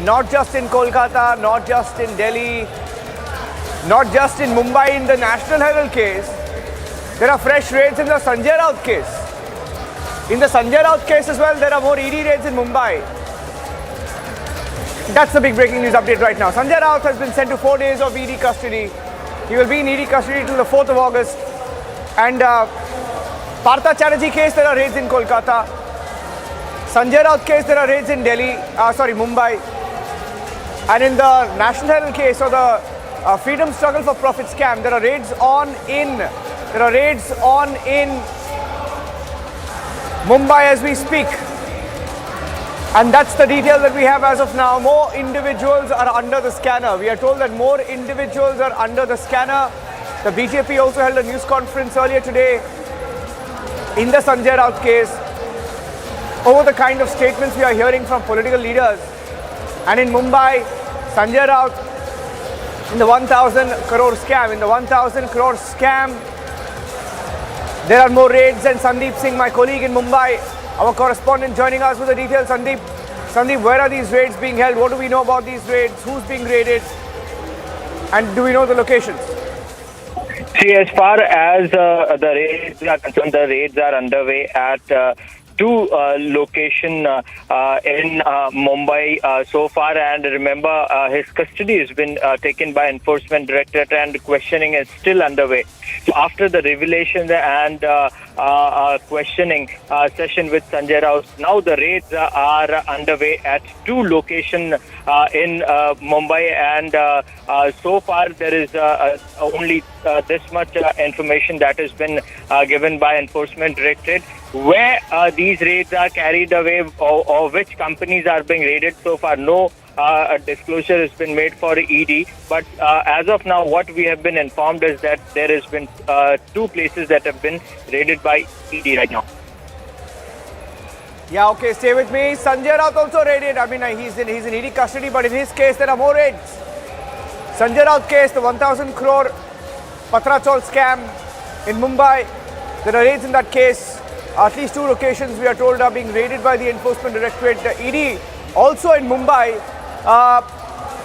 not just in Kolkata, not just in Delhi, not just in Mumbai in the National Herald case. There are fresh raids in the Sanjay Raut case. In the Sanjay Raut case as well, there are more ED raids in Mumbai. That's the big breaking news update right now. Sanjay Raut has been sent to 4 days of ED custody. He will be in ED custody till the 4th of August. And Partha Chatterjee case, there are raids in Kolkata. Sanjay Raut case, there are raids in Mumbai. And in the National Herald case, or the Freedom Struggle for Profit scam, there are raids on in Mumbai as we speak. And that's the detail that we have as of now. More individuals are under the scanner. We are told that more individuals are under the scanner. The BJP also held a news conference earlier today in the Sanjay Raut case over the kind of statements we are hearing from political leaders. And in Mumbai, Sanjay Raut, in the 1,000 crore scam, there are more raids. And Sandeep Singh, my colleague in Mumbai, our correspondent, joining us with the details. Sandeep, where are these raids being held? What do we know about these raids? Who's being raided? And do we know the locations? See, as far as the raids are concerned, the raids are underway at two locations in Mumbai so far. And remember, his custody has been taken by Enforcement Directorate and questioning is still underway. So after the revelation and questioning session with Sanjay Raut, now the raids are underway at two locations in Mumbai. And so far there is only this much information that has been given by Enforcement Directorate. Where these raids are carried away or which companies are being raided, so far no disclosure has been made for ED. But as of now, what we have been informed is that there has been two places that have been raided by ED right now. Yeah, okay, stay with me. Sanjay Raut also raided. I mean, he's in ED custody, but in his case, there are more raids. Sanjay Raut case, the 1,000 crore Patrachol scam in Mumbai. There are raids in that case. At least two locations, we are told, are being raided by the Enforcement Directorate. ED also in Mumbai,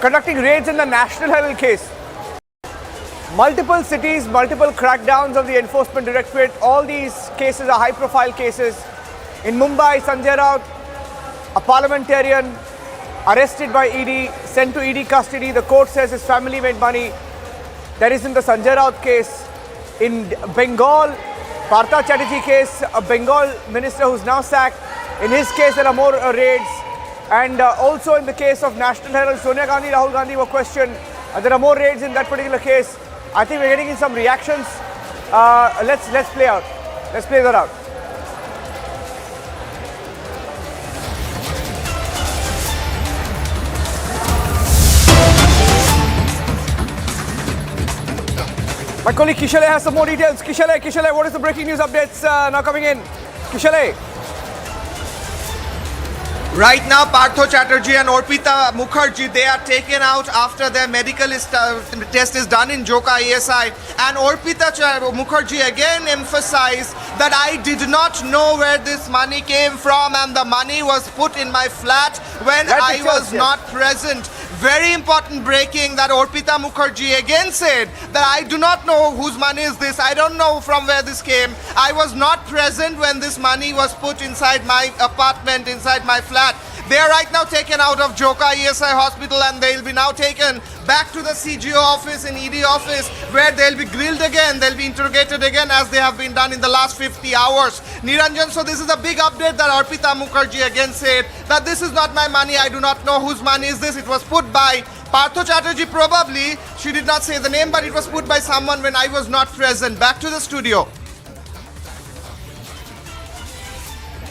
conducting raids in the National Herald case. Multiple cities, multiple crackdowns of the Enforcement Directorate. All these cases are high-profile cases. In Mumbai, Sanjay Raut, a parliamentarian, arrested by ED, sent to ED custody. The court says his family made money. That is in the Sanjay Raut case. In Bengal, Partha Chatterjee case, a Bengal minister who's now sacked. In his case, there are more raids. And also in the case of National Herald, Sonia Gandhi, Rahul Gandhi were questioned. There are more raids in that particular case. I think we're getting in some reactions. Let's play out. Let's play that out. My colleague Kishale has some more details. Kishale, what is the breaking news updates now coming in? Kishale. Right now, Partho Chatterjee and Orpita Mukherjee, they are taken out after their medical test is done in Joka ESI. And Orpita Mukherjee again emphasized that I did not know where this money came from and the money was put in my flat when I was not present. Very important breaking that Orpita Mukherjee again said that I do not know whose money is this. I don't know from where this came. I was not present when this money was put inside my apartment, inside my flat. They are right now taken out of Joka ESI hospital and they will be now taken back to the CGO office in ED office where they'll be grilled again, they'll be interrogated again as they have been done in the last 50 hours. Niranjan, so this is a big update that Orpita Mukherjee again said that this is not my money, I do not know whose money is this. It was put by Partho Chatterjee probably, she did not say the name, but it was put by someone when I was not present. Back to the studio.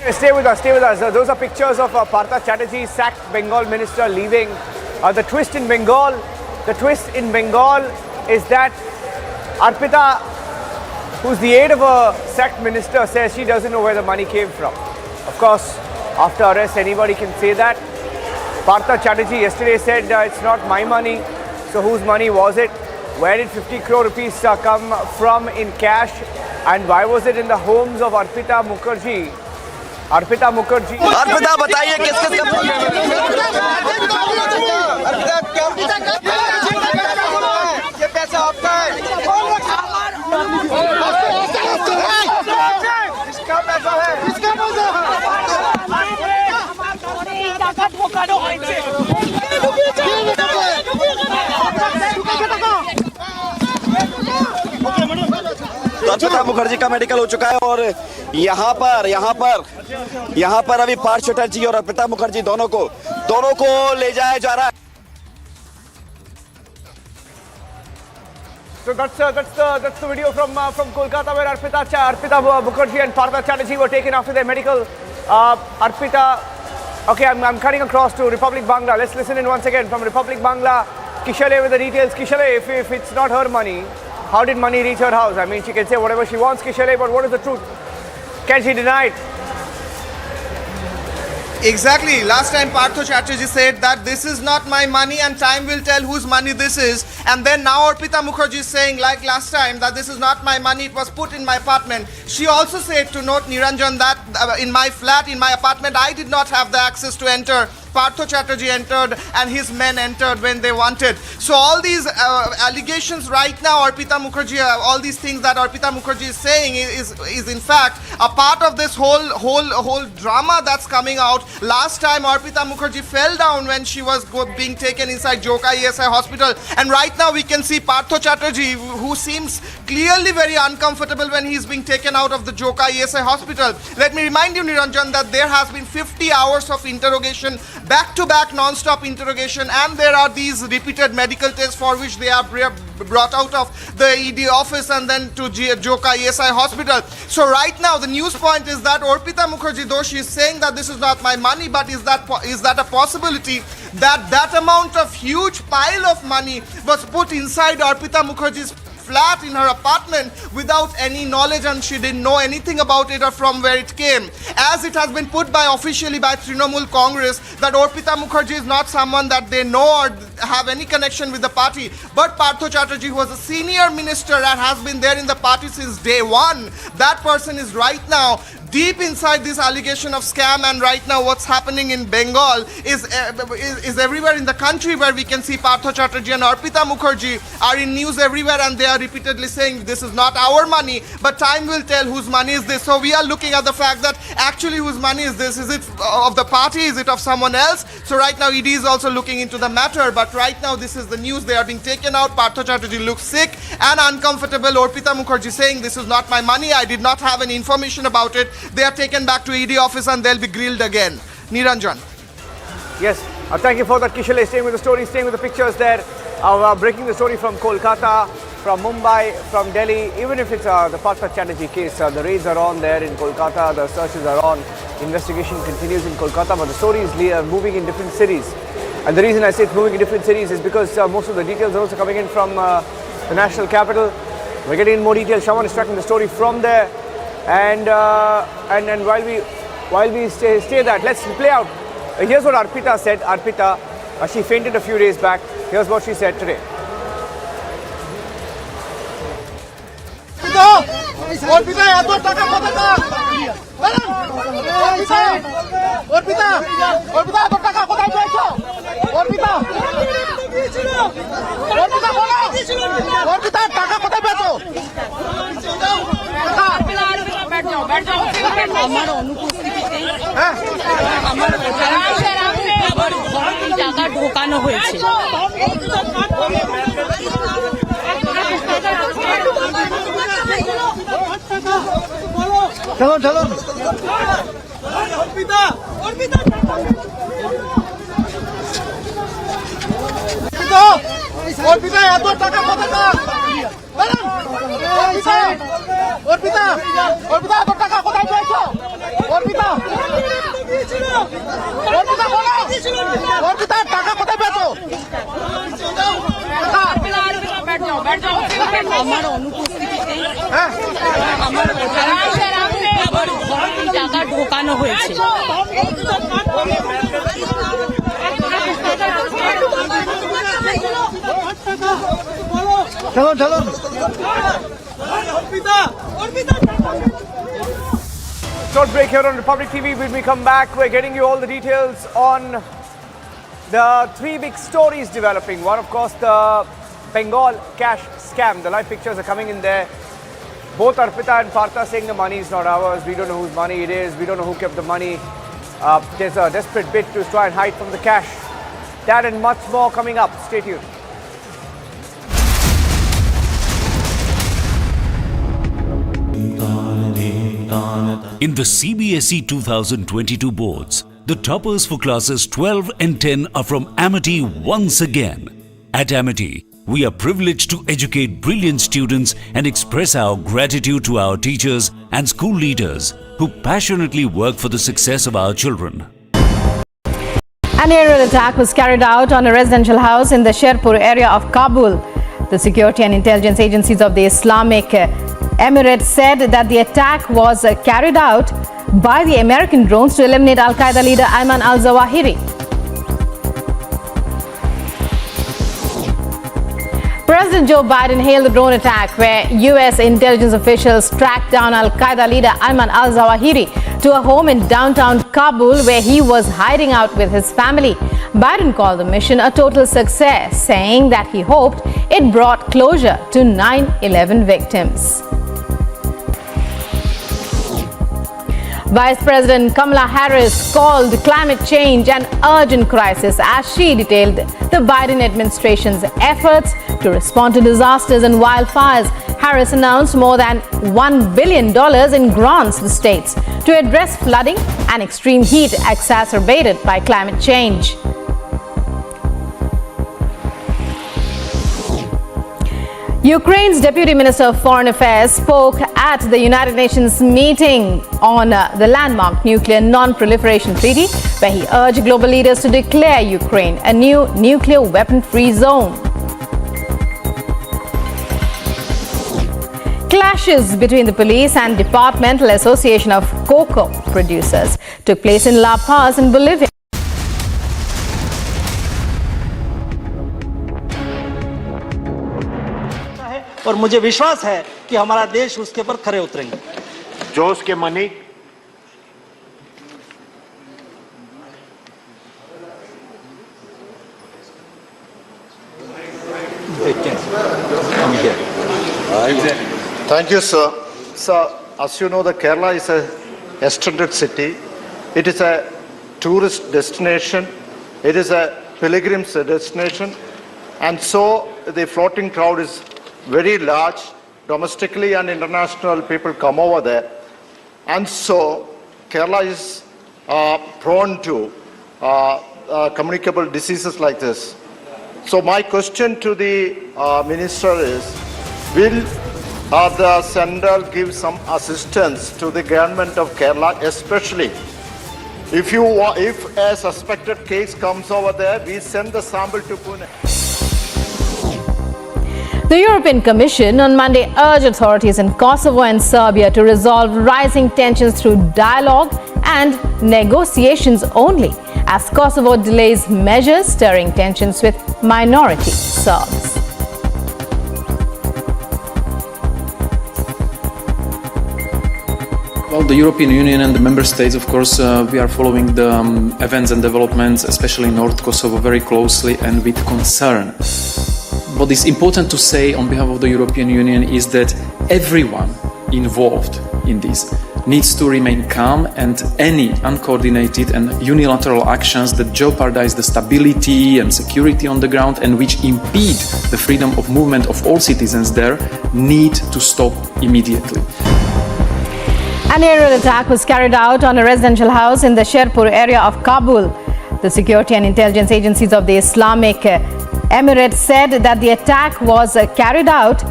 Stay with us. Those are pictures of Partha Chatterjee, sacked Bengal minister, leaving. The twist in Bengal is that Arpita, who's the aide of a sacked minister, says she doesn't know where the money came from. Of course, after arrest, anybody can say that. Partha Chatterjee yesterday said it's not my money. So whose money was it? Where did 50 crore rupees come from in cash? And why was it in the homes of Arpita Mukherjee? Arpita, बताइए किस-किस ঢোকানো হয়েছে। तो अर्पिता मुखर्जी का medical हो चुका है और यहाँ पर अभी पार्थ चटर्जी और अर्पिता मुखर्जी दोनों को ले जाया जा रहा है। So that's the video from Kolkata where Arpita Mukherjee and Partha Chatterjee were taken after their medical. Arpita, okay, I'm cutting across to Republic Bangla. Let's listen in once again from Republic Bangla. Kishale with the details. Kishale, if it's not her money, how did money reach her house? I mean, she can say whatever she wants, Kishale, but what is the truth? Can she deny it? Exactly. Last time Partho Chatterjee said that this is not my money and time will tell whose money this is. And then now Arpita Mukherjee is saying, like last time, that this is not my money, it was put in my apartment. She also said to note, Niranjan, that in my flat, in my apartment, I did not have the access to enter. Partho Chatterjee entered and his men entered when they wanted. So all these allegations right now, Arpita Mukherjee, all these things that Arpita Mukherjee is saying is in fact a part of this whole drama that's coming out. Last time Arpita Mukherjee fell down when she was being taken inside Joka ESI hospital, and right now we can see Partho Chatterjee, who seems clearly very uncomfortable when he's being taken out of the Joka ESI hospital. Let me remind you, Niranjan, that there has been 50 hours of interrogation, back-to-back non-stop interrogation, and there are these repeated medical tests for which they are brought out of the ED office and then to Joka ESI hospital. So right now the news point is that Arpita Mukherjee, though she is saying that this is not my money, but is that a possibility that amount of huge pile of money was put inside Arpita Mukherjee's flat in her apartment without any knowledge, and she didn't know anything about it or from where it came. As it has been put by officially by Trinamool Congress that Arpita Mukherjee is not someone that they know or have any connection with the party, but Partho Chatterjee, who was a senior minister and has been there in the party since day one, that person is right now deep inside this allegation of scam. And right now what's happening in Bengal is everywhere in the country, where we can see Partho Chatterjee and Arpita Mukherjee are in news everywhere, and they are repeatedly saying this is not our money, but time will tell whose money is this. So we are looking at the fact that actually whose money is this? Is it of the party? Is it of someone else? So right now ED is also looking into the matter, but right now this is the news. They are being taken out. Partho Chatterjee looks sick and uncomfortable. Arpita Mukherjee saying this is not my money, I did not have any information about it. They are taken back to ED office and they'll be grilled again. Niranjan. Yes, thank you for that, Kishale. Staying with the story, staying with the pictures there. Breaking the story from Kolkata, from Mumbai, from Delhi. Even if it's the Partha Chatterjee case, the raids are on there in Kolkata, the searches are on, investigation continues in Kolkata, but the story is moving in different cities. And the reason I say it's moving in different cities is because most of the details are also coming in from the national capital. We're getting in more details. Shaman is tracking the story from there. And while we stay that, let's play out. Here's what Arpita said. Arpita, she fainted a few days back. Here's what she said today. আমার অনুপস্থিতিতে আমার টাকা ঢোকানো হয়েছে। চলো চলো অর্পিতা এত টাকা কোথায় অর্পিতা অর্পিতা এত টাকা কোথায় পেয়েছো অর্পিতা অর্পিতা বলো অর্পিতা টাকা কোথায় পেয়েছো আমার অনুপস্থিতিতে আমার টাকা ঢোকানো হয়েছে। চলো চলো Short break here on Republic TV. When we come back, we're getting you all the details on the three big stories developing. One, of course, the Bengal cash scam. The live pictures are coming in there. Both Arpita and Partha saying the money is not ours. We don't know whose money it is. We don't know who kept the money. There's a desperate bid to try and hide from the cash. That and much more coming up. Stay tuned. In the CBSE 2022 boards, the toppers for classes 12 and 10 are from Amity once again. At Amity, we are privileged to educate brilliant students and express our gratitude to our teachers and school leaders who passionately work for the success of our children. An aerial attack was carried out on a residential house in the Sherpur area of Kabul. The security and intelligence agencies of the Islamic Emirates said that the attack was carried out by the American drones to eliminate Al-Qaeda leader Ayman al-Zawahiri. President Joe Biden hailed the drone attack where U.S. intelligence officials tracked down Al-Qaeda leader Ayman al-Zawahiri to a home in downtown Kabul where he was hiding out with his family. Biden called the mission a total success, saying that he hoped it brought closure to 9/11 victims. Vice President Kamala Harris called climate change an urgent crisis as she detailed the Biden administration's efforts to respond to disasters and wildfires. Harris announced more than $1 billion in grants to states to address flooding and extreme heat exacerbated by climate change. Ukraine's Deputy Minister of Foreign Affairs spoke at the United Nations meeting on the landmark Nuclear Non-Proliferation Treaty, where he urged global leaders to declare Ukraine a new nuclear weapon-free zone. Clashes between the police and Departmental Association of Cocoa Producers took place in La Paz in Bolivia. और मुझे विश्वास है कि हमारा देश उसके पर खरे उतरेंगे। जोश के money Thank you, sir. Sir, as you know, the Kerala is a extended city. It is a tourist destination. It is a pilgrim's destination, and so the floating crowd is very large. Domestically and international people come over there, and so Kerala is prone to communicable diseases like this. So my question to the minister is, will the central give some assistance to the government of Kerala, especially if a suspected case comes over there, we send the sample to Pune. The European Commission on Monday urged authorities in Kosovo and Serbia to resolve rising tensions through dialogue and negotiations only, as Kosovo delays measures stirring tensions with minority Serbs. Well, the European Union and the member states, of course, we are following the events and developments, especially in North Kosovo, very closely and with concern. What is important to say on behalf of the European Union is that everyone involved in this needs to remain calm, and any uncoordinated and unilateral actions that jeopardize the stability and security on the ground and which impede the freedom of movement of all citizens there need to stop immediately. An aerial attack was carried out on a residential house in the Sherpur area of Kabul. The security and intelligence agencies of the Islamic Emirates said that the attack was carried out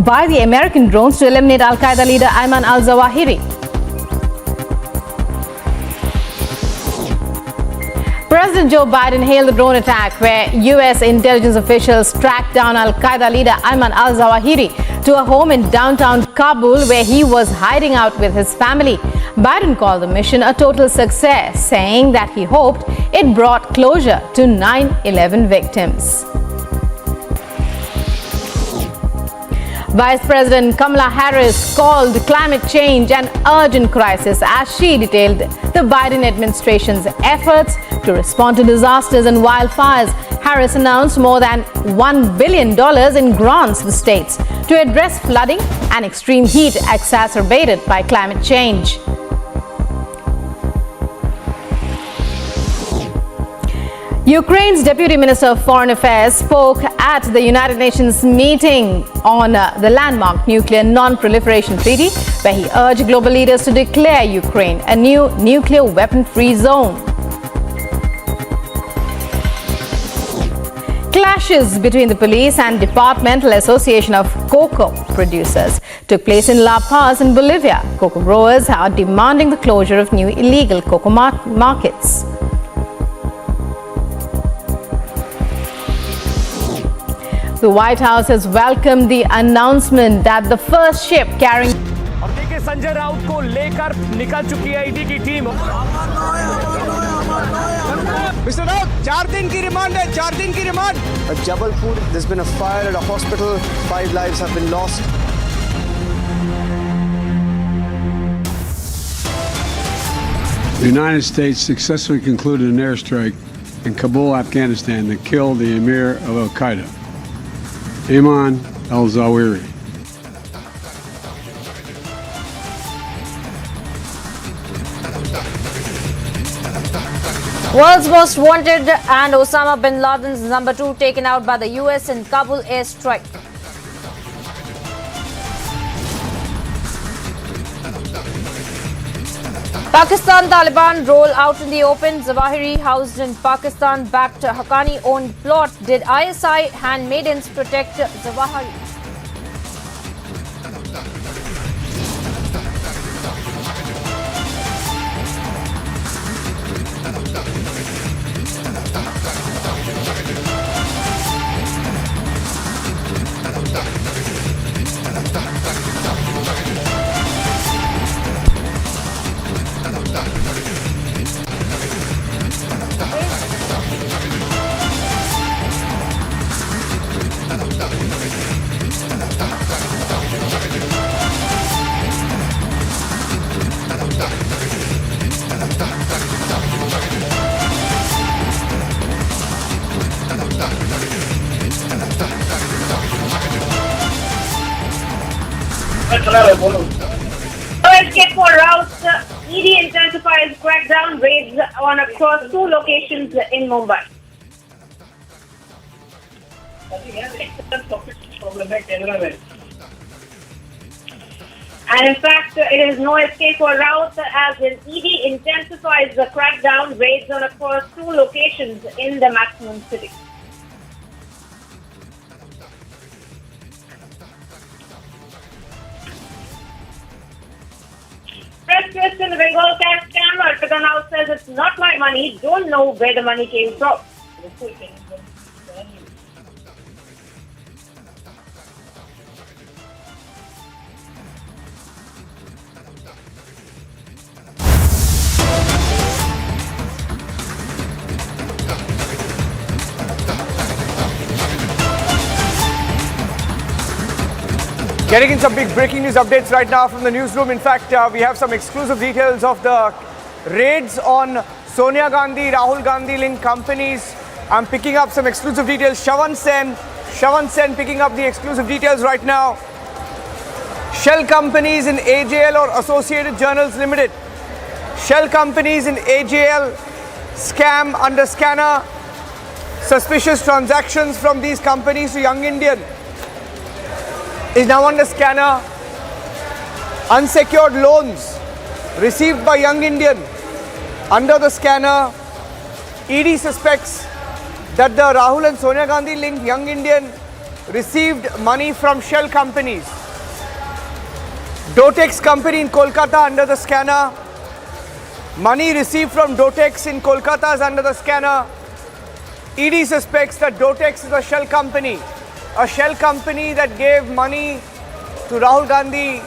by the American drones to eliminate Al-Qaeda leader Ayman al-Zawahiri. President Joe Biden hailed the drone attack where U.S. intelligence officials tracked down Al-Qaeda leader Ayman al-Zawahiri to a home in downtown Kabul where he was hiding out with his family. Biden called the mission a total success, saying that he hoped it brought closure to 9/11 victims. Vice President Kamala Harris called climate change an urgent crisis as she detailed the Biden administration's efforts to respond to disasters and wildfires. Harris announced more than $1 billion in grants to states to address flooding and extreme heat exacerbated by climate change. Ukraine's Deputy Minister of Foreign Affairs spoke at the United Nations meeting on the landmark Nuclear Non-Proliferation Treaty, where he urged global leaders to declare Ukraine a new nuclear weapon-free zone. Clashes between the police and Departmental Association of Cocoa Producers took place in La Paz in Bolivia. Cocoa growers are demanding the closure of new illegal cocoa markets. The White House has welcomed the announcement that the first ship carrying और देखिए संजय राउत को लेकर निकल चुकी है ED की team. Mister Raut, 4 दिन की रिमांड है, 4 दिन की remand. At Jabalpur, there's been a fire at a hospital. 5 lives have been lost. The United States successfully concluded an airstrike in Kabul, Afghanistan that killed the emir of Al-Qaeda, Ayman al-Zawahiri. World's most wanted and Osama bin Laden's number 2 taken out by the US in Kabul airstrike. Pakistan Taliban roll out in the open. Zawahiri, housed in Pakistan-backed Haqqani-owned plot. Did ISI handmaidens protect Zawahiri? Escape for routes, ED intensifies crackdown raids on across 2 locations in Mumbai. And in fact, it is no escape for routes as in ED intensifies the crackdown raids on across 2 locations in the maximum city. Press twist in the Bengal scammer. Now says it's not my money. Don't know where the money came from. Getting in some big breaking news updates right now from the newsroom. In fact, we have some exclusive details of the raids on Sonia Gandhi, Rahul Gandhi linked companies. I'm picking up some exclusive details. Shawan Sen picking up the exclusive details right now. Shell companies in AJL or Associated Journals Limited. Shell companies in AJL scam under scanner. Suspicious transactions from these companies to Young Indian is now under scanner. Unsecured loans received by Young Indian under the scanner. ED suspects that the Rahul and Sonia Gandhi linked Young Indian received money from shell companies. Dotex company in Kolkata under the scanner. Money received from Dotex in Kolkata is under the scanner. ED suspects that Dotex is a shell company that gave money to Rahul Gandhi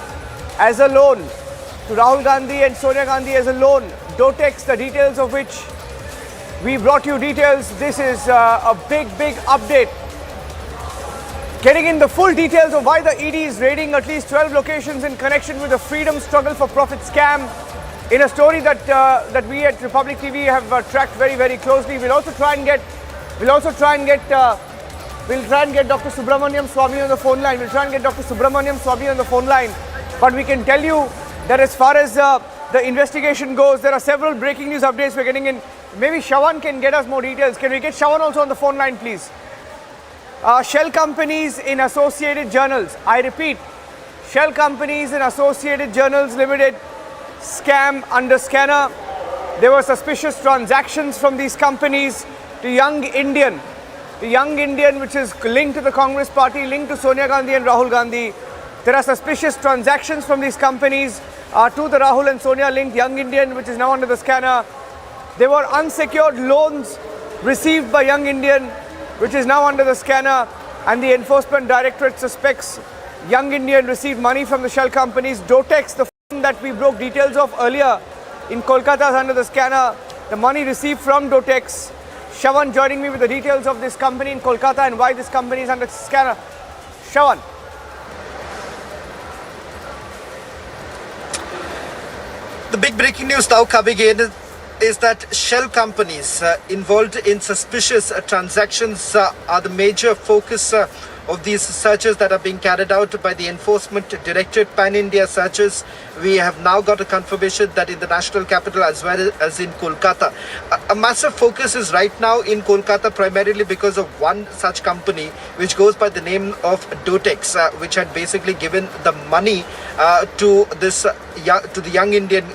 as a loan, to Rahul Gandhi and Sonia Gandhi as a loan. Dotex, the details of which we brought you details. This is a big update. Getting in the full details of why the ED is raiding at least 12 locations in connection with the freedom struggle for profit scam. In a story that we at Republic TV have tracked very closely. We'll try and get Dr. Subramaniam Swamy on the phone line. But we can tell you that as far as the investigation goes, there are several breaking news updates we're getting in maybe Shawan can get us more details. Can we get Shawan also on the phone line, please? Shell companies in associated journals. I repeat, Shell companies in associated journals limited, scam under scanner. There were suspicious transactions from these companies to Young Indian. The Young Indian, which is linked to the Congress party, linked to Sonia Gandhi and Rahul Gandhi. There are suspicious transactions from these companies to the Rahul and Sonia linked Young Indian, which is now under the scanner. There were unsecured loans received by Young Indian, which is now under the scanner. And the Enforcement Directorate suspects Young Indian received money from the Shell companies. Dotex, the firm that we broke details of earlier in Kolkata, is under the scanner. The money received from Dotex. Shawan joining me with the details of this company in Kolkata and why this company is under scanner. Shawan. The big breaking news now coming in is that Shell companies involved in suspicious transactions are the major focus of these searches that are being carried out by the Enforcement Directorate, Pan-India searches. We have now got a confirmation that in the national capital as well as in Kolkata. A massive focus is right now in Kolkata primarily because of one such company which goes by the name of Dotex, which had basically given the money to the Young Indian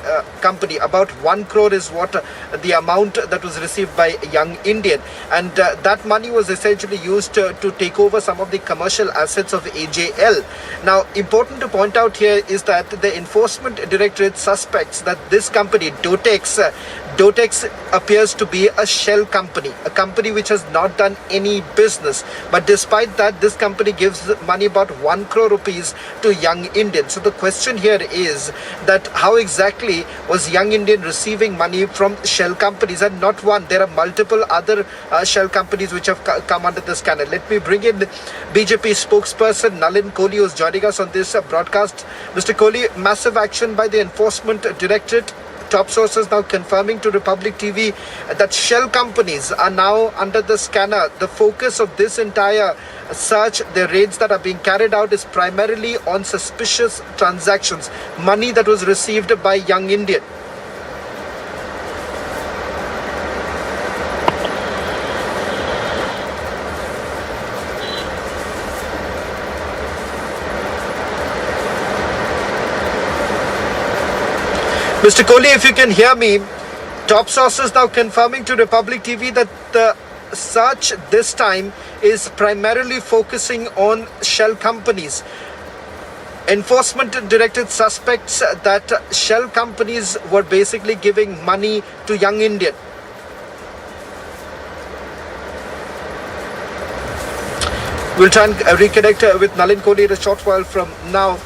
company. About 1 crore is what the amount that was received by Young Indian, and that money was essentially used to take over some of the commercial assets of AJL. Now, important to point out here is that the Enforcement Directorate suspects that this company, Dotex appears to be a shell company, a company which has not done any business. But despite that, this company gives money about 1 crore rupees to Young Indian. So the question here is that how exactly was Young Indian receiving money from shell companies? And not one, there are multiple other shell companies which have come under the scanner. Let me bring in BJP spokesperson Nalin Kohli, who is joining us on this broadcast. Mr. Kohli, massive action by the Enforcement Directorate. Top sources now confirming to Republic TV that shell companies are now under the scanner. The focus of this entire search, the raids that are being carried out, is primarily on suspicious transactions, money that was received by Young Indian. Mr. Kohli, if you can hear me, top sources now confirming to Republic TV that the search this time is primarily focusing on shell companies. Enforcement Directorate suspects that shell companies were basically giving money to Young Indian. We'll try and reconnect with Nalin Kohli in a short while from now.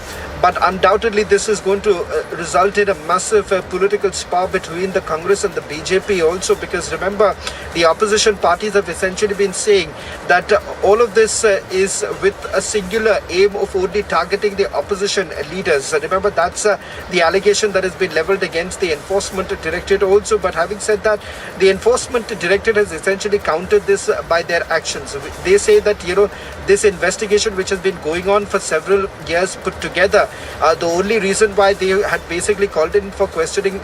But undoubtedly, this is going to result in a massive political spar between the Congress and the BJP also, because remember, the opposition parties have essentially been saying that all of this is with a singular aim of only targeting the opposition leaders. Remember, that's the allegation that has been leveled against the Enforcement Directorate also. But having said that, the Enforcement Directorate has essentially countered this by their actions. They say that, this investigation, which has been going on for several years put together, the only reason why they had basically called in for questioning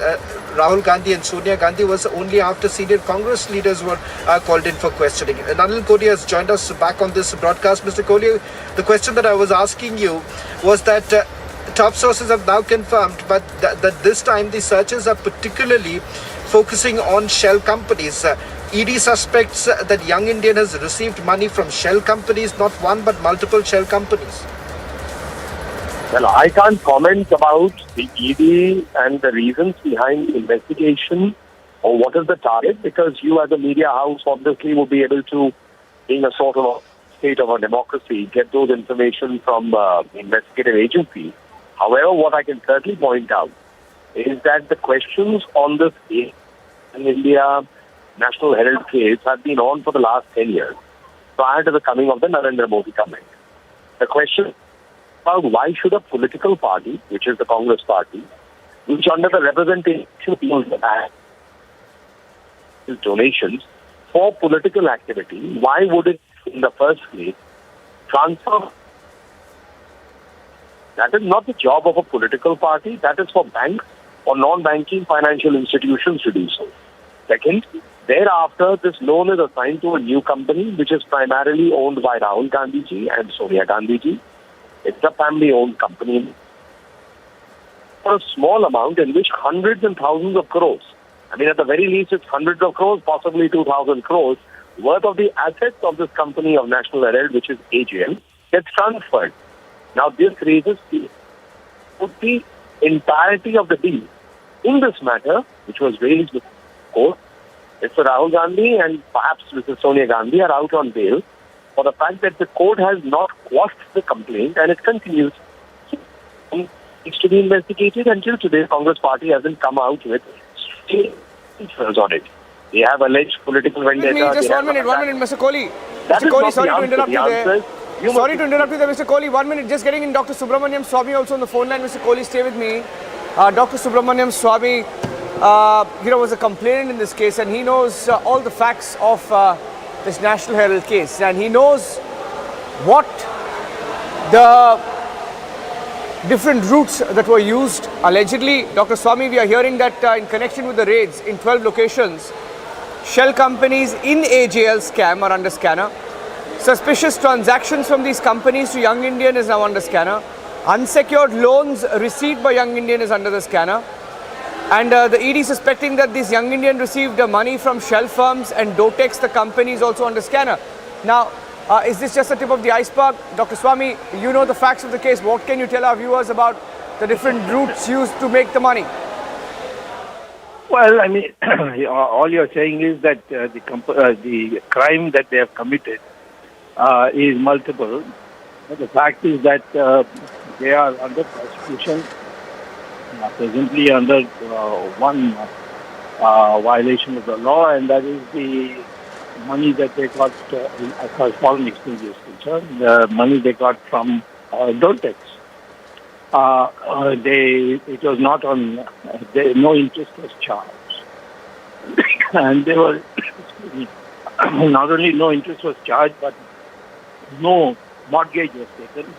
Rahul Gandhi and Sonia Gandhi was only after senior Congress leaders were called in for questioning. Nalin Kohli has joined us back on this broadcast. Mr. Kohli, the question that I was asking you was that top sources have now confirmed, but that this time the searches are particularly focusing on shell companies. ED suspects that Young Indian has received money from shell companies, not one but multiple shell companies. Well, I can't comment about the ED and the reasons behind the investigation or what is the target, because you as a media house obviously will be able to, being a sort of state of a democracy, get those information from investigative agencies. However, what I can certainly point out is that the questions on this in India National Herald case have been on for the last 10 years, prior to the coming of the Narendra Modi government. The question about why should a political party, which is the Congress party, which under the representation of donations for political activity, why would it in the first place transfer? That is not the job of a political party. That is for banks or non-banking financial institutions to do so. Second, thereafter, this loan is assigned to a new company which is primarily owned by Rahul Gandhi ji and Sonia Gandhi ji. It's a family-owned company for a small amount in which hundreds and thousands of crores, I mean, at the very least, it's hundreds of crores, possibly 2,000 crores, worth of the assets of this company of National Herald, which is AGL, gets transferred. Now, this raises the entirety of the deal. In this matter, which was raised with the court, Mr. Rahul Gandhi and perhaps Mrs. Sonia Gandhi are out on bail for the fact that the court has not quashed the complaint and it continues. It's to be investigated. Until today, Congress party hasn't come out with details on it. They have alleged political vendetta. Just 1 minute, Mr. Kohli. Mr. Kohli, sorry to interrupt you there. Sorry to interrupt you there, Mr. Kohli. 1 minute, just getting in Dr. Subramaniam Swamy also on the phone line. Mr. Kohli, stay with me. Dr. Subramaniam Swamy, was a complainant in this case, and he knows all the facts of this National Herald case, and he knows what the different routes that were used. Allegedly, Dr. Swamy, we are hearing that in connection with the raids in 12 locations, shell companies in AJL scam are under scanner. Suspicious transactions from these companies to Young Indian is now under scanner. Unsecured loans received by Young Indian is under the scanner. And the ED suspecting that this Young Indian received money from shell firms and Dotex, the company, is also under scanner. Now, is this just the tip of the iceberg? Dr. Swamy, you know the facts of the case. What can you tell our viewers about the different routes used to make the money? Well, I mean, all you're saying is that the crime that they have committed is multiple. The fact is that they are under prosecution, presently under one violation of the law, and that is the money that they got, as far as foreign exchange is concerned, the money they got from Dotex. It was not on, no interest was charged. And they were, not only no interest was charged, but no mortgage was taken.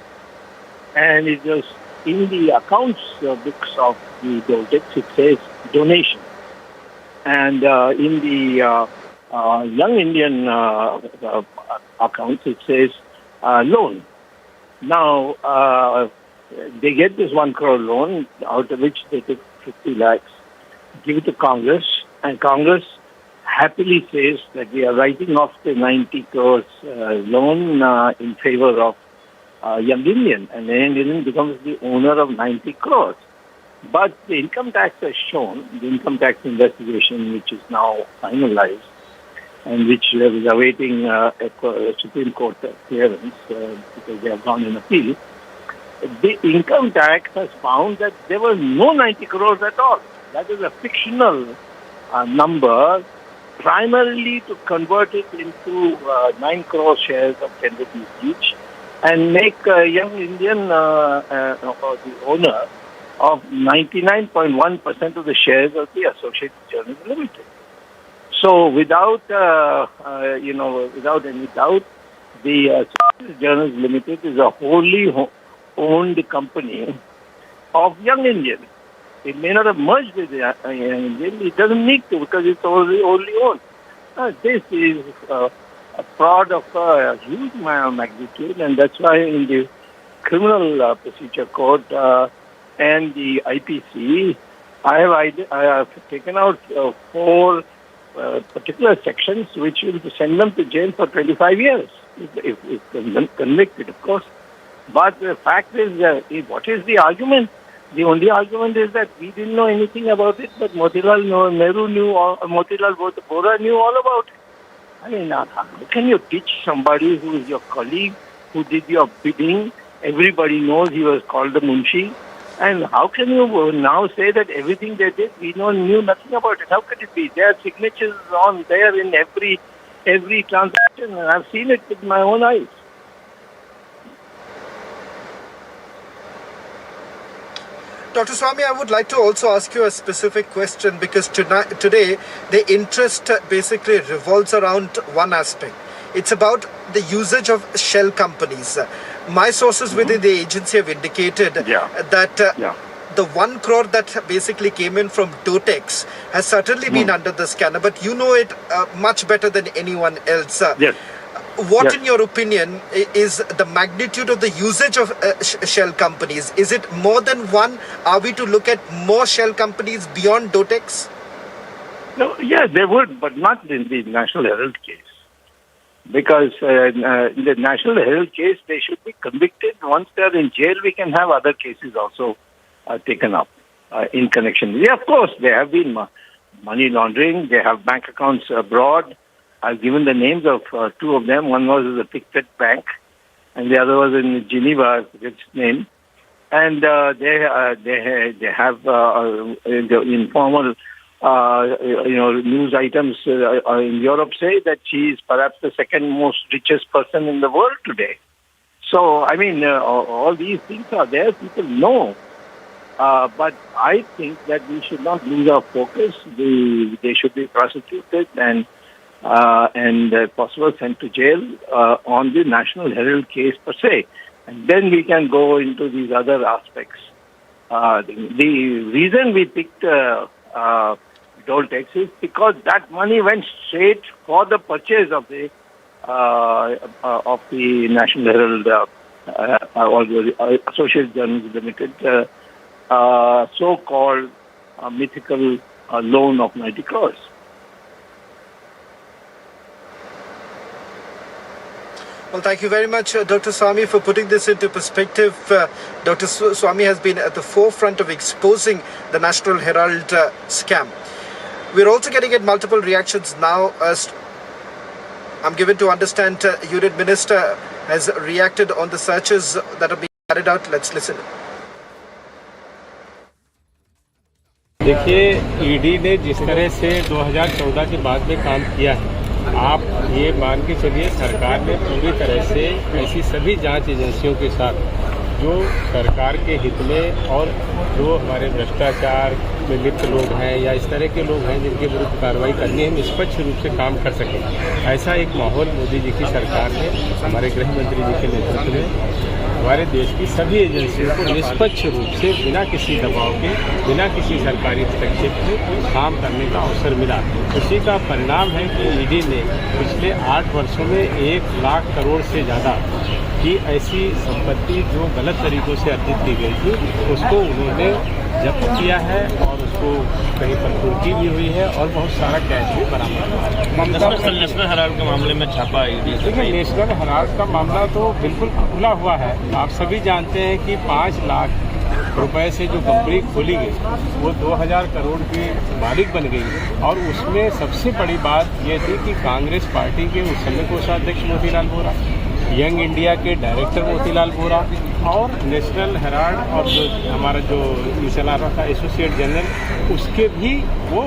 And it was in the accounts books of the Dotex, it says donation. And in the Young Indian accounts, it says loan. Now, they get this 1 crore loan, out of which they take 50 lakhs, give it to Congress, and Congress happily says that we are writing off the 90 crores loan in favor of Young Indian, and the Young Indian becomes the owner of 90 crores. But the income tax has shown, the income tax investigation, which is now finalized, and which is awaiting a Supreme Court clearance because they have gone in appeal, the income tax has found that there was no 90 crores at all. That is a fictional number, primarily to convert it into 9 crore shares of 10 rupees each and make Young Indian the owner of 99.1% of the shares of the Associated Journals Limited. So without any doubt, the Associated Journals Limited is a wholly owned company of Young Indian. It may not have merged with Young Indian. It doesn't need to because it's wholly owned. This is a fraud of a huge magnitude, and that's why in the Criminal Procedure Code and the IPC, I have taken out 4 particular sections which will send them to jail for 25 years if convicted, of course. But the fact is, what is the argument? The only argument is that we didn't know anything about it, but Motilal Nehru knew, Motilal Vora knew all about it. I mean, how can you teach somebody who is your colleague, who did your bidding? Everybody knows he was called the Munshi. And how can you now say that everything they did, we knew nothing about it? How could it be? There are signatures on there in every transaction, and I've seen it with my own eyes. Dr. Swamy, I would like to also ask you a specific question because today the interest basically revolves around one aspect. It's about the usage of shell companies. My sources within the agency have indicated that the 1 crore that basically came in from Dotex has certainly been under the scanner, but you know it much better than anyone else. Yes. What, in your opinion, is the magnitude of the usage of shell companies? Is it more than one? Are we to look at more shell companies beyond Dotex? No, yes, they would, but not in the National Herald case. Because in the National Herald case, they should be convicted. Once they're in jail, we can have other cases also taken up in connection. Yeah, of course, there have been money laundering. They have bank accounts abroad. I've given the names of 2 of them. One was the Pictet Bank, and the other was in Geneva, its name. And they have the informal, news items in Europe say that she is perhaps the second most richest person in the world today. So, I mean, all these things are there. People know. But I think that we should not lose our focus. They should be prosecuted and possible sent to jail on the National Herald case per se. And then we can go into these other aspects. The reason we picked Dotex is because that money went straight for the purchase of the National Herald or the Associated Journals Limited so-called mythical loan of 90 crores. Well, thank you very much, Dr. Swamy, for putting this into perspective. Dr. Swamy has been at the forefront of exposing the National Herald scam. We're also getting at multiple reactions now. I'm given to understand Union Minister has reacted on the searches that are being carried out. Let's listen. देखिए, ED ने जिस तरह से 2014 के बाद में काम किया है, आप ये मान के चलिए सरकार ने पूरी तरह से ऐसी सभी जांच एजेंसियों के साथ जो सरकार के हित में और जो हमारे भ्रष्टाचार में लिप्त लोग हैं या इस तरह के लोग हैं जिनके विरुद्ध कार्रवाई करनी है, निष्पक्ष रूप से काम कर सकें, ऐसा एक माहौल मोदी जी की सरकार ने हमारे गृह मंत्री जी के नेतृत्व में हमारे देश की सभी एजेंसियों को निष्पक्ष रूप से बिना किसी दबाव के, बिना किसी सरकारी हस्तक्षेप के काम करने का अवसर मिला। उसी का परिणाम है कि ईडी ने पिछले 8 वर्षों में 1 लाख करोड़ से ज़्यादा की ऐसी संपत्ति जो गलत तरीकों से अर्जित की गई थी, उसको उन्होंने जब्त किया है और उसको कहीं पर कुर्की भी हुई है और बहुत सारा कैश भी बरामद हुआ है। नेशनल हेराल्ड के मामले में छापा ईडी। देखिए, नेशनल हेराल्ड का मामला तो बिल्कुल खुला हुआ है। आप सभी जानते हैं कि 5 लाख रुपए से जो कंपनी खोली गई वो 2000 करोड़ की मालिक बन गई और उसमें सबसे बड़ी बात ये थी कि कांग्रेस पार्टी के उस समय कोषाध्यक्ष मोतीलाल वोरा, यंग इंडिया के डायरेक्टर मोतीलाल वोरा और नेशनल हेराल्ड और जो हमारा जो चला रहा था एसोसिएट जनरल, उसके भी वो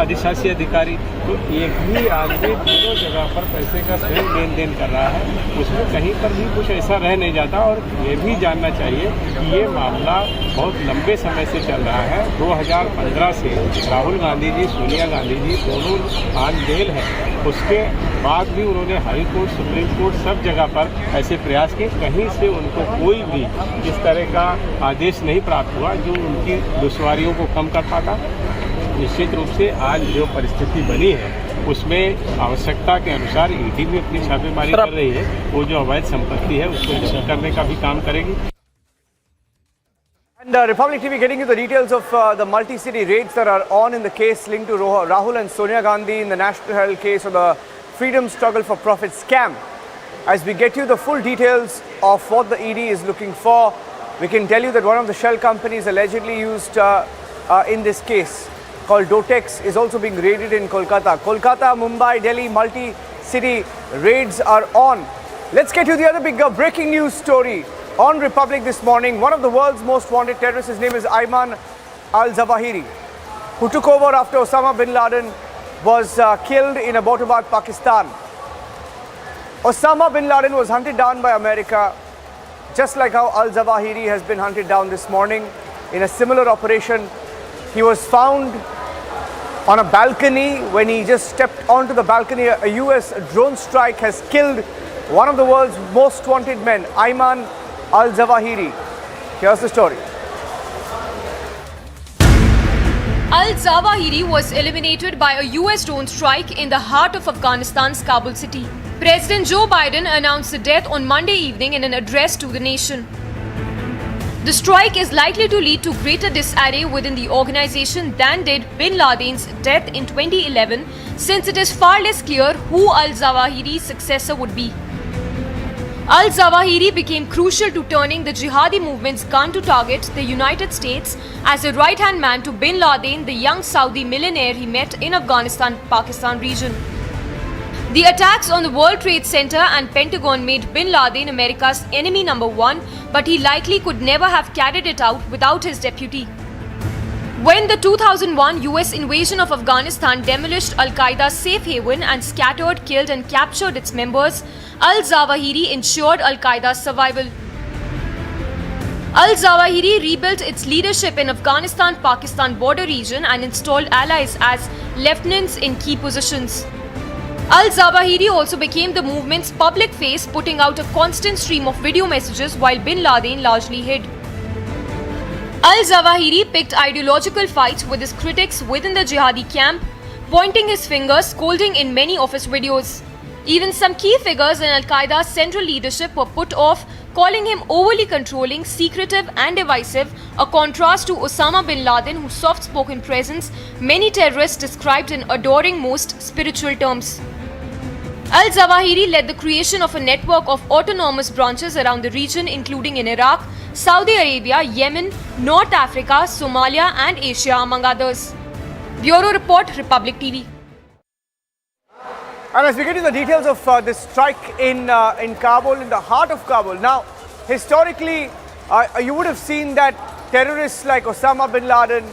अधिशासी अधिकारी, तो एक ही आदमी दोनों जगह पर पैसे का स्वयं लेन देन कर रहा है, उसमें कहीं पर भी कुछ ऐसा रह नहीं जाता। और ये भी जानना चाहिए कि ये मामला बहुत लंबे समय से चल रहा है। 2015 से राहुल गांधी जी, सोनिया गांधी जी दोनों आज जेल है, उसके बाद भी उन्होंने हाई कोर्ट, सुप्रीम कोर्ट सब जगह पर ऐसे प्रयास किए, कहीं से उनको कोई भी इस तरह का आदेश नहीं प्राप्त हुआ जो उनकी दुश्वारियों को कम कर पाता। निश्चित रूप से आज जो परिस्थिति बनी है उसमें आवश्यकता के अनुसार ईडी भी अपनी छापेमारी कर रही है, वो जो अवैध संपत्ति है उसको जब्त करने का भी काम करेगी। And Republic TV getting you the details of the multi-city raids that are on in the case linked to Rahul and Sonia Gandhi in the National Herald case of the Freedom Struggle for Profit scam. As we get you the full details of what the ED is looking for, we can tell you that one of the shell companies allegedly used in this case, called Dotex, is also being raided in Kolkata. Kolkata, Mumbai, Delhi, multi-city raids are on. Let's get you the other big breaking news story on Republic this morning. One of the world's most wanted terrorists, his name is Ayman al-Zawahiri, who took over after Osama bin Laden was killed in Abbottabad, Pakistan. Osama bin Laden was hunted down by America, just like how al-Zawahiri has been hunted down this morning in a similar operation. He was found on a balcony. When he just stepped onto the balcony, a US drone strike has killed one of the world's most wanted men, Ayman al-Zawahiri. Here's the story. Al-Zawahiri was eliminated by a US drone strike in the heart of Afghanistan's Kabul city. President Joe Biden announced the death on Monday evening in an address to the nation. The strike is likely to lead to greater disarray within the organization than did bin Laden's death in 2011, since it is far less clear who Al-Zawahiri's successor would be. Al-Zawahiri became crucial to turning the jihadi movement's gun to target the United States as a right-hand man to bin Laden, the young Saudi millionaire he met in Afghanistan-Pakistan region. The attacks on the World Trade Center and Pentagon made bin Laden America's enemy number one, but he likely could never have carried it out without his deputy. When the 2001 US invasion of Afghanistan demolished Al-Qaeda's safe haven and scattered, killed and captured its members, Al-Zawahiri ensured Al-Qaeda's survival. Al-Zawahiri rebuilt its leadership in Afghanistan-Pakistan border region and installed allies as lieutenants in key positions. Al-Zawahiri also became the movement's public face, putting out a constant stream of video messages while bin Laden largely hid. Al-Zawahiri picked ideological fights with his critics within the jihadi camp, pointing his finger, scolding in many of his videos. Even some key figures in Al-Qaeda's central leadership were put off, calling him overly controlling, secretive and divisive, a contrast to Osama bin Laden, whose soft-spoken presence many terrorists described in adoring, most spiritual terms. Al-Zawahiri led the creation of a network of autonomous branches around the region, including in Iraq, Saudi Arabia, Yemen, North Africa, Somalia and Asia, among others. Bureau Report, Republic TV. And as we get into the details of this strike in Kabul, in the heart of Kabul. Now, historically, you would have seen that terrorists like Osama bin Laden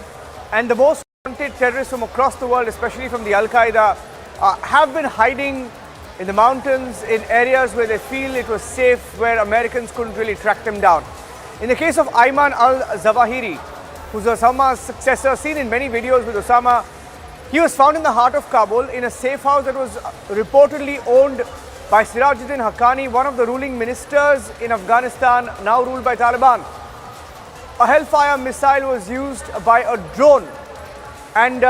and the most wanted terrorists from across the world, especially from the Al-Qaeda, have been hiding in the mountains, in areas where they feel it was safe, where Americans couldn't really track them down. In the case of Ayman al-Zawahiri, who's Osama's successor, seen in many videos with Osama, he was found in the heart of Kabul in a safe house that was reportedly owned by Sirajuddin Haqqani, one of the ruling ministers in Afghanistan, now ruled by Taliban. A Hellfire missile was used by a drone, and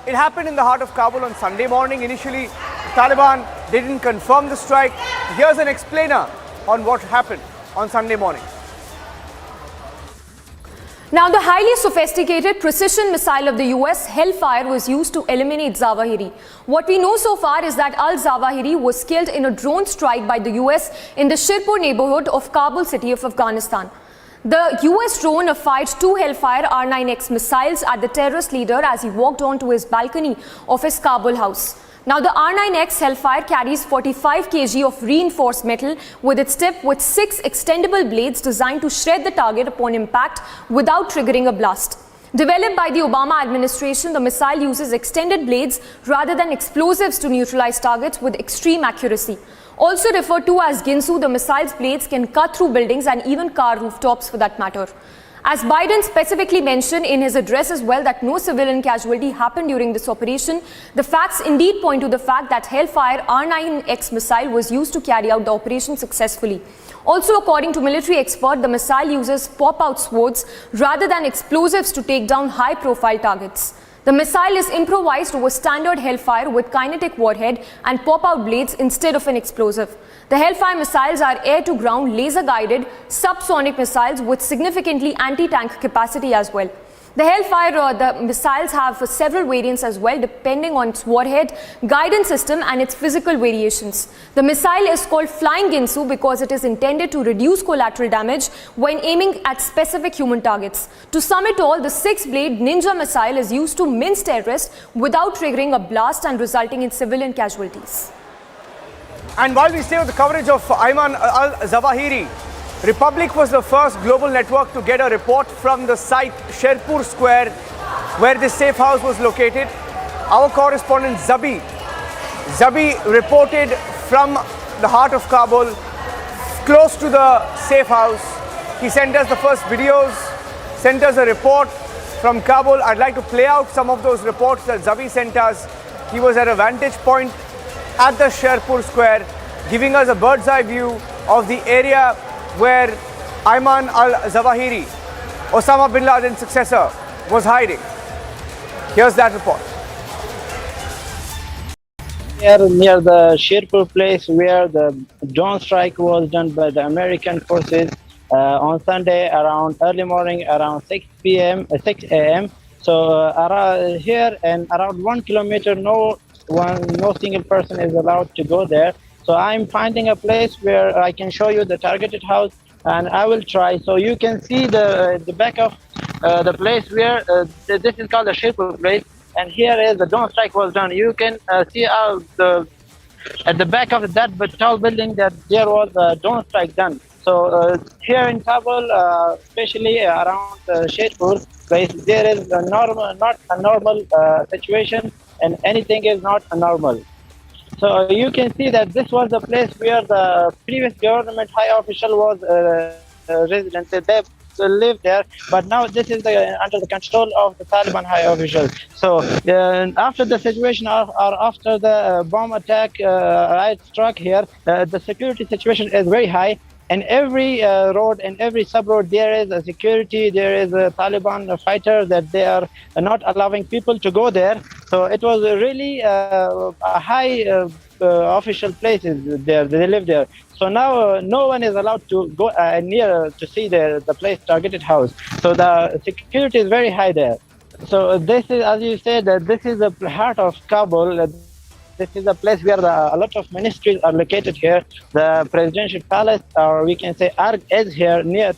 it happened in the heart of Kabul on Sunday morning. Initially, Taliban didn't confirm the strike. Here's an explainer on what happened on Sunday morning. Now, the highly sophisticated precision missile of the US, Hellfire, was used to eliminate Zawahiri. What we know so far is that Al-Zawahiri was killed in a drone strike by the US in the Shirpur neighborhood of Kabul city of Afghanistan. The US drone fired 2 Hellfire R9X missiles at the terrorist leader as he walked onto his balcony of his Kabul house. Now, the R9X Hellfire carries 45 kg of reinforced metal with its tip with 6 extendable blades designed to shred the target upon impact without triggering a blast. Developed by the Obama administration, the missile uses extended blades rather than explosives to neutralize targets with extreme accuracy. Also referred to as Ginsu, the missile's blades can cut through buildings and even car rooftops for that matter. As Biden specifically mentioned in his address as well that no civilian casualty happened during this operation, the facts indeed point to the fact that Hellfire R9X missile was used to carry out the operation successfully. Also, according to military expert, the missile uses pop-out swords rather than explosives to take down high-profile targets. The missile is improvised over standard Hellfire with kinetic warhead and pop-out blades instead of an explosive. The Hellfire missiles are air-to-ground, laser-guided, subsonic missiles with significantly anti-tank capacity as well. The Hellfire, the missiles have several variants as well, depending on its warhead, guidance system and its physical variations. The missile is called Flying Ginsu because it is intended to reduce collateral damage when aiming at specific human targets. To sum it all, the 6-blade Ninja missile is used to mince terrorists without triggering a blast and resulting in civilian casualties. And while we stay with the coverage of Ayman al-Zawahiri, Republic was the first global network to get a report from the site Sherpur Square, where this safe house was located. Our correspondent Zabi reported from the heart of Kabul, close to the safe house. He sent us the first videos, sent us a report from Kabul. I'd like to play out some of those reports that Zabi sent us. He was at a vantage point at the Sherpur Square, giving us a bird's eye view of the area where Ayman al-Zawahiri, Osama bin Laden's successor, was hiding. Here's that report. Here near the Sherpur place where the drone strike was done by the American forces on Sunday around early morning around 6 a.m. So around here and around 1 kilometer, no single person is allowed to go there. So I'm finding a place where I can show you the targeted house, and I will try. So you can see the back of the place where this is called the Sherpur place, and here is the drone strike was done. You can see at the back of that tall building that there was a drone strike done. So here in Kabul, especially around Sherpur place, there is not a normal situation, and anything is not normal. So you can see that this was the place where the previous government high official was resident. They lived there, but now this is under the control of the Taliban high officials. So after the situation or after the bomb attack right struck here, the security situation is very high. And every road and every sub-road, there is a security, there is a Taliban fighter that they are not allowing people to go there. So it was really a high official places there, they live there. So now no one is allowed to go near to see the place targeted house. So the security is very high there. So this is, as you said, this is the heart of Kabul. This is a place where a lot of ministries are located here. The presidential palace, or we can say Arg, is here near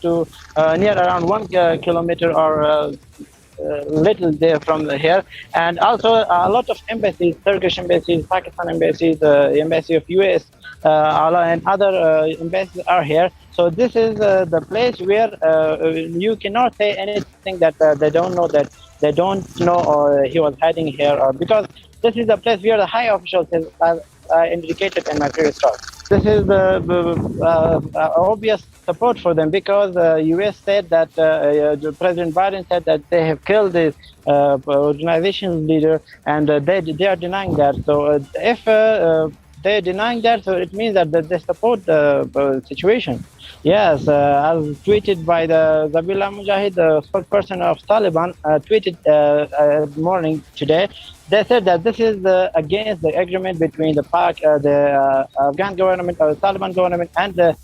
around 1 kilometer or little there from here. And also a lot of embassies, Turkish embassies, Pakistan embassies, embassy of US, and other embassies are here. So this is the place where you cannot say anything that they don't know or he was hiding here, or because this is the place where the high officials, as I indicated in my previous talk. This is the obvious support for them, because U.S. said that President Biden said that they have killed this organization's leader, and they are denying that. So if they're denying that, so it means that they support the situation. Yes, as tweeted by the Zabihullah Mujahid, the spokesperson of Taliban, tweeted morning today. They said that this is against the agreement between the Afghan government, or the Taliban government, and the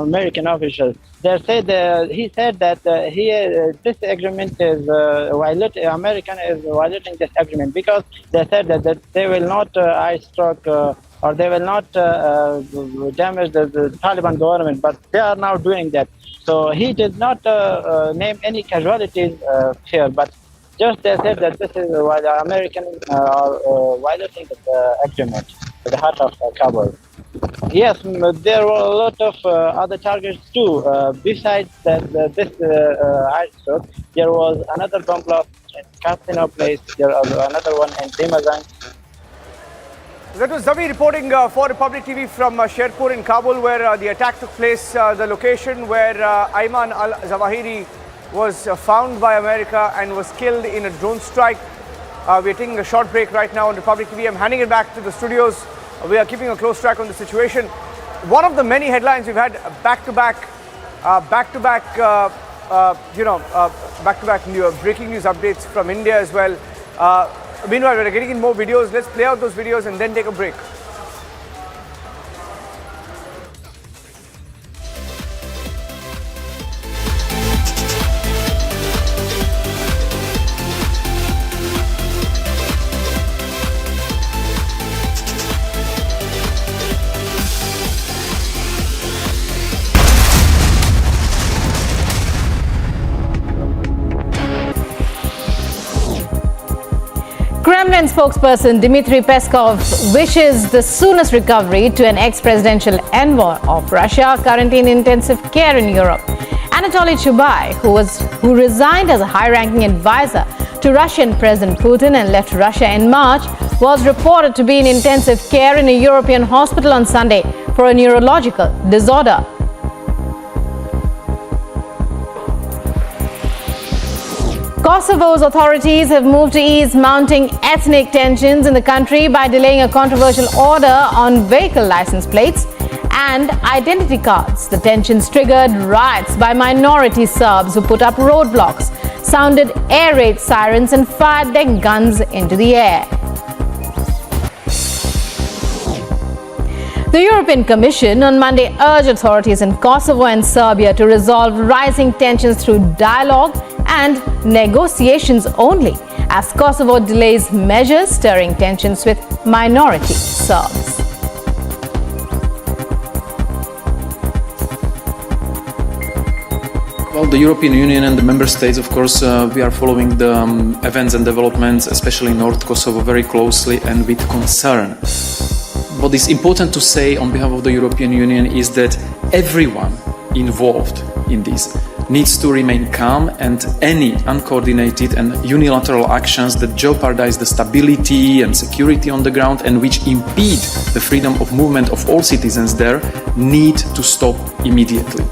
American officials. They said he said that this agreement is American is violating this agreement, because they said that they will not ice struck or they will not damage the Taliban government, but they are now doing that. So he did not name any casualties here, but just they said that this is why the Americans are violating the agreement at the heart of Kabul. Yes, there were a lot of other targets too. Besides this airstrike, there was another bomb blast in Casino Place. There was another one in Dimazan. That was Zavi reporting for Republic TV from Sherpur in Kabul, where the attack took place, the location where Ayman al-Zawahiri was found by America and was killed in a drone strike. We're taking a short break right now on Republic TV. I'm handing it back to the studios. We are keeping a close track on the situation. One of the many headlines we've had back-to-back breaking news updates from India as well. Meanwhile, we're getting in more videos. Let's play out those videos and then take a break. Kremlin spokesperson Dmitry Peskov wishes the soonest recovery to an ex-presidential envoy of Russia currently in intensive care in Europe. Anatoly Chubai, who resigned as a high-ranking advisor to Russian President Putin and left Russia in March, was reported to be in intensive care in a European hospital on Sunday for a neurological disorder. Kosovo's authorities have moved to ease mounting ethnic tensions in the country by delaying a controversial order on vehicle license plates and identity cards. The tensions triggered riots by minority Serbs who put up roadblocks sounded air raid sirens and fired their guns into the air. The European Commission on Monday urged authorities in Kosovo and Serbia to resolve rising tensions through dialogue and negotiations only, as Kosovo delays measures stirring tensions with minority Serbs. Well, the European Union and the member states, of course, we are following the events and developments, especially in North Kosovo, very closely and with concern. What is important to say on behalf of the European Union is that everyone involved in this needs to remain calm, and any uncoordinated and unilateral actions that jeopardize the stability and security on the ground and which impede the freedom of movement of all citizens there need to stop immediately.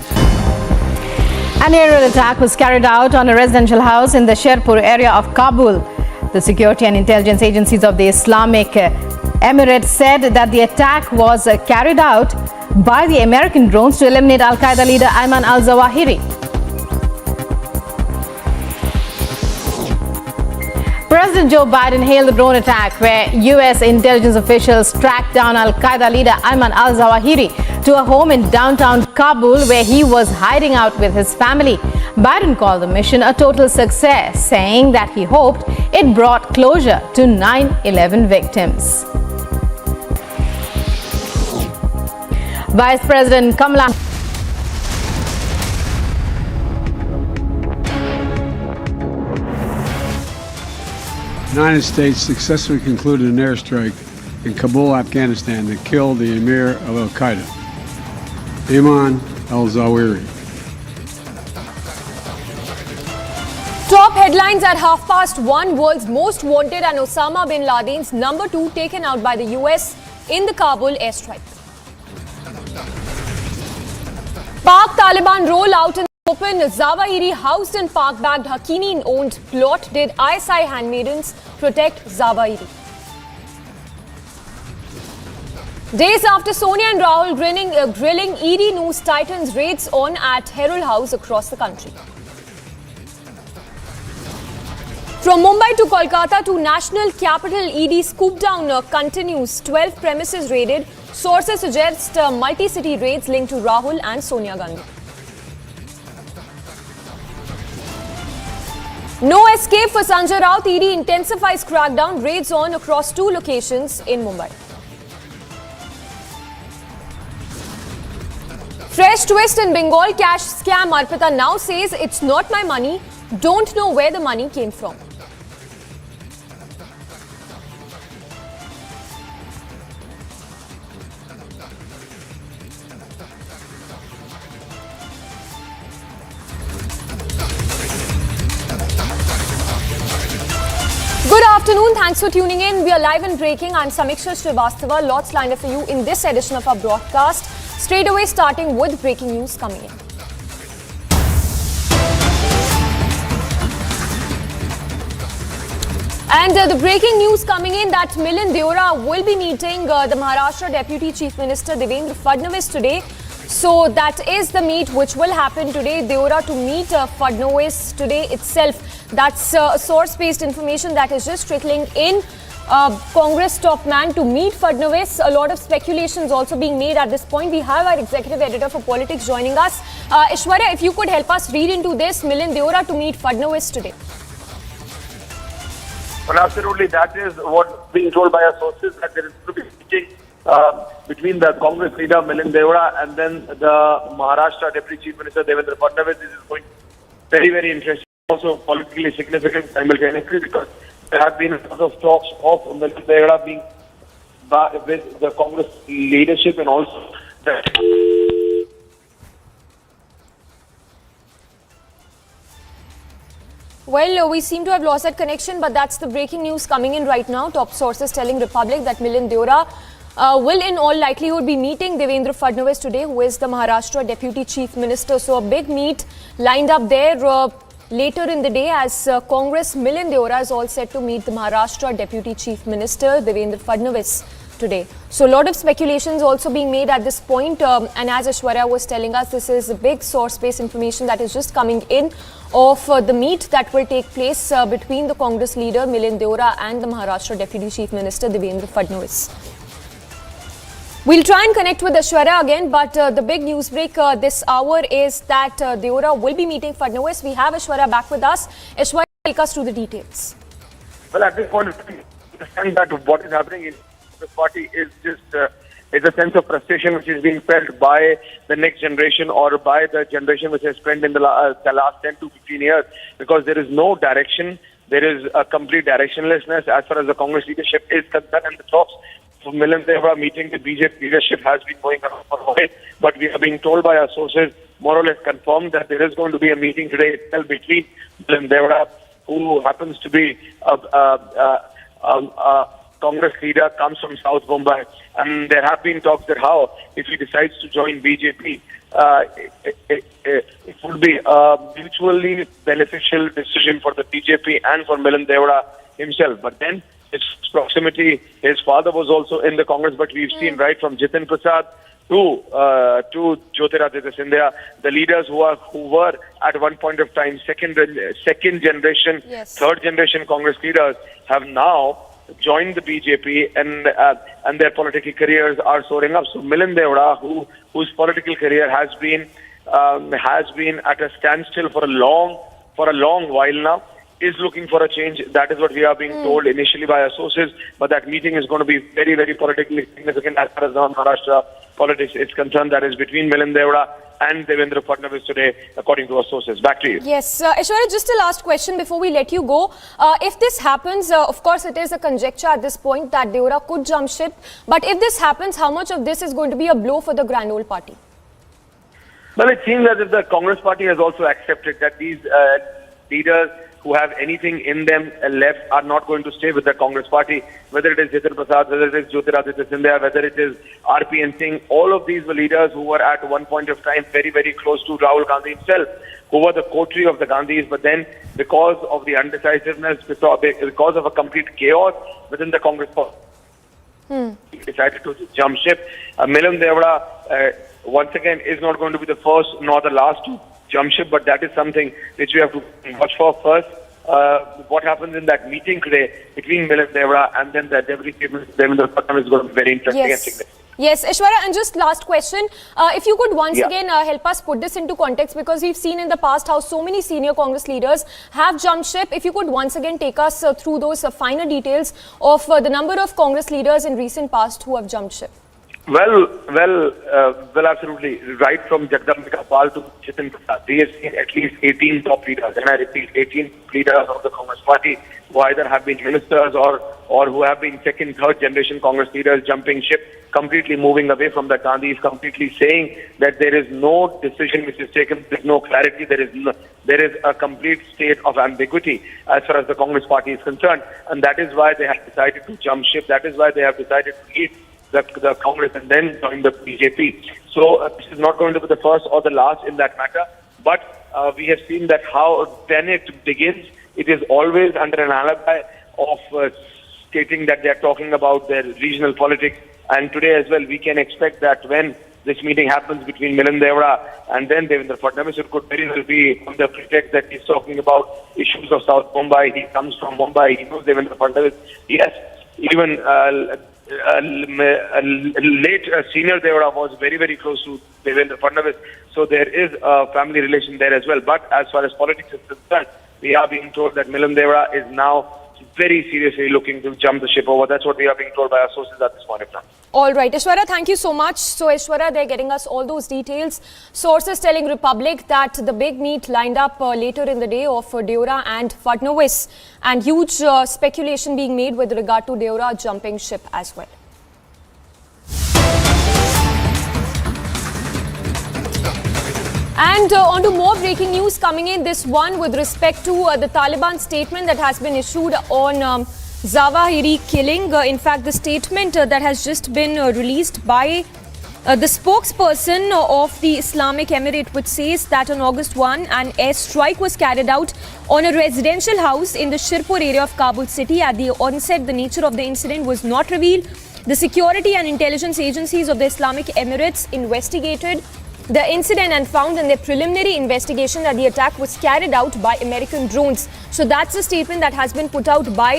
An aerial attack was carried out on a residential house in the Sherpur area of Kabul. The security and intelligence agencies of the Islamic Emirate said that the attack was carried out by the American drones to eliminate Al-Qaeda leader Ayman al-Zawahiri. President Joe Biden hailed the drone attack where U.S. intelligence officials tracked down Al-Qaeda leader Ayman al-Zawahiri to a home in downtown Kabul where he was hiding out with his family. Biden called the mission a total success, saying that he hoped it brought closure to 9/11 victims. Vice President Kamala The United States successfully concluded an airstrike in Kabul, Afghanistan that killed the Emir of Al-Qaeda, Ayman al-Zawahiri. Top headlines at 1:30. World's most wanted and Osama bin Laden's number 2 taken out by the US in the Kabul airstrike. Pak Taliban rollout in the open. Zawahiri housed in Pak-backed Haqqani-owned plot. Did ISI handmaidens protect Zawahiri? Days after Sonia and Rahul grilling ED news titans raids on at Herald house across the country. From Mumbai to Kolkata to national capital, ED scoop down continues. 12 premises raided. Sources suggest multi-city raids linked to Rahul and Sonia Gandhi. No escape for Sanjay Raut. ED intensifies crackdown. Raids on across 2 locations in Mumbai. Fresh twist in Bengal cash scam. Arpita now says it's not my money. Don't know where the money came from. Good afternoon. Thanks for tuning in. We are live and breaking. I'm Samiksha Srivastava. Lots lined up for you in this edition of our broadcast. Straight away starting with breaking news coming in. And the breaking news coming in that Milind Deora will be meeting the Maharashtra Deputy Chief Minister Devendra Fadnavis today. So that is the meet which will happen today. Deora to meet Fadnavis today itself. That's source-based information that is just trickling in. Congress top man to meet Fadnavis. A lot of speculations also being made at this point. We have our executive editor for politics joining us. Ishwarya, if you could help us read into this, Milind Deora to meet Fadnavis today. Well, absolutely. That is what being told by our sources, that there is going to be meeting between the Congress leader Milind Deora and then the Maharashtra Deputy Chief Minister Devendra Fadnavis. This is going very, very interesting. Also politically significant simultaneously because there have been a lot of talks of Milind Deora being with the Congress leadership and also that. Well, we seem to have lost that connection, but that's the breaking news coming in right now. Top sources telling Republic that Milind Deora will in all likelihood be meeting Devendra Fadnavis today, who is the Maharashtra Deputy Chief Minister. So a big meet lined up there later in the day as Congress Milind Deora is all set to meet the Maharashtra Deputy Chief Minister Devendra Fadnavis today. So a lot of speculations also being made at this point. And as Aishwarya was telling us, this is a big source-based information that is just coming in of the meet that will take place between the Congress leader Milind Deora and the Maharashtra Deputy Chief Minister Devendra Fadnavis. We'll try and connect with Aishwarya again, but the big news break this hour is that Deora will be meeting Fadnavis. We have Aishwarya back with us. Aishwarya, take us through the details. Well, at this point, I understand that what is happening in the party is just is a sense of frustration which is being felt by the next generation or by the generation which has spent in the last 10 to 15 years, because there is no direction. There is a complete directionlessness as far as the Congress leadership is concerned, and the talks for Milind Deora meeting the BJP leadership has been going on for a while, but we are being told by our sources, more or less confirmed, that there is going to be a meeting today itself between Milind Deora, who happens to be a Congress leader, comes from South Mumbai, and there have been talks that how, if he decides to join BJP, it would be a mutually beneficial decision for the BJP and for Milind Deora himself. But then his proximity, his father was also in the Congress, but we've seen right from Jitin Prasad to Jyotiraditya Scindia, the leaders who were at one point of time second generation, third generation Congress leaders have now joined the BJP, and their political careers are soaring up. So Milind Deora, whose political career has been at a standstill for a long while now, is looking for a change. That is what we are being told initially by our sources, but that meeting is going to be very, very politically significant as far as Maharashtra politics is concerned. That is between Milind Deora and Devendra Fadnavis today, according to our sources. Back to you. Yes, Aishwarya, just a last question before we let you go. If this happens, of course it is a conjecture at this point that Deora could jump ship, but if this happens, how much of this is going to be a blow for the Grand Old Party? Well, it seems as if the Congress party has also accepted that these leaders who have anything in them left are not going to stay with the Congress party, whether it is Jitin Prasad, whether it is Jyotiraditya Scindia, whether it is RPN Singh. All of these were leaders who were at one point of time very, very close to Rahul Gandhi himself, who were the coterie of the Gandhis, but then because of the undecisiveness, because of a complete chaos within the Congress party, decided to jump ship. Milind Deora, once again, is not going to be the first nor the last to jump ship, but that is something which we have to watch for first. What happens in that meeting today between Milind Deora and then the Deputy Chief Minister Devendra Fadnavis is going to be very interesting and significant. Yes, Aishwarya, and just last question. If you could once again help us put this into context, because we've seen in the past how so many senior Congress leaders have jumped ship. If you could once again take us through those finer details of the number of Congress leaders in recent past who have jumped ship. Well, absolutely. Right from Jagdambika Pal to Jitin Prasad, we have seen at least 18 top leaders, and I repeat, 18 leaders of the Congress party who either have been ministers or who have been second, third generation Congress leaders jumping ship, completely moving away from the Gandhis, completely saying that there is no decision which is taken, there is no clarity, there is a complete state of ambiguity as far as the Congress party is concerned, and that is why they have decided to jump ship. That is why they have decided to leave the Congress and then join the BJP. So this is not going to be the first or the last in that matter, but we have seen that how when it begins, it is always under an alibi of stating that they are talking about their regional politics. And today as well, we can expect that when this meeting happens between Milind Deora and then Devendra Fadnavis, it could very well be on the pretext that he's talking about issues of South Mumbai. He comes from Mumbai. He knows Devendra Fadnavis. Yes, even late senior Deora was very, very close to Devendra Fadnavis. So there is a family relation there as well. But as far as politics is concerned, we are being told that Milind Deora is now very seriously looking to jump the ship over. That's what we are being told by our sources at this point of time. All right, Aishwarya, thank you so much. So Aishwarya, they're getting us all those details. Sources telling Republic that the big meet lined up later in the day of Deora and Fadnavis, and huge speculation being made with regard to Deora jumping ship as well. And on to more breaking news coming in, this one with respect to the Taliban statement that has been issued on Zawahiri killing. In fact, the statement that has just been released by the spokesperson of the Islamic Emirate, which says that on August 1, an airstrike was carried out on a residential house in the Shirpur area of Kabul city. At the onset, the nature of the incident was not revealed. The security and intelligence agencies of the Islamic Emirates investigated the incident and found in their preliminary investigation that the attack was carried out by American drones. So that's a statement that has been put out by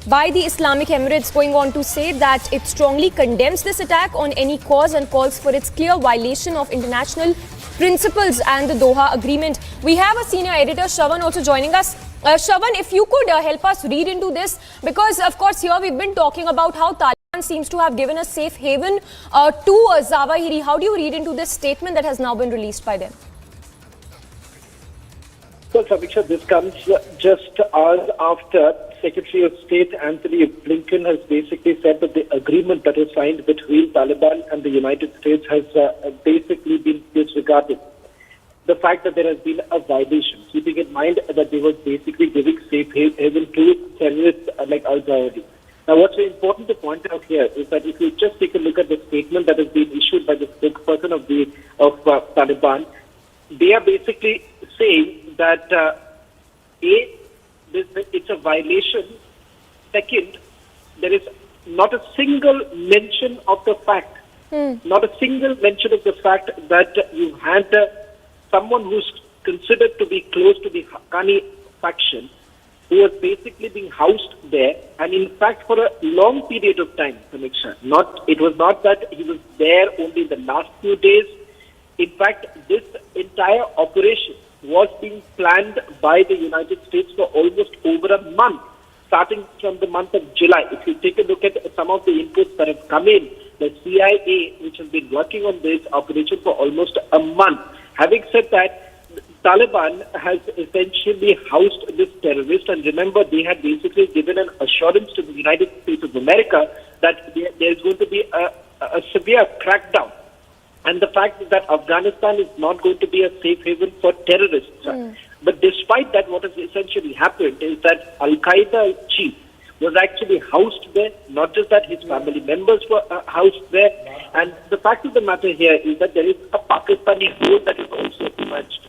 the Islamic Emirates, going on to say that it strongly condemns this attack on any cause and calls for its clear violation of international principles and the Doha Agreement. We have a senior editor, Shravan, also joining us. Shravan, if you could help us read into this, because of course here we've been talking about how Taliban seems to have given a safe haven to Zawahiri. How do you read into this statement that has now been released by them? Well, Samiksha, this comes just hours after Secretary of State Anthony Blinken has basically said that the agreement that was signed between Taliban and the United States has basically been disregarded. The fact that there has been a violation, keeping in mind that they were basically giving safe haven to terrorists like Al-Zawahiri. Now, what's very important to point out here is that if you just take a look at the statement that has been issued by the spokesperson of Taliban, they are basically saying that it's a violation. Second, there is not a single mention of the fact, not a single mention of the fact that you had someone who's considered to be close to the Haqqani faction, who was basically being housed there, and in fact for a long period of time, Samiksha. It was not that he was there only the last few days. In fact, this entire operation was being planned by the United States for almost over a month, starting from the month of July. If you take a look at some of the inputs that have come in, the CIA, which has been working on this operation for almost a month. Having said that, Taliban has essentially housed this terrorist, and remember, they had basically given an assurance to the United States of America that there is going to be a severe crackdown. And the fact that Afghanistan is not going to be a safe haven for terrorists. But despite that, what has essentially happened is that Al-Qaeda chief was actually housed there. Not just that, his family members were housed there. And the fact of the matter here is that there is a Pakistani role that is also emerged.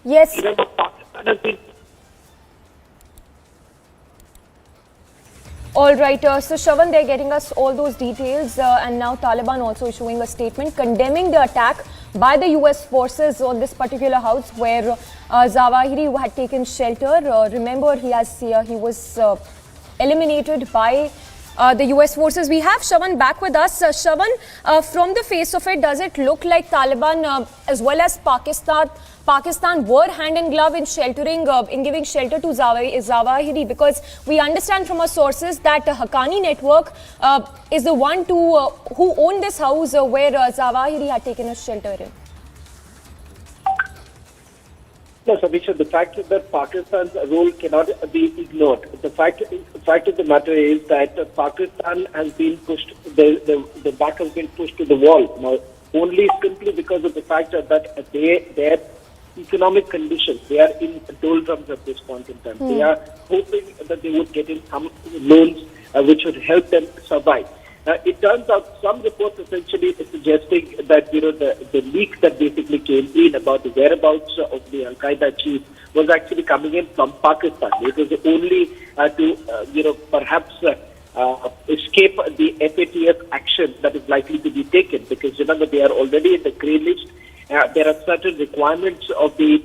Yes. Remember, Pakistan has been... All right, so Shravan, they're getting us all those details, and now Taliban also issuing a statement condemning the attack by the US forces on this particular house where Zawahiri had taken shelter. Remember, he was eliminated by the US forces. We have Shravan back with us. Shravan, from the face of it, does it look like Taliban as well as Pakistan were hand in glove in sheltering, in giving shelter to Zawahiri? Because we understand from our sources that the Haqqani network is the one who owned this house where Zawahiri had taken a shelter in. No, Samiksha, the fact is that Pakistan's role cannot be ignored. The fact of the matter is that Pakistan has been pushed, the back has been pushed to the wall. Now, only simply because of the fact that their economic conditions, they are in doldrums at this point in time. They are hoping that they would get in some loans which would help them survive. It turns out some reports essentially suggesting that the leak that basically came in about the whereabouts of the Al-Qaeda chief was actually coming in from Pakistan. It was only to perhaps escape the FATF action that is likely to be taken, because remember, they are already in the grey list. There are certain requirements of the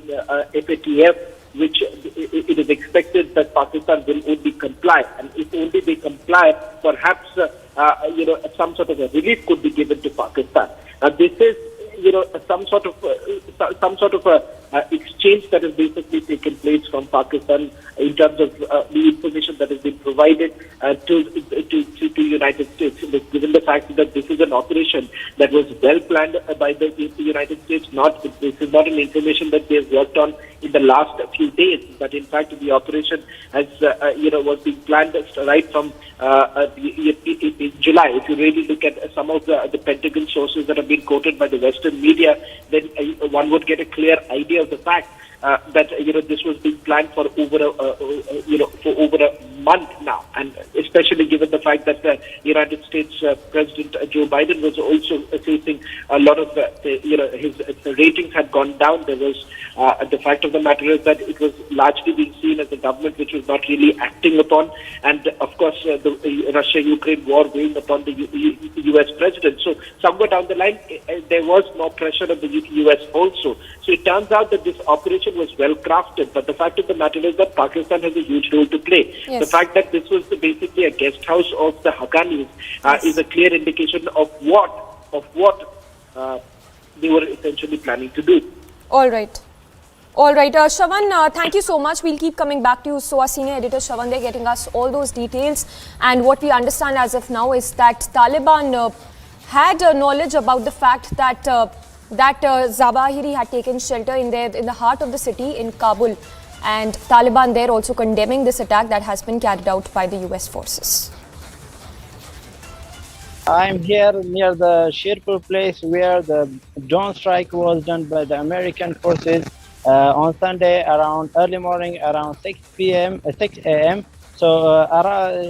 FATF which it is expected that Pakistan will only comply, and if only they comply, perhaps some sort of a relief could be given to Pakistan. This is some sort of a exchange that has basically taken place from Pakistan in terms of the information that has been provided to United States. Given the fact that this is an operation that was well planned by the United States, this is not an information that they have worked on in the last few days, but in fact the operation has was being planned right from in July. If you really look at some of the Pentagon sources that have been quoted by the Western media, then one would get a clear idea of the fact that this was being planned for over a month now, and especially given the fact that the United States President Joe Biden was also facing a lot of his ratings had gone down. There was the fact of the matter is that it was largely being seen as a government which was not really acting upon, and of course the Russia-Ukraine war weighing upon the U.S. president. So somewhere down the line, there was more pressure on the U.S. also. So it turns out that this operation was well crafted, but the fact of the matter is that Pakistan has a huge role to play. Yes. The fact that this was basically a guest house of the Haqqanis is a clear indication of what they were essentially planning to do. All right. Shravan, thank you so much. We'll keep coming back to you. So our senior editor Shravan, they're getting us all those details. And what we understand as of now is that Taliban had knowledge about the fact that Zawahiri had taken shelter in the heart of the city in Kabul. And Taliban there also condemning this attack that has been carried out by the US forces. I'm here near the Sherpur place where the drone strike was done by the American forces on Sunday around early morning, around 6 a.m. So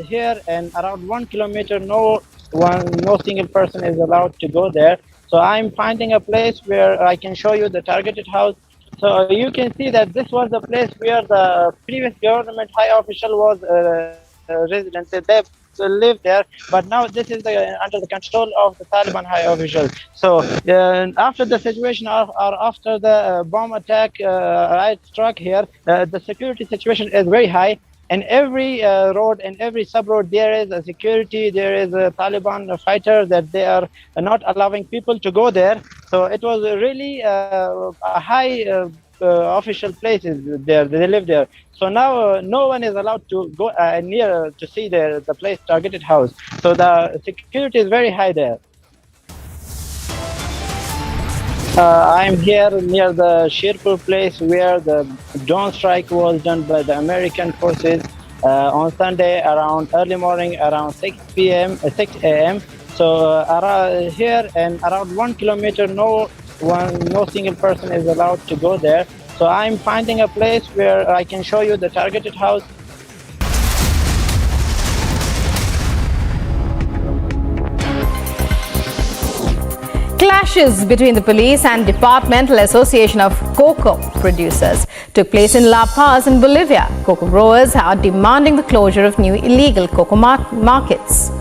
here and around 1 kilometer, no single person is allowed to go there. So I'm finding a place where I can show you the targeted house. So you can see that this was the place where the previous government high official was resident. They lived there, but now this is under the control of the Taliban high officials. So after the situation or after the bomb attack struck here, the security situation is very high. And every road and every sub-road, there is a security, there is a Taliban fighter that they are not allowing people to go there. So it was really a high official places there, they live there. So now no one is allowed to go near to see the place targeted house. So the security is very high there. I'm here near the Sherpur place where the drone strike was done by the American forces on Sunday around early morning, around 6 a.m. So here and around 1 kilometer, no single person is allowed to go there. So I'm finding a place where I can show you the targeted house. Clashes between the police and Departmental Association of Cocoa Producers took place in La Paz in Bolivia. Cocoa growers are demanding the closure of new illegal cocoa markets.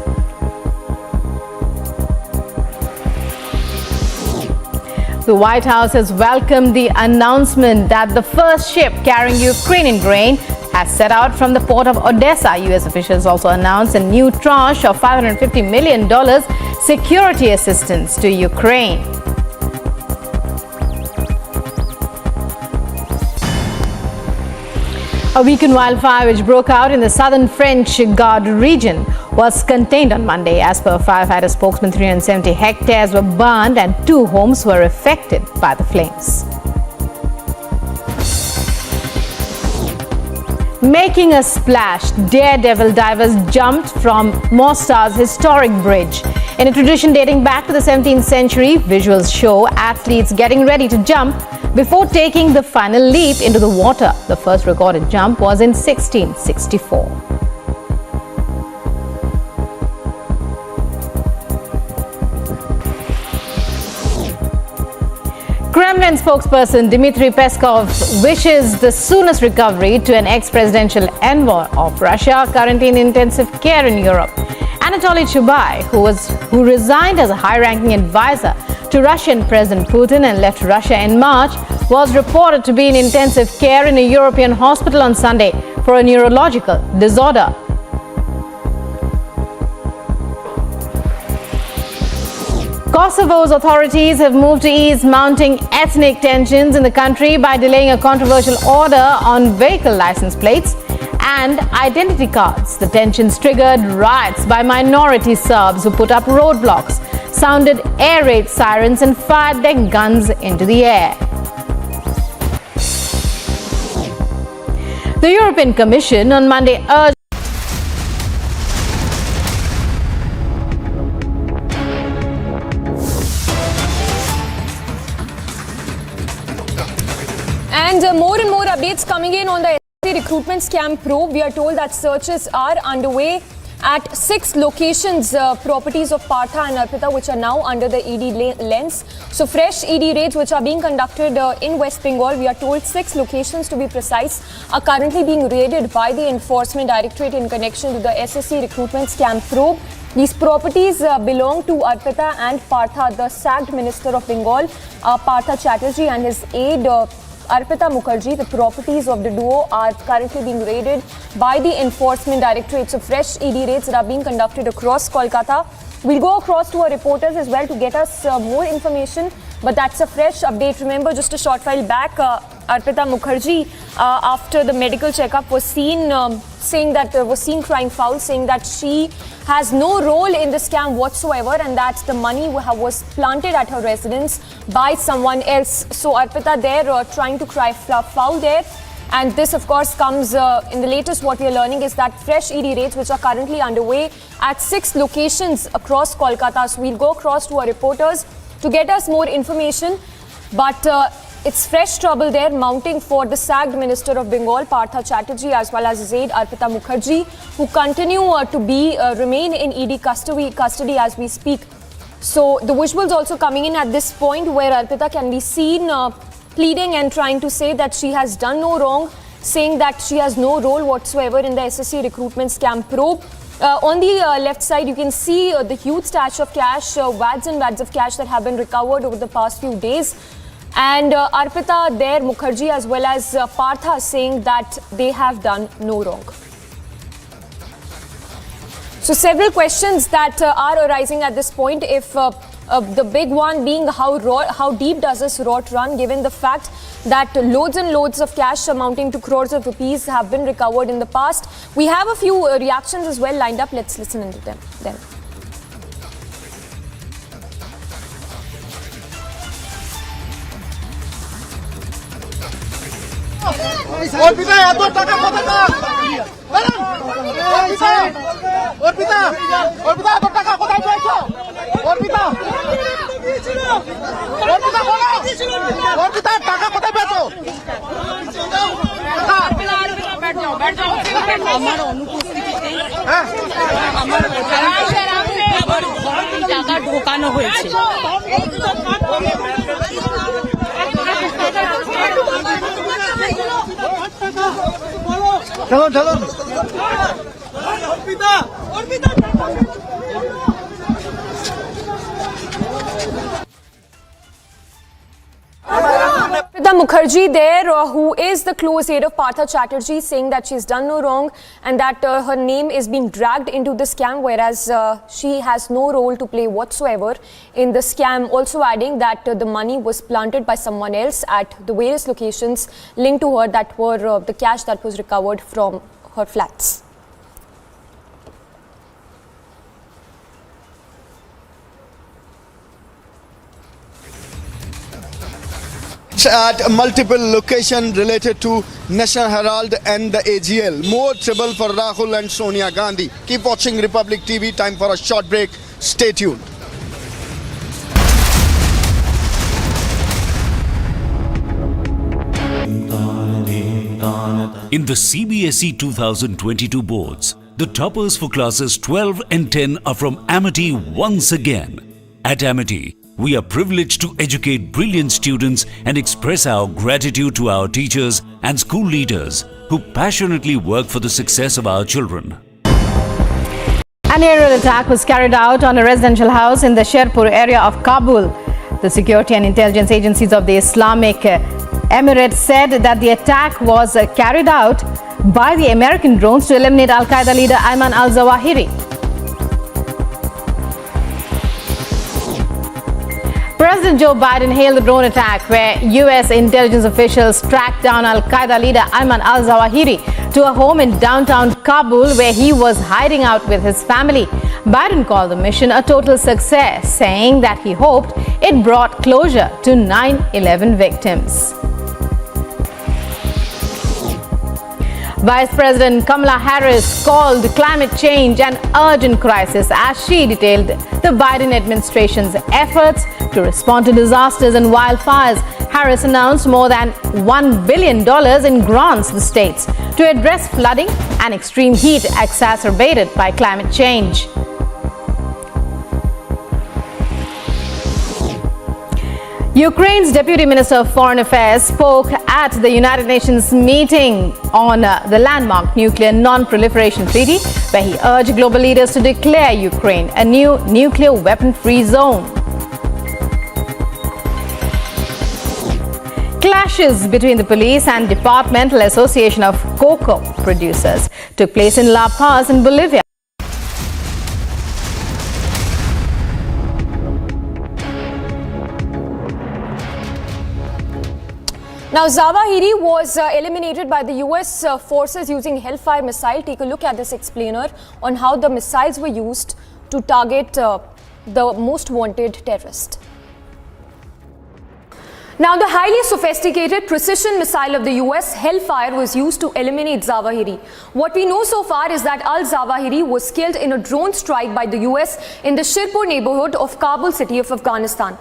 The White House has welcomed the announcement that the first ship carrying Ukrainian grain has set out from the port of Odessa. U.S. officials also announced a new tranche of $550 million security assistance to Ukraine. A weekend wildfire which broke out in the southern French Cadre region was contained on Monday. As per firefighter spokesman, 370 hectares were burned and 2 homes were affected by the flames. Making a splash, daredevil divers jumped from Mostar's historic bridge. In a tradition dating back to the 17th century, visuals show athletes getting ready to jump before taking the final leap into the water. The first recorded jump was in 1664. Kremlin spokesperson Dmitry Peskov wishes the soonest recovery to an ex-presidential envoy of Russia currently in intensive care in Europe. Anatoly Chubai, who resigned as a high-ranking advisor to Russian President Putin and left Russia in March, was reported to be in intensive care in a European hospital on Sunday for a neurological disorder. Kosovo's authorities have moved to ease mounting ethnic tensions in the country by delaying a controversial order on vehicle license plates and identity cards. The tensions triggered riots by minority Serbs who put up roadblocks, sounded air raid sirens and fired their guns into the air. The European Commission on Monday urged And more raids coming in on the SSC recruitment scam probe. We are told that searches are underway at 6 locations, properties of Partha and Arpita, which are now under the ED lens. So fresh ED raids which are being conducted in West Bengal, we are told 6 locations to be precise, are currently being raided by the Enforcement Directorate in connection to the SSC recruitment scam probe. These properties belong to Arpita and Partha. The sacked Minister of Bengal, Partha Chatterjee, and his aide Arpita Mukherjee. The properties of the duo are currently being raided by the Enforcement Directorate. So fresh ED raids that are being conducted across Kolkata. We'll go across to our reporters as well to get us more information. But that's a fresh update. Remember, just a short while back, Arpita Mukherjee, after the medical checkup, was seen crying foul, saying that she has no role in the scam whatsoever, and that the money was planted at her residence by someone else. So Arpita there trying to cry foul there. And this, of course, comes in the latest. What we are learning is that fresh ED raids, which are currently underway at 6 locations across Kolkata. So we'll go across to our reporters to get us more information. But it's fresh trouble there mounting for the sacked Minister of Bengal, Partha Chatterjee, as well as his aide, Arpita Mukherjee, who continue to remain in ED custody as we speak. So the visuals also coming in at this point where Arpita can be seen pleading and trying to say that she has done no wrong, saying that she has no role whatsoever in the SSC recruitment scam probe. On the left side, you can see the huge stash of cash, wads and wads of cash that have been recovered over the past few days. And Arpita there, Mukherjee, as well as Partha, saying that they have done no wrong. So several questions that are arising at this point. If the big one being how deep does this rot run, given the fact that loads and loads of cash amounting to crores of rupees have been recovered in the past. We have a few reactions as well lined up. Let's listen into them then. Arpita এত টাকা কোথায় pass Arpita Arpita এত টাকা কোথায় পেয়েছো অর্পিতা অর্পিতা বলো অর্পিতা টাকা কোথায় পেয়েছো আমার অনুপস্থিতিতে আমার টাকা ঢোকানো হয়েছে। চলো চলো Arpita Mukherjee there, who is the close aide of Partha Chatterjee, saying that she's done no wrong and that her name is being dragged into the scam, whereas she has no role to play whatsoever in the scam. Also adding that the money was planted by someone else at the various locations linked to her that were the cash that was recovered from her flats. At multiple locations related to National Herald and the AGL. More trouble for Rahul and Sonia Gandhi. Keep watching Republic TV. Time for a short break. Stay tuned. In the CBSE 2022 boards, the toppers for classes 12 and 10 are from Amity once again. At Amity, we are privileged to educate brilliant students and express our gratitude to our teachers and school leaders who passionately work for the success of our children. An aerial attack was carried out on a residential house in the Sherpur area of Kabul. The security and intelligence agencies of the Islamic Emirate said that the attack was carried out by the American drones to eliminate Al-Qaeda leader Ayman al-Zawahiri. President Joe Biden hailed the drone attack where U.S. intelligence officials tracked down Al-Qaeda leader Ayman al-Zawahiri to a home in downtown Kabul where he was hiding out with his family. Biden called the mission a total success, saying that he hoped it brought closure to 9/11 victims. Vice President Kamala Harris called climate change an urgent crisis as she detailed the Biden administration's efforts to respond to disasters and wildfires. Harris announced more than $1 billion in grants to the states to address flooding and extreme heat exacerbated by climate change. Ukraine's Deputy Minister of Foreign Affairs spoke at the United Nations meeting on the landmark Nuclear Non-Proliferation Treaty, where he urged global leaders to declare Ukraine a new nuclear weapon-free zone. Clashes between the police and Departmental Association of Cocoa Producers took place in La Paz in Bolivia. Now, Zawahiri was eliminated by the US forces using Hellfire missile. Take a look at this explainer on how the missiles were used to target the most wanted terrorist. Now, the highly sophisticated precision missile of the US, Hellfire, was used to eliminate Zawahiri. What we know so far is that al-Zawahiri was killed in a drone strike by the US in the Shirpur neighborhood of Kabul city of Afghanistan.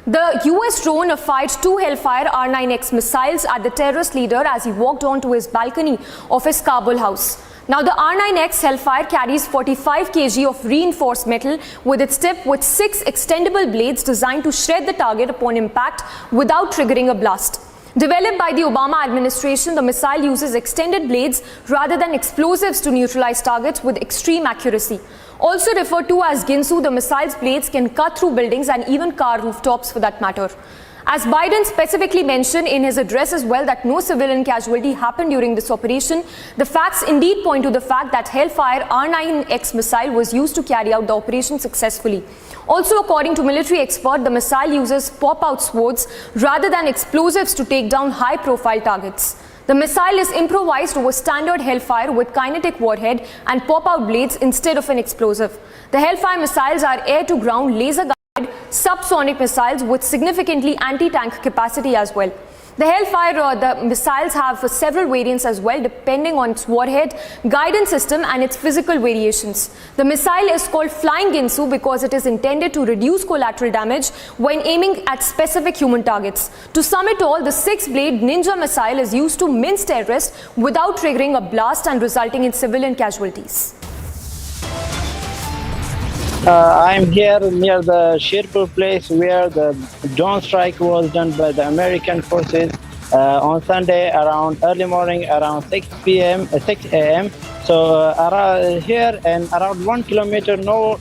The US drone fired 2 Hellfire R9X missiles at the terrorist leader as he walked onto his balcony of his Kabul house. Now, the R9X Hellfire carries 45 kg of reinforced metal with its tip with 6 extendable blades designed to shred the target upon impact without triggering a blast. Developed by the Obama administration, the missile uses extended blades rather than explosives to neutralize targets with extreme accuracy. Also referred to as Ginsu, the missile's blades can cut through buildings and even car rooftops for that matter. As Biden specifically mentioned in his address as well that no civilian casualty happened during this operation, the facts indeed point to the fact that Hellfire R9X missile was used to carry out the operation successfully. Also, according to military expert, the missile uses pop-out swords rather than explosives to take down high-profile targets. The missile is improvised over standard Hellfire with kinetic warhead and pop-out blades instead of an explosive. The Hellfire missiles are air-to-ground laser-guided subsonic missiles with significantly anti-tank capacity as well. The Hellfire, the missiles have several variants as well depending on its warhead, guidance system and its physical variations. The missile is called Flying Ginsu because it is intended to reduce collateral damage when aiming at specific human targets. To sum it all, the 6-blade Ninja missile is used to mince terrorists without triggering a blast and resulting in civilian casualties. I'm here near the Shirpur place where the drone strike was done by the American forces on Sunday around early morning, around 6 a.m. So here and around 1 kilometer, no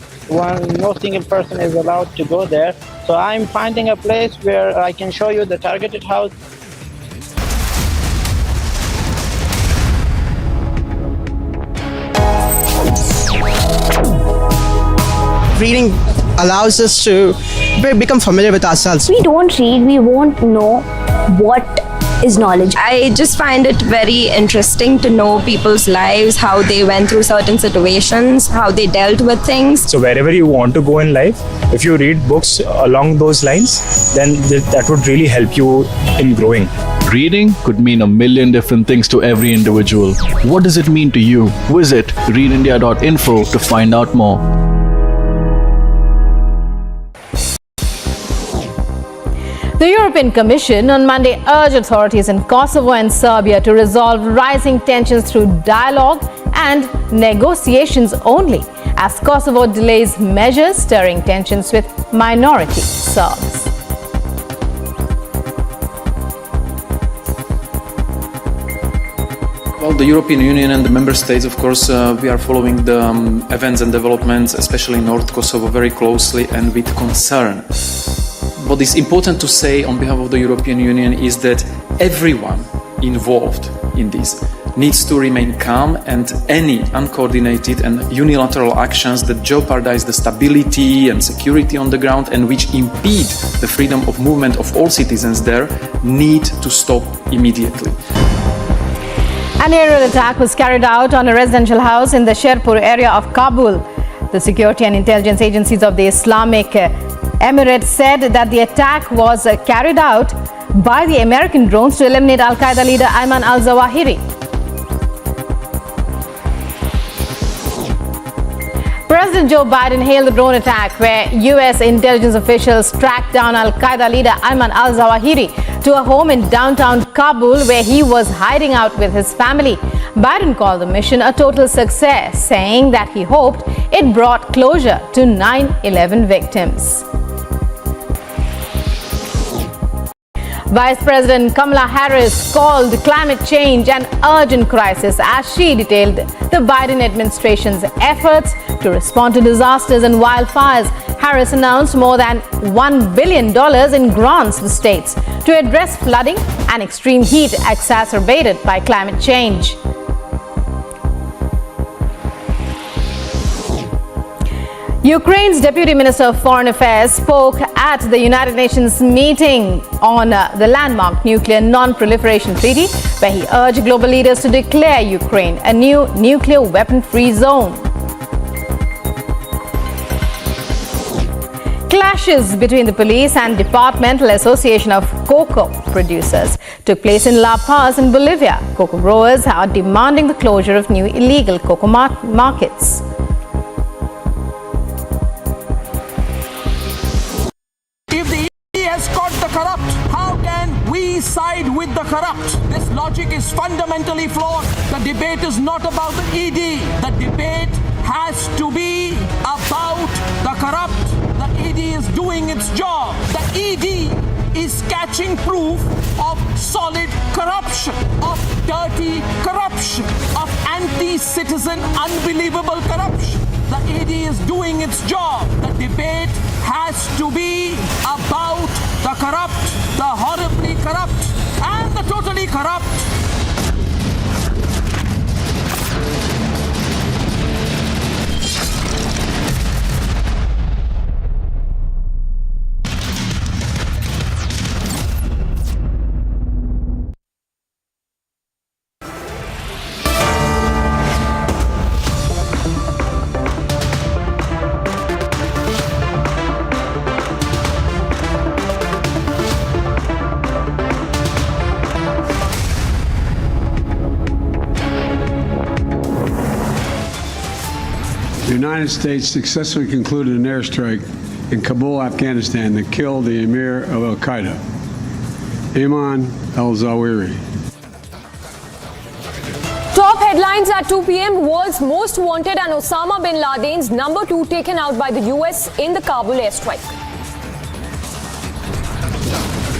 single person is allowed to go there. So I'm finding a place where I can show you the targeted house. Reading allows us to become familiar with ourselves. We don't read, we won't know what is knowledge. I just find it very interesting to know people's lives, how they went through certain situations, how they dealt with things. So wherever you want to go in life, if you read books along those lines, then that would really help you in growing. Reading could mean a million different things to every individual. What does it mean to you? Visit readindia.info to find out more. The European Commission on Monday urged authorities in Kosovo and Serbia to resolve rising tensions through dialogue and negotiations only, as Kosovo delays measures stirring tensions with minority Serbs. Well, the European Union and the member states, of course, we are following the events and developments, especially in North Kosovo, very closely and with concern. What is important to say on behalf of the European Union is that everyone involved in this needs to remain calm, and any uncoordinated and unilateral actions that jeopardize the stability and security on the ground and which impede the freedom of movement of all citizens there need to stop immediately. An aerial attack was carried out on a residential house in the Sherpur area of Kabul. The security and intelligence agencies of the Islamic Emirate said that the attack was carried out by the American drones to eliminate Al-Qaeda leader Ayman al-Zawahiri. President Joe Biden hailed the drone attack where U.S. intelligence officials tracked down Al-Qaeda leader Ayman al-Zawahiri to a home in downtown Kabul where he was hiding out with his family. Biden called the mission a total success, saying that he hoped it brought closure to 9/11 victims. Vice President Kamala Harris called climate change an urgent crisis as she detailed the Biden administration's efforts to respond to disasters and wildfires. Harris announced more than $1 billion in grants to states to address flooding and extreme heat exacerbated by climate change. Ukraine's Deputy Minister of Foreign Affairs spoke at the United Nations meeting on the landmark Nuclear Non-Proliferation Treaty, where he urged global leaders to declare Ukraine a new nuclear weapon-free zone. Clashes between the police and Departmental Association of Cocoa Producers took place in La Paz in Bolivia. Cocoa growers are demanding the closure of new illegal cocoa markets. If the ED has caught the corrupt, how can we side with the corrupt? This logic is fundamentally flawed. The debate is not about the ED. The debate has to be about the corrupt. The ED is doing its job. The ED is catching proof of solid corruption, of dirty corruption, of anti-citizen, unbelievable corruption. The ED is doing its job. The debate has to be about the corrupt, the horribly corrupt, and the totally corrupt. The United States successfully concluded an airstrike in Kabul, Afghanistan that killed the emir of Al-Qaeda, Ayman al-Zawahiri. Top headlines at 2 p.m. World's most wanted and Osama bin Laden's number 2 taken out by the US in the Kabul airstrike.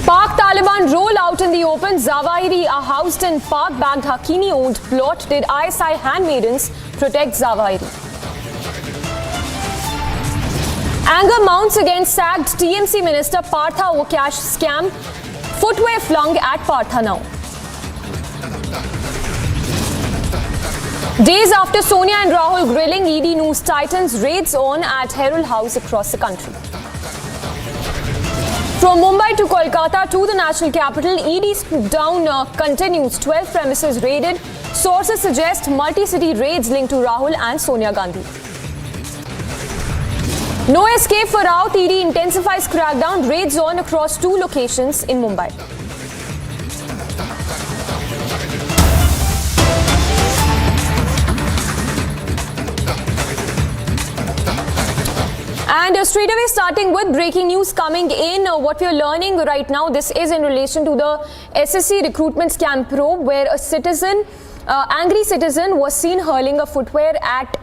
Pak-Taliban roll out in the open. Zawahiri are housed in Pak-backed Hakimi-owned plot. Did ISI handmaidens protect Zawahiri? Anger mounts against sacked TMC minister Partha over cash scam. Footwear flung at Partha now. Days after Sonia and Rahul grilling, ED news titans raids on at Herald house across the country. From Mumbai to Kolkata to the national capital, ED down continues. 12 premises raided. Sources suggest multi-city raids linked to Rahul and Sonia Gandhi. No escape for out. ED intensifies crackdown. Raids on across 2 locations in Mumbai. And straight away starting with breaking news coming in. What we are learning right now, this is in relation to the SSC recruitment scam probe, where a citizen, angry citizen, was seen hurling a footwear at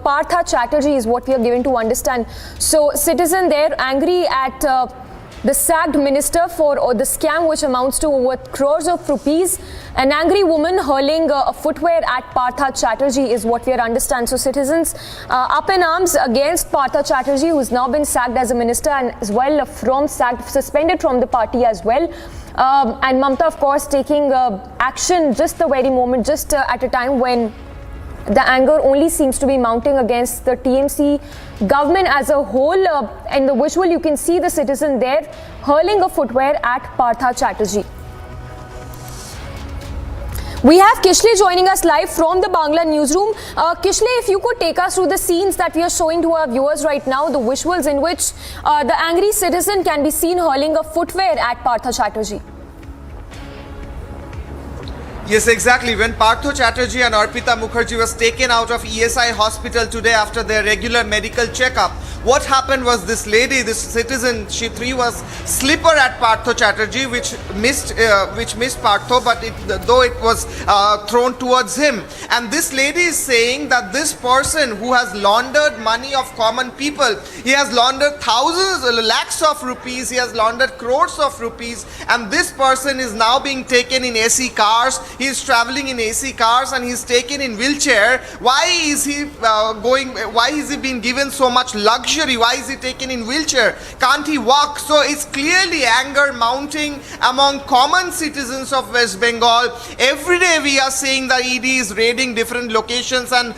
Partha Chatterjee is what we are given to understand. So citizen there angry at the sacked minister for the scam which amounts to over crores of rupees. An angry woman hurling a footwear at Partha Chatterjee is what we are understand. So citizens up in arms against Partha Chatterjee, who's now been sacked as a minister and as well suspended from the party as well. And Mamta, of course, taking action just the very moment, just at a time when the anger only seems to be mounting against the TMC government as a whole. In the visual, you can see the citizen there hurling a footwear at Partha Chatterjee. We have Kishle joining us live from the Bangla newsroom. Kishle, if you could take us through the scenes that we are showing to our viewers right now, the visuals in which the angry citizen can be seen hurling a footwear at Partha Chatterjee. Yes, exactly. When Partho Chatterjee and Arpita Mukherjee was taken out of ESI hospital today after their regular medical checkup, what happened was this lady, this citizen, she threw a slipper at Partho Chatterjee, which missed Partho, but though it was thrown towards him. And this lady is saying that this person who has laundered money of common people, he has laundered thousands, lakhs of rupees, he has laundered crores of rupees, and this person is now being taken in AC cars. He is traveling in AC cars and he is taken in wheelchair. Why is he why is he being given so much luxury? Why is he taken in wheelchair? Can't he walk? So it's clearly anger mounting among common citizens of West Bengal. Every day we are seeing the ED is raiding different locations and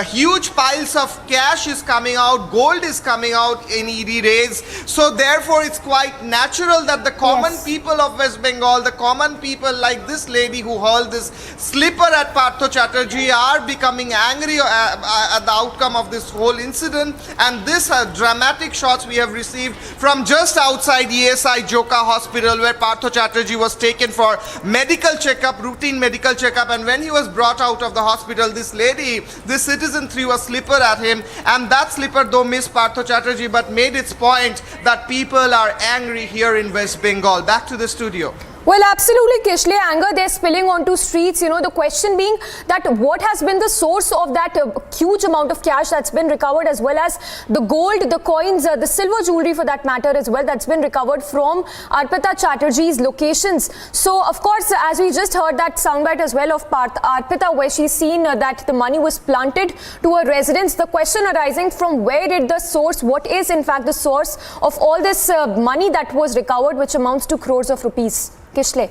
huge piles of cash is coming out, gold is coming out in ED raids. So therefore it's quite natural that the common people of West Bengal, the common people like this lady who hurled this slipper at Partho Chatterjee are becoming angry at the outcome of this whole incident. And this dramatic shots we have received from just outside ESI Joka Hospital, where Partho Chatterjee was taken for medical checkup, routine medical checkup, and when he was brought out of the hospital, this lady, this citizen threw a slipper at him, and that slipper though missed Partho Chatterjee but made its point that people are angry here in West Bengal. Back to the studio. Well, absolutely, Kishle. Anger, they're spilling onto streets. You know, the question being that what has been the source of that huge amount of cash that's been recovered, as well as the gold, the coins, the silver jewelry for that matter as well, that's been recovered from Arpita Chatterjee's locations. So, of course, as we just heard that soundbite as well of Arpita, where she's seen that the money was planted to her residence, the question arising from where did the source, what is in fact the source of all this money that was recovered, which amounts to crores of rupees? Kishle.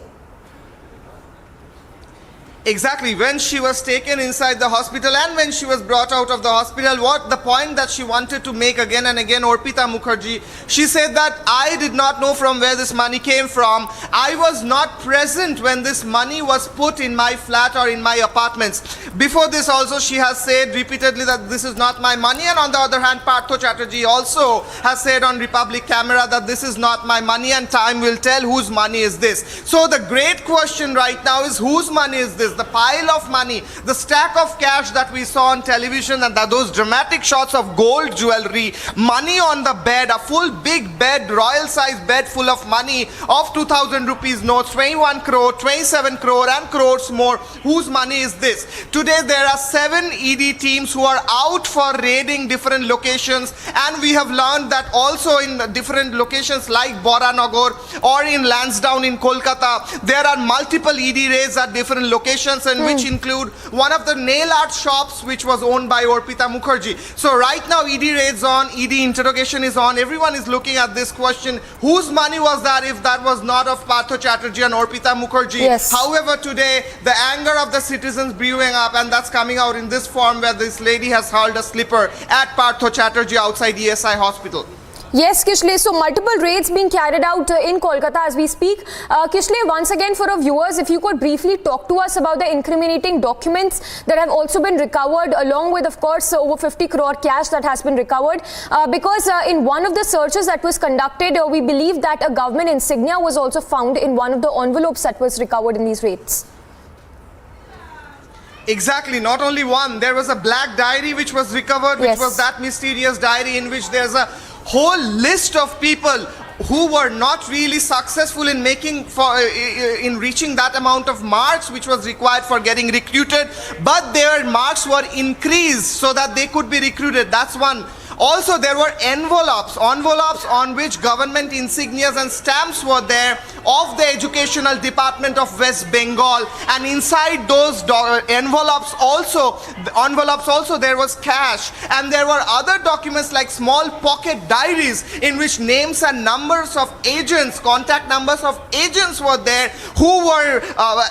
Exactly. When she was taken inside the hospital and when she was brought out of the hospital, what the point that she wanted to make again and again, Arpita Mukherjee, she said that I did not know from where this money came from. I was not present when this money was put in my flat or in my apartments. Before this also she has said repeatedly that this is not my money, and on the other hand Partho Chatterjee also has said on Republic Camera that this is not my money and time will tell whose money is this. So the great question right now is whose money is this? The pile of money, the stack of cash that we saw on television, and those dramatic shots of gold jewelry, money on the bed, a full big bed, royal size bed full of money of 2,000 rupees notes, 21 crore, 27 crore and crores more. Whose money is this? Today there are 7 ED teams who are out for raiding different locations, and we have learned that also in different locations like Bara, Nagar or in Lansdowne in Kolkata, there are multiple ED raids at different locations, and which include one of the nail art shops which was owned by Arpita Mukherjee. So right now ED raids on, ED interrogation is on. Everyone is looking at this question, whose money was that if that was not of Partho Chatterjee and Arpita Mukherjee? Yes. However, today the anger of the citizens brewing up, and that's coming out in this form where this lady has hurled a slipper at Partho Chatterjee outside ESI hospital. Yes, Kishle. So multiple raids being carried out in Kolkata as we speak. Kishle, once again for our viewers, if you could briefly talk to us about the incriminating documents that have also been recovered, along with, of course, over 50 crore cash that has been recovered. Because in one of the searches that was conducted, we believe that a government insignia was also found in one of the envelopes that was recovered in these raids. Exactly, not only one. There was a black diary which was recovered, which was that mysterious diary in which there's a whole list of people who were not really successful in in reaching that amount of marks which was required for getting recruited, but their marks were increased so that they could be recruited. That's one. Also, there were envelopes on which government insignias and stamps were there of the Educational Department of West Bengal, and inside those envelopes also there was cash, and there were other documents like small pocket diaries in which names and numbers of agents, contact numbers of agents were there who were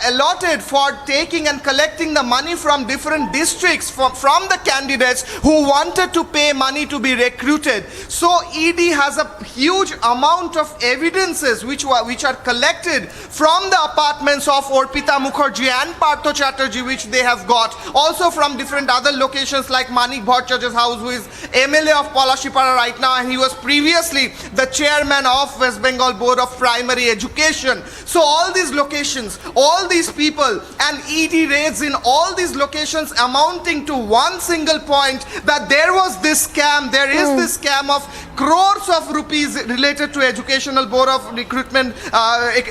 allotted for taking and collecting the money from different districts from the candidates who wanted to pay money to be recruited. So ED has a huge amount of evidences which are collected from the apartments of Orpita Mukherjee and Partho Chatterjee, which they have got. Also from different other locations like Manik Bhattacharya's house, who is MLA of Palashipara right now, and he was previously the chairman of West Bengal Board of Primary Education. So all these locations, all these people, and ED raids in all these locations amounting to one single point, that there was this scam, there is this scam of crores of rupees related to Educational Board of Recruitment,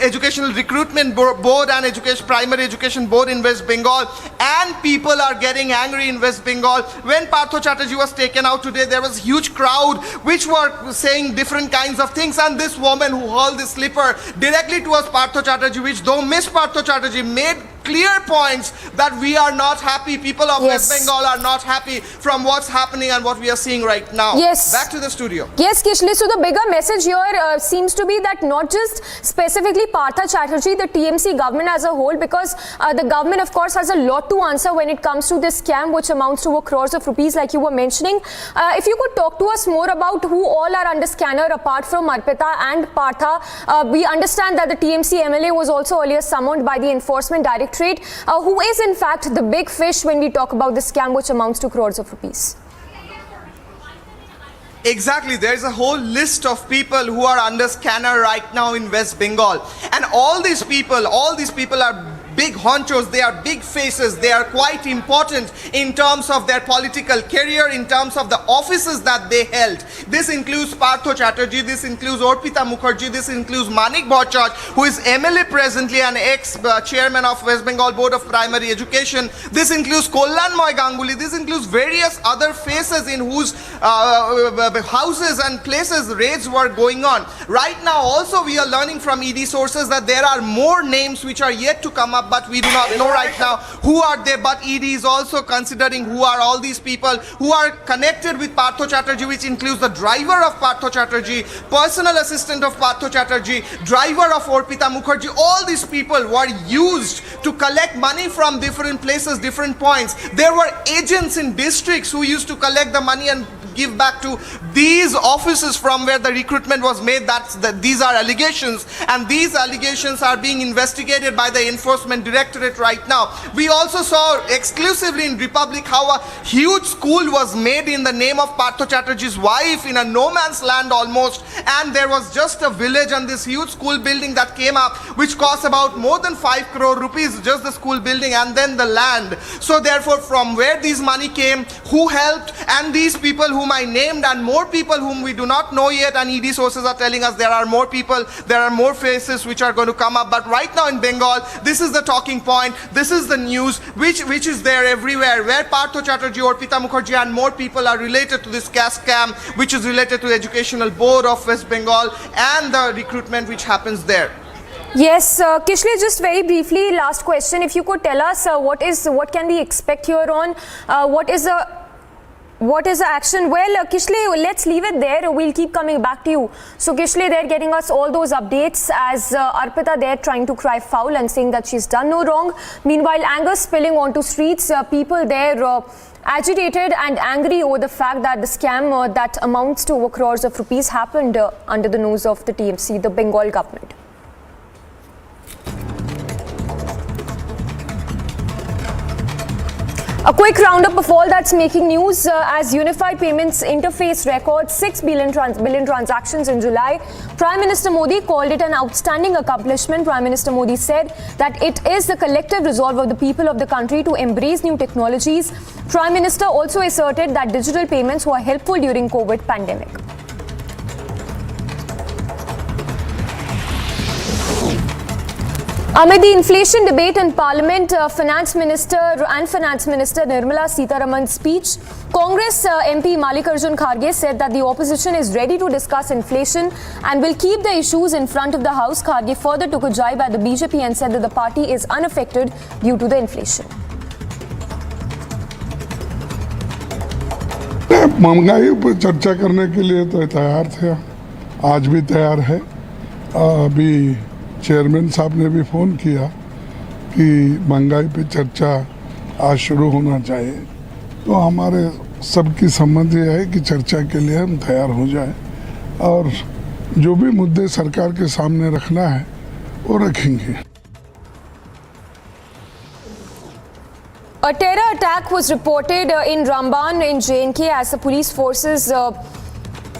Educational Recruitment Board and Primary Education Board in West Bengal, and people are getting angry in West Bengal. When Partho Chatterjee was taken out today, there was a huge crowd which were saying different kinds of things, and this woman who hurled the slipper directly towards Partho Chatterjee, which though Miss Partho Chatterjee made clear points that we are not happy, people of West Bengal are not happy from what's happening and what we are seeing right now. Yes. Back to the studio. Yes, Kishli. So the bigger message here seems to be that not just specifically Partho Chatterjee, the TMC government as a whole, because the government of course has a lot to answer when it comes to this scam which amounts to crores of rupees like you were mentioning. If you could talk to us more about who all are under scanner apart from Arpita and Partha. We understand that the TMC MLA was also earlier summoned by the Enforcement Directorate. Who is in fact the big fish when we talk about the scam which amounts to crores of rupees? Exactly, there's a whole list of people who are under scanner right now in West Bengal, and all these people are big honchos, they are big faces, they are quite important in terms of their political career, in terms of the offices that they held. This includes Partho Chatterjee, this includes Orpita Mukherjee, this includes Manik Bhattacharya, who is MLA presently and ex-chairman of West Bengal Board of Primary Education. This includes Kalyanmoy Ganguly, this includes various other faces in whose houses and places raids were going on. Right now also we are learning from ED sources that there are more names which are yet to come up, but we do not know right now who are they. But ED is also considering who are all these people who are connected with Partho Chatterjee, which includes the driver of Partho Chatterjee, personal assistant of Partho Chatterjee, driver of Orpita Mukherjee. All these people were used to collect money from different places, different points. There were agents in districts who used to collect the money and give back to these offices from where the recruitment was made. These are allegations, and these allegations are being investigated by the Enforcement Directorate right now. We also saw exclusively in Republic how a huge school was made in the name of Partho Chatterjee's wife in a no man's land almost, and there was just a village and this huge school building that came up which cost about more than 5 crore rupees, just the school building and then the land. So therefore, from where this money came, who helped, and these people whom I named and more people whom we do not know yet, and ED sources are telling us there are more people, there are more faces which are going to come up. But right now in Bengal, this is the talking point, this is the news which is there everywhere, where Partho Chatterjee, Orpita Mukherjee and more people are related to this caste scam which is related to Educational Board of West Bengal and the recruitment which happens there. Yes, Kishli, just very briefly, last question. If you could tell us what can we expect here on, what is the action? Well, Kishli, let's leave it there. We'll keep coming back to you. So, Kishli, they're getting us all those updates as Arpita, they're trying to cry foul and saying that she's done no wrong. Meanwhile, anger spilling onto streets. People there agitated and angry over the fact that the scam that amounts to over crores of rupees happened under the nose of the TMC, the Bengal government. A quick roundup of all that's making news as Unified Payments Interface records 6 billion transactions in July. Prime Minister Modi called it an outstanding accomplishment. Prime Minister Modi said that it is the collective resolve of the people of the country to embrace new technologies. Prime Minister also asserted that digital payments were helpful during COVID pandemic. Amid the inflation debate in Parliament, Finance Minister Nirmala Sitharaman's speech, Congress MP Mallikarjun Kharge said that the opposition is ready to discuss inflation and will keep the issues in front of the House. Kharge further took a jibe at the BJP and said that the party is unaffected due to the inflation. महंगाई पर चर्चा करने के लिए तो तैयार थे, आज भी तैयार है। अभी चेयरमैन साहब ने भी फ़ोन किया कि महंगाई पे चर्चा आज शुरू होना चाहिए, तो हमारे सबकी सम्मति है कि चर्चा के लिए हम तैयार हो जाएं और जो भी मुद्दे सरकार के सामने रखना है वो रखेंगे। A terror attack was reported in Ramban in J&K as the police forces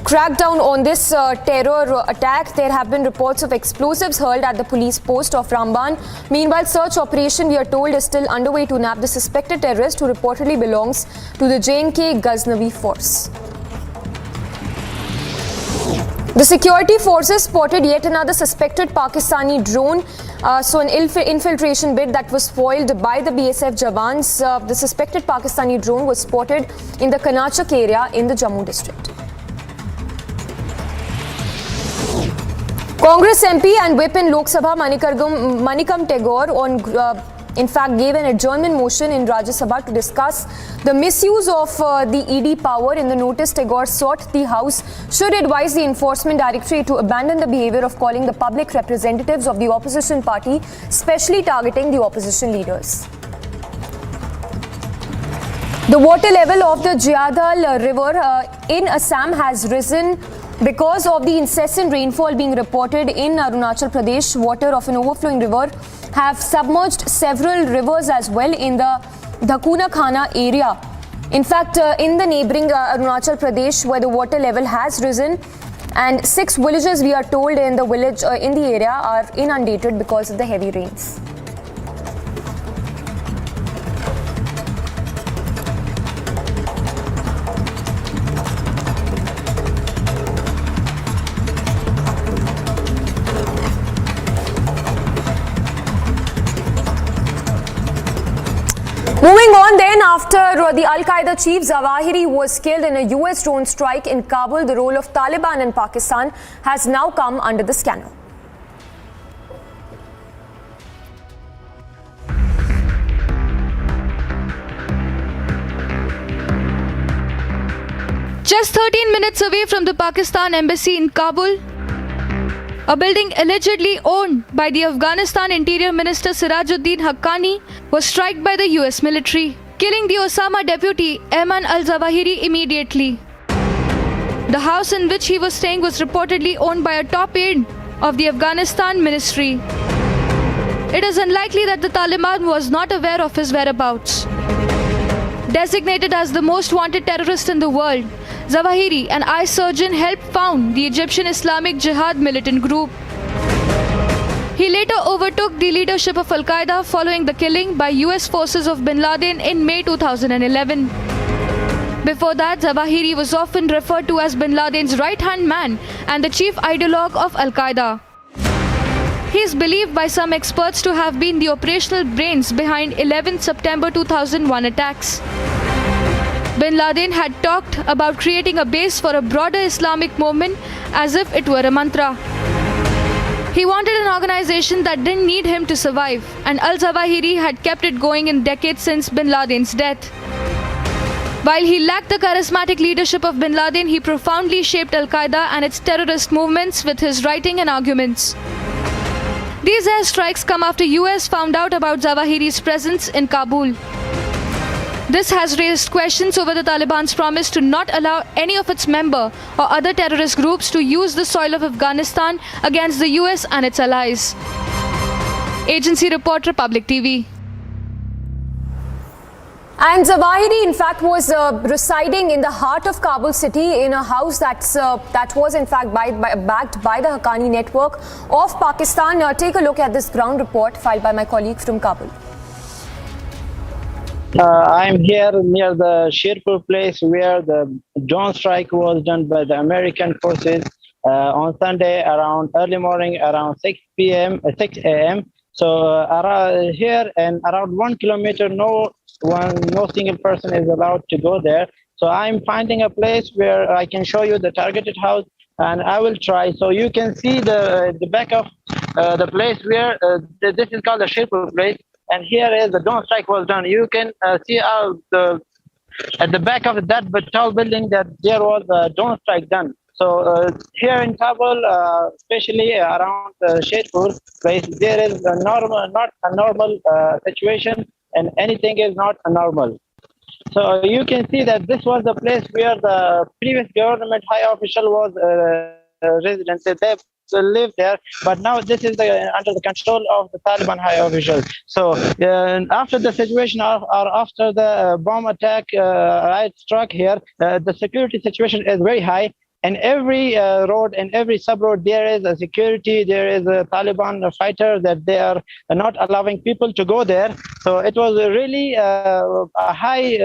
cracked down on this terror attack. There have been reports of explosives hurled at the police post of Ramban. Meanwhile, search operation, we are told, is still underway to nab the suspected terrorist who reportedly belongs to the J&K Ghaznavi force. The security forces spotted yet another suspected Pakistani drone. So an infiltration bid that was foiled by the BSF Jawans. The suspected Pakistani drone was spotted in the Kanachak area in the Jammu district. Congress MP and Whip in Lok Sabha Manikam Tagore in fact gave an adjournment motion in Rajya Sabha to discuss the misuse of the ED power. In the notice, Tagore sought the House should advise the Enforcement Directorate to abandon the behavior of calling the public representatives of the opposition party, especially targeting the opposition leaders. The water level of the Jayadal River in Assam has risen because of the incessant rainfall being reported in Arunachal Pradesh. Water of an overflowing river have submerged several rivers as well in the Dhakuna Khana area. In fact, in the neighboring Arunachal Pradesh, where the water level has risen, and 6 villages, we are told, in the area are inundated because of the heavy rains. Moving on then, after the Al-Qaeda chief Zawahiri was killed in a US drone strike in Kabul, the role of Taliban in Pakistan has now come under the scanner. Just 13 minutes away from the Pakistan embassy in Kabul, a building allegedly owned by the Afghanistan Interior Minister Sirajuddin Haqqani was struck by the US military, killing the Osama deputy Ayman al-Zawahiri immediately. The house in which he was staying was reportedly owned by a top aide of the Afghanistan ministry. It is unlikely that the Taliban was not aware of his whereabouts. Designated as the most wanted terrorist in the world, Zawahiri, an eye surgeon, helped found the Egyptian Islamic Jihad militant group. He later overtook the leadership of Al-Qaeda following the killing by US forces of Bin Laden in May 2011. Before that, Zawahiri was often referred to as Bin Laden's right-hand man and the chief ideologue of Al-Qaeda. He is believed by some experts to have been the operational brains behind 11 September 2001 attacks. Bin Laden had talked about creating a base for a broader Islamic movement as if it were a mantra. He wanted an organization that didn't need him to survive, and al-Zawahiri had kept it going in decades since Bin Laden's death. While he lacked the charismatic leadership of Bin Laden, he profoundly shaped Al-Qaeda and its terrorist movements with his writing and arguments. These airstrikes come after US found out about Zawahiri's presence in Kabul. This has raised questions over the Taliban's promise to not allow any of its member or other terrorist groups to use the soil of Afghanistan against the US and its allies. Agency report, Republic TV. And Zawahiri, in fact, was residing in the heart of Kabul city in a house that was, in fact, backed by the Haqqani network of Pakistan. Take a look at this ground report filed by my colleague from Kabul. I'm here near the Sherpur place where the drone strike was done by the American forces on Sunday around early morning, around 6 a.m. So here and around 1 kilometer, no single person is allowed to go there. So I'm finding a place where I can show you the targeted house, and I will try. So you can see the back of the place where this is called the Sherpur place. And here is the drone strike was done. You can see at the back of that tall building that there was a drone strike done. So here in Kabul, especially around the Sherpur place, there is not a normal situation, and anything is not normal. So you can see that this was the place where the previous government high official was resident. They lived there, but now this is under the control of the Taliban high officials. So after the situation or after the bomb attack right struck here, the security situation is very high. And every road and every sub-road, there is a security, there is a Taliban fighter that they are not allowing people to go there. So it was really a high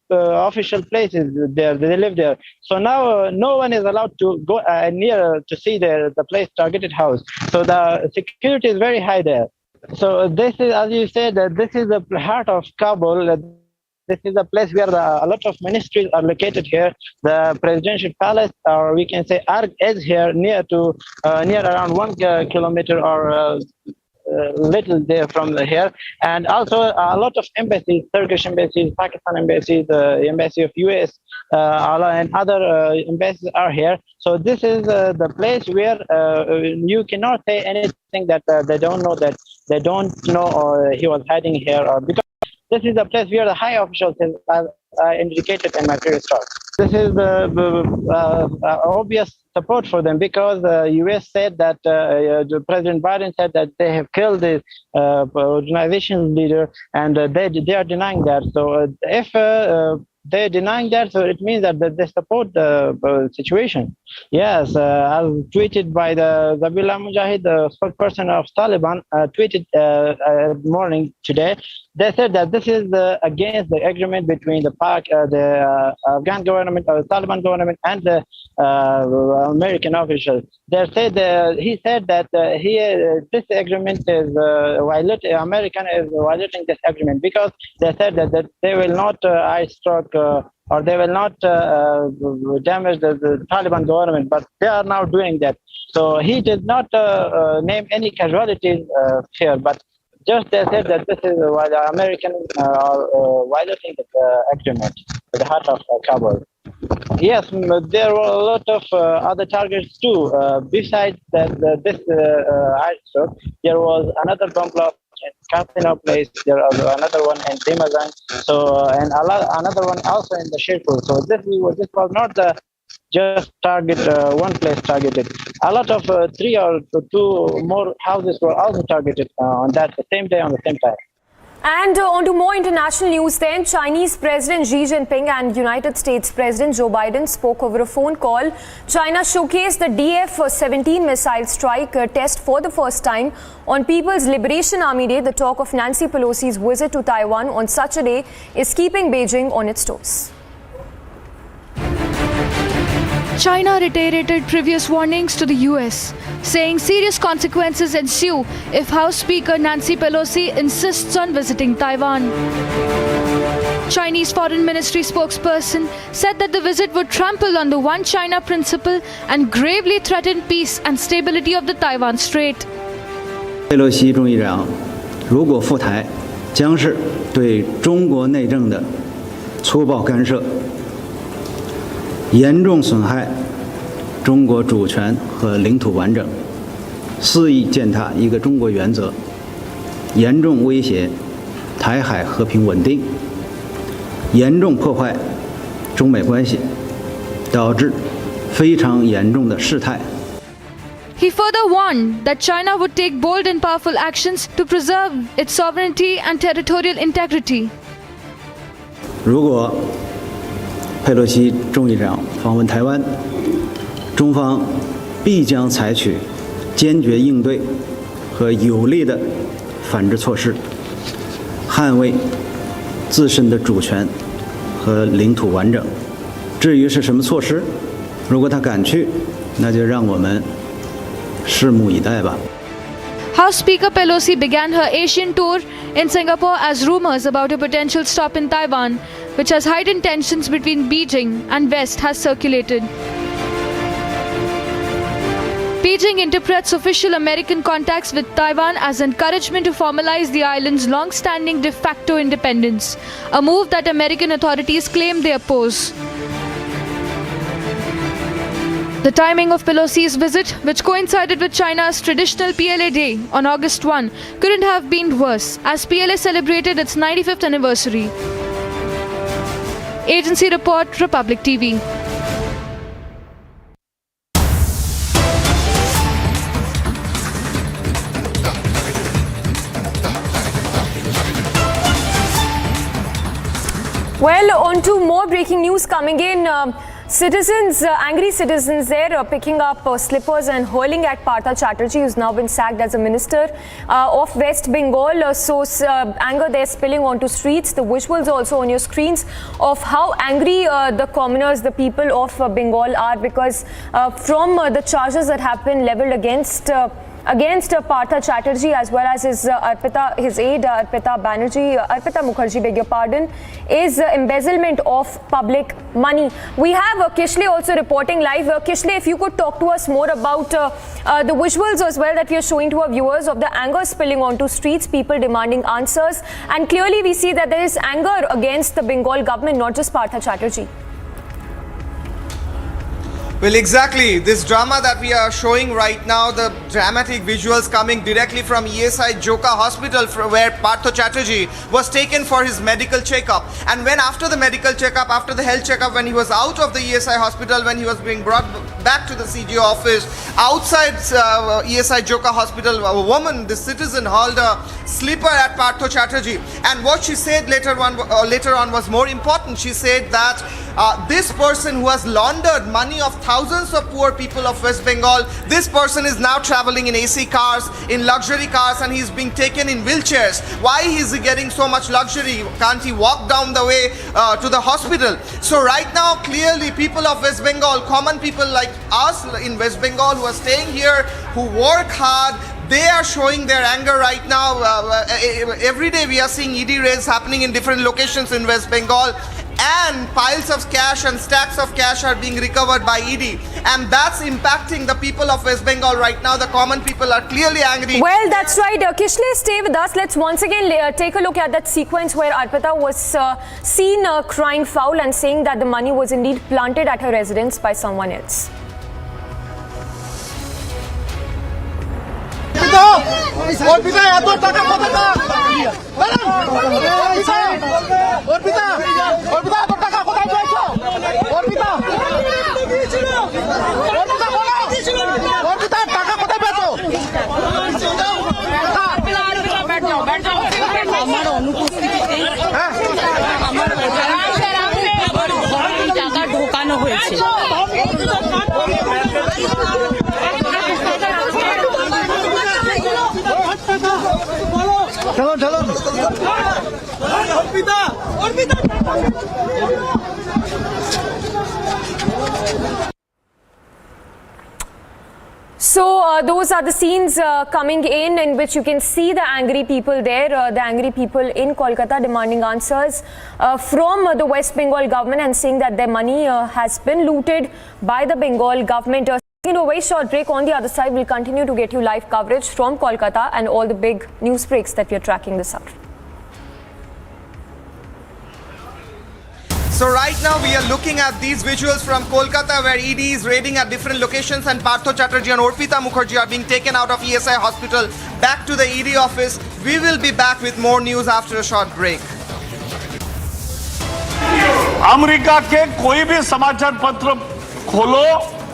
official places there. They live there. So now no one is allowed to go near to see the place targeted house. So the security is very high there. So this is, as you said, this is the heart of Kabul. This is a place where a lot of ministries are located here. The presidential palace, or we can say Arg, is here near around 1 kilometer or little there from here. And also a lot of embassies, Turkish embassies, Pakistan embassies, the embassy of US, and other embassies are here. So this is the place where you cannot say anything that they don't know or he was hiding here, or because this is the place where the high officials, as I indicated in my previous talk. This is the obvious support for them, because the US said that President Biden said that they have killed the organization's leader, and they are denying that. So if they're denying that, so it means that they support the situation. Yes, as tweeted by the Zabihullah Mujahid, the spokesperson of Taliban, tweeted morning today. They said that this is against the agreement between the Afghan government, or the Taliban government, and the American officials. They said he said that this agreement is violating. American is violating this agreement, because they said that they will not or they will not damage the Taliban government, but they are now doing that. So he did not name any casualties here, but just they said that this is why the American are violating the agreement at the heart of Kabul. Yes, there were a lot of other targets too. Besides this airstrike, there was another bomb blast in Casino place. There was another one in Dimazan. So and another one also in the Shirpur. So this was not the just target one place targeted. A lot of 3 or 2 more houses were also targeted on that same day, on the same time. And on to more international news then. Chinese President Xi Jinping and United States President Joe Biden spoke over a phone call. China showcased the DF-17 missile strike test for the first time on People's Liberation Army Day. The talk of Nancy Pelosi's visit to Taiwan on such a day is keeping Beijing on its toes. China reiterated previous warnings to the US, saying serious consequences ensue if House Speaker Nancy Pelosi insists on visiting Taiwan. Chinese Foreign Ministry spokesperson said that the visit would trample on the One China principle and gravely threaten peace and stability of the Taiwan Strait. 佩洛西众议长如果赴台，将是对中国内政的粗暴干涉，严重损害中国主权和领土完整，肆意践踏一个中国原则，严重威胁台海和平稳定，严重破坏中美关系，导致非常严重的事态。 He further warned that China would take bold and powerful actions to preserve its sovereignty and territorial integrity. 如果佩洛西众议长访问台湾，中方必将采取坚决应对和有力的反制措施，捍卫自身的主权和领土完整。至于是什么措施，如果他敢去，那就让我们拭目以待吧。 House Speaker Pelosi began her Asian tour in Singapore as rumors about a potential stop in Taiwan, which has heightened tensions between Beijing and West, has circulated. Beijing interprets official American contacts with Taiwan as encouragement to formalize the island's long-standing de facto independence, a move that American authorities claim they oppose. The timing of Pelosi's visit, which coincided with China's traditional PLA Day on August 1, couldn't have been worse, as PLA celebrated its 95th anniversary. Agency Report, Republic TV. Well, on to more breaking news coming in. Angry citizens there picking up slippers and hurling at Partha Chatterjee, who's now been sacked as a minister of West Bengal. Anger there spilling onto streets. The visuals also on your screens of how angry the commoners, the people of Bengal are, because from the charges that have been leveled against Partha Chatterjee as well as his aide Arpita Mukherjee, beg your pardon, is embezzlement of public money. We have Kishle also reporting live. Kishle, if you could talk to us more about the visuals as well that we are showing to our viewers of the anger spilling onto streets, people demanding answers, and clearly we see that there is anger against the Bengal government, not just Partha Chatterjee. Well, exactly. This drama that we are showing right now, the dramatic visuals coming directly from ESI Joka Hospital, where Partha Chatterjee was taken for his medical checkup. And when after the medical checkup, after the health checkup, when he was out of the ESI hospital, when he was being brought back to the CGO office, outside ESI Joka Hospital, a woman, the citizen, hurled a slipper at Partha Chatterjee. And what she said later on was more important. She said that this person who has laundered money of thousands of poor people of West Bengal, this person is now traveling in AC cars, in luxury cars, and he's being taken in wheelchairs. Why is he getting so much luxury? Can't he walk down the way to the hospital? So right now, clearly, people of West Bengal, common people like us in West Bengal who are staying here, who work hard, they are showing their anger right now. Every day we are seeing ED raids happening in different locations in West Bengal, and piles of cash and stacks of cash are being recovered by ED, and that's impacting the people of West Bengal right now. The common people are clearly angry. Well, that's right. Kishle, stay with us. Let's once again take a look at that sequence where Arpita was seen crying foul and saying that the money was indeed planted at her residence by someone else. আমার অনুপস্থিতিতে আমার টাকা ঢোকানো হয়েছে। So those are the scenes coming in which you can see the angry people there, the angry people in Kolkata demanding answers from the West Bengal government and saying that their money has been looted by the Bengal government. A very short break. On the other side, we'll continue to get you live coverage from Kolkata and all the big news breaks that we are tracking this hour. So right now we are looking at these visuals from Kolkata, where ED is raiding at different locations, and Partha Chatterjee and Arpita Mukherjee are being taken out of ESI hospital back to the ED office. We will be back with more news after a short break. America के कोई भी समाचार पत्र खोलो,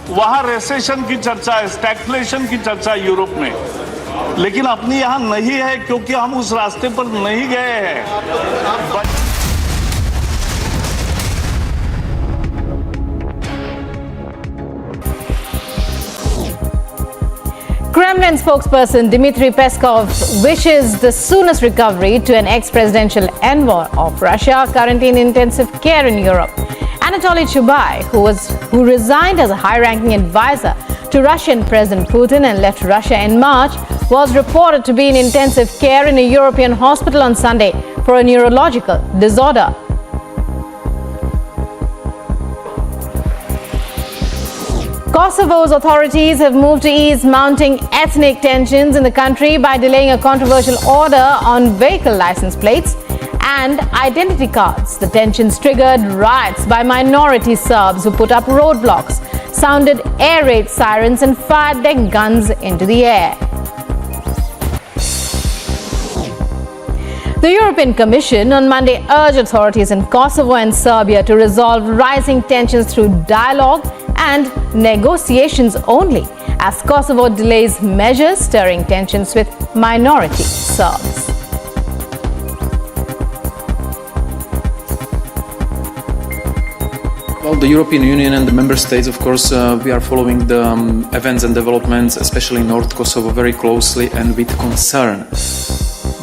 वहां recession की चर्चा है, स्टैगफ्लेशन की चर्चा है यूरोप में, लेकिन अपनी यहां नहीं है क्योंकि हम उस रास्ते पर नहीं गए हैं। Kremlin spokesperson Dmitry Peskov wishes the soonest recovery to an ex-presidential envoy of Russia currently in intensive care in Europe. Anatoly Chubai, who resigned as a high-ranking advisor to Russian President Putin and left Russia in March, was reported to be in intensive care in a European hospital on Sunday for a neurological disorder. Kosovo's authorities have moved to ease mounting ethnic tensions in the country by delaying a controversial order on vehicle license plates and identity cards. The tensions triggered riots by minority Serbs who put up roadblocks, sounded air raid sirens and fired their guns into the air. The European Commission on Monday urged authorities in Kosovo and Serbia to resolve rising tensions through dialogue and negotiations only, as Kosovo delays measures stirring tensions with minority Serbs. Well, the European Union and the member states, of course, we are following the events and developments, especially in North Kosovo, very closely and with concern.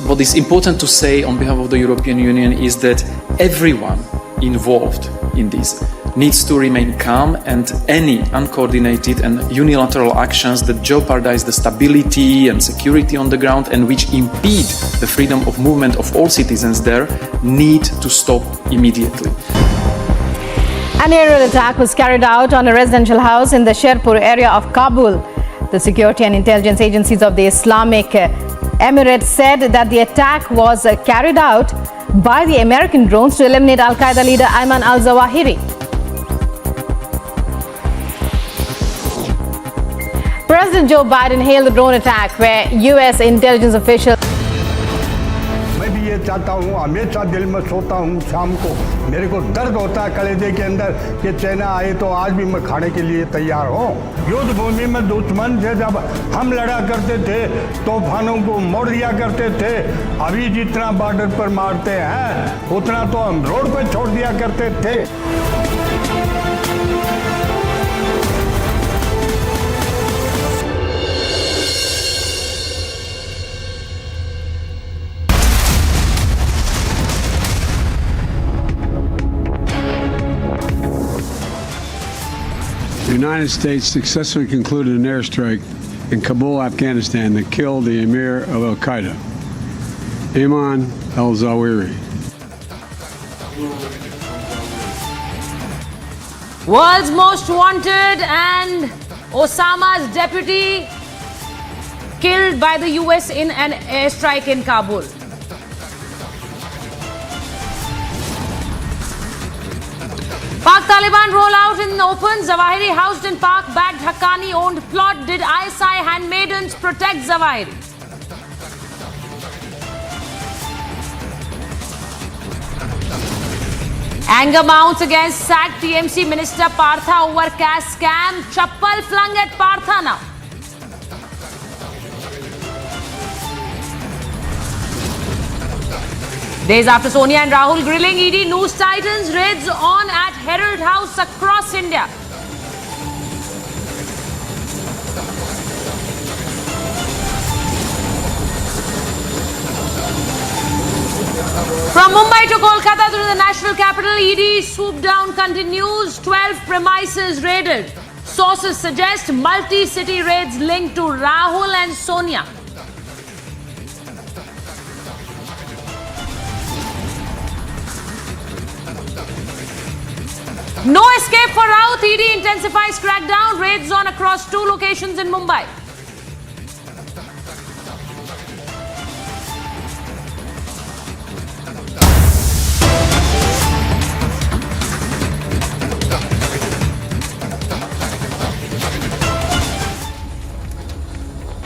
What is important to say on behalf of the European Union is that everyone involved in this needs to remain calm, and any uncoordinated and unilateral actions that jeopardize the stability and security on the ground and which impede the freedom of movement of all citizens there need to stop immediately. An aerial attack was carried out on a residential house in the Sherpur area of Kabul. The security and intelligence agencies of the Islamic Emirates said that the attack was carried out by the American drones to eliminate Al-Qaeda leader Ayman al-Zawahiri. President Joe Biden hailed the drone attack where U.S. intelligence officials मैं भी ये चाहता हूँ, हमेशा दिल में सोता हूँ शाम को मेरे को दर्द होता है कलेजे के अंदर कि चाइना आए तो आज भी मैं खाने के लिए तैयार हूँ। युद्ध भूमि में दुश्मन से जब हम लड़ा करते थे तूफानों को मोड़ दिया करते थे, अभी जितना बॉर्डर पर मारते हैं उतना तो हम रोड पे छोड़ दिया करते थे। The United States successfully concluded an airstrike in Kabul, Afghanistan that killed the emir of Al-Qaeda, Ayman al-Zawahiri. World's most wanted and Osama's deputy killed by the US in an airstrike in Kabul. Pak Taliban rollout in the open. Zawahiri housed in Pak-backed Haqqani-owned plot. Did ISI handmaidens protect Zawahiri? Anger mounts against sacked TMC Minister Partha over cash scam. Chappal flung at Partha now. Days after Sonia and Rahul grilling, ED news titans raids on at Herald House across India. From Mumbai to Kolkata through the national capital, ED swoop down continues. 12 premises raided. Sources suggest multi-city raids linked to Rahul and Sonia. No escape for Raut. ED intensifies crackdown. Raids on across 2 locations in Mumbai.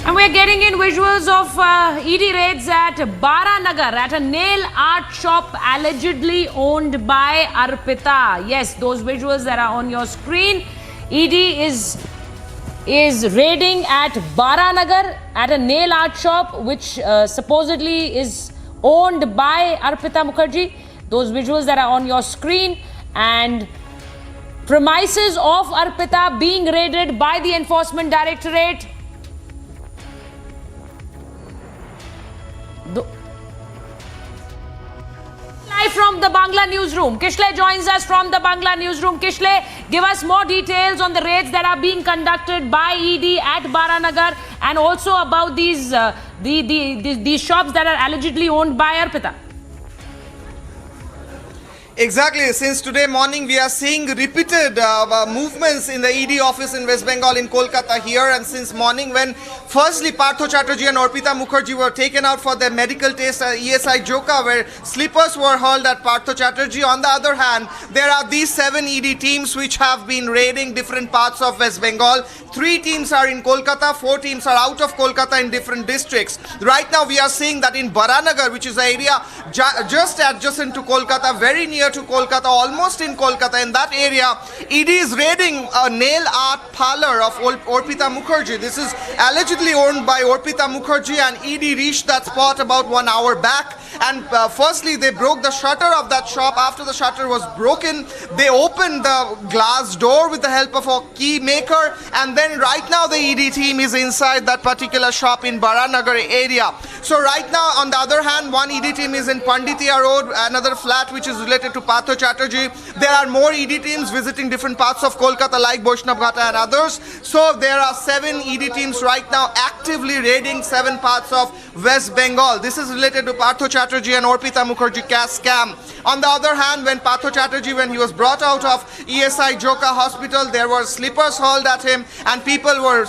And we're getting in visuals of ED raids at Bara, Nagar, at a nail art shop allegedly owned by Arpita. Yes, those visuals that are on your screen. ED is raiding at Bara, Nagar, at a nail art shop which supposedly is owned by Arpita Mukherjee. Those visuals that are on your screen, and premises of Arpita being raided by the Enforcement Directorate. Live from the Bangla newsroom, Kishle joins us from the Bangla newsroom. Kishle, give us more details on the raids that are being conducted by ED at Baranagar, and also about these these shops that are allegedly owned by Arpita. Exactly. Since today morning, we are seeing repeated movements in the ED office in West Bengal in Kolkata here. And since morning, when firstly Partho Chatterjee and Arpita Mukherjee were taken out for their medical test at ESI Joka, where sleepers were hurled at Partho Chatterjee. On the other hand, there are these 7 ED teams which have been raiding different parts of West Bengal. 3 teams are in Kolkata, 4 teams are out of Kolkata in different districts. Right now, we are seeing that in Bara, Nagar, which is an area just adjacent to Kolkata, very near to Kolkata, almost in Kolkata, in that area, ED is raiding a nail art parlor of Arpita Mukherjee. This is allegedly owned by Arpita Mukherjee, and ED reached that spot about 1 hour back. And firstly, they broke the shutter of that shop. After the shutter was broken, they opened the glass door with the help of a key maker. And then right now, the ED team is inside that particular shop in Baranagar area. So right now, on the other hand, one ED team is in Panditiya Road, another flat which is related to Partho Chatterjee. There are more ED teams visiting different parts of Kolkata like Vaishnav Ghata and others. So there are 7 ED teams right now actively raiding 7 parts of West Bengal. This is related to Partho Chatterjee and Arpita Mukherjee cash scam. On the other hand, when Partho Chatterjee, when he was brought out of ESI Joka hospital, there were slippers hurled at him, and people were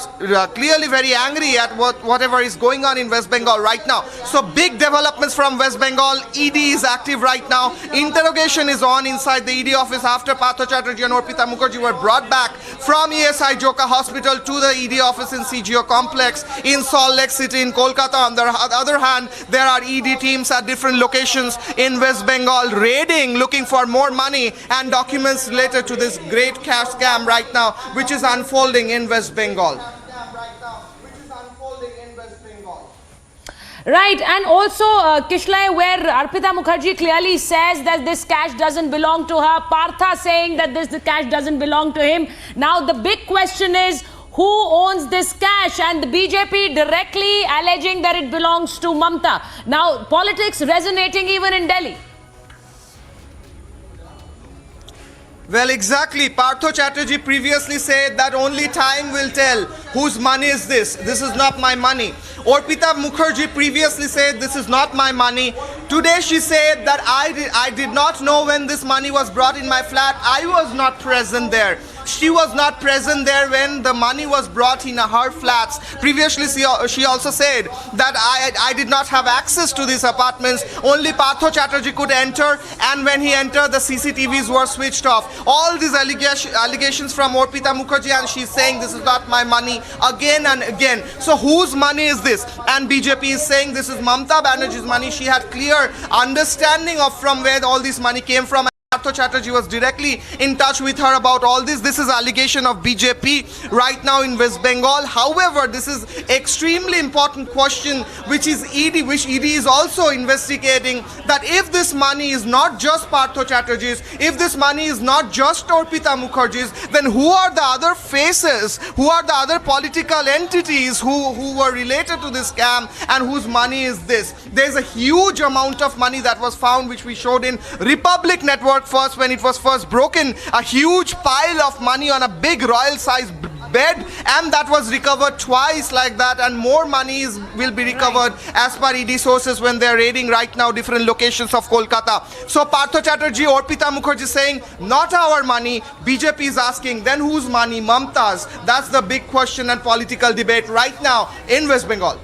clearly very angry at whatever is going on in West Bengal right now. So big developments from West Bengal. ED is active right now. Interrogation is on inside the ED office after Partho Chatterjee and Arpita Mukherjee were brought back from ESI Joka hospital to the ED office in CGO complex in Salt Lake City in Kolkata. On the other hand, there are ED teams at different locations in West Bengal raiding, looking for more money and documents related to this great cash scam right now, which is unfolding in West Bengal. Right, and also Kishlai, where Arpita Mukherjee clearly says that this cash doesn't belong to her, Partha saying that this cash doesn't belong to him. Now the big question is, who owns this cash? And the BJP directly alleging that it belongs to Mamta. Now politics resonating even in Delhi. Well, exactly. Partho Chatterjee previously said that only time will tell whose money is this. This is not my money. Arpita Mukherjee previously said this is not my money. Today she said that I did not know when this money was brought in my flat. I was not present there. She was not present there when the money was brought in her flats. Previously, she also said that I did not have access to these apartments. Only Partho Chatterjee could enter, and when he entered, the CCTVs were switched off. All these allegations from Arpita Mukherjee, and she's saying this is not my money again and again. So whose money is this? And BJP is saying this is Mamta Banerjee's money. She had clear understanding of from where all this money came from. Partho Chatterjee was directly in touch with her about all this. This is allegation of BJP right now in West Bengal. However, this is extremely important question which ED is also investigating, that if this money is not just Partho Chatterjee's, if this money is not just Arpita Mukherjee's, then who are the other faces, who are the other political entities who were related to this scam, and whose money is this? There's a huge amount of money that was found, which we showed in Republic Network first when it was first broken, a huge pile of money on a big royal size bed, and that was recovered twice like that, and more money will be recovered as per ED sources when they are raiding right now different locations of Kolkata. So Partho Chatterjee, Arpita Mukherjee saying not our money. BJP is asking then whose money? Mamta's. That's the big question and political debate right now in West Bengal.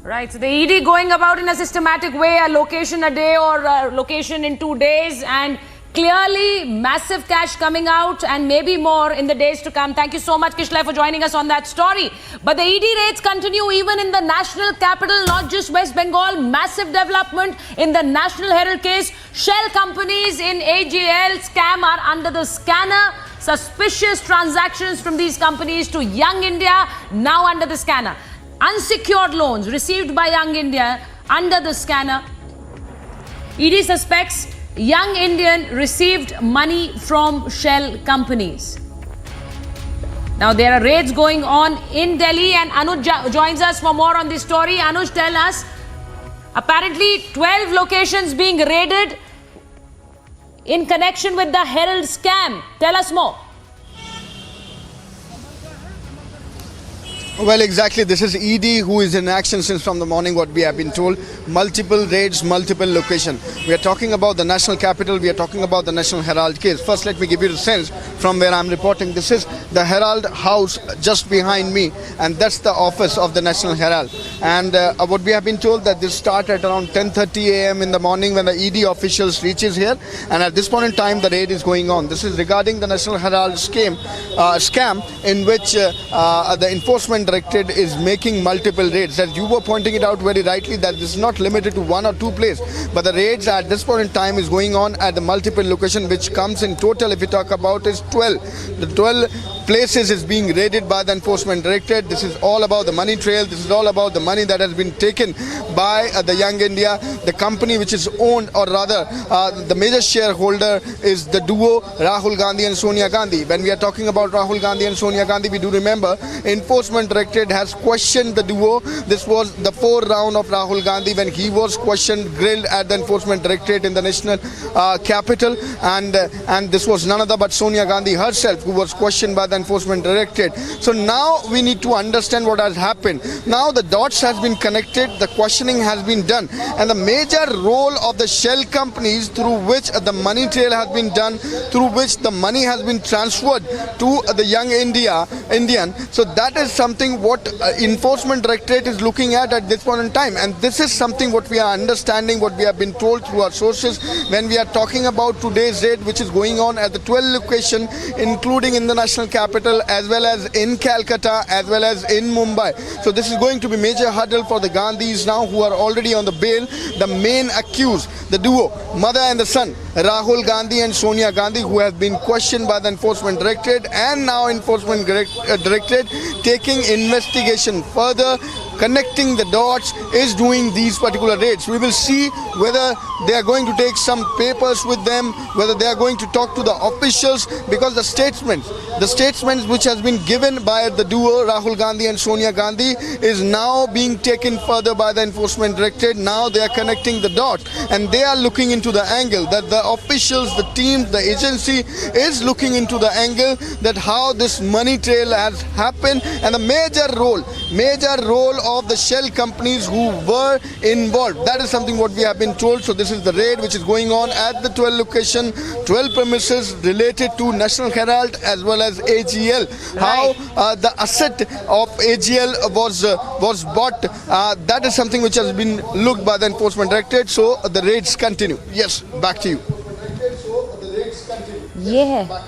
Right, so the ED going about in a systematic way, a location a day or a location in 2 days, and clearly massive cash coming out and maybe more in the days to come. Thank you so much, Kishlai, for joining us on that story. But the ED raids continue even in the national capital, not just West Bengal. Massive development in the National Herald case. Shell companies in AGL scam are under the scanner. Suspicious transactions from these companies to Young India now under the scanner. Unsecured loans received by Young India under the scanner. ED suspects Young Indian received money from shell companies. Now there are raids going on in Delhi, and Anuj joins us for more on this story. Anuj, tell us, apparently 12 locations being raided in connection with the Herald scam. Tell us more. Well, exactly. This is ED who is in action since from the morning, what we have been told. Multiple raids, multiple location. We are talking about the national capital. We are talking about the National Herald case. First, let me give you the sense from where I'm reporting. This is the Herald house just behind me, and that's the office of the National Herald. And what we have been told that this started at around 10:30 a.m. in the morning when the ED officials reaches here. And at this point in time, the raid is going on. This is regarding the National Herald scam in which the enforcement directorate is making multiple raids. As you were pointing it out very rightly, that this is not limited to one or two places, but the raids at this point in time is going on at the multiple location, which comes in total, if you talk about, is 12. The 12 places is being raided by the enforcement directorate. This is all about the money trail. This is all about the money that has been taken by the Young India. The company which is owned, or rather the major shareholder is the duo Rahul Gandhi and Sonia Gandhi. When we are talking about Rahul Gandhi and Sonia Gandhi, we do remember enforcement directorate has questioned the duo. This was the fourth round of Rahul Gandhi when he was questioned, grilled at the enforcement directorate in the national capital, and this was none other but Sonia Gandhi herself who was questioned by the enforcement directorate. So now we need to understand what has happened. Now the dots has been connected, the questioning has been done, and the major role of the shell companies through which the money trail has been done, through which the money has been transferred to the Young Indian. So that is something what enforcement directorate is looking at this point in time, and this is something what we are understanding, what we have been told through our sources when we are talking about today's raid which is going on at the 12 location, including in the national capital as well as in Calcutta as well as in Mumbai. So this is going to be major hurdle for the Gandhis now, who are already on the bail. The main accused, the duo, mother and the son, Rahul Gandhi and Sonia Gandhi, who have been questioned by the enforcement directorate, and now enforcement directorate taking investigation further, connecting the dots, is doing these particular raids. We will see whether they are going to take some papers with them, whether they are going to talk to the officials, because the statements which has been given by the duo Rahul Gandhi and Sonia Gandhi is now being taken further by the enforcement directorate. Now they are connecting the dots, and they are looking into the angle that the officials, the team, the agency is looking into the angle that how this money trail has happened, and the major role of the shell companies who were involved. That is something what we have been told. So this is the raid which is going on at the 12 location, 12 premises related to National Herald as well as AGL. How the asset of AGL was bought, that is something which has been looked by the enforcement directorate. So the raids continue. Yes, back to you. Yeah.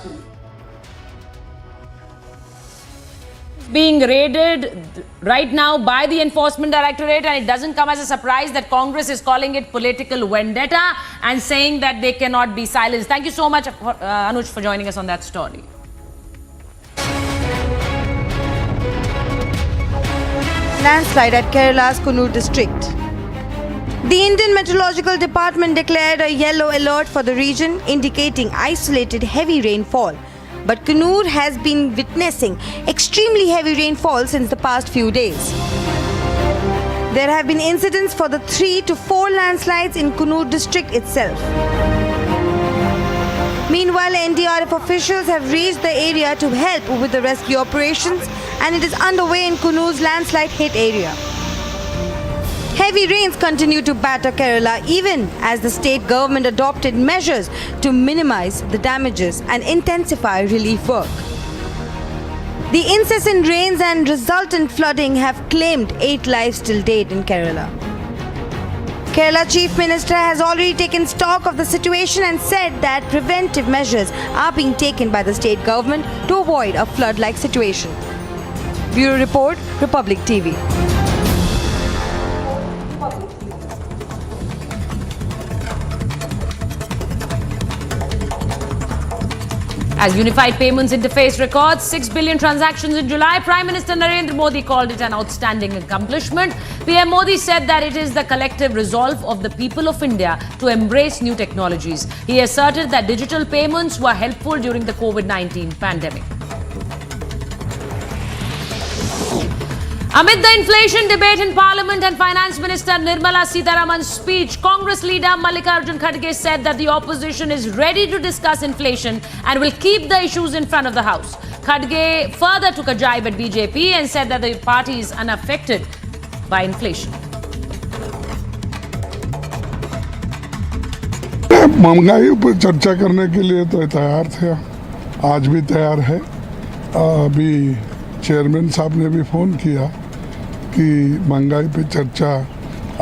Being raided right now by the enforcement directorate, and it doesn't come as a surprise that Congress is calling it political vendetta and saying that they cannot be silenced. Thank you so much, Anuj, for joining us on that story. Landslide at Kerala's Kunu district. The Indian Meteorological Department declared a yellow alert for the region, indicating isolated heavy rainfall. But Kunu has been witnessing extremely heavy rainfall since the past few days. There have been incidents for the 3 to 4 landslides in Kunu district itself. Meanwhile, NDRF officials have reached the area to help with the rescue operations, and it is underway in Kunu's landslide-hit area. Heavy rains continue to batter Kerala even as the state government adopted measures to minimize the damages and intensify relief work. The incessant rains and resultant flooding have claimed 8 lives till date in Kerala. Kerala Chief Minister has already taken stock of the situation and said that preventive measures are being taken by the state government to avoid a flood-like situation. Bureau Report, Republic TV. As Unified Payments Interface records 6 billion transactions in July, Prime Minister Narendra Modi called it an outstanding accomplishment. PM Modi said that it is the collective resolve of the people of India to embrace new technologies. He asserted that digital payments were helpful during the COVID-19 pandemic. Amid the inflation debate in Parliament and Finance Minister Nirmala Sitharaman's speech, Congress leader Mallikarjun Kharge said that the opposition is ready to discuss inflation and will keep the issues in front of the House. Kharge further took a jibe at BJP and said that the party is unaffected by inflation. महंगाई पर चर्चा करने के लिए तो तैयार थे, आज भी तैयार है। अभी चेयरमैन साहब ने भी फ़ोन किया कि महंगाई पे चर्चा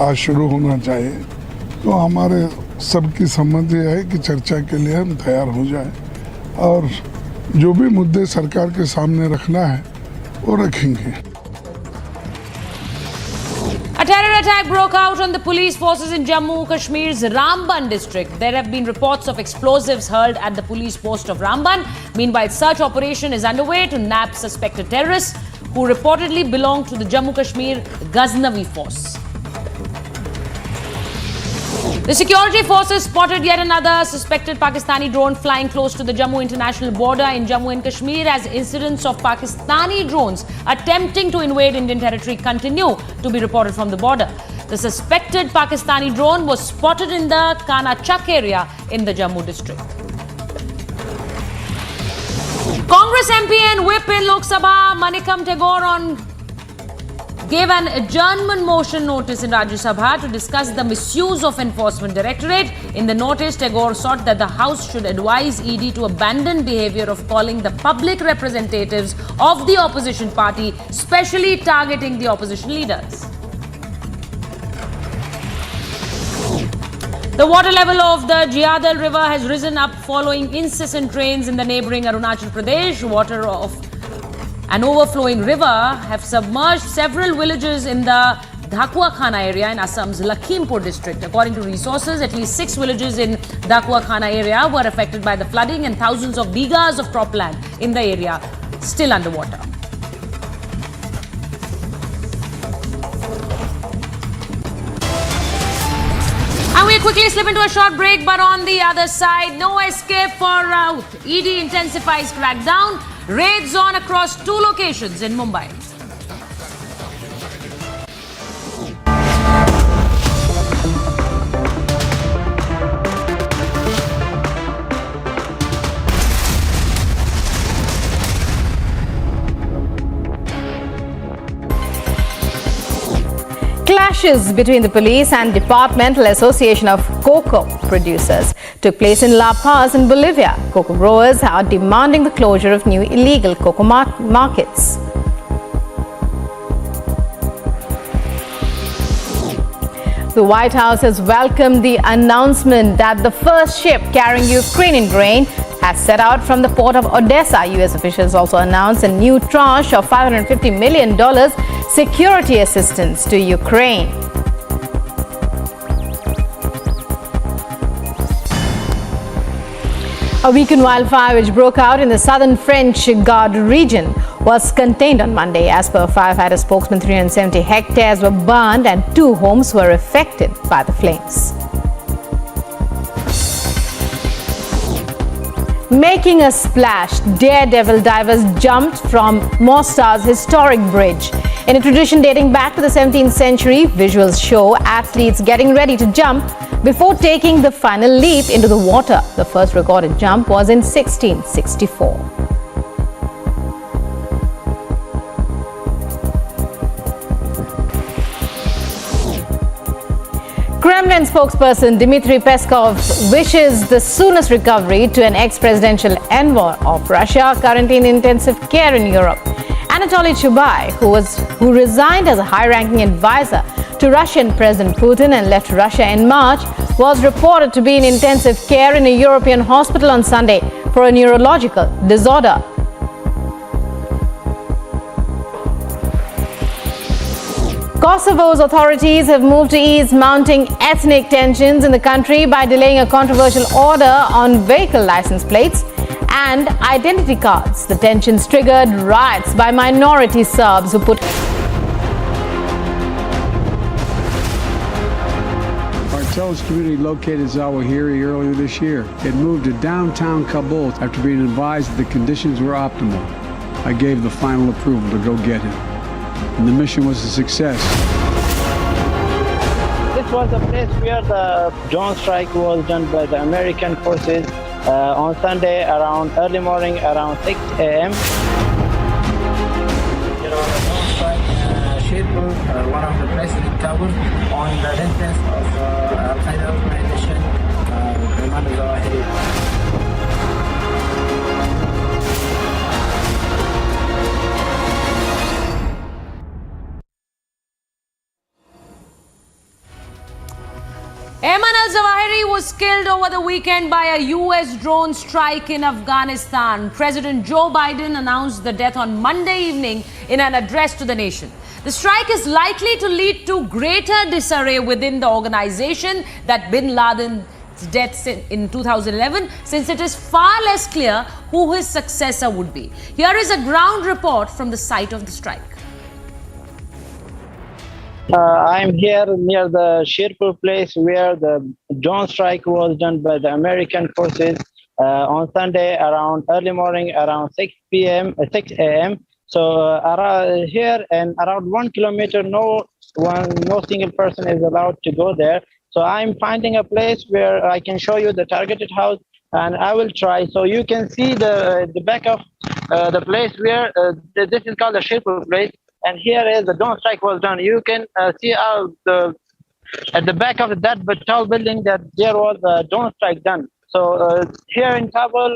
आज शुरू होना चाहिए, तो हमारे सबकी समझ ये है कि चर्चा के लिए हम तैयार हो जाएं और जो भी मुद्दे सरकार के सामने रखना है वो रखेंगे। A terror attack broke out on the police forces in Jammu Kashmir's Ramban district. There have been reports of explosives hurled at the police post of Ramban. Meanwhile, search operation is underway to nab suspected terrorists who reportedly belong to the Jammu Kashmir Ghaznavi force. The security forces spotted yet another suspected Pakistani drone flying close to the Jammu international border in Jammu and Kashmir as incidents of Pakistani drones attempting to invade Indian territory continue to be reported from the border. The suspected Pakistani drone was spotted in the Kana Chak area in the Jammu district. Congress MP and Whip in Lok Sabha Manikam Tagore gave an adjournment motion notice in Rajya Sabha to discuss the misuse of Enforcement Directorate. In the notice, Tagore sought that the House should advise ED to abandon behaviour of calling the public representatives of the opposition party, specially targeting the opposition leaders. The water level of the Jiyadal River has risen up following incessant rains in the neighbouring Arunachal Pradesh. Water of an overflowing river have submerged several villages in the Dhakua Khana area in Assam's Lakhimpur district. According to resources, at least 6 villages in Dhakua Khana area were affected by the flooding and thousands of bighas of cropland in the area still underwater. And we quickly slip into a short break, but on the other side, no escape for Rahul. ED intensifies crackdown. Raids on across 2 locations in Mumbai. Clashes between the police and Departmental Association of Cocoa Producers took place in La Paz in Bolivia. Cocoa growers are demanding the closure of new illegal cocoa markets. The White House has welcomed the announcement that the first ship carrying Ukrainian grain has set out from the port of Odessa. U.S. officials also announced a new tranche of $550 million security assistance to Ukraine. A weekend wildfire which broke out in the southern French Gard region was contained on Monday. As per firefighter spokesman, 370 hectares were burned and 2 homes were affected by the flames. Making a splash, daredevil divers jumped from Mostar's historic bridge. In a tradition dating back to the 17th century, visuals show athletes getting ready to jump before taking the final leap into the water. The first recorded jump was in 1664. Kremlin spokesperson Dmitry Peskov wishes the soonest recovery to an ex-presidential envoy of Russia currently in intensive care in Europe. Anatoly Chubai, who resigned as a high-ranking advisor to Russian President Putin and left Russia in March, was reported to be in intensive care in a European hospital on Sunday for a neurological disorder. Kosovo's authorities have moved to ease mounting ethnic tensions in the country by delaying a controversial order on vehicle license plates and identity cards. The tensions triggered riots by minority Serbs who put Marcellus community located Zawahiri earlier this year. It moved to downtown Kabul after being advised that the conditions were optimal. I gave the final approval to go get him. and the mission was a success. This was the place where the drone strike was done by the American forces on Sunday around early morning, around 6 a.m. There was a drone strike in Sherpur, one of the places in Kabul, on the residence of Al-Qaeda organization, Zawahiri. Ayman al-Zawahiri was killed over the weekend by a US drone strike in Afghanistan. President Joe Biden announced the death on Monday evening in an address to the nation. The strike is likely to lead to greater disarray within the organization that bin Laden's death in 2011, since it is far less clear who his successor would be. Here is a ground report from the site of the strike. I'm here near the Sherpur place where the drone strike was done by the American forces on Sunday around early morning, around 6 a.m. So here and around 1 kilometer, no single person is allowed to go there. So I'm finding a place where I can show you the targeted house, and I will try. So you can see the back of the place where this is called the Sherpur place. And here is the drone strike was done. You can see at the back of that tall building that there was a drone strike done. So here in Kabul,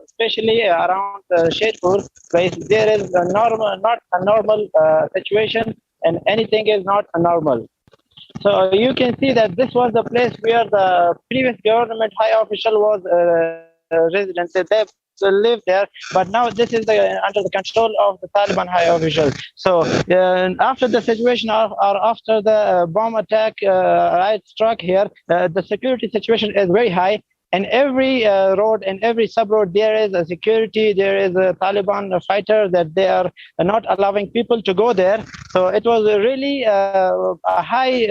especially around the Sherpur place, there is not a normal situation, and anything is not normal. So you can see that this was the place where the previous government high official was resident. They live there, but now this is under the control of the Taliban high officials. So after the situation or after the bomb attack struck here, the security situation is very high. And every road and every sub-road, there is a security, there is a Taliban fighter that they are not allowing people to go there. So it was really a high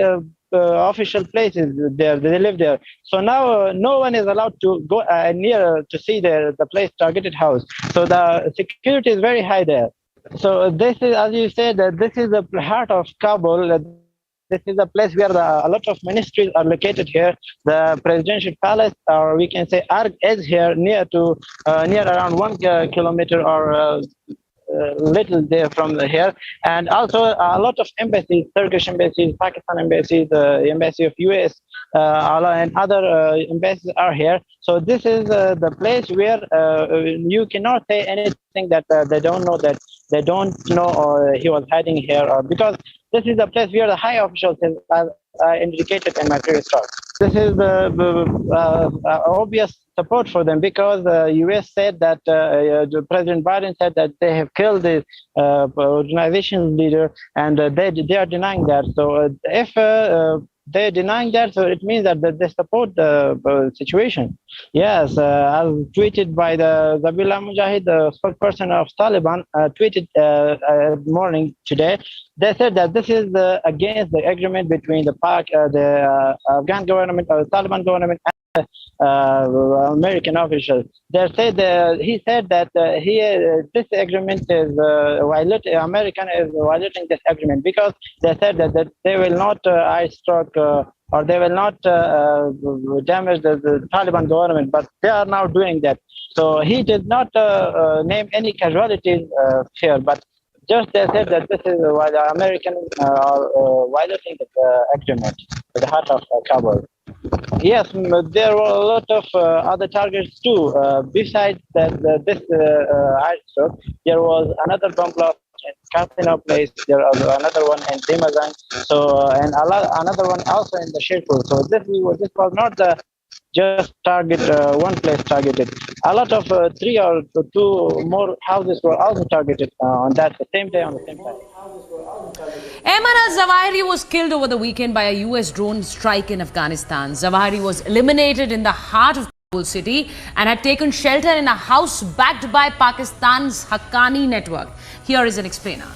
official places there. They live there. So now no one is allowed to go near to see the place targeted house. So the security is very high there. So this is, as you said, this is the heart of Kabul. This is a place where a lot of ministries are located here. The presidential palace, or we can say Arg, is here near around 1 kilometer or little there from here. And also a lot of embassies, Turkish embassies, Pakistan embassies, the embassy of US, and other embassies are here. So this is the place where you cannot say anything that they don't know, or he was hiding here, or because this is the place where the high officials are indicated in my previous talk. This is the obvious support for them, because the US said that President Biden said that they have killed the organization's leader, and they are denying that. So if they're denying that, so it means that they support the situation. Yes, as tweeted by the Zabihullah Mujahid, the spokesperson of Taliban, tweeted morning today. They said that this is against the agreement between the Afghan government, or the Taliban government, and American officials. He said that this agreement is violating. American is violating this agreement, because they said that they will not strike or they will not damage the Taliban government, but they are now doing that. So he did not name any casualties here, but just they said that this is why the American are violating the agreement at the heart of Kabul. Yes, there were a lot of other targets too. Besides this airstrike, there was another bomb blast in Casino place. There was another one in Dimazan. So and another one also in the Sherpur. So this was not the just target one place targeted. A lot of 3 or 2 more houses were also targeted on that the same day, on the same time. Ayman al-Zawahiri was killed over the weekend by a US drone strike in Afghanistan. Zawahiri was eliminated in the heart of Kabul city and had taken shelter in a house backed by Pakistan's Haqqani network. Here is an explainer.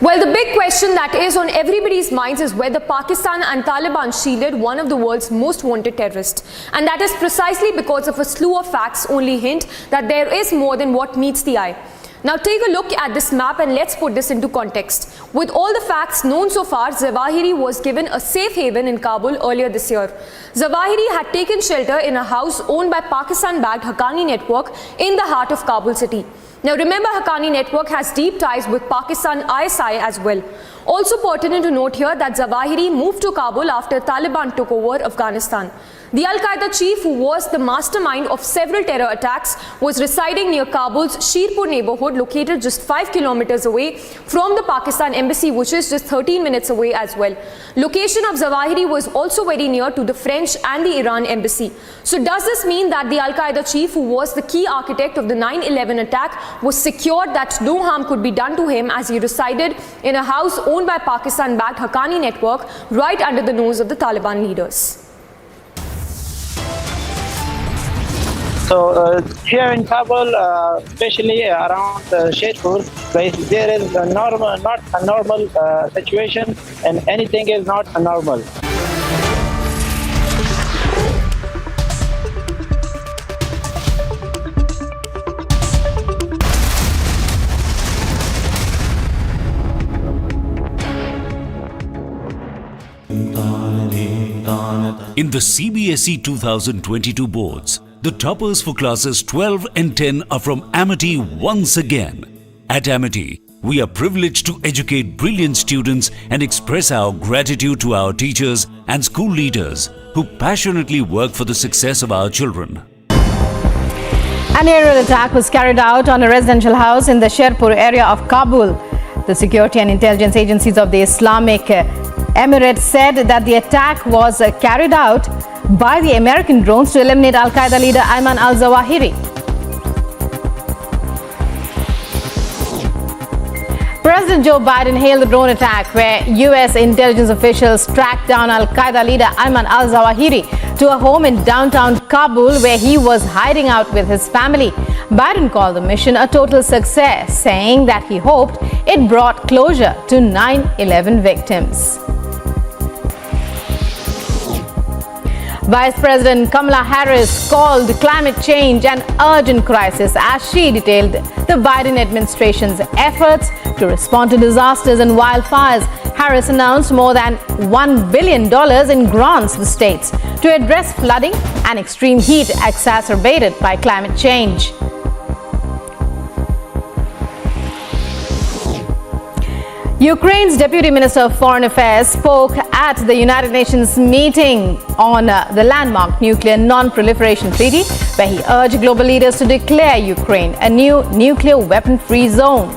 Well, the big question that is on everybody's minds is whether Pakistan and Taliban shielded one of the world's most wanted terrorists. And that is precisely because of a slew of facts only hint that there is more than what meets the eye. Now take a look at this map and let's put this into context. With all the facts known so far, Zawahiri was given a safe haven in Kabul earlier this year. Zawahiri had taken shelter in a house owned by Pakistan-backed Haqqani network in the heart of Kabul city. Now remember, Haqqani network has deep ties with Pakistan ISI as well. Also pertinent to note here that Zawahiri moved to Kabul after Taliban took over Afghanistan. The Al-Qaeda chief, who was the mastermind of several terror attacks, was residing near Kabul's Shirpur neighborhood, located just 5 kilometers away from the Pakistan embassy, which is just 13 minutes away as well. Location of Zawahiri was also very near to the French and the Iran embassy. So does this mean that the Al-Qaeda chief, who was the key architect of the 9/11 attack, was secured that no harm could be done to him as he resided in a house owned by Pakistan-backed Haqqani network right under the nose of the Taliban leaders? So here in Kabul, especially around Shirpur, there is not a normal situation, and anything is not normal. In the CBSE 2022 boards, the toppers for classes 12 and 10 are from Amity once again. At Amity, we are privileged to educate brilliant students and express our gratitude to our teachers and school leaders who passionately work for the success of our children. An aerial attack was carried out on a residential house in the Sherpur area of Kabul. The security and intelligence agencies of the Islamic Emirates said that the attack was carried out by the American drones to eliminate Al-Qaeda leader Ayman al-Zawahiri. President Joe Biden hailed the drone attack where U.S. intelligence officials tracked down Al-Qaeda leader Ayman al-Zawahiri to a home in downtown Kabul where he was hiding out with his family. Biden called the mission a total success, saying that he hoped it brought closure to 9/11 victims. Vice President Kamala Harris called climate change an urgent crisis as she detailed the Biden administration's efforts to respond to disasters and wildfires. Harris announced more than $1 billion in grants to states to address flooding and extreme heat exacerbated by climate change. Ukraine's Deputy Minister of Foreign Affairs spoke at the United Nations meeting on the landmark Nuclear Non-Proliferation Treaty, where he urged global leaders to declare Ukraine a new nuclear weapon-free zone.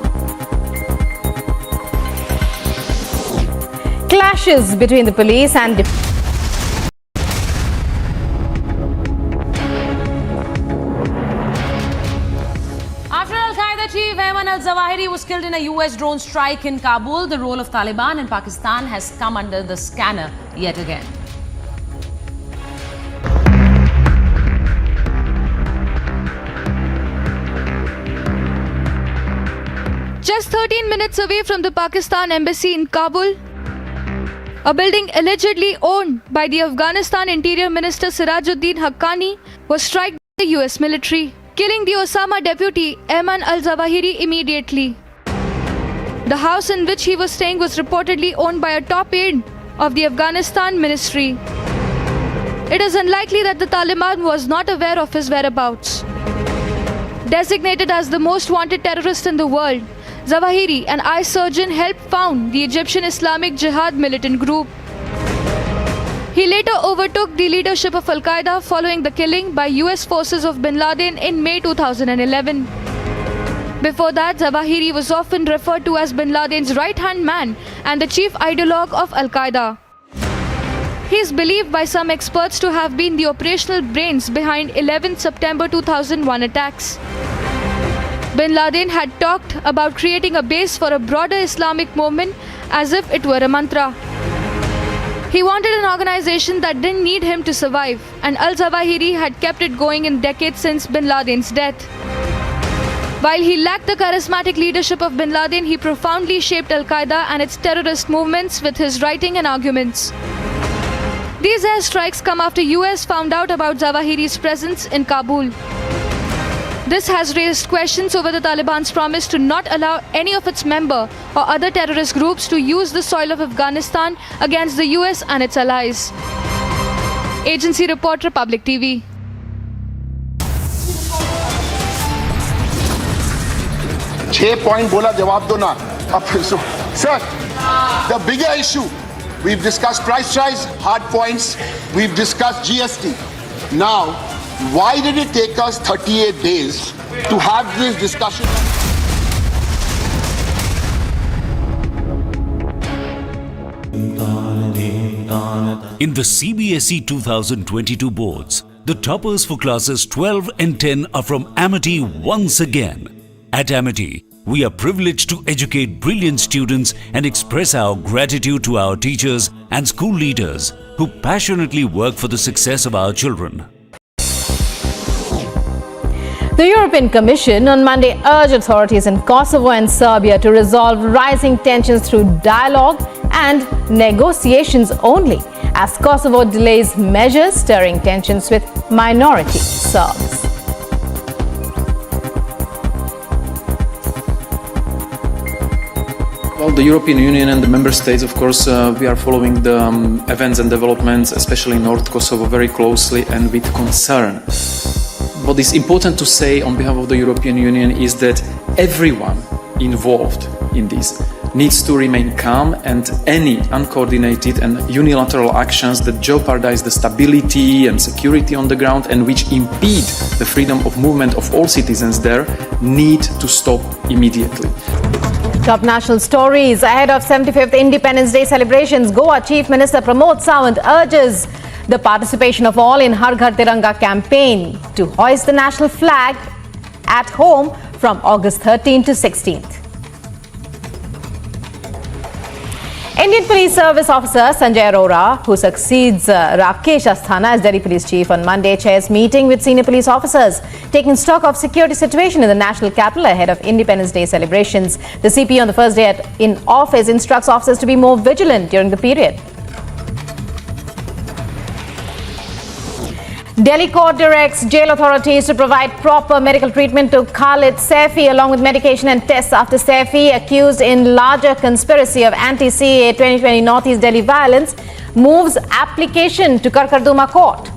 Clashes between the police and Chief Ayman al-Zawahiri was killed in a US drone strike in Kabul. The role of Taliban in Pakistan has come under the scanner yet again. Just 13 minutes away from the Pakistan embassy in Kabul, a building allegedly owned by the Afghanistan Interior Minister Sirajuddin Haqqani was struck by the US military, killing the Osama deputy Ayman al-Zawahiri immediately. The house in which he was staying was reportedly owned by a top aide of the Afghanistan ministry. It is unlikely that the Taliban was not aware of his whereabouts. Designated as the most wanted terrorist in the world, Zawahiri, an eye surgeon, helped found the Egyptian Islamic Jihad militant group. He later overtook the leadership of Al-Qaeda following the killing by US forces of Bin Laden in May 2011. Before that, Zawahiri was often referred to as Bin Laden's right-hand man and the chief ideologue of Al-Qaeda. He is believed by some experts to have been the operational brains behind 11 September 2001 attacks. Bin Laden had talked about creating a base for a broader Islamic movement as if it were a mantra. He wanted an organization that didn't need him to survive, and al-Zawahiri had kept it going in decades since Bin Laden's death. While he lacked the charismatic leadership of bin Laden, he profoundly shaped Al-Qaeda and its terrorist movements with his writing and arguments. These airstrikes come after US found out about Zawahiri's presence in Kabul. This has raised questions over the Taliban's promise to not allow any of its member or other terrorist groups to use the soil of Afghanistan against the US and its allies. Agency Report, Republic TV. Point bola jawab do na. Sir, the bigger issue, we've discussed price rise, hard points, we've discussed GST. Now, why did it take us 38 days to have this discussion? In the CBSE 2022 boards, the toppers for classes 12 and 10 are from Amity once again. At Amity, we are privileged to educate brilliant students and express our gratitude to our teachers and school leaders who passionately work for the success of our children. The European Commission on Monday urged authorities in Kosovo and Serbia to resolve rising tensions through dialogue and negotiations only, as Kosovo delays measures stirring tensions with minority Serbs. Well, the European Union and the member states, of course, we are following the events and developments, especially in North Kosovo, very closely and with concern. What is important to say on behalf of the European Union is that everyone involved in this needs to remain calm, and any uncoordinated and unilateral actions that jeopardize the stability and security on the ground and which impede the freedom of movement of all citizens there need to stop immediately. Top national stories ahead of 75th Independence Day celebrations. Goa Chief Minister Pramod Sawant urges the participation of all in Har Ghar Tiranga campaign to hoist the national flag at home from August 13 to 16th. Indian Police Service Officer Sanjay Arora, who succeeds Rakesh Asthana as Delhi Police Chief on Monday, chairs meeting with senior police officers, taking stock of security situation in the national capital ahead of Independence Day celebrations. The CP on the first day in office instructs officers to be more vigilant during the period. Delhi court directs jail authorities to provide proper medical treatment to Khalid Saifi along with medication and tests after Saifi, accused in larger conspiracy of anti-CAA 2020 Northeast Delhi violence, moves application to Karkarduma court.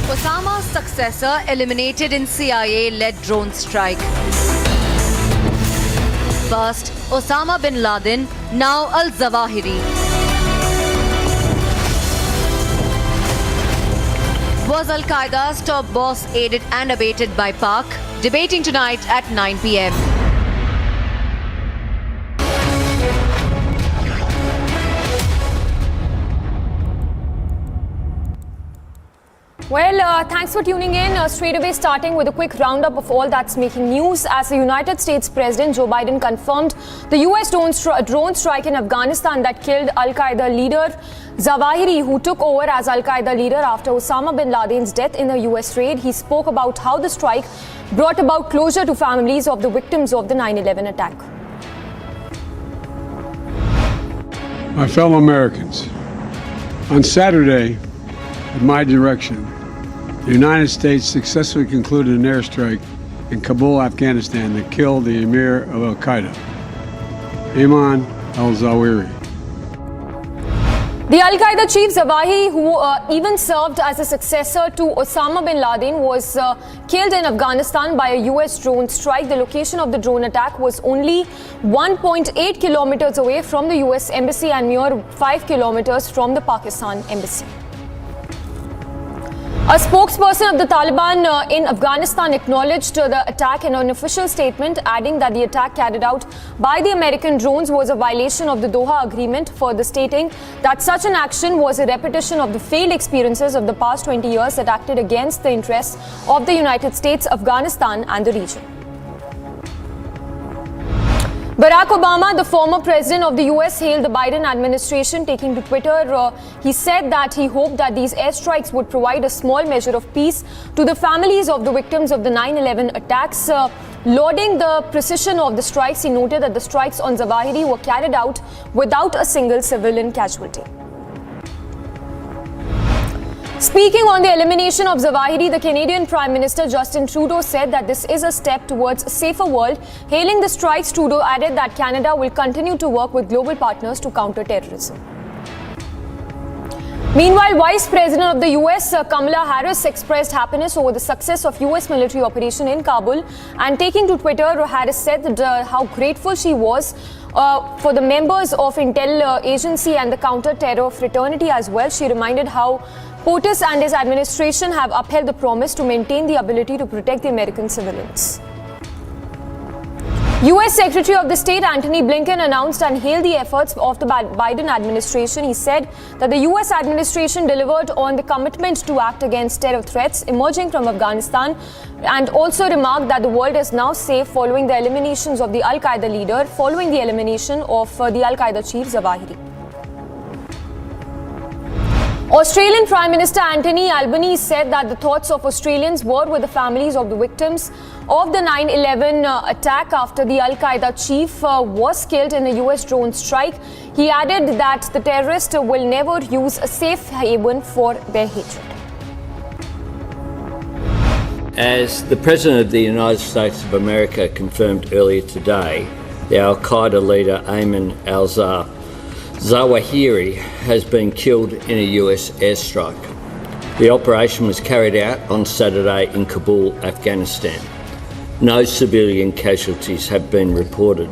Osama's successor eliminated in CIA-led drone strike. First, Osama bin Laden, now al-Zawahiri. Was Al-Qaeda's top boss aided and abetted by Pak? Debating tonight at 9 p.m. Well, thanks for tuning in. Straight away starting with a quick roundup of all that's making news. As the United States President Joe Biden confirmed the US drone strike in Afghanistan that killed Al-Qaeda leader Zawahiri, who took over as Al-Qaeda leader after Osama bin Laden's death in a US raid. He spoke about how the strike brought about closure to families of the victims of the 9/11 attack. My fellow Americans, on Saturday, at my direction, the United States successfully concluded an airstrike in Kabul, Afghanistan that killed the Emir of Al-Qaeda, Ayman al-Zawahiri. The Al-Qaeda chief Zawahiri, who even served as a successor to Osama bin Laden, was killed in Afghanistan by a US drone strike. The location of the drone attack was only 1.8 kilometers away from the US embassy and mere 5 kilometers from the Pakistan embassy. A spokesperson of the Taliban in Afghanistan acknowledged the attack in an official statement, adding that the attack carried out by the American drones was a violation of the Doha Agreement, further stating that such an action was a repetition of the failed experiences of the past 20 years that acted against the interests of the United States, Afghanistan and the region. Barack Obama, the former president of the US, hailed the Biden administration. Taking to Twitter, he said that he hoped that these airstrikes would provide a small measure of peace to the families of the victims of the 9/11 attacks. Lauding the precision of the strikes, he noted that the strikes on Zawahiri were carried out without a single civilian casualty. Speaking on the elimination of Zawahiri, the Canadian Prime Minister Justin Trudeau said that this is a step towards a safer world. Hailing the strikes, Trudeau added that Canada will continue to work with global partners to counter terrorism. Meanwhile, Vice President of the US, Kamala Harris, expressed happiness over the success of US military operation in Kabul. And taking to Twitter, Harris said that, how grateful she was for the members of Intel agency and the counter-terror fraternity as well. She reminded how POTUS and his administration have upheld the promise to maintain the ability to protect the American civilians. US Secretary of the State Antony Blinken announced and hailed the efforts of the Biden administration. He said that the US administration delivered on the commitment to act against terror threats emerging from Afghanistan, and also remarked that the world is now safe following the eliminations of the Al-Qaeda leader, following the elimination of the Al-Qaeda chief Zawahiri. Australian Prime Minister Anthony Albanese said that the thoughts of Australians were with the families of the victims of the 9/11 attack after the Al-Qaeda chief was killed in a US drone strike. He added that the terrorists will never use a safe haven for their hatred. As the President of the United States of America confirmed earlier today, the Al-Qaeda leader Ayman al-Zawahiri has been killed in a US airstrike. The operation was carried out on Saturday in Kabul, Afghanistan. No civilian casualties have been reported.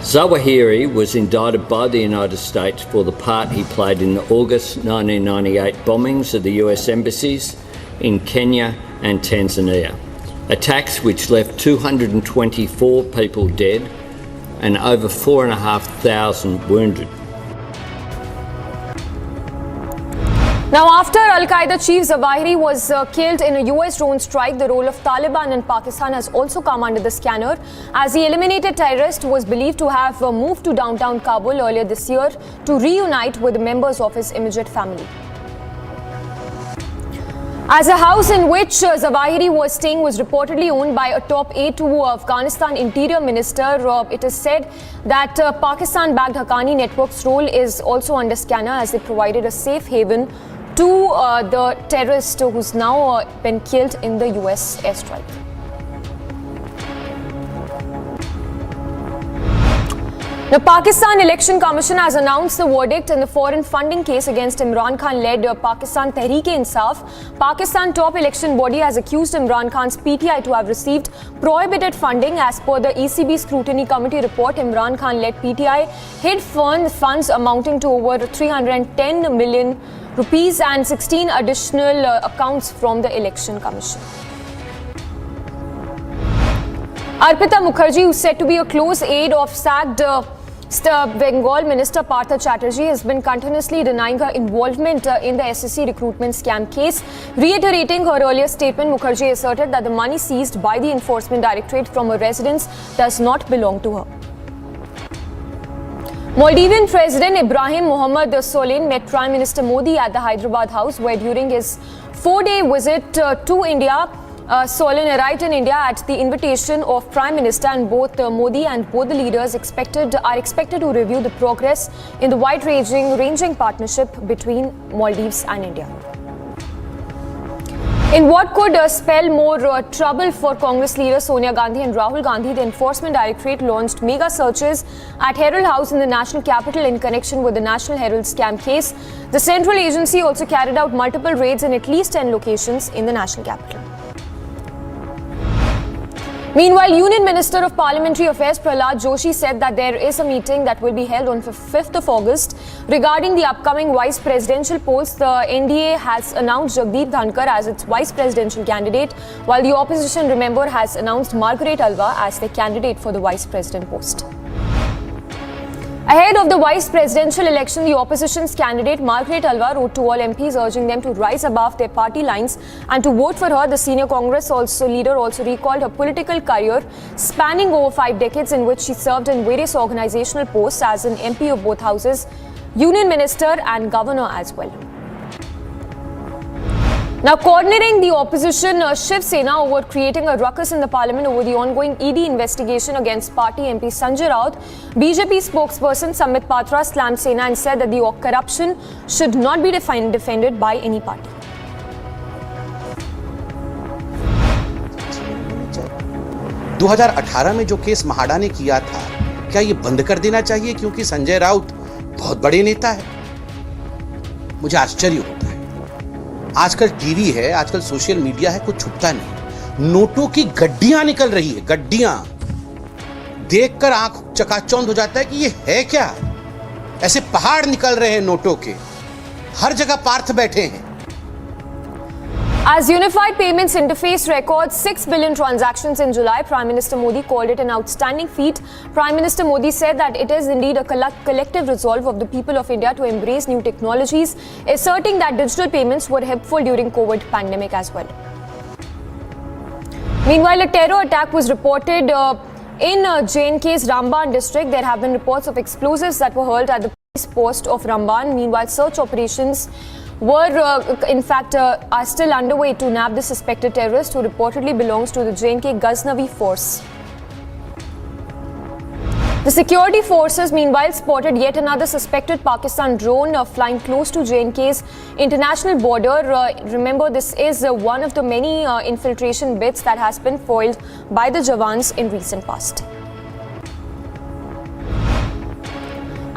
Zawahiri was indicted by the United States for the part he played in the August 1998 bombings of the US embassies in Kenya and Tanzania. Attacks which left 224 people dead and over 4,500 wounded. Now, after Al-Qaeda chief Zawahiri was killed in a US drone strike, the role of Taliban in Pakistan has also come under the scanner, as the eliminated terrorist was believed to have moved to downtown Kabul earlier this year to reunite with the members of his immediate family. As a house in which Zawahiri was staying was reportedly owned by a top aide to Afghanistan Interior Minister, it is said that Pakistan-backed Haqqani network's role is also under scanner, as they provided a safe haven to the terrorist who's now been killed in the US airstrike. The Pakistan Election Commission has announced the verdict in the foreign funding case against Imran Khan-led Pakistan Tehreek-e-Insaf. Pakistan top election body has accused Imran Khan's PTI to have received prohibited funding. As per the ECB Scrutiny Committee report, Imran Khan-led PTI hid funds amounting to over 310 million rupees and 16 additional accounts from the Election Commission. Arpita Mukherjee, who is said to be a close aide of sacked Bengal Minister Partha Chatterjee, has been continuously denying her involvement in the SSC recruitment scam case. Reiterating her earlier statement, Mukherjee asserted that the money seized by the Enforcement Directorate from her residence does not belong to her. Maldivian President Ibrahim Mohammed Solein met Prime Minister Modi at the Hyderabad House, where during his 4-day visit to India, Solein arrived in India at the invitation of Prime Minister, and both Modi and both the leaders are expected to review the progress in the wide-ranging partnership between Maldives and India. In what could spell more trouble for Congress leaders Sonia Gandhi and Rahul Gandhi, the Enforcement Directorate launched mega searches at Herald House in the national capital in connection with the National Herald scam case. The central agency also carried out multiple raids in at least 10 locations in the national capital. Meanwhile, Union Minister of Parliamentary Affairs Prahlad Joshi said that there is a meeting that will be held on 5th of August regarding the upcoming vice presidential polls. The NDA has announced Jagdeep Dhankar as its vice presidential candidate, while the opposition, remember, has announced Margaret Alva as their candidate for the vice president post. Ahead of the vice presidential election, the opposition's candidate Margaret Alva wrote to all MPs urging them to rise above their party lines and to vote for her. The senior Congress leader also recalled her political career spanning over 5 decades, in which she served in various organizational posts as an MP of both houses, union minister and governor as well. Now, coordinating the opposition, Shiv Sena over creating a ruckus in the parliament over the ongoing ED investigation against party MP Sanjay Raut, BJP spokesperson Samit Patra slammed Sena and said that the corruption should not be defended by any party. – 2018 में जो case MHADA ने किया था, क्या ये बंद कर देना चाहिए क्योंकि संजय राउत बहुत बड़े नेता है? मुझे आश्चर्य होता है। आजकल टीवी है, आजकल सोशल मीडिया है, कुछ छुपता नहीं। नोटों की गड्डियां निकल रही है, गड्डियां देखकर आंख चकाचौंध हो जाता है कि ये है क्या। ऐसे पहाड़ निकल रहे हैं नोटों के, हर जगह पार्थ बैठे हैं। As Unified Payments Interface records 6 billion transactions in July, Prime Minister Modi called it an outstanding feat. Prime Minister Modi said that it is indeed a collective resolve of the people of India to embrace new technologies, asserting that digital payments were helpful during COVID pandemic as well. Meanwhile, a terror attack was reported in J&K's Ramban district. There have been reports of explosives that were hurled at the police post of Ramban. Meanwhile, search operations are still underway to nab the suspected terrorist who reportedly belongs to the J&K Ghaznavi force. The security forces meanwhile spotted yet another suspected Pakistan drone flying close to J&K's international border. Remember, this is one of the many infiltration bits that has been foiled by the Jawans in recent past.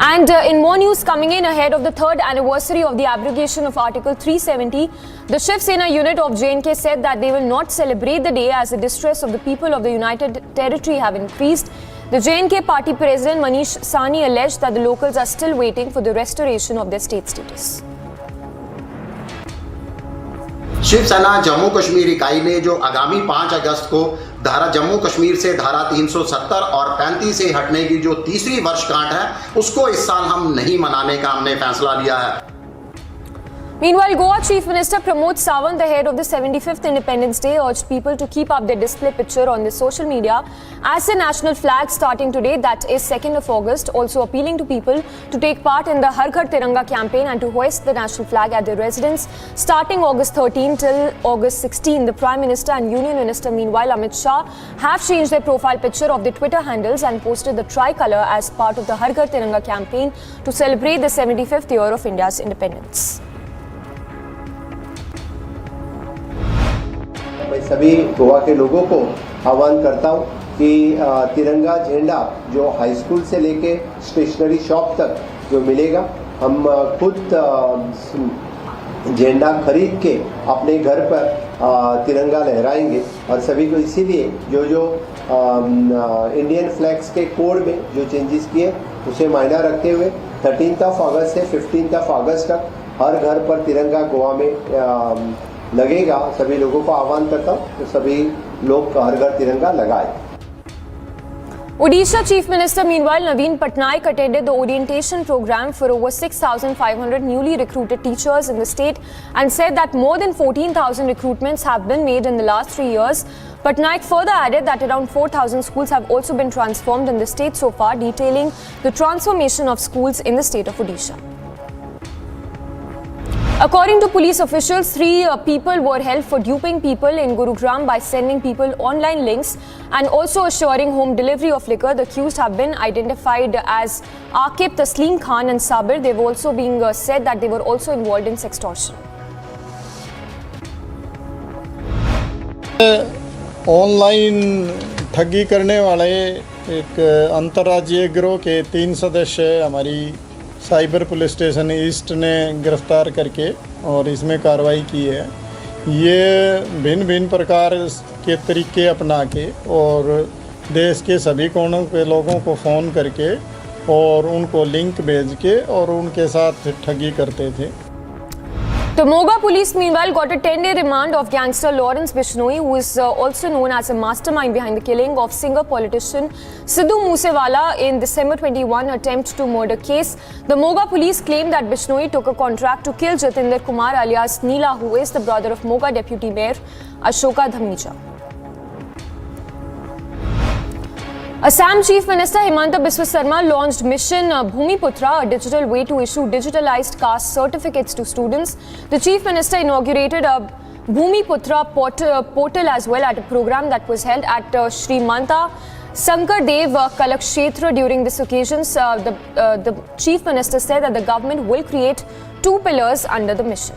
And in more news coming in ahead of the 3rd anniversary of the abrogation of Article 370, the Shiv Sena unit of J&K said that they will not celebrate the day as the distress of the people of the United Territory have increased. The J&K party president Manish Sahni alleged that the locals are still waiting for the restoration of their state status. Shiv Sena Jammu Kashmir इकाई ने जो आगामी 5 अगस्त को धारा जम्मू कश्मीर से धारा 370 और 35 से हटने की जो तीसरी वर्षगांठ है, उसको इस साल हम नहीं मनाने का हमने फैसला लिया है। Meanwhile, Goa Chief Minister Pramod Sawant, the head of the 75th Independence Day, urged people to keep up their display picture on the social media as the national flag starting today, that is 2nd of August, also appealing to people to take part in the Har Ghar Tiranga campaign and to hoist the national flag at their residence starting August 13 till August 16. The Prime Minister and Union Minister, meanwhile, Amit Shah, have changed their profile picture of their Twitter handles and posted the tricolour as part of the Har Ghar Tiranga campaign to celebrate the 75th year of India's independence. मैं सभी गोवा के लोगों को आह्वान करता हूं कि तिरंगा झंडा जो हाई स्कूल से लेके स्टेशनरी शॉप तक जो मिलेगा, हम खुद झंडा खरीद के अपने घर पर तिरंगा लहराएंगे। और सभी को इसीलिए जो इंडियन फ्लैग्स के कोड में जो चेंजेस किए उसे मायना रखते हुए 13 अगस्त से 15 अगस्त तक हर घर पर तिरंगा गोवा में लगेगा। सभी लोगों को आह्वान करता हूं तो सभी लोग हर घर तिरंगा लगाएं। Odisha Chief Minister, meanwhile, Naveen Patnaik attended the orientation program for over 6,500 newly recruited teachers in the state and said that more than 14,000 recruitments have been made in the last 3 years. Patnaik further added that around 4,000 schools have also been transformed in the state so far, detailing the transformation of schools in the state of Odisha. According to police officials, 3 people were held for duping people in Gurugram by sending people online links and also assuring home delivery of liquor. The accused have been identified as Akib, Taslim Khan and Sabir. They've also been said that they were also involved in sextortion. Online ठगी करने वाले एक अंतर्राज्यीय गिरोह के 3 सदस्य हमारी cyber police station east ने गिरफ्तार करके और इसमें कार्रवाई की है। ये भिन्न भिन्न प्रकार के तरीके अपना के और देश के सभी कोनों के लोगों को फ़ोन करके और उनको लिंक भेज के और उनके साथ ठगी करते थे। The Moga police meanwhile got a 10-day remand of gangster Lawrence Bishnoi, who is also known as a mastermind behind the killing of singer politician Sidhu Moosewala in December 21 attempt to murder case. The Moga police claim that Bishnoi took a contract to kill Jatinder Kumar alias Neela, who is the brother of Moga deputy mayor Ashoka Dhamija. Assam Chief Minister Himanta Biswa Sarma launched Mission Bhumiputra, a digital way to issue digitalized caste certificates to students. The Chief Minister inaugurated a Bhumiputra portal as well at a program that was held at Sri Manta Sankar Dev Kalakshetra. During this occasion, the Chief Minister said that the government will create 2 pillars under the mission.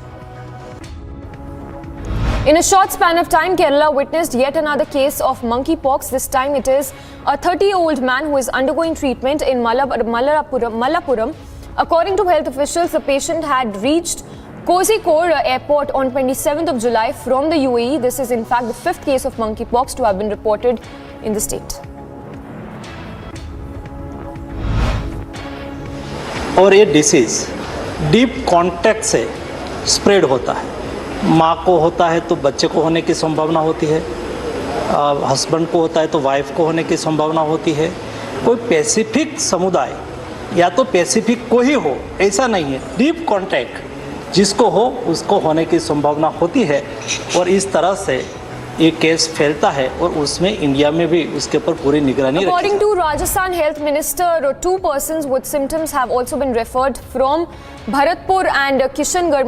In a short span of time, Kerala witnessed yet another case of monkeypox. This time it is a 30-year-old man who is undergoing treatment in Malappuram. According to health officials, the patient had reached Kozhikode airport on 27th of July from the UAE. This is in fact the 5th case of monkeypox to have been reported in the state. और ये disease deep contact से spread होता है। माँ को होता है तो बच्चे को होने की संभावना होती है, हस्बैंड को होता है तो वाइफ को होने की संभावना होती है। कोई स्पेसिफिक समुदाय या तो स्पेसिफिक को ही हो ऐसा नहीं है, डीप कांटेक्ट जिसको हो उसको होने की संभावना होती है और इस तरह से ये केस फैलता है और उसमें इंडिया में भी उसके ऊपर पूरी निगरानी रखी जाती है। According to Rajasthan Health Minister, 2 persons with symptoms have also been referred from Bharatpur and Kishangarh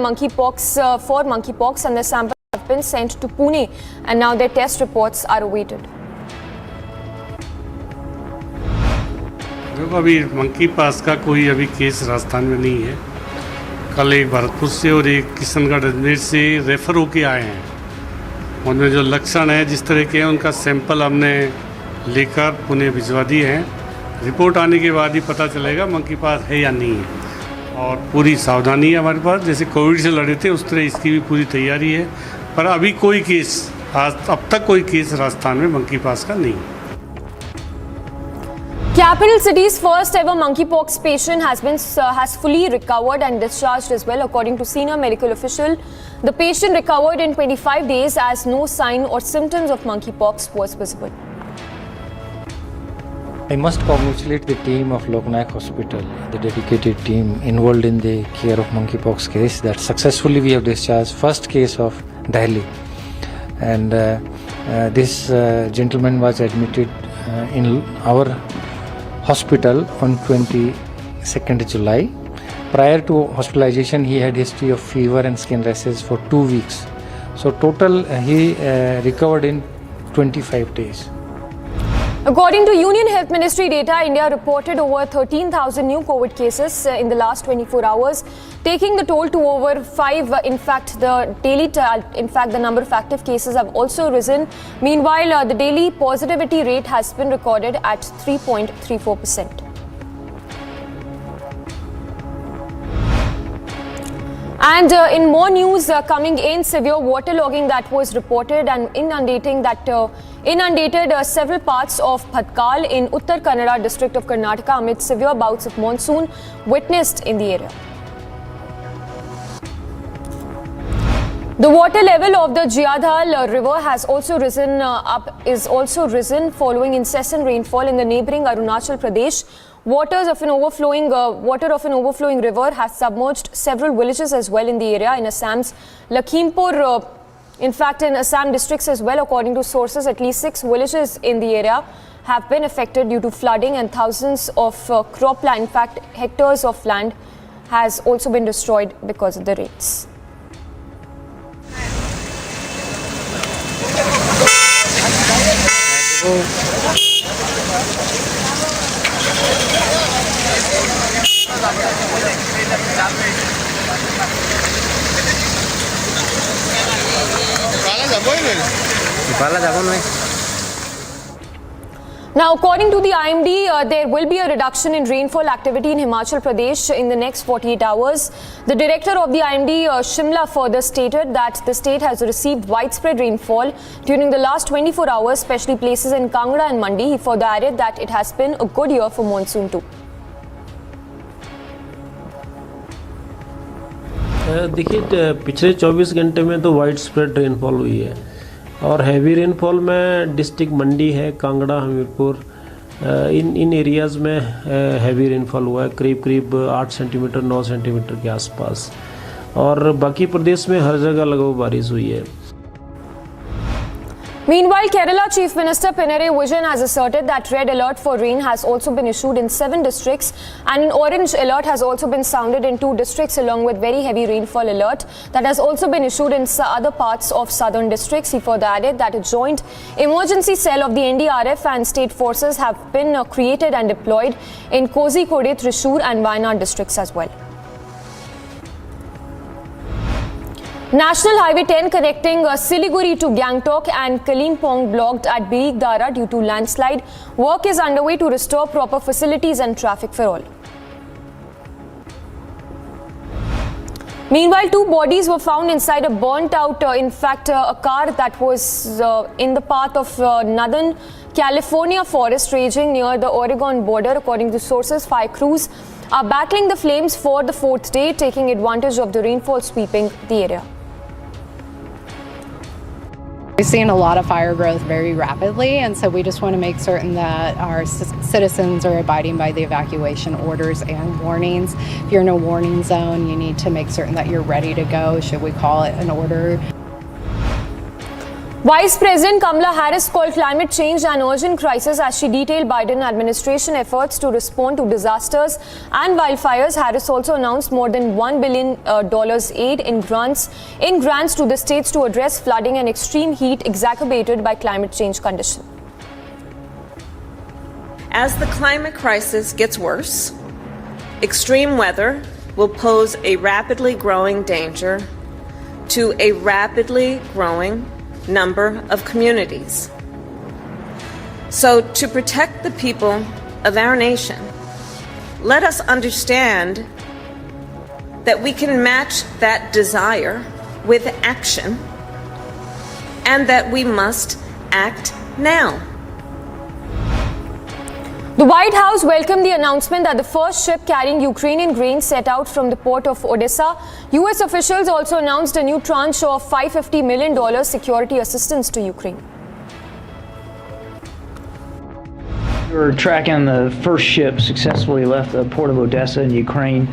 for monkeypox, and their samples have been sent to Pune, and now their test reports are awaited. अभी monkey पास का कोई अभी case Rajasthan में नहीं है। कल एक भरतपुर से और एक किशनगढ़ अजमेर से रेफर होके आए हैं। उनमें जो लक्षण है जिस तरह के हैं उनका सैंपल हमने लेकर पुणे भिजवा दिए हैं। रिपोर्ट आने के बाद ही पता चलेगा मंकी पास है या नहीं है। और पूरी सावधानी है हमारे पास, जैसे कोविड से लड़े थे उस तरह इसकी भी पूरी तैयारी है। पर अभी कोई केस अब तक कोई केस राजस्थान में मंकी पास का नहीं है। Capital city's first ever monkeypox patient has fully recovered and discharged as well. According to senior medical official, the patient recovered in 25 days as no sign or symptoms of monkeypox was visible. I must congratulate the team of Loknayak Hospital, the dedicated team involved in the care of monkeypox case, that successfully we have discharged first case of Delhi. And this gentleman was admitted in our hospital on 22nd July. Prior to hospitalization, he had history of fever and skin rashes for 2 weeks. So total he recovered in 25 days. According to Union Health Ministry data, India reported over 13,000 new COVID cases in the last 24 hours, taking the toll to over 5. In fact, the number of active cases have also risen. Meanwhile, the daily positivity rate has been recorded at 3.34%. And in more news coming in, severe waterlogging that was reported and inundated several parts of Bhatkal in Uttar Kannada district of Karnataka amid severe bouts of monsoon witnessed in the area. The water level of the Jiyadhal river has also risen following incessant rainfall in the neighbouring Arunachal Pradesh. Water of an overflowing river has submerged several villages as well in the area in Assam's Lakhimpur. In fact, in Assam districts as well, according to sources, at least 6 villages in the area have been affected due to flooding, and thousands of cropland, in fact, hectares of land has also been destroyed because of the rains. Now, according to the IMD, there will be a reduction in rainfall activity in Himachal Pradesh in the next 48 hours. The director of the IMD, Shimla, further stated that the state has received widespread rainfall during the last 24 hours, especially places in Kangra and Mandi. He further added that it has been a good year for monsoon too. देखिए पिछले 24 घंटे में तो wide spread rainfall हुई है और heavy rainfall में district मंडी है, कांगड़ा, हमीरपुर, इन एरियाज़ में हैवी रेनफॉल हुआ है, करीब 8 सेंटीमीटर 9 सेंटीमीटर के आसपास, और बाकी प्रदेश में हर जगह लगभग बारिश हुई है। Meanwhile, Kerala Chief Minister Pinarayi Vijayan has asserted that red alert for rain has also been issued in 7 districts and an orange alert has also been sounded in 2 districts along with very heavy rainfall alert that has also been issued in other parts of southern districts. He further added that a joint emergency cell of the NDRF and state forces have been created and deployed in Kozhikode, Thrissur and Wayanad districts as well. National Highway 10 connecting Siliguri to Gangtok and Kalimpong blocked at Birikdara due to landslide. Work is underway to restore proper facilities and traffic for all. Meanwhile, 2 bodies were found inside a burnt out, a car that was in the path of Northern California forest raging near the Oregon border. According to sources, fire crews are battling the flames for the 4th day, taking advantage of the rainfall sweeping the area. We've seen a lot of fire growth very rapidly, and so we just want to make certain that our citizens are abiding by the evacuation orders and warnings. If you're in a warning zone, you need to make certain that you're ready to go should we call it an order. Vice President Kamala Harris called climate change an urgent crisis as she detailed Biden administration efforts to respond to disasters and wildfires. Harris also announced more than $1 billion aid in grants to the states to address flooding and extreme heat exacerbated by climate change conditions. As the climate crisis gets worse, extreme weather will pose a rapidly growing danger to a rapidly growing number of communities. So, to protect the people of our nation, let us understand that we can match that desire with action and that we must act now. The White House welcomed the announcement that the first ship carrying Ukrainian grain set out from the port of Odessa. U.S. officials also announced a new tranche of $550 million security assistance to Ukraine. We're tracking the first ship successfully left the port of Odessa in Ukraine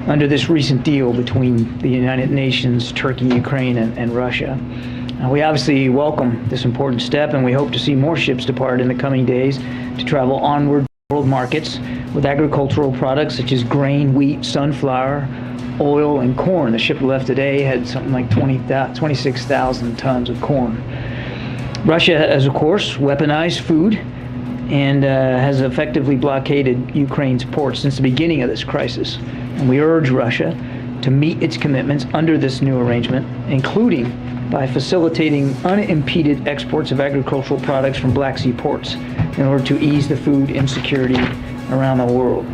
under this recent deal between the United Nations, Turkey, Ukraine, and Russia. We obviously welcome this important step, and we hope to see more ships depart in the coming days to travel onward to world markets with agricultural products such as grain, wheat, sunflower, oil, and corn. The ship left today had something like 26,000 tons of corn. Russia has, of course, weaponized food and has effectively blockaded Ukraine's ports since the beginning of this crisis. And we urge Russia to meet its commitments under this new arrangement, including by facilitating unimpeded exports of agricultural products from Black Sea ports in order to ease the food insecurity around the world.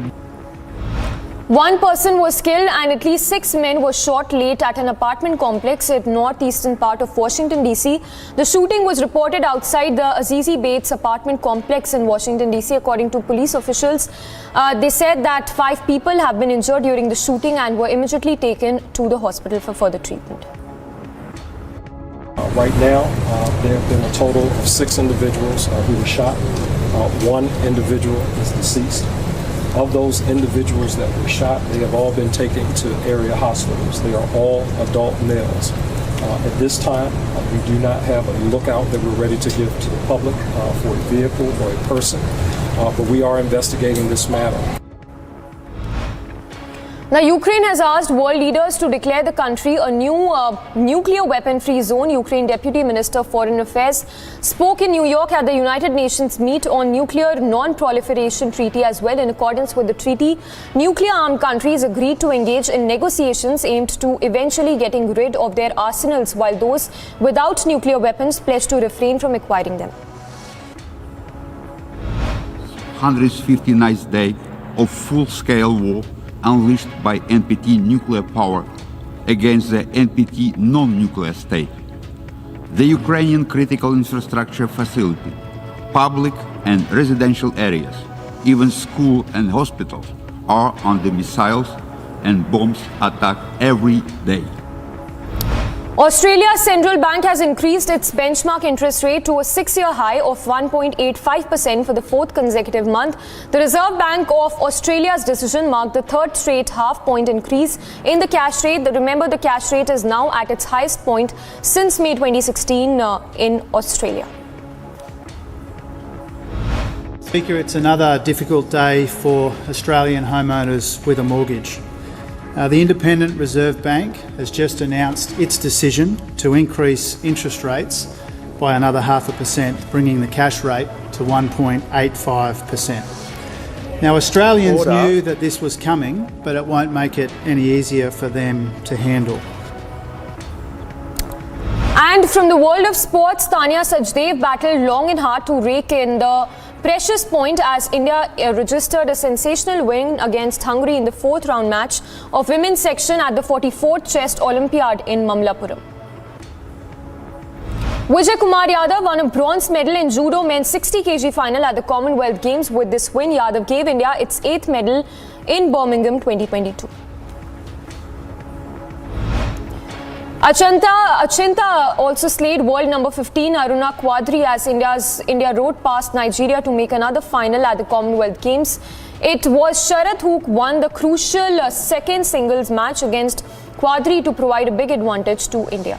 1 person was killed and at least 6 men were shot late at an apartment complex in northeastern part of Washington, D.C. The shooting was reported outside the Azizi Bates apartment complex in Washington, D.C. According to police officials, they said that 5 people have been injured during the shooting and were immediately taken to the hospital for further treatment. Right now, there have been a total of 6 individuals who were shot. 1 individual is deceased. Of those individuals that were shot, they have all been taken to area hospitals. They are all adult males. At this time, we do not have a lookout that we're ready to give to the public for a vehicle or a person, but we are investigating this matter. Now, Ukraine has asked world leaders to declare the country a new nuclear weapon-free zone. Ukraine Deputy Minister of Foreign Affairs spoke in New York at the United Nations meet on nuclear non-proliferation treaty as well. In accordance with the treaty, nuclear-armed countries agreed to engage in negotiations aimed to eventually getting rid of their arsenals, while those without nuclear weapons pledged to refrain from acquiring them. 159th day of full-scale war unleashed by NPT nuclear power against the NPT non-nuclear state. The Ukrainian critical infrastructure facility, public and residential areas, even school and hospitals are under missiles and bombs attack every day. Australia's central bank has increased its benchmark interest rate to a 6-year high of 1.85% for the fourth consecutive month. The Reserve Bank of Australia's decision marked the third straight half-point increase in the cash rate. Remember, the cash rate is now at its highest point since May 2016 in Australia. Speaker, it's another difficult day for Australian homeowners with a mortgage. The Independent Reserve Bank has just announced its decision to increase interest rates by another 0.5%, bringing the cash rate to 1.85%. Now, Australians knew that this was coming, but it won't make it any easier for them to handle. And from the world of sports, Tanya Sajdev battled long and hard to rake in the precious point as India registered a sensational win against Hungary in the fourth round match of women's section at the 44th Chess Olympiad in Mamallapuram. Vijay Kumar Yadav won a bronze medal in judo men's 60 kg final at the Commonwealth Games. With this win, Yadav gave India its 8th medal in Birmingham 2022. Achinta also slayed world number 15 Aruna Quadri as India rode past Nigeria to make another final at the Commonwealth Games. It was Sharath who won the crucial second singles match against Quadri to provide a big advantage to India.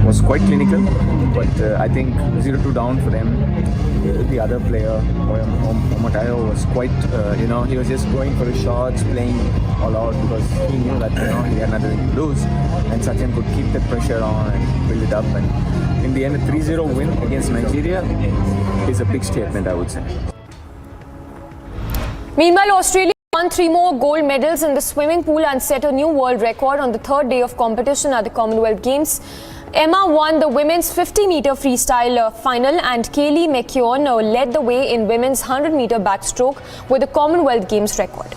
Was quite clinical, but I think 0-2 down for them. The other player, Omotayo, was quite, he was just going for his shots, playing all out because he knew that, he had nothing to lose. And Sachin could keep the pressure on and build it up. And in the end, a 3-0 win against Nigeria is a big statement, I would say. Meanwhile, Australia won 3 more gold medals in the swimming pool and set a new world record on the third day of competition at the Commonwealth Games. Emma won the women's 50-meter freestyle final and Kaylee McKeown led the way in women's 100-meter backstroke with a Commonwealth Games record.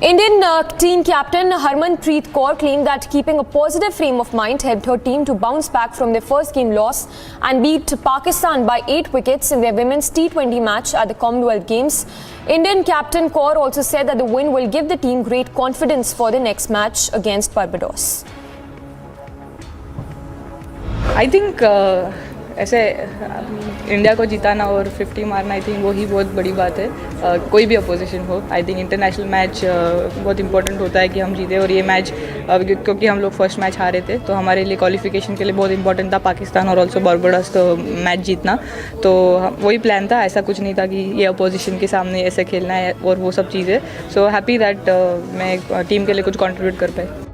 Indian team captain Harmanpreet Kaur claimed that keeping a positive frame of mind helped her team to bounce back from their first game loss and beat Pakistan by 8 wickets in their women's T20 match at the Commonwealth Games. Indian captain Kaur also said that the win will give the team great confidence for the next match against Barbados. I think ऐसे India को जिताना और 50 मारना I think वही बहुत बड़ी बात है कोई भी अपोजिशन हो आई थिंक इंटरनेशनल मैच बहुत इंपॉर्टेंट होता है कि हम जीते और ये मैच क्योंकि हम लोग फर्स्ट मैच हारे थे तो हमारे लिए क्वालिफिकेशन के लिए बहुत इंपॉर्टेंट था पाकिस्तान और ऑल्सो बारबाडोस को मैच जीतना तो वही प्लान था ऐसा कुछ नहीं था कि ये अपोजिशन के सामने ऐसे खेलना है और वो सब चीज़ें सो हैप्पी दैट मैं टीम के लिए कुछ कंट्रीब्यूट कर पाए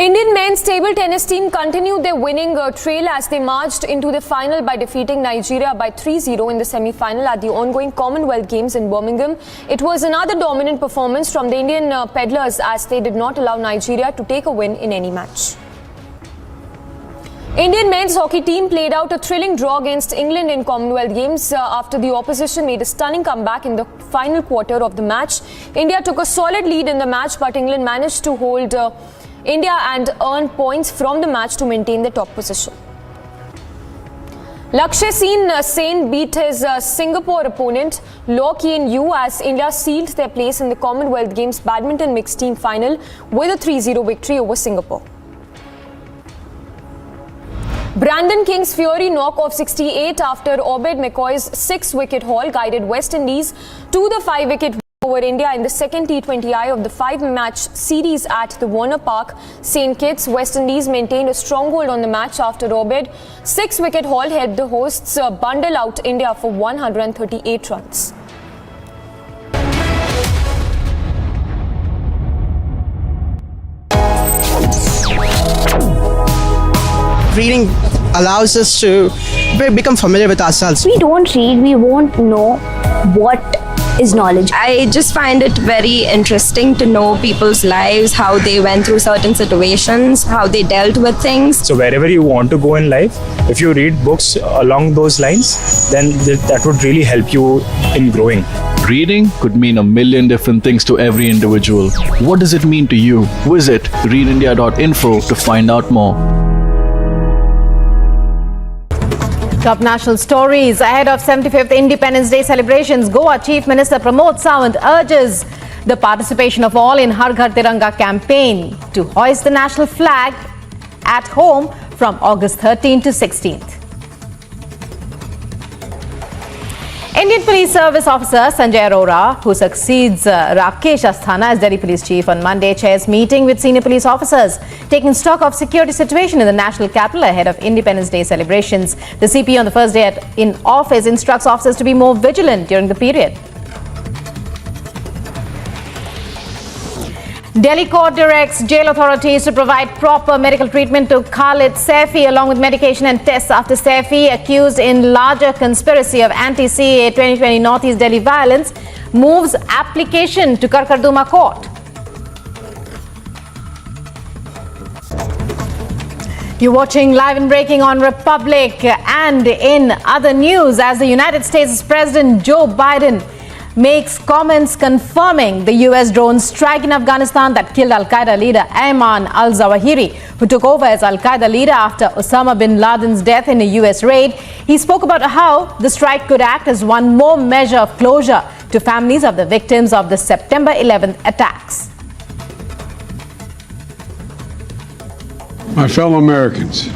Indian men's table tennis team continued their winning trail as they marched into the final by defeating Nigeria by 3-0 in the semi-final at the ongoing Commonwealth Games in Birmingham. It was another dominant performance from the Indian peddlers as they did not allow Nigeria to take a win in any match. Indian men's hockey team played out a thrilling draw against England in Commonwealth Games after the opposition made a stunning comeback in the final quarter of the match. India took a solid lead in the match, but England managed to hold India and earn points from the match to maintain the top position. Lakshya Sen beat his Singapore opponent Loh Kien Yew as India sealed their place in the Commonwealth Games badminton mixed team final with a 3-0 victory over Singapore. Brandon King's Fury knock of 68 after Obed McCoy's 6-wicket haul guided West Indies to the 5-wicket over India in the second T20I of the 5-match series at the Warner Park, St. Kitts. West Indies maintained a stronghold on the match after Obed's 6-wicket haul helped the hosts bundle out India for 138 runs. Reading allows us to become familiar with ourselves. We don't read, we won't know what is knowledge. I just find it very interesting to know people's lives, how they went through certain situations, how they dealt with things. So wherever you want to go in life, if you read books along those lines, then that would really help you in growing. Reading could mean a million different things to every individual. What does it mean to you? Visit readindia.info to find out more. Top national stories ahead of 75th Independence Day celebrations. Goa Chief Minister Pramod Sawant urges the participation of all in Har Ghar Tiranga campaign to hoist the national flag at home from August 13th to 16th. Indian Police Service Officer Sanjay Arora, who succeeds Rakesh Asthana as Delhi Police Chief on Monday, chairs meeting with senior police officers, taking stock of security situation in the national capital ahead of Independence Day celebrations. The CP on the first day in office instructs officers to be more vigilant during the period. Delhi court directs jail authorities to provide proper medical treatment to Khalid Saifi along with medication and tests after Saifi, accused in larger conspiracy of anti-CAA 2020 Northeast Delhi violence, moves application to Karkarduma court. You're watching Live and Breaking on Republic. And in other news, as the United States President Joe Biden makes comments confirming the US drone strike in Afghanistan that killed Al-Qaeda leader Ayman al-Zawahiri, who took over as Al-Qaeda leader after Osama bin Laden's death in a US raid. He spoke about how the strike could act as one more measure of closure to families of the victims of the September 11th attacks. My fellow Americans,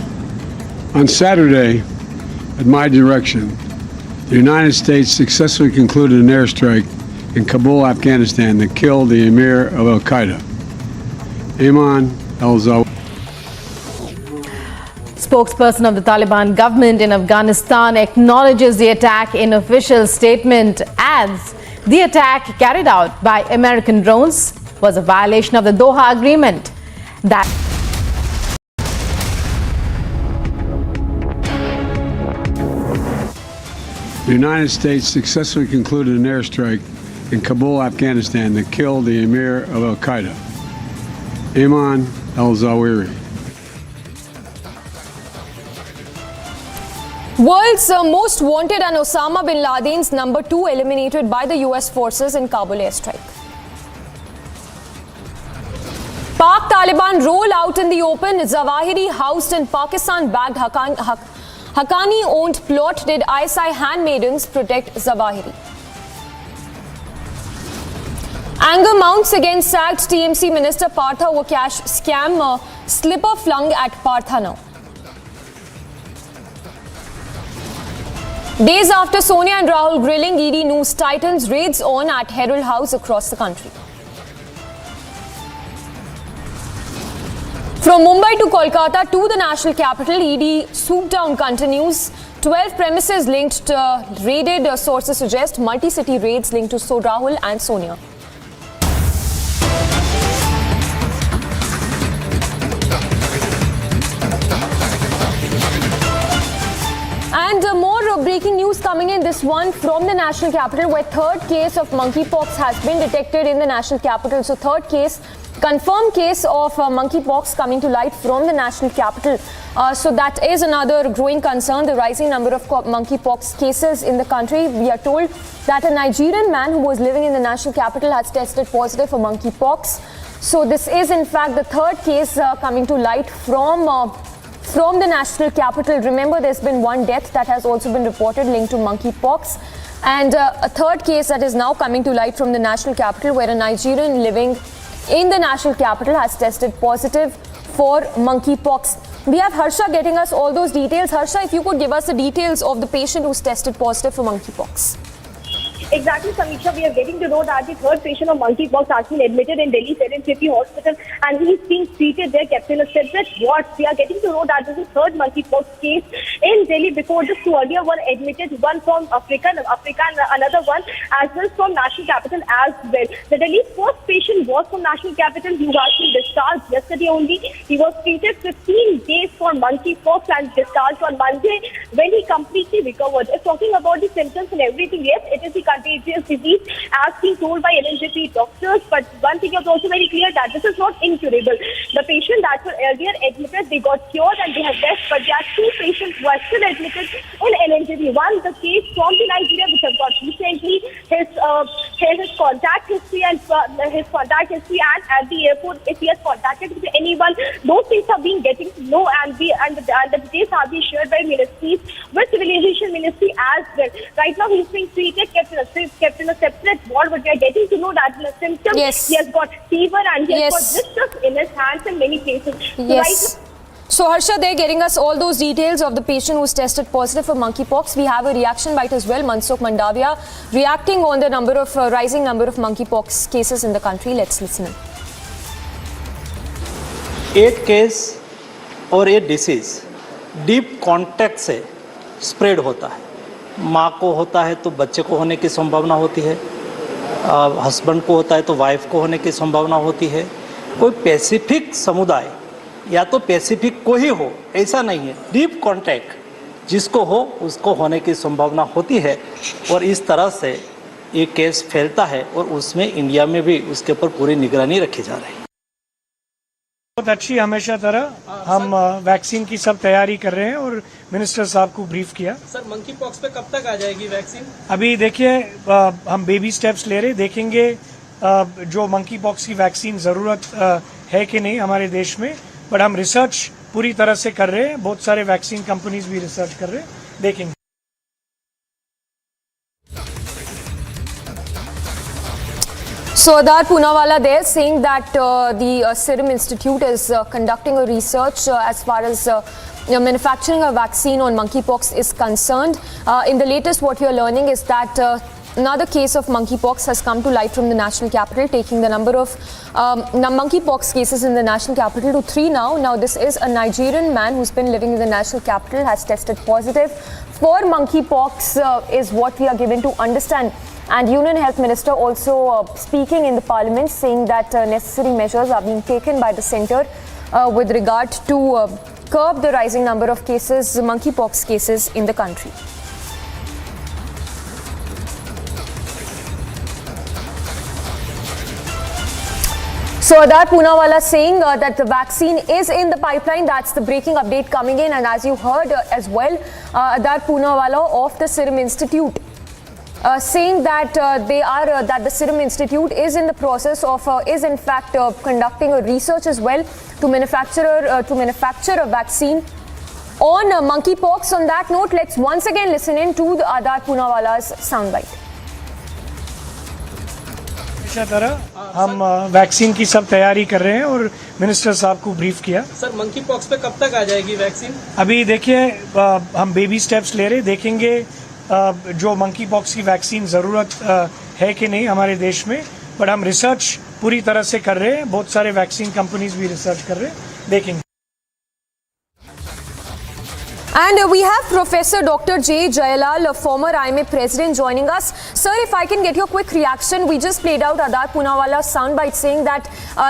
on Saturday, at my direction, the United States successfully concluded an airstrike in Kabul, Afghanistan that killed the emir of Al-Qaeda, Ayman al-Zawahiri. Spokesperson of the Taliban government in Afghanistan acknowledges the attack in official statement, adds the attack carried out by American drones was a violation of the Doha Agreement. The United States successfully concluded an airstrike in Kabul, Afghanistan that killed the emir of Al-Qaeda, Ayman al-Zawahiri. World's most wanted and Osama bin Laden's number 2 eliminated by the US forces in Kabul airstrike. Pak Taliban roll out in the open. Zawahiri, housed in Pakistan-backed Haqqani-owned plot, did ISI handmaidens protect Zawahiri. Anger mounts against sacked TMC Minister Partha over cash scam, slipper flung at Partha now. Days after Sonia and Rahul grilling, ED news titans raids on at Herald House across the country. From Mumbai to Kolkata to the national capital, ED swoop down continues. 12 premises linked to raided, sources suggest multi-city raids linked to Rahul and Sonia. And more breaking news coming in, this one from the national capital, where third case of monkeypox has been detected in the national capital. So third case, confirmed case of monkeypox coming to light from the national capital. So that is another growing concern, the rising number of monkeypox cases in the country. We are told that a Nigerian man who was living in the national capital has tested positive for monkeypox. So this is in fact the third case coming to light from the national capital. Remember, there's been one death that has also been reported linked to monkeypox. And a third case that is now coming to light from the national capital, where a Nigerian living in the national capital has tested positive for monkeypox. We have Harsha getting us all those details. Harsha, if you could give us the details of the patient who's tested positive for monkeypox. Exactly, Samiksha. We are getting to know that the third patient of monkeypox has been admitted in Delhi Serendipity Hospital and he is being treated there, kept in a separate ward. We are getting to know that this is the third monkeypox case in Delhi. Before this, two earlier were admitted, one from Africa and another one as well from national capital as well. The Delhi's first patient was from national capital. He was been discharged yesterday only. He was treated 15 days for monkeypox and discharged on Monday when he completely recovered. Talking about the symptoms and everything, yes, it is the contagious disease as being told by LNJP doctors. But one thing is also very clear that this is not incurable. The patients that were earlier admitted, they got cured and they have left, but there are 2 patients who are still admitted in LNJP. One, the case from the Nigeria which has got recently, his contact history and at the airport, if he has contacted with anyone, those things have been getting to know, and the details have been shared by ministries with civilization ministry as well. Right now he is being treated, kept in a separate ward, but we are getting to know that the symptoms, he has got fever and he has got blisters in his hands in many cases. Yes. So Harsha, they're getting us all those details of the patient who's tested positive for monkeypox. We have a reaction bite as well. Mansukh Mandavia reacting on the rising number of monkeypox cases in the country. Let's listen in. 8 case और ये disease deep contact से spread होता है। माँ को होता है तो बच्चे को होने की संभावना होती है, हस्बैंड को होता है तो वाइफ को होने की संभावना होती है। कोई स्पेसिफिक समुदाय या तो स्पेसिफिक को ही हो ऐसा नहीं है, डीप कांटेक्ट जिसको हो उसको होने की संभावना होती है और इस तरह से ये केस फैलता है और उसमें इंडिया में भी उसके ऊपर पूरी निगरानी रखी जा रही है। बहुत अच्छी हमेशा तरह हम वैक्सीन की सब तैयारी कर रहे हैं और मिनिस्टर साहब को ब्रीफ किया। सर मंकी पॉक्स पे कब तक आ जाएगी वैक्सीन? अभी देखिए हम बेबी स्टेप्स ले रहे, देखेंगे जो मंकी पॉक्स की वैक्सीन ज़रूरत है कि नहीं हमारे देश में, बट हम रिसर्च पूरी तरह से कर रहे हैं, बहुत सारे वैक्सीन कंपनीज भी रिसर्च कर रहे हैं, देखेंगे। So Adar Poonawala there saying that the Serum Institute is conducting a research as far as manufacturing a vaccine on monkeypox is concerned. In the latest, what we are learning is that another case of monkeypox has come to light from the national capital, taking the number of monkeypox cases in the national capital to 3 now. Now this is a Nigerian man who's been living in the national capital, has tested positive for monkeypox is what we are given to understand. And Union Health Minister also speaking in the Parliament, saying that necessary measures are being taken by the centre with regard to curb the rising number of cases, monkeypox cases in the country. So Adar Poonawala saying that the vaccine is in the pipeline. That's the breaking update coming in. And as you heard as well, Adar Poonawala of the Serum Institute saying that that the Serum Institute is in the process of is in fact conducting a research as well to manufacture a vaccine on monkeypox. On that note, let's once again listen in to the Adar Poonawala's soundbite. हमेशा तरह हम vaccine की सब तैयारी कर रहे हैं और मिनिस्टर साहब को ब्रीफ किया। सर मंकी पॉक्स पे कब तक आ जाएगी वैक्सीन? अभी देखिए हम बेबी स्टेप्स ले रहे, देखेंगे जो मंकी पॉक्स की वैक्सीन ज़रूरत है कि नहीं हमारे देश में, बट हम रिसर्च पूरी तरह से कर रहे हैं, बहुत सारे वैक्सीन कंपनीज भी रिसर्च कर रहे हैं, देखेंगे। And we have Professor Dr. J. Jayalal, a former IMA president, joining us. Sir, if I can get your quick reaction, we just played out Adar Poonawala's soundbite saying that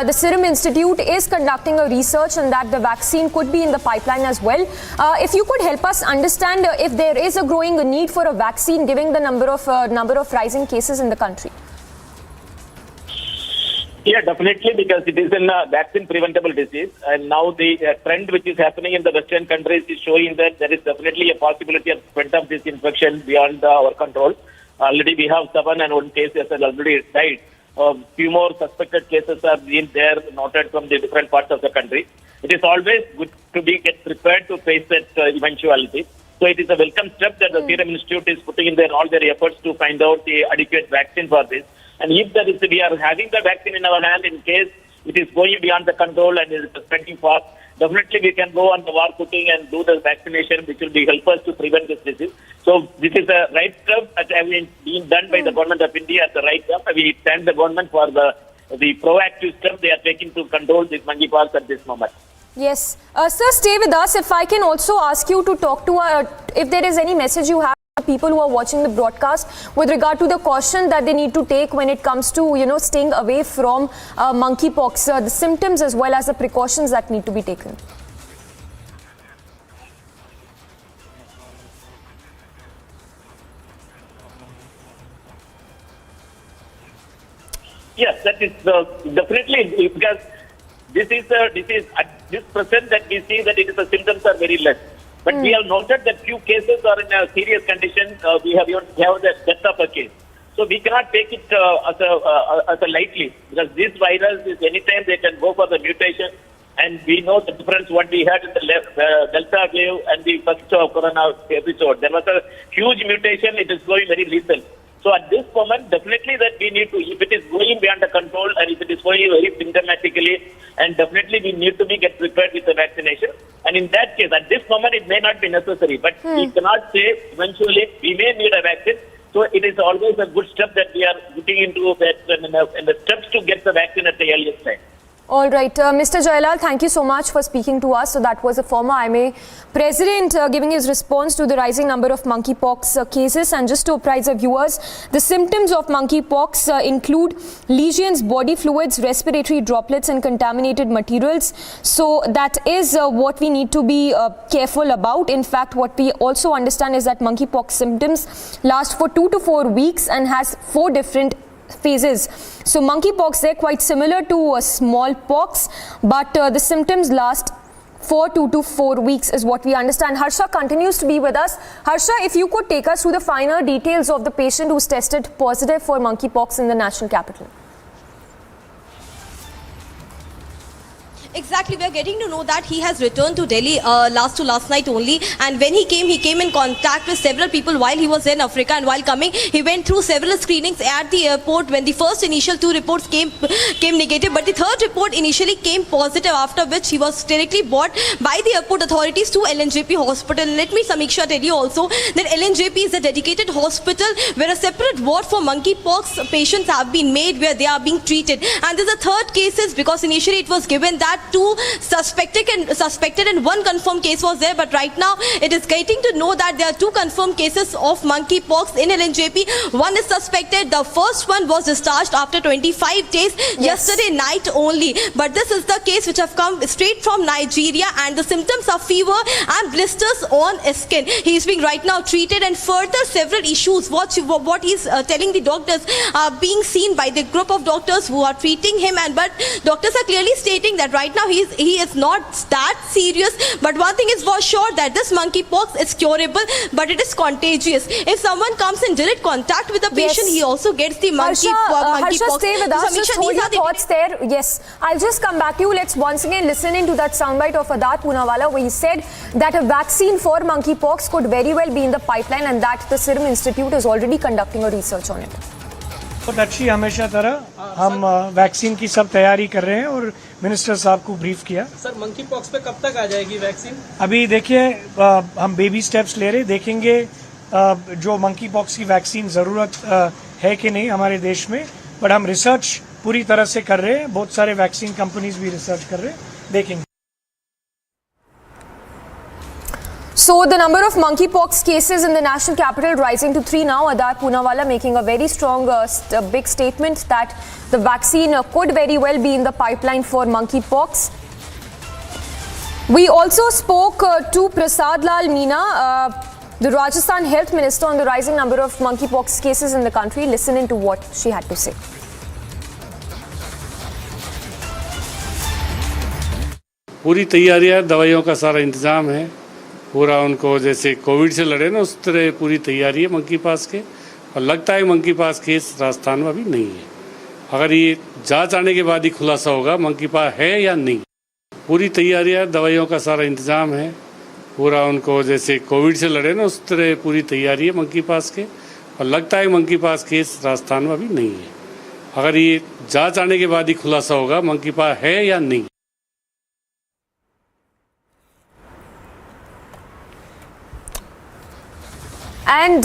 the Serum Institute is conducting a research and that the vaccine could be in the pipeline as well. If you could help us understand if there is a growing need for a vaccine, given the number of rising cases in the country. Yeah, definitely, because it is a vaccine preventable disease, and now the trend which is happening in the Western countries is showing that there is definitely a possibility of spread of this infection beyond our control. Already we have 7 and 1 case has already died. Few more suspected cases are being there noted from the different parts of the country. It is always good to get prepared to face that eventuality. So it is a welcome step that the Serum Institute is putting in all their efforts to find out the adequate vaccine for this. And if we are having the vaccine in our hand, in case it is going beyond the control and is spreading fast, definitely we can go on the war footing and do the vaccination, which will help us to prevent this disease. So this is the right step that has been done by the government of India at the right time. We thank the government for the proactive step they are taking to control this monkeypox at this moment. Yes. Sir, stay with us. If I can also ask you to talk to if there is any message you have for people who are watching the broadcast with regard to the caution that they need to take when it comes to, staying away from monkeypox, the symptoms as well as the precautions that need to be taken. Yes, that is definitely because this is at this present that we see that the symptoms are very less. But we have noted that few cases are in a serious condition. We have the death of a case. So we cannot take it as a lightly, because this virus is anytime they can go for the mutation, and we know the difference what we had in the Delta wave and the first corona episode. There was a huge mutation. It is going very lethal. So at this moment, definitely that we need to, if it is going beyond the control and if it is going very symptomatically, and definitely we need to get prepared with the vaccination. And in that case, at this moment, it may not be necessary, but we cannot say eventually we may need a vaccine. So it is always a good step that we are looking into that, and the steps to get the vaccine at the earliest time. All right, Mr. Jailal, thank you so much for speaking to us. So that was a former IMA president giving his response to the rising number of monkeypox cases. And just to apprise our viewers, the symptoms of monkeypox include lesions, body fluids, respiratory droplets and contaminated materials. So that is what we need to be careful about. In fact, what we also understand is that monkeypox symptoms last for 2 to 4 weeks and has 4 different phases. So monkeypox, they're quite similar to smallpox, but the symptoms last for 2 to 4 weeks is what we understand. Harsha continues to be with us. Harsha, if you could take us through the finer details of the patient who's tested positive for monkeypox in the national capital. Exactly, we are getting to know that he has returned to Delhi last night only, and when he came in contact with several people while he was in Africa, and while coming he went through several screenings at the airport. When the first initial 2 reports came negative, but the 3rd report initially came positive, after which he was directly brought by the airport authorities to LNJP hospital. And let me, Samiksha, tell you also that LNJP is a dedicated hospital where a separate ward for monkeypox patients have been made, where they are being treated. And there's a 3rd cases, because initially it was given that 2 suspected and 1 confirmed case was there, but right now it is getting to know that there are 2 confirmed cases of monkeypox in LNJP. 1 is suspected. The first one was discharged after 25 days yesterday night only, but this is the case which have come straight from Nigeria, and the symptoms are fever and blisters on skin. He is being right now treated, and further several issues what he's telling the doctors are being seen by the group of doctors who are treating him, but doctors are clearly stating that right now he is not that serious, but one thing is for sure, that this monkeypox is curable, but it is contagious. If someone comes in direct contact with the patient, he also gets the monkeypox. Harsha, stay with us. Just hold your thoughts there. Yes, I'll just come back to you. Let's once again listen into that soundbite of Adat Poonawalla, where he said that a vaccine for monkeypox could very well be in the pipeline, and that the Serum Institute is already conducting a research on it. बहुत अच्छी हमेशा तरह हम vaccine की सब तैयारी कर रहे हैं और मिनिस्टर साहब को ब्रीफ किया. सर मंकी पॉक्स पे कब तक आ जाएगी वैक्सीन? अभी देखिए हम बेबी स्टेप्स ले रहे, देखेंगे जो मंकी पॉक्स की वैक्सीन ज़रूरत है कि नहीं हमारे देश में, बट हम रिसर्च पूरी तरह से कर रहे हैं. बहुत सारे वैक्सीन कंपनीज भी रिसर्च कर रहे हैं, देखेंगे. So the number of monkeypox cases in the national capital rising to 3 now. Adat Poonawalla making a very strong, big statement that the vaccine could very well be in the pipeline for monkeypox. We also spoke to Prasad Lal Meena, the Rajasthan Health Minister, on the rising number of monkeypox cases in the country. Listen into what she had to say. पूरी तैयारी है, दवाइयों का सारा इंतजाम है, पूरा उनको जैसे कोविड से लड़े ना उस तरह पूरी तैयारी है मंकी पास के. और लगता है मंकी पास केस राजस्थान में अभी नहीं है. अगर ये जांच आने के बाद ही खुलासा होगा मंकी पास है या नहीं. पूरी तैयारी है, दवाइयों का सारा इंतजाम है, पूरा उनको जैसे कोविड से लड़े ना उस तरह पूरी तैयारी है मंकी पास के. और लगता है मंकी पास केस राजस्थान में अभी नहीं है. अगर ये जांच आने के बाद ही खुलासा होगा मंकी पास है या नहीं. And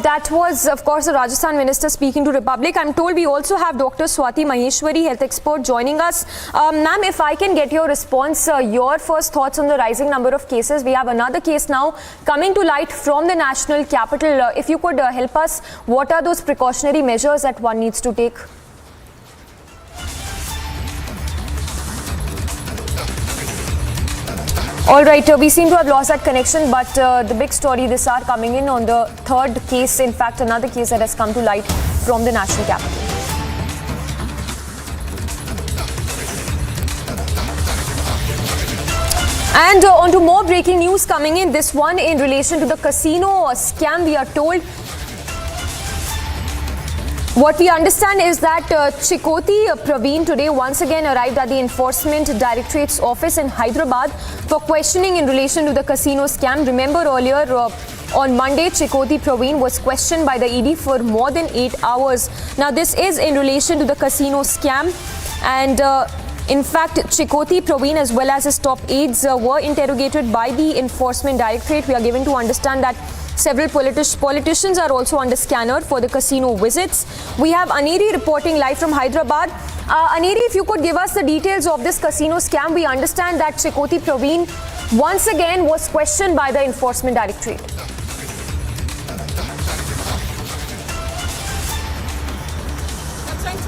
that was, of course, the Rajasthan Minister speaking to Republic. I'm told we also have Dr. Swati Maheshwari, health expert, joining us. Ma'am, if I can get your response, your first thoughts on the rising number of cases. We have another case now coming to light from the national capital. If you could help us, what are those precautionary measures that one needs to take? All right, we seem to have lost that connection, but the big story this hour coming in on the 3rd case, in fact, another case that has come to light from the national capital. And on to more breaking news coming in. This one in relation to the casino scam, we are told. What we understand is that Chikoti Praveen today once again arrived at the Enforcement Directorate's office in Hyderabad for questioning in relation to the casino scam. Remember earlier on Monday, Chikoti Praveen was questioned by the ED for more than 8 hours. Now this is in relation to the casino scam, and in fact, Chikoti Praveen as well as his top aides were interrogated by the Enforcement Directorate. We are given to understand that several politicians are also under scanner for the casino visits. We have Aneri reporting live from Hyderabad. Aneri, if you could give us the details of this casino scam. We understand that Chikoti Praveen once again was questioned by the Enforcement Directorate.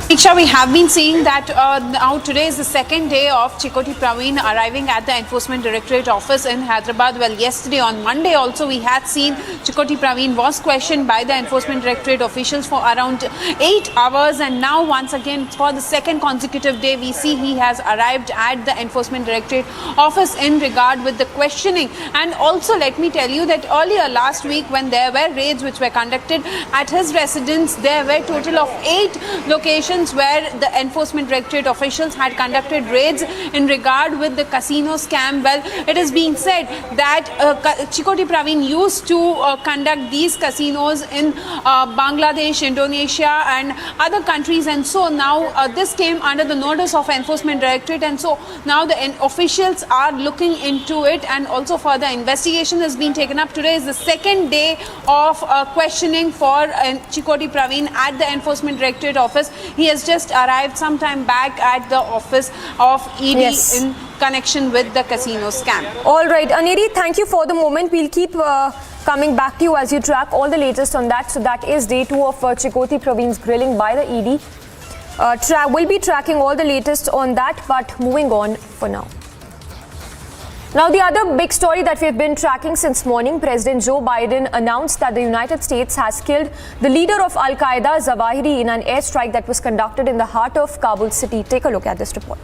Diksha, we have been seeing that now today is the second day of Chikoti Praveen arriving at the Enforcement Directorate office in Hyderabad. Well, yesterday on Monday also we had seen Chikoti Praveen was questioned by the Enforcement Directorate officials for around 8 hours, and now once again for the second consecutive day we see he has arrived at the Enforcement Directorate office in regard with the questioning. And also let me tell you that earlier last week when there were raids which were conducted at his residence, there were total of 8 locations where the Enforcement Directorate officials had conducted raids in regard with the casino scam. Well, it is being said that Chikoti Praveen used to conduct these casinos in Bangladesh, Indonesia and other countries, and so now this came under the notice of Enforcement Directorate, and so now the officials are looking into it, and also further investigation has been taken up. Today is the second day of questioning for Chikoti Praveen at the Enforcement Directorate office. He has just arrived some time back at the office of ED in connection with the casino scam. All right, Aneri, thank you for the moment. We'll keep coming back to you as you track all the latest on that. So that is day 2 of Chikoti Praveen's grilling by the ED. We'll be tracking all the latest on that, but moving on for now. Now, the other big story that we've been tracking since morning, President Joe Biden announced that the United States has killed the leader of Al-Qaeda, Zawahiri, in an airstrike that was conducted in the heart of Kabul city. Take a look at this report.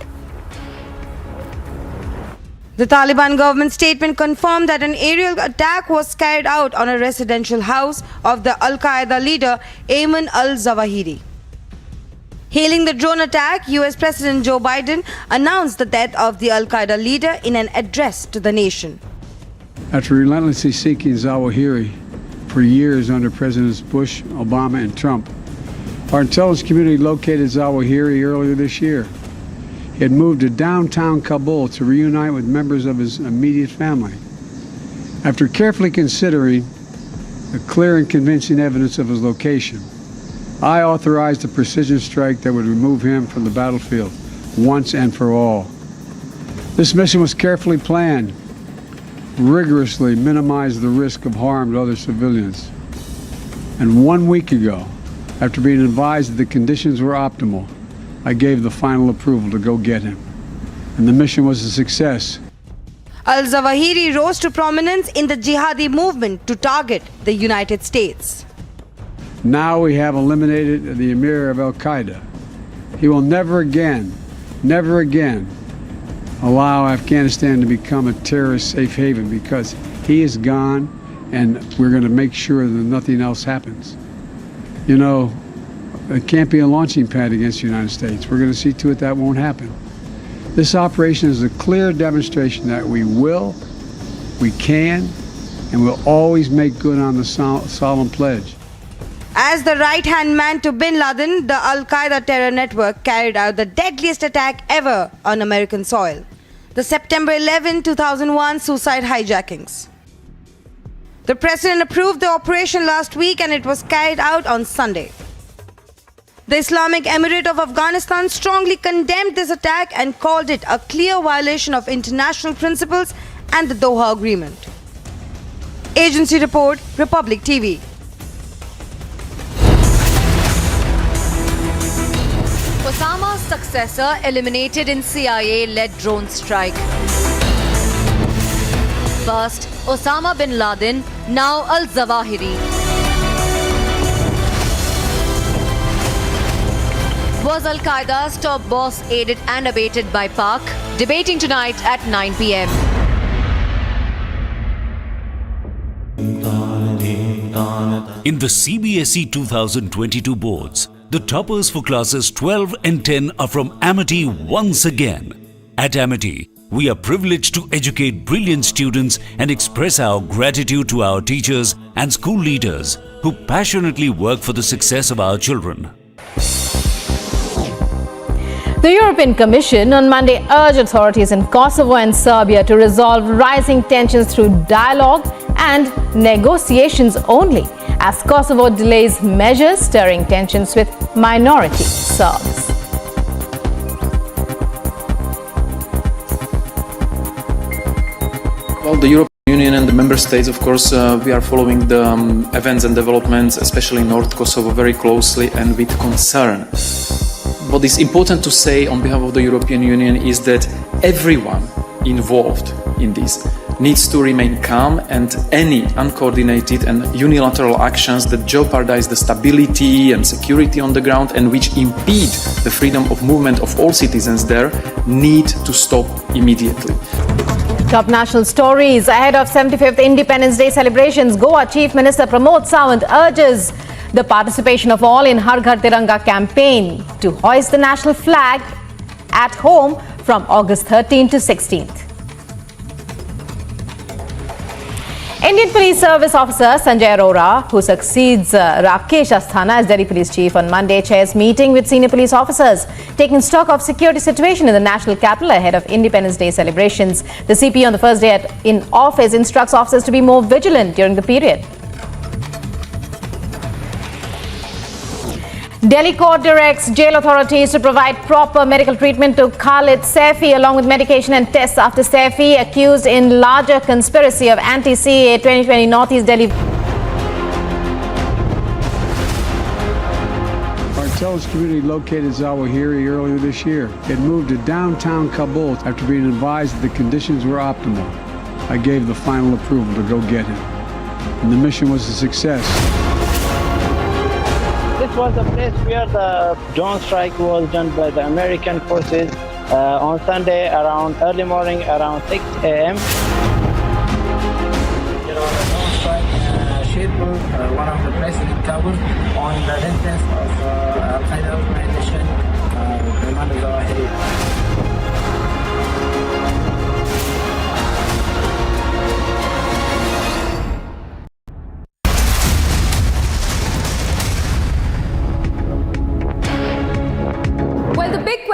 The Taliban government statement confirmed that an aerial attack was carried out on a residential house of the Al-Qaeda leader, Ayman al-Zawahiri. Hailing the drone attack, US President Joe Biden announced the death of the Al-Qaeda leader in an address to the nation. After relentlessly seeking Zawahiri for years under Presidents Bush, Obama, and Trump, our intelligence community located Zawahiri earlier this year. He had moved to downtown Kabul to reunite with members of his immediate family. After carefully considering the clear and convincing evidence of his location, I authorized a precision strike that would remove him from the battlefield once and for all. This mission was carefully planned, rigorously minimized the risk of harm to other civilians. And 1 week ago, after being advised that the conditions were optimal, I gave the final approval to go get him. And the mission was a success. Al-Zawahiri rose to prominence in the jihadi movement to target the United States. Now we have eliminated the Emir of Al-Qaeda. He will never again allow Afghanistan to become a terrorist safe haven, because he is gone, and we're going to make sure that nothing else happens. You know, it can't be a launching pad against the United States. We're going to see to it that won't happen. This operation is a clear demonstration that we will, we can, and we'll always make good on the solemn pledge. As the right-hand man to Bin Laden, the Al-Qaeda terror network carried out the deadliest attack ever on American soil, the September 11, 2001 suicide hijackings. The president approved the operation last week, and it was carried out on Sunday. The Islamic Emirate of Afghanistan strongly condemned this attack and called it a clear violation of international principles and the Doha Agreement. Agency report, Republic TV. Osama's successor eliminated in CIA-led drone strike. First, Osama bin Laden, now al-Zawahiri. Was Al-Qaeda's top boss aided and abetted by Pak? Debating tonight at 9 p.m. In the CBSE 2022 boards, the toppers for classes 12 and 10 are from Amity once again. At Amity, we are privileged to educate brilliant students and express our gratitude to our teachers and school leaders who passionately work for the success of our children. The European Commission on Monday urged authorities in Kosovo and Serbia to resolve rising tensions through dialogue and negotiations only, as Kosovo delays measures stirring tensions with minority Serbs. Well, the European Union and the member states, of course, we are following the events and developments, especially in North Kosovo, very closely and with concern. What is important to say on behalf of the European Union is that everyone involved in this needs to remain calm, and any uncoordinated and unilateral actions that jeopardize the stability and security on the ground and which impede the freedom of movement of all citizens there need to stop immediately. Top national stories ahead of 75th Independence Day celebrations. Goa Chief Minister Pramod Sawant urges the participation of all in Har Ghar Tiranga campaign to hoist the national flag at home from August 13th to 16th. Indian Police Service Officer Sanjay Arora, who succeeds Rakesh Asthana as Delhi Police Chief on Monday, chairs meeting with senior police officers, taking stock of security situation in the national capital ahead of Independence Day celebrations. The CP on the first day in office instructs officers to be more vigilant during the period. Delhi court directs jail authorities to provide proper medical treatment to Khalid Saifi along with medication and tests after Saifi accused in larger conspiracy of anti-CAA 2020 Northeast Delhi. Our intelligence community located Zawahiri earlier this year. It moved to downtown Kabul after being advised that the conditions were optimal. I gave the final approval to go get him, and the mission was a success. This was the place where the drone strike was done by the American forces on Sunday around early morning, around 6 a.m. There was a drone strike in Sherpur, one of the places in Kabul, on the residence of Al-Qaeda organization, Commander Zawahiri.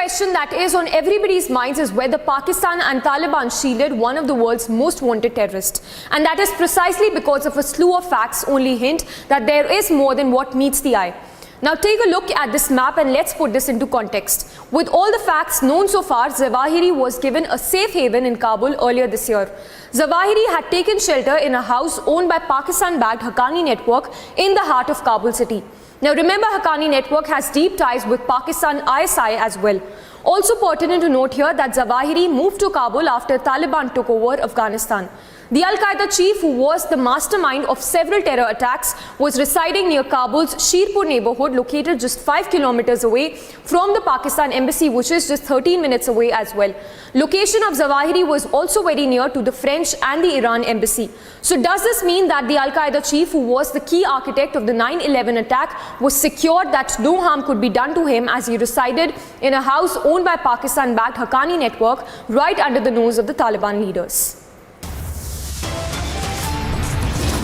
Question that is on everybody's minds is whether Pakistan and Taliban shielded one of the world's most wanted terrorists. And that is precisely because of a slew of facts only hint that there is more than what meets the eye. Now take a look at this map and let's put this into context. With all the facts known so far, Zawahiri was given a safe haven in Kabul earlier this year. Zawahiri had taken shelter in a house owned by Pakistan-backed Haqqani network in the heart of Kabul city. Now remember, Haqqani network has deep ties with Pakistan ISI as well. Also pertinent to note here that Zawahiri moved to Kabul after Taliban took over Afghanistan. The Al-Qaeda chief, who was the mastermind of several terror attacks, was residing near Kabul's Sherpur neighborhood, located just 5 kilometers away from the Pakistan embassy, which is just 13 minutes away as well. Location of Zawahiri was also very near to the French and the Iran embassy. So does this mean that the Al-Qaeda chief, who was the key architect of the 9/11 attack, was secured that no harm could be done to him as he resided in a house owned by Pakistan-backed Haqqani network right under the nose of the Taliban leaders?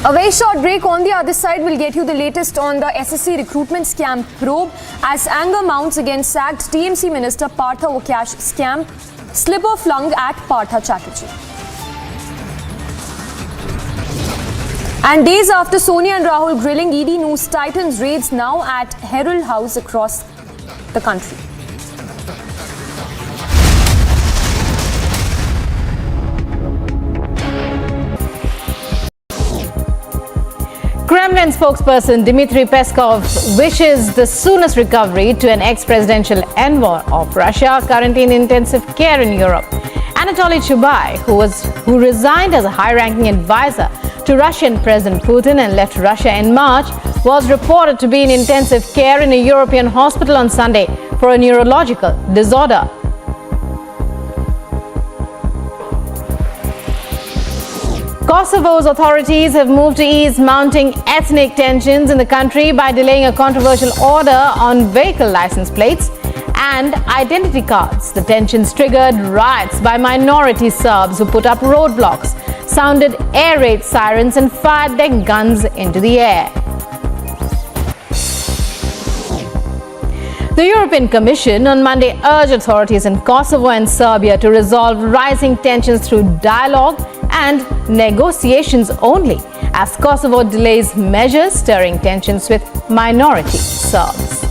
A very short break. On the other side, we'll get you the latest on the SSC recruitment scam probe as anger mounts against sacked TMC Minister Partha Okash scam, slipper flung at Partha Chatterjee. And days after Sonia and Rahul grilling, ED News tightens raids now at Herald House across the country. Kremlin spokesperson Dmitry Peskov wishes the soonest recovery to an ex-presidential envoy of Russia currently in intensive care in Europe. Anatoly Chubai, who resigned as a high-ranking advisor to Russian President Putin and left Russia in March, was reported to be in intensive care in a European hospital on Sunday for a neurological disorder. Kosovo's authorities have moved to ease mounting ethnic tensions in the country by delaying a controversial order on vehicle license plates and identity cards. The tensions triggered riots by minority Serbs who put up roadblocks, sounded air raid sirens and fired their guns into the air. The European Commission on Monday urged authorities in Kosovo and Serbia to resolve rising tensions through dialogue and negotiations only, as Kosovo delays measures stirring tensions with minority Serbs.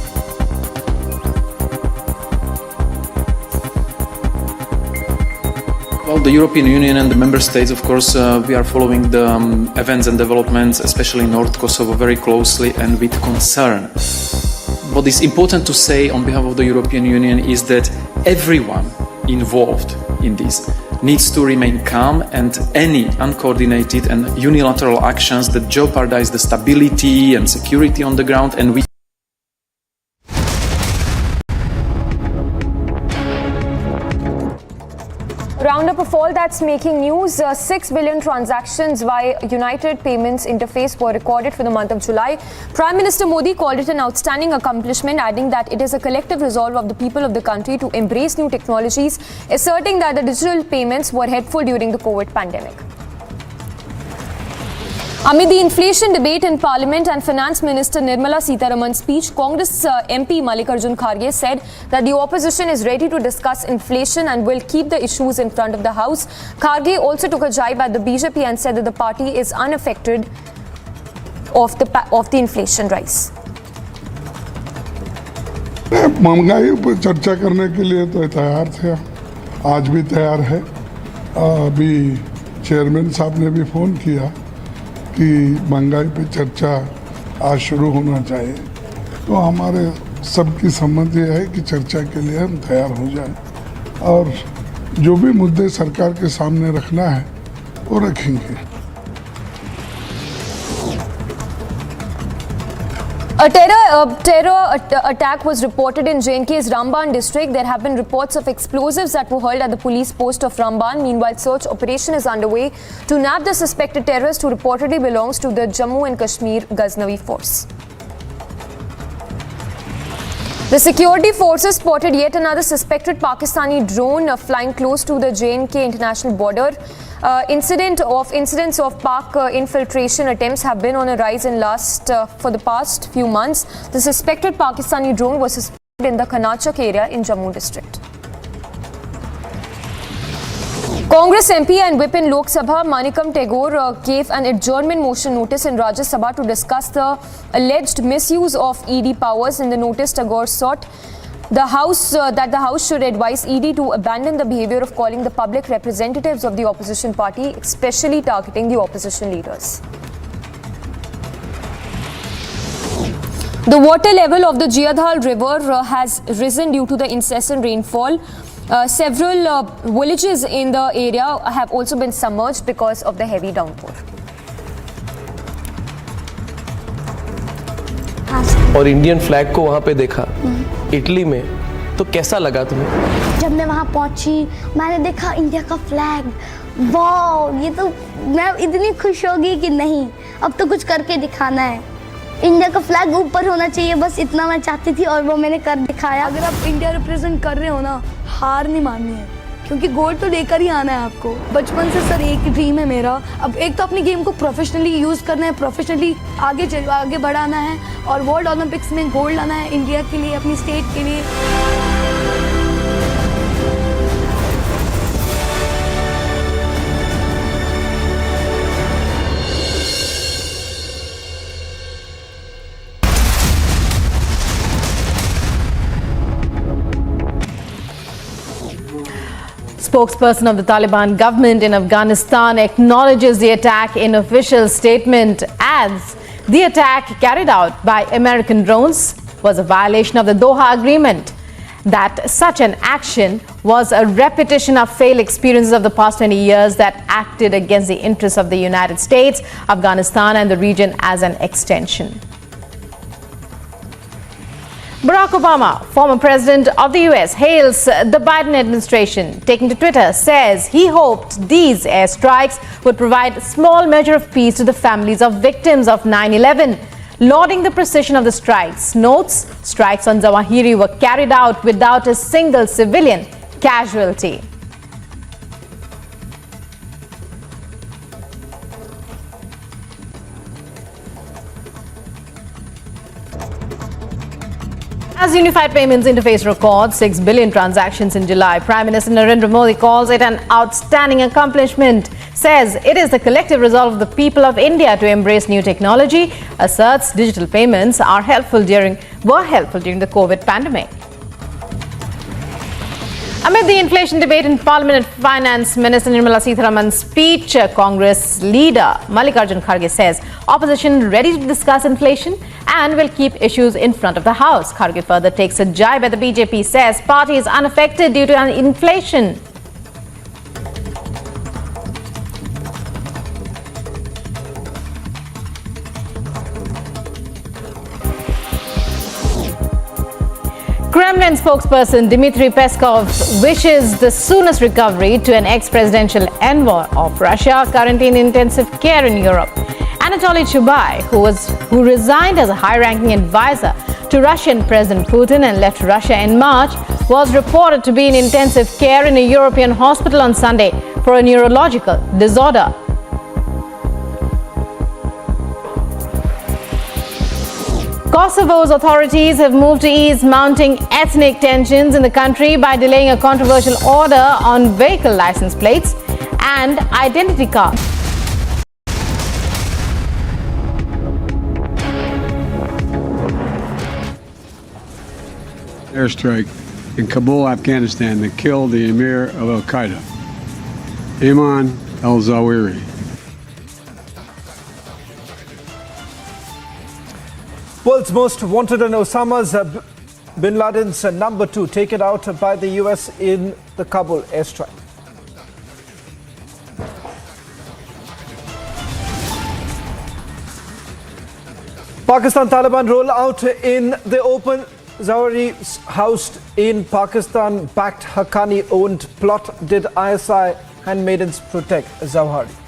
Well, the European Union and the member states, of course, we are following the events and developments, especially in North Kosovo, very closely and with concern. What is important to say on behalf of the European Union is that everyone involved in this needs to remain calm, and any uncoordinated and unilateral actions that jeopardize the stability and security on the ground and we Roundup of all that's making news. 6 billion transactions via United Payments Interface were recorded for the month of July. Prime Minister Modi called it an outstanding accomplishment, adding that it is a collective resolve of the people of the country to embrace new technologies, asserting that the digital payments were helpful during the COVID pandemic. Amid the inflation debate in Parliament and Finance Minister Nirmala Sitharaman's speech, Congress MP Mallikarjun Kharge said that the opposition is ready to discuss inflation and will keep the issues in front of the House. Kharge also took a jibe at the BJP and said that the party is unaffected of the inflation rise. महंगाई पर चर्चा करने के लिए तो तैयार थे, आज भी तैयार है। अभी चेयरमैन साहब ने भी फ़ोन किया कि महंगाई पे चर्चा आज शुरू होना चाहिए, तो हमारे सबकी सम्मति है कि चर्चा के लिए हम तैयार हो जाएं और जो भी मुद्दे सरकार के सामने रखना है वो रखेंगे। A terror attack was reported in J&K's Ramban district. There have been reports of explosives that were hurled at the police post of Ramban. Meanwhile, search operation is underway to nab the suspected terrorist who reportedly belongs to the Jammu and Kashmir Ghaznavi force. The security forces spotted yet another suspected Pakistani drone flying close to the J&K international border. Incidents of Pak infiltration attempts have been on a rise for the past few months. The suspected Pakistani drone was suspected in the Kanachak area in Jammu district. Congress MP and Whip in Lok Sabha Manikam Tagore gave an adjournment motion notice in Rajya Sabha to discuss the alleged misuse of ED powers. In the notice, Tagore sought the House should advise ED to abandon the behavior of calling the public representatives of the opposition party, especially targeting the opposition leaders. The water level of the Jiadhal river has risen due to the incessant rainfall. Several villages in the area have also been submerged because of the heavy downpour. और Indian flag को वहाँ पे देखा Italy में, तो कैसा लगा तुम्हें? जब मैं वहाँ पहुँची मैंने देखा इंडिया का फ्लैग, वाह, ये तो मैं इतनी खुश हो गई कि नहीं, अब तो कुछ करके दिखाना है। इंडिया का फ्लैग ऊपर होना चाहिए, बस इतना मैं चाहती थी और वो मैंने कर दिखाया। अगर आप इंडिया रिप्रेजेंट कर रहे हो ना, हार नहीं माननी है, क्योंकि गोल्ड तो लेकर ही आना है आपको। बचपन से सर एक ड्रीम है मेरा, अब एक तो अपनी गेम को प्रोफेशनली यूज़ करना है, प्रोफेशनली आगे बढ़ाना है और वर्ल्ड ओलंपिक्स में गोल्ड लाना है इंडिया के लिए, अपनी स्टेट के लिए। Spokesperson of the Taliban government in Afghanistan acknowledges the attack in official statement, adds the attack carried out by American drones was a violation of the Doha Agreement, that such an action was a repetition of failed experiences of the past 20 years that acted against the interests of the United States, Afghanistan and the region as an extension. Barack Obama, former president of the US, hails the Biden administration. Taking to Twitter, says he hoped these airstrikes would provide a small measure of peace to the families of victims of 9/11. Lauding the precision of the strikes, notes strikes on Zawahiri were carried out without a single civilian casualty. As Unified Payments Interface records 6 billion transactions in July, Prime Minister Narendra Modi calls it an outstanding accomplishment, says it is the collective resolve of the people of India to embrace new technology, asserts digital payments were helpful during the COVID pandemic. Amid the inflation debate in Parliament, Finance Minister Nirmala Sitharaman's speech, Congress leader Mallikarjun Kharge says opposition ready to discuss inflation and will keep issues in front of the House. Kharge further takes a jibe at the BJP, says party is unaffected due to inflation. Kremlin spokesperson Dmitry Peskov wishes the soonest recovery to an ex-presidential envoy of Russia currently in intensive care in Europe. Anatoly Chubai, who resigned as a high-ranking advisor to Russian President Putin and left Russia in March, was reported to be in intensive care in a European hospital on Sunday for a neurological disorder. Kosovo's authorities have moved to ease mounting ethnic tensions in the country by delaying a controversial order on vehicle license plates and identity cards. Airstrike in Kabul, Afghanistan that killed the emir of Al-Qaeda, Ayman al-Zawahiri. World's most wanted and Osama's bin Laden's number 2 taken out by the US in the Kabul airstrike. Pakistan Taliban roll out in the open. Zawahiri housed in Pakistan-backed Haqqani-owned plot. Did ISI handmaidens protect Zawahiri?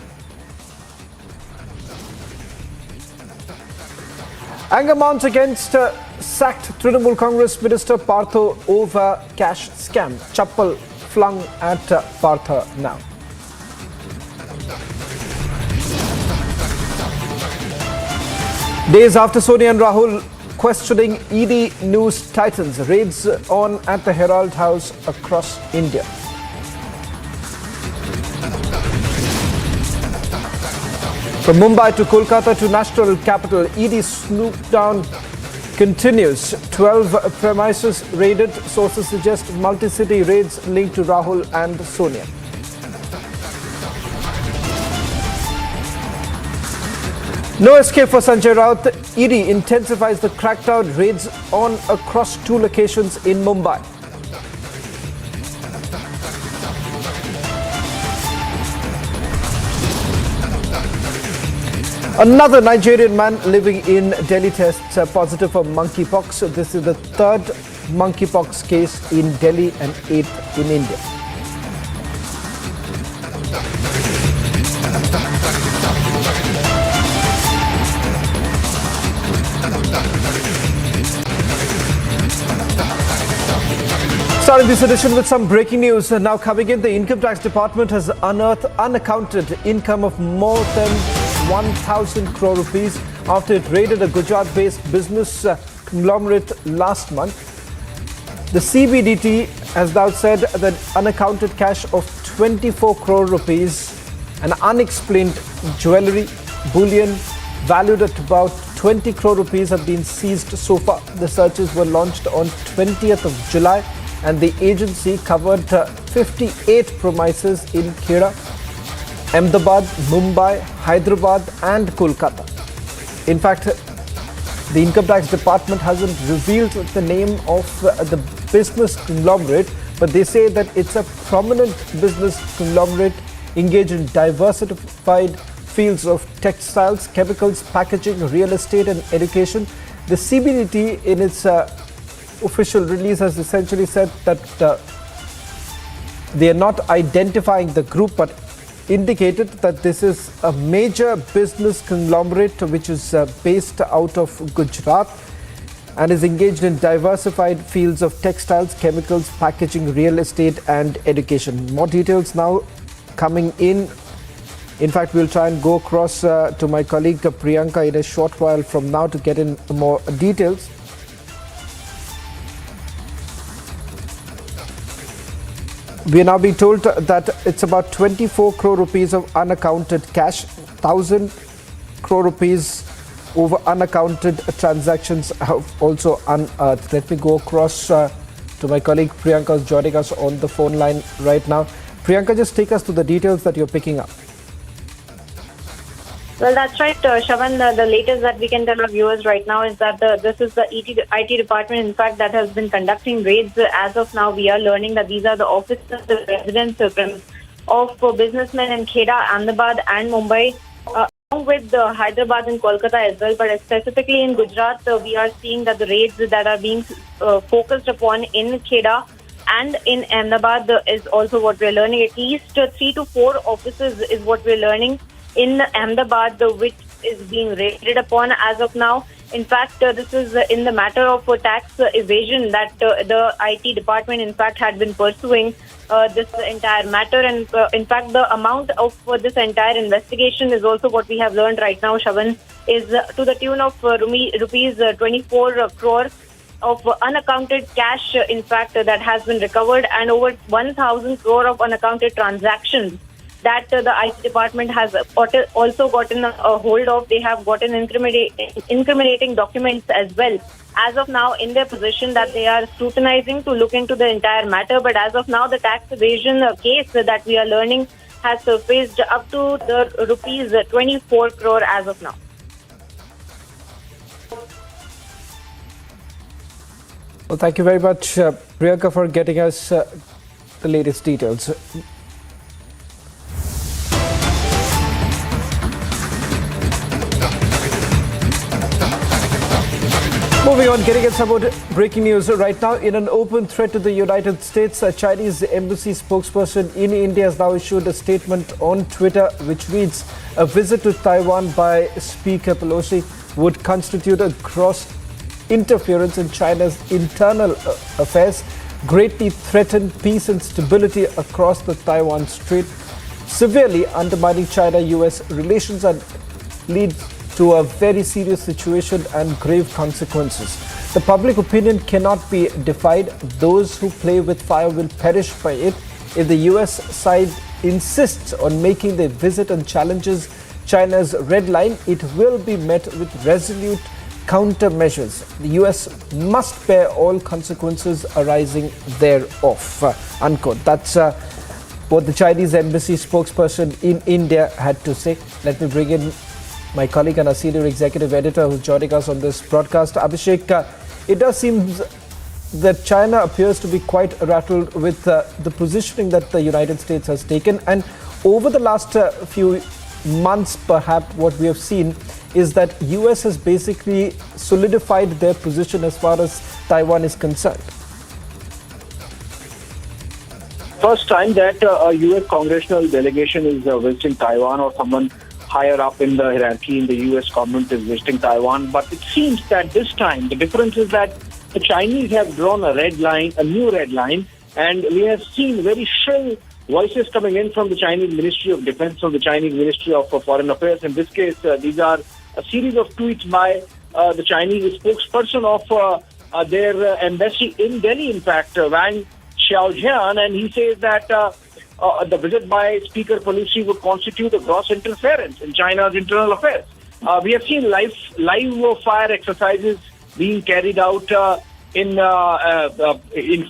Anger mounts against sacked Trinamool Congress Minister Partho over cash scam. Chappal flung at Partha now. Days after Sonia and Rahul questioning ED news titans, raids on at the Herald house across India. From Mumbai to Kolkata to national capital, ED snoop down continues. 12 premises raided. Sources suggest multi-city raids linked to Rahul and Sonia. No escape for Sanjay Raut. ED intensifies the crackdown, raids on across 2 locations in Mumbai. Another Nigerian man living in Delhi tests positive for monkeypox. This is the 3rd monkeypox case in Delhi and 8th in India. Starting this edition with some breaking news. Now coming in, the Income Tax Department has unearthed unaccounted income of more than 1,000 crore rupees after it raided a Gujarat-based business conglomerate last month. The CBDT has now said that unaccounted cash of 24 crore rupees and unexplained jewellery, bullion valued at about 20 crore rupees have been seized so far. The searches were launched on 20th of July and the agency covered 58 premises in Khera, Ahmedabad, Mumbai, Hyderabad and Kolkata. In fact, the Income Tax Department hasn't revealed the name of the business conglomerate, but they say that it's a prominent business conglomerate engaged in diversified fields of textiles, chemicals, packaging, real estate and education. The CBDT in its official release has essentially said that they are not identifying the group, but indicated that this is a major business conglomerate which is based out of Gujarat and is engaged in diversified fields of textiles, chemicals, packaging, real estate and education. More details now coming in. In fact, we'll try and go across to my colleague Priyanka in a short while from now to get in more details. We are now being told that it's about 24 crore rupees of unaccounted cash, 1,000 crore rupees over unaccounted transactions have also unearthed. Let me go across to my colleague Priyanka, who's joining us on the phone line right now. Priyanka, just take us to the details that you're picking up. Well, that's right, Shavan. The latest that we can tell our viewers right now is that this is the IT department, in fact, that has been conducting raids. As of now, we are learning that these are the offices, the residence of businessmen in Kheda, Ahmedabad and Mumbai, along with Hyderabad and Kolkata as well. But specifically in Gujarat, we are seeing that the raids that are being focused upon in Kheda and in Ahmedabad is also what we are learning. At least 3 to 4 offices is what we are learning in Ahmedabad, which is being raided upon as of now. In fact, this is in the matter of tax evasion that the IT department, in fact, had been pursuing this entire matter. And in fact, the amount of this entire investigation is also what we have learned right now, Shavan, is to the tune of rupees 24 crore of unaccounted cash, in fact, that has been recovered, and over 1,000 crore of unaccounted transactions that the IT department has also gotten a hold of. They have gotten incriminating documents as well. As of now, in their position that they are scrutinizing to look into the entire matter. But as of now, the tax evasion case that we are learning has surfaced up to the rupees 24 crore as of now. Well, thank you very much, Priyanka, for getting us the latest details. Moving on, getting at some more breaking news right now. In an open threat to the United States, a Chinese embassy spokesperson in India has now issued a statement on Twitter which reads, "A visit to Taiwan by Speaker Pelosi would constitute a gross interference in China's internal affairs, greatly threaten peace and stability across the Taiwan Strait, severely undermining China-US relations and lead to a very serious situation and grave consequences. The public opinion cannot be defied. Those who play with fire will perish by it. If the US side insists on making their visit and challenges China's red line, it will be met with resolute countermeasures. The US must bear all consequences arising thereof." Unquote. That's what the Chinese embassy spokesperson in India had to say. Let me bring in my colleague and a senior executive editor who's joining us on this broadcast. Abhishek, it does seem that China appears to be quite rattled with the positioning that the United States has taken. And over the last few months, perhaps, what we have seen is that US has basically solidified their position as far as Taiwan is concerned. First time that a US congressional delegation is visiting Taiwan, or someone higher up in the hierarchy in the US government is visiting Taiwan. But it seems that this time the difference is that the Chinese have drawn a red line, a new red line, and we have seen very shrill voices coming in from the Chinese Ministry of Defense, from the Chinese Ministry of Foreign Affairs. In this case, these are a series of tweets by the Chinese spokesperson of their embassy in Delhi, in fact, Wang Xiaojian, and he says that the visit by Speaker Pelosi would constitute a gross interference in China's internal affairs. We have seen live fire exercises being carried out in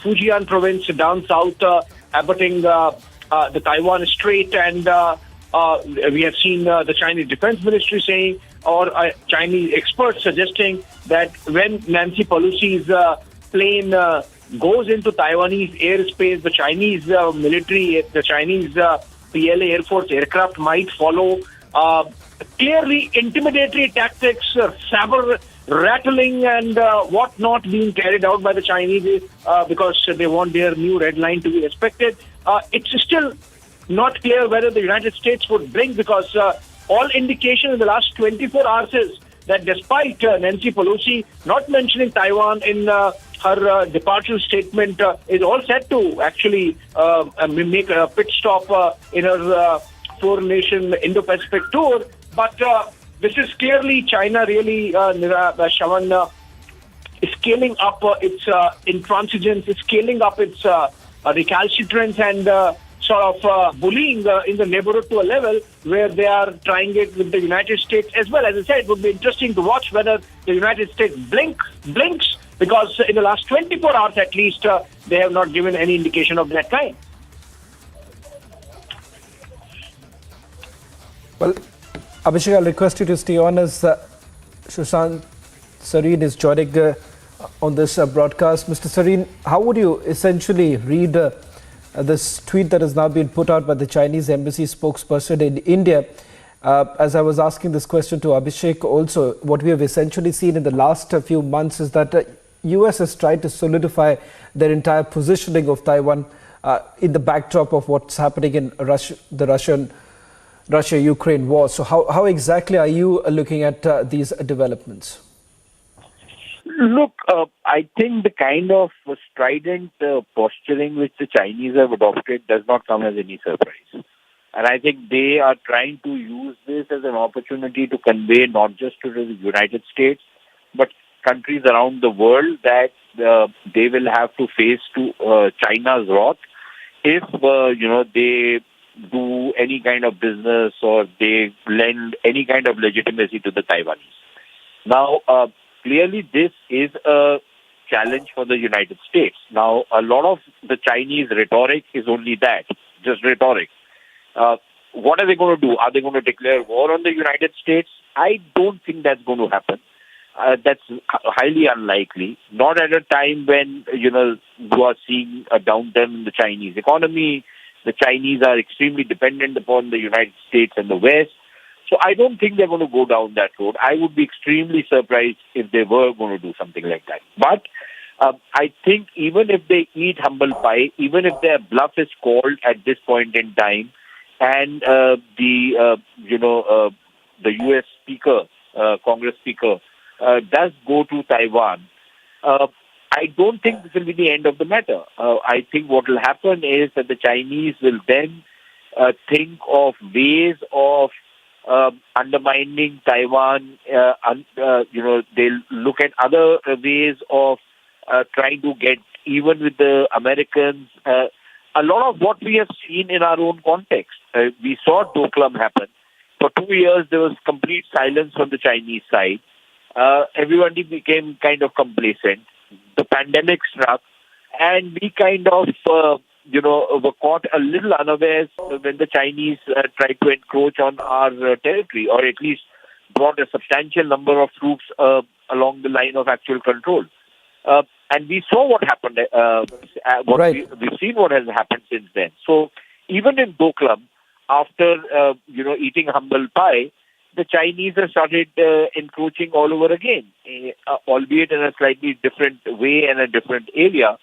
Fujian province down south, abutting the Taiwan Strait, and we have seen the Chinese Defense Ministry saying, or Chinese experts suggesting, that when Nancy Pelosi's plane goes into Taiwanese airspace, the Chinese military, the Chinese PLA Air Force aircraft might follow clearly intimidatory tactics, saber rattling and whatnot being carried out by the Chinese because they want their new red line to be respected. It's still not clear whether the United States would blink because all indication in the last 24 hours is that despite Nancy Pelosi not mentioning Taiwan in her departure statement, is all set to actually make a pit stop in her four-nation Indo-Pacific tour. But this is clearly China really, Shawan, scaling up its intransigence, scaling up its recalcitrance and sort of bullying in the neighborhood to a level where they are trying it with the United States as well. As I said, it would be interesting to watch whether the United States blinks, because in the last 24 hours at least, they have not given any indication of that kind. Well, Abhishek, I'll request you to stay on as Sushant Sareen is joining on this broadcast. Mr. Sareen, how would you essentially read this tweet that has now been put out by the Chinese embassy spokesperson in India? As I was asking this question to Abhishek also, what we have essentially seen in the last few months is that US has tried to solidify their entire positioning of Taiwan in the backdrop of what's happening in the Russia-Ukraine war. So how exactly are you looking at these developments? Look, I think the kind of strident posturing which the Chinese have adopted does not come as any surprise. And I think they are trying to use this as an opportunity to convey not just to the United States, but countries around the world that they will have to face to China's wrath if, they do any kind of business or they lend any kind of legitimacy to the Taiwanese. Now, clearly this is a challenge for the United States. Now, a lot of the Chinese rhetoric is only that, just rhetoric. What are they going to do? Are they going to declare war on the United States? I don't think that's going to happen. That's highly unlikely. Not at a time when, you are seeing a downturn in the Chinese economy. The Chinese are extremely dependent upon the United States and the West. So I don't think they're going to go down that road. I would be extremely surprised if they were going to do something like that. But I think even if they eat humble pie, even if their bluff is called at this point in time, and the U.S. Speaker, Congress Speaker, does go to Taiwan, I don't think this will be the end of the matter. I think what will happen is that the Chinese will then think of ways of undermining Taiwan. They'll look at other ways of trying to get even with the Americans. A lot of what we have seen in our own context. We saw Doklam happen. For 2 years, there was complete silence from the Chinese side. Everybody became kind of complacent. The pandemic struck, and we kind of, were caught a little unawares when the Chinese tried to encroach on our territory, or at least brought a substantial number of troops along the line of actual control. And we saw what happened. We've seen what has happened since then. So even in Doklam, after eating humble pie, the Chinese have started encroaching all over again, albeit in a slightly different way and a different area.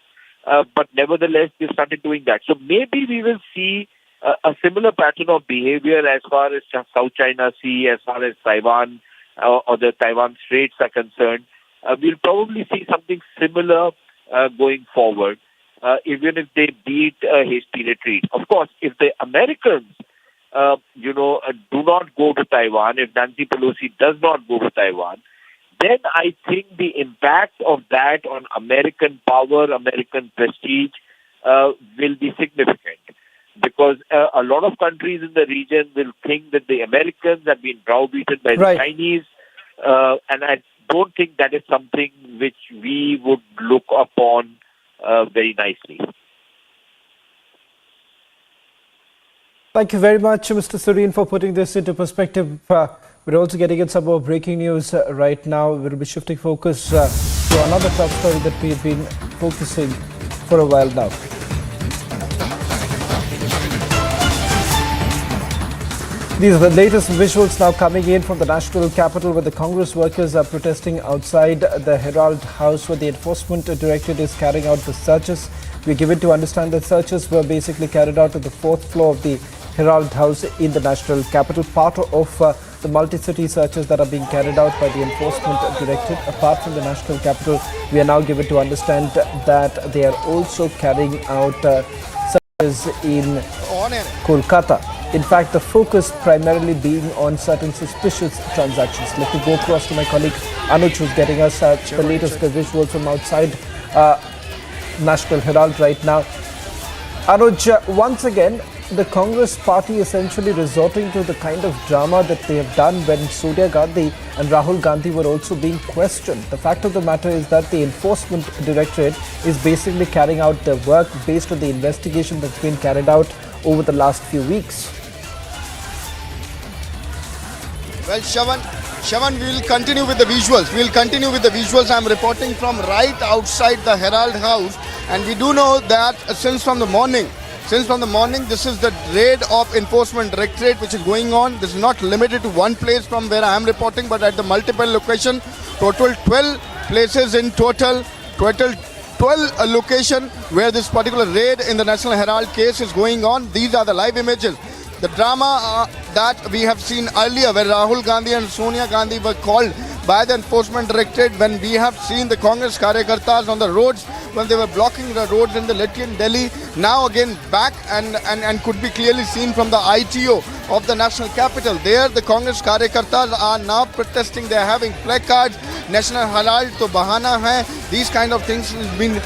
But nevertheless, they started doing that. So maybe we will see a similar pattern of behavior as far as South China Sea, as far as Taiwan or the Taiwan Straits are concerned. We'll probably see something similar going forward, even if they beat a hasty retreat. Of course, if the Americans do not go to Taiwan, if Nancy Pelosi does not go to Taiwan, then I think the impact of that on American power, American prestige will be significant. Because a lot of countries in the region will think that the Americans have been browbeaten by the Chinese, and I don't think that is something which we would look upon very nicely. Thank you very much, Mr. Sareen, for putting this into perspective. We're also getting in some more breaking news right now. We'll be shifting focus to another top story that we've been focusing for a while now. These are the latest visuals now coming in from the national capital, where the Congress workers are protesting outside the Herald House, where the Enforcement Directorate is carrying out the searches. We are given to understand that searches were basically carried out at the 4th floor of the Herald House in the national capital. Part of the multi-city searches that are being carried out by the Enforcement Directorate. Apart from the national capital, we are now given to understand that they are also carrying out searches in Kolkata. In fact, the focus primarily being on certain suspicious transactions. Let me go across to my colleague Anuj, who's getting us the latest visuals from outside National Herald right now. Anuj, once again, the Congress party essentially resorting to the kind of drama that they have done when Sonia Gandhi and Rahul Gandhi were also being questioned. The fact of the matter is that the Enforcement Directorate is basically carrying out their work based on the investigation that's been carried out over the last few weeks. Well, Shavan, we will continue with the visuals. I'm reporting from right outside the Herald House, and we do know that since from the morning, this is the raid of Enforcement Directorate which is going on. This is not limited to one place from where I am reporting, but at the multiple location. Total 12 places in total. 12 location where this particular raid in the National Herald case is going on. These are the live images. The drama that we have seen earlier, where Rahul Gandhi and Sonia Gandhi were called by the Enforcement Directorate, when we have seen the Congress Karyakartas on the roads, when they were blocking the roads in the Lithian Delhi, now again back and could be clearly seen from the ITO of the national capital. There the Congress Karyakartas are now protesting. They are having placards, National Herald to bahana hai. These kind of things has been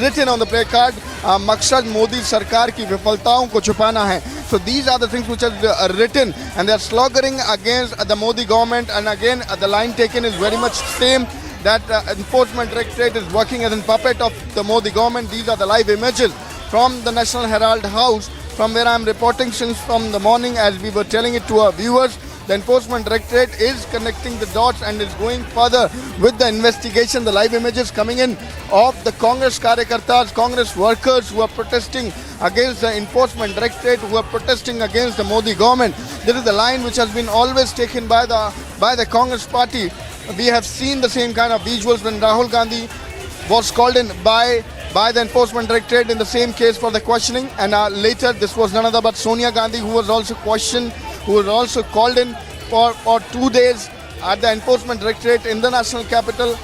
written on the placard. Maksad Modi Sarkar ki vifaltaon ko chupana hai. So these are the things which are written, and they are slogating against the Modi government. And again, the line taken is very much same, that Enforcement Directorate is working as a puppet of the Modi government. These are the live images from the National Herald House, from where I am reporting since from the morning, as we were telling it to our viewers. The Enforcement Directorate is connecting the dots and is going further with the investigation. The live images coming in of the Congress Karyakartas, Congress workers who are protesting against the Enforcement Directorate, who are protesting against the Modi government. This is the line which has been always taken by the Congress party. We have seen the same kind of visuals when Rahul Gandhi was called in by the Enforcement Directorate in the same case for the questioning, and later this was none other but Sonia Gandhi, who was also questioned, who was also called in for 2 days at the Enforcement Directorate in the national capital.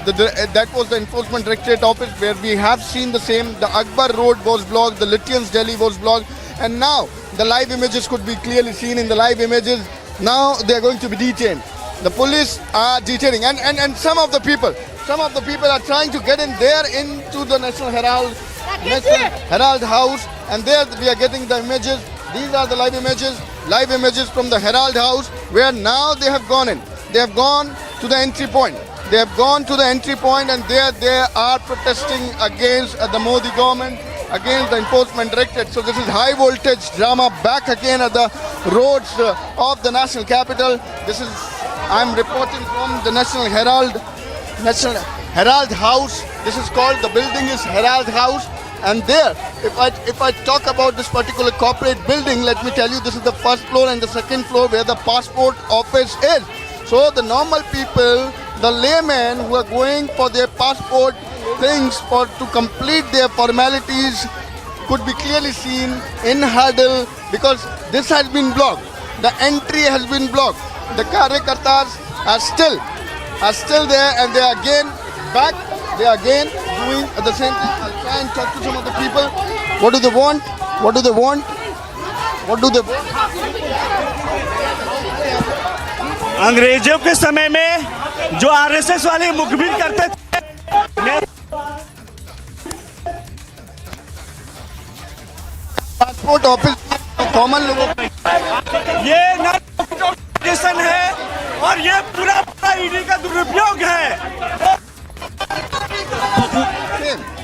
That was the Enforcement Directorate office, where we have seen the same. The Akbar Road was blocked, the Lithians Delhi was blocked, and now the live images could be clearly seen in the live images. Now they are going to be detained. The police are detaining, and some of the people are trying to get in there into the National Herald House, and there we are getting the images. These are the live images from the Herald House, where now they have gone in. They have gone to the entry point. And there they are protesting against the Modi government, against the Enforcement Directorate. So this is high voltage drama back again at the roads of the national capital. I'm reporting from the National Herald House. This is called, the building is Herald House. And there, if I talk about this particular corporate building, let me tell you, this is the first floor and the second floor where the passport office is. So the normal people, the laymen who are going for their passport things to complete their formalities, could be clearly seen in hurdle, because this has been blocked. The entry has been blocked. The Karyakartas are still there, and they are again back. They are again doing the same thing. I'll try and talk to some of the people. What do they want? अंग्रेजों के समय में जो RSS वाले मुखबिर करते थे, passport office common लोगों ये नोटिफिकेशन है और ये पूरा ईडी का दुरुपयोग है.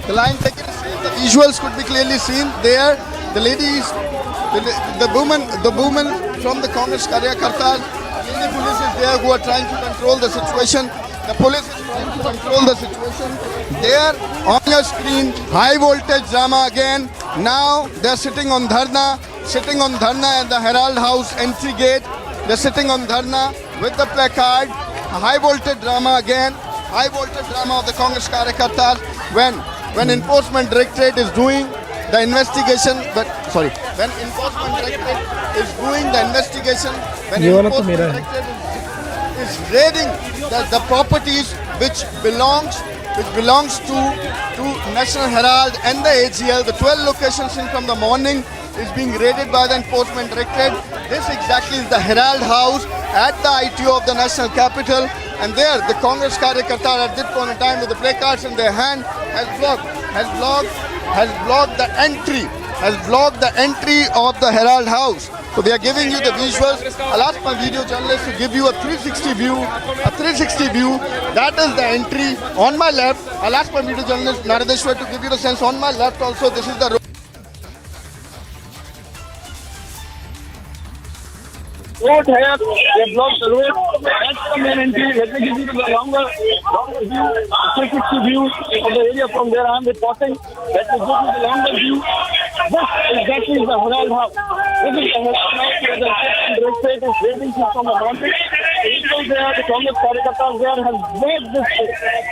The line taken, the visuals could be clearly seen there. The ladies, the women from the Congress Karyakartas, the police is there who are trying to control the situation. The police is trying to control the situation. There on your screen, high voltage drama again. Now they are sitting on dharna. sitting on dharna at the Herald House entry gate. They're sitting on dharna with the placard. A high voltage drama again. High voltage drama of the Congress Karyakartas when Enforcement Directorate is doing the investigation. When Enforcement Directorate is doing the investigation, when Enforcement Directorate is raiding the properties which belongs to National Herald and the AGL, the 12 locations in from the morning is being raided by the Enforcement Directorate. This exactly is the Herald House at the ITO of the National Capital, and there the Congress Karyakarta at this point in time with the placards in their hand has blocked the entry of the Herald House. So we are giving you the visuals. I'll ask my video journalist to give you a 360 view. That is the entry on my left. I'll ask my video journalist Naradeshwar to give you the sense on my left also. This is the road. Road here, they blocked the road. That's the main entry. Let me give you the longer view, 360 view of the area from where I am reporting. Let me give you the longer view. This exactly is the Herald House. This is the Herald House where the Directorate is waiting from the mountain. People there, the Congress Karyakartas there have made this.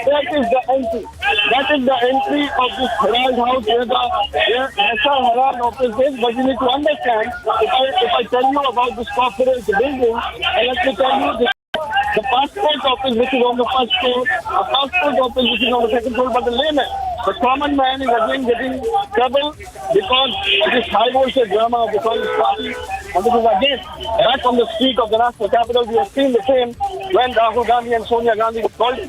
That is the entry. That is the entry of this Herald House where National Herald office is. But you need to understand, if I tell you about this corporate building, let me tell you the passport office which is on the first floor, the passport office which is on the second floor, but the layman, the common man is again getting trouble because of this high voltage drama of the Congress party. And this is again back on the street of the national capital. We have seen the same when Rahul Gandhi and Sonia Gandhi were called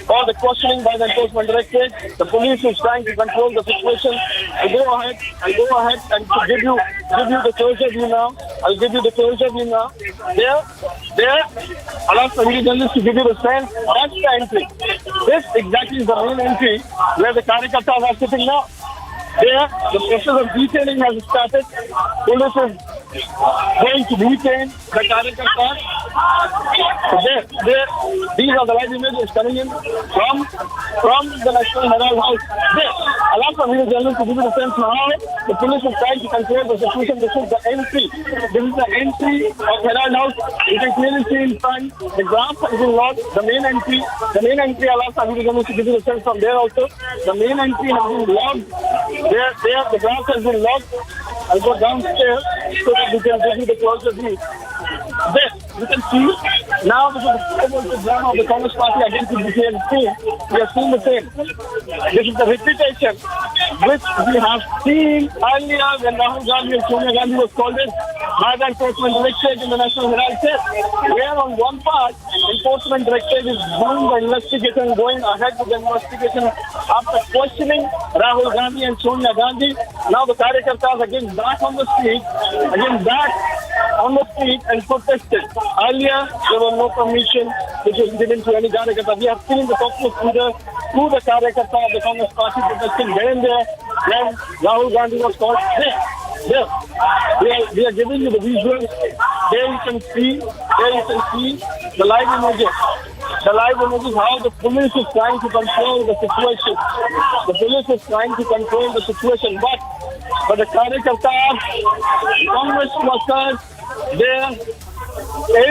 for the questioning by the Enforcement Directorate. The police is trying to control the situation. I'll go ahead and to give you the closer view now. I'll give you the closer view now. There, I'll ask the video journalist to give you the sense. That's the entry. This exactly is the main entry where the Karyakartas are sitting now. There, the process of detailing has started. Police is going to detain the Karyakartas. So there, these are the live images coming in from the National Herald House. There, I'll ask the video journalist to give you the sense now. The police is trying to control the situation. This is the entry. This is the entry of Herald House. You can clearly see in front the grass has been locked. The main entry, I'll ask the video journalist to give you the sense from there also. The main entry has been locked. There, the grass has been locked. I'll go downstairs so that we can give you the closer view. There, you can see now this is the drama of the Congress party against the BJP. We have seen the same. This is the repetition which we have seen earlier when Rahul Gandhi and Sonia Gandhi was called in by the Enforcement Directorate in the National Herald case, where on one part, Enforcement Directorate is doing the investigation, going ahead with the investigation after questioning Rahul Gandhi and Sonia Gandhi. Now the Karyakartas again back on the street, and protested. Earlier, there was no permission which was given to any Karyakarta. We have seen the populace leader through the Karyakarta of the Congress party protesting there and there when Rahul Gandhi was called. There. We are giving you the visuals. There you can see the live images. The live images how the police is trying to control the situation. The police is trying to control the situation. But the Karyakartas, Congress workers, there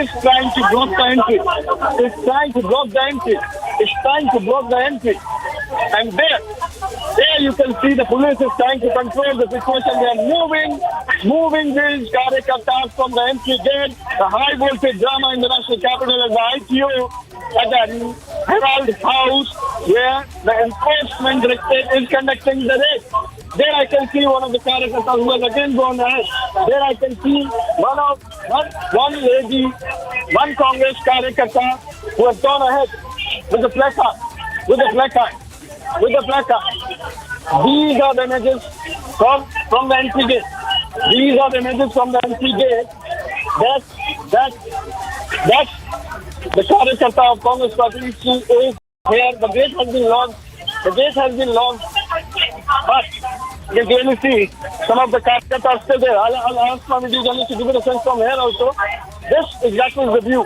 is trying to block the entry. It's trying to block the entry. And there you can see the police is trying to control the situation. They are moving these Karyakartas from the entry gate. The high voltage drama in the national capital and the ITO at the Herald House where the Enforcement Directorate is conducting the raid. There I can see one of the Karyakartas who has again gone ahead. There I can see one lady, one Congress Karyakarta who has gone ahead with the placard. These are the images from the entry gate. That's the Karyakarta of Congress Party is here. The gate has been locked. But you can clearly see some of the Karyakartas are still there. I'll ask my video journalist to give it a sense from here also. This exactly is the view.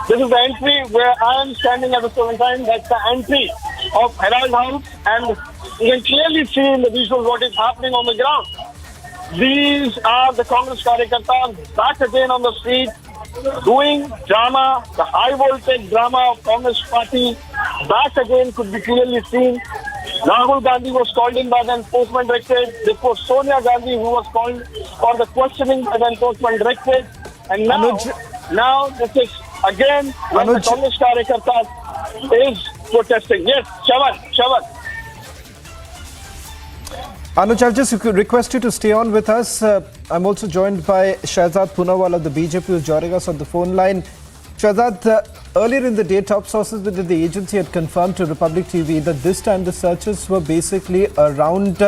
This is the entry where I am standing at the same time. That's the entry of Herald House, and you can clearly see in the visual what is happening on the ground. These are the Congress Karyakartas back again on the street, doing drama, the high voltage drama of Congress party. Back again could be clearly seen. Rahul Gandhi was called in by the enforcement directorate. This was Sonia Gandhi who was called for the questioning by the enforcement directorate. And now this is again when the Congress Karyakartas is protesting. Yes, Shavan. Anuj, I'll just request you to stay on with us. I'm also joined by Shahzad Poonawal of the BJP who's joining us on the phone line. Shahzad, earlier in the day, top sources within the agency had confirmed to Republic TV that this time the searches were basically around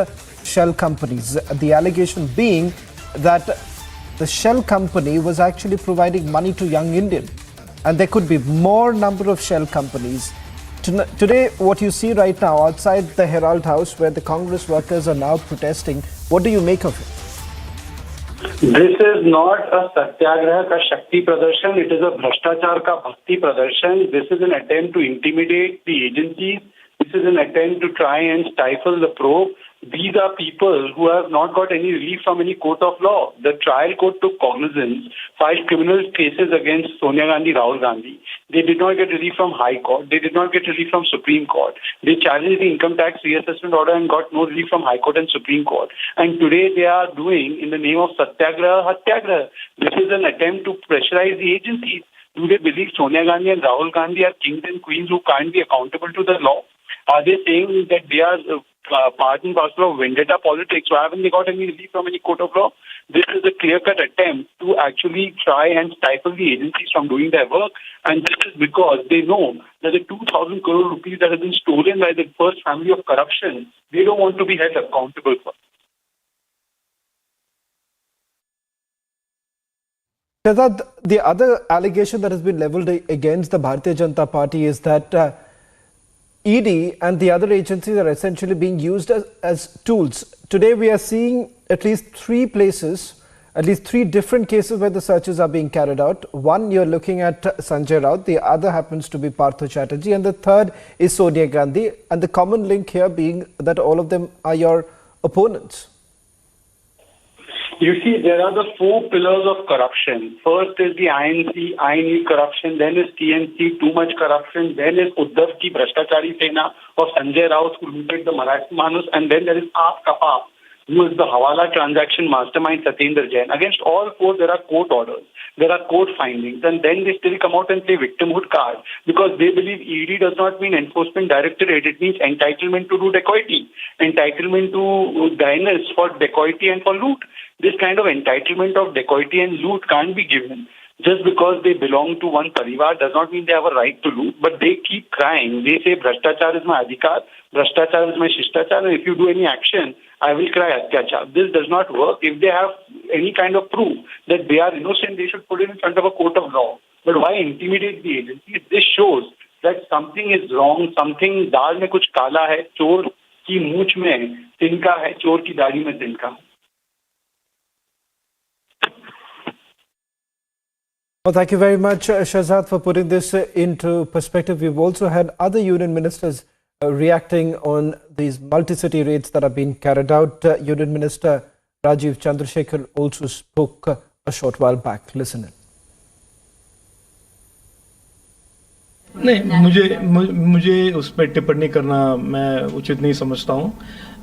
shell companies. The allegation being that the shell company was actually providing money to young Indians. And there could be more number of shell companies. Today, what you see right now outside the Herald House, where the Congress workers are now protesting, what do you make of it? This is not a satyagraha ka shakti pradarshan. It is a bhrashtachar ka bhakti pradarshan. This is an attempt to intimidate the agencies. This is an attempt to try and stifle the probe. These are people who have not got any relief from any court of law. The trial court took cognizance, filed criminal cases against Sonia Gandhi, Rahul Gandhi. They did not get relief from High Court. They did not get relief from Supreme Court. They challenged the income tax reassessment order and got no relief from High Court and Supreme Court. And today they are doing, in the name of Satyagraha, Hatyagraha. This is an attempt to pressurize the agencies. Do they believe Sonia Gandhi and Rahul Gandhi are kings and queens who can't be accountable to the law? Are they saying that they are part and parcel of vendetta politics? Why haven't they got any relief from any court of law? This is a clear-cut attempt to actually try and stifle the agencies from doing their work. And this is because they know that the 2,000 crore rupees that have been stolen by the first family of corruption, they don't want to be held accountable for. The other allegation that has been leveled against the Bharatiya Janata Party is that ED and the other agencies are essentially being used as tools. Today we are seeing at least three places, at least three different cases where the searches are being carried out. One, you're looking at Sanjay Raut, the other happens to be Partha Chatterjee, and the third is Sonia Gandhi. And the common link here being that all of them are your opponents. You see, there are the four pillars of corruption. First is the INC, INE corruption, then is TNC, too much corruption, then is Uddhav ki Bhrashtachari Sena of Sanjay Raut who looted the Marathi Manus, and then there is Aap Ka Paap, who is the Hawala transaction mastermind Satyendra Jain. Against all four, there are court orders, there are court findings, and then they still come out and play victimhood card because they believe ED does not mean enforcement directorate, it means entitlement to do dacoity, entitlement to diners for dacoity and for loot. This kind of entitlement of dacoity and loot can't be given. Just because they belong to one parivar does not mean they have a right to loot, but they keep crying. They say, Bhrashtachar is my adhikar, Bhrashtachar is my Shishtachar, and if you do any action, I will cry Atyachar. This does not work. If they have any kind of proof that they are innocent, they should put it in front of a court of law. But why intimidate the agencies? This shows that something is wrong, something, daal mein kuch kala hai, chor ki mooch mein tinka hai, chor ki daadi mein tinka hai. Well, thank you very much, Shahzad, for putting this into perspective. We've also had other union ministers reacting on these multi-city raids that have been carried out. Union Minister Rajiv Chandrasekhar also spoke a short while back. Listen in. नहीं, मुझे उस पर टिप्पणी करना मैं उचित नहीं समझता हूँ,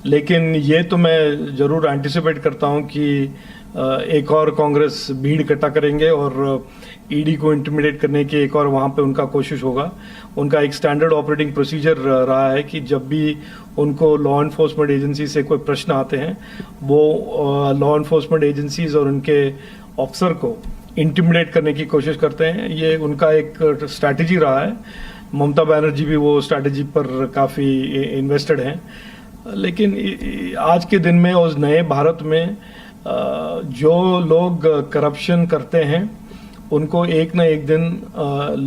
लेकिन ये तो मैं ज़रूर एंटिसिपेट करता हूँ कि एक और कांग्रेस भीड़ इकट्ठा करेंगे और ईडी को इंटिमिडेट करने की एक और वहाँ पे उनका कोशिश होगा। उनका एक स्टैंडर्ड ऑपरेटिंग प्रोसीजर रहा है कि जब भी उनको लॉ एनफोर्समेंट एजेंसी से कोई प्रश्न आते हैं, वो लॉ एनफोर्समेंट एजेंसीज और उनके ऑफिसर को इंटिमिडेट करने की कोशिश करते हैं। ये उनका एक स्ट्रैटेजी रहा है। ममता बनर्जी भी वो स्ट्रैटेजी पर काफ़ी इन्वेस्टेड हैं। लेकिन आज के दिन में उस नए भारत में जो लोग करप्शन करते हैं उनको एक न एक दिन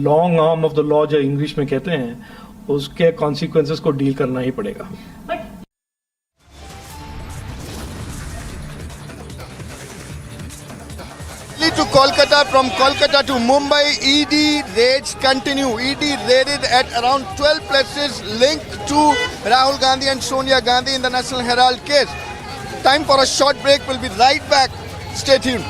long arm of the law जो इंग्लिश में कहते हैं, उसके कॉन्सिक्वेंसेस को डील करना ही पड़ेगा। To Kolkata, from Kolkata to Mumbai, ED raids continue. ED raided at around 12 places linked to Rahul Gandhi and Sonia Gandhi in the National Herald case. Time for a short break. We'll be right back. Stay tuned.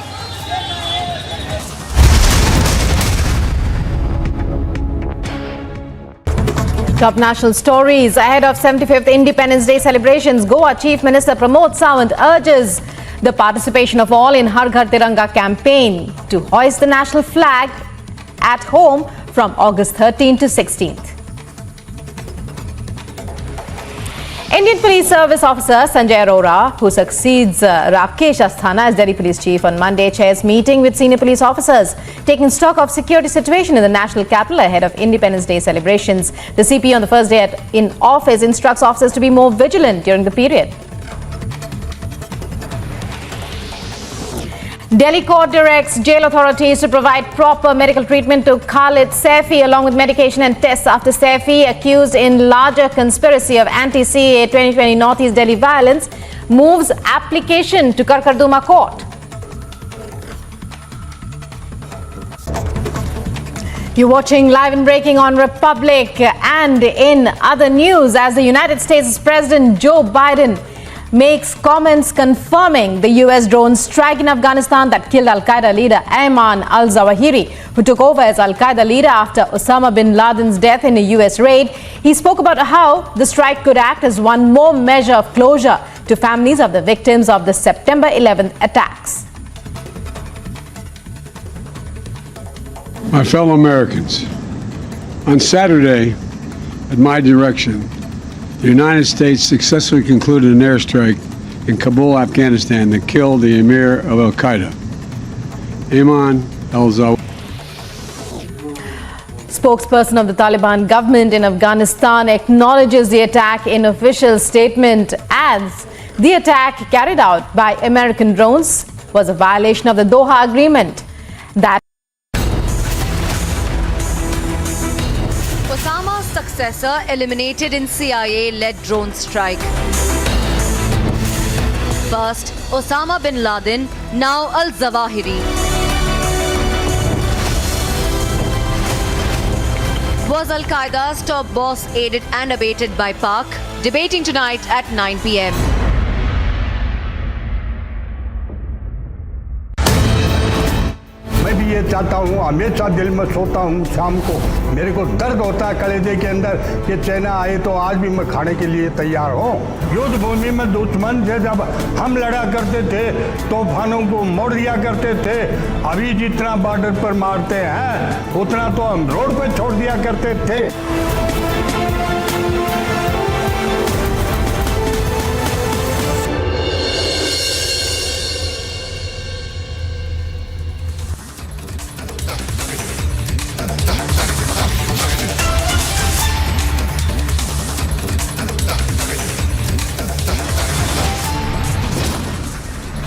Top national stories ahead of 75th Independence Day celebrations. Goa Chief Minister Pramod Sawant urges the participation of all in Har Ghar Tiranga campaign to hoist the national flag at home from August 13th to 16th. Indian Police Service Officer Sanjay Arora, who succeeds Rakesh Asthana as Delhi Police Chief on Monday, chairs meeting with senior police officers, taking stock of security situation in the national capital ahead of Independence Day celebrations. The CP on the first day in office instructs officers to be more vigilant during the period. Delhi court directs jail authorities to provide proper medical treatment to Khalid Saifi along with medication and tests after Saifi, accused in larger conspiracy of anti-CAA 2020 Northeast Delhi violence, moves application to Karkarduma court. You're watching Live and Breaking on Republic. And in other news, as the United States President Joe Biden makes comments confirming the US drone strike in Afghanistan that killed Al-Qaeda leader Ayman al-Zawahiri, who took over as Al-Qaeda leader after Osama bin Laden's death in a US raid. He spoke about how the strike could act as one more measure of closure to families of the victims of the September 11th attacks. My fellow Americans, on Saturday, at my direction, the United States successfully concluded an airstrike in Kabul, Afghanistan that killed the emir of Al-Qaeda, Ayman al-Zawahiri. Spokesperson of the Taliban government in Afghanistan acknowledges the attack in official statement, adds the attack carried out by American drones was a violation of the Doha Agreement. That Osama's successor eliminated in CIA-led drone strike. First, Osama bin Laden, now al-Zawahiri. Was Al-Qaeda's top boss aided and abetted by Pak? Debating tonight at 9 p.m. मैं भी ये चाहता हूँ, हमेशा दिल में सोता हूँ शाम को, मेरे को दर्द होता है कलेजे के अंदर कि चाइना आए तो आज भी मैं खाने के लिए तैयार हूँ। युद्ध भूमि में दुश्मन से जब हम लड़ा करते थे, तूफानों को मोड़ दिया करते थे। अभी जितना बॉर्डर पर मारते हैं, उतना तो हम रोड पे छोड़ दिया करते थे।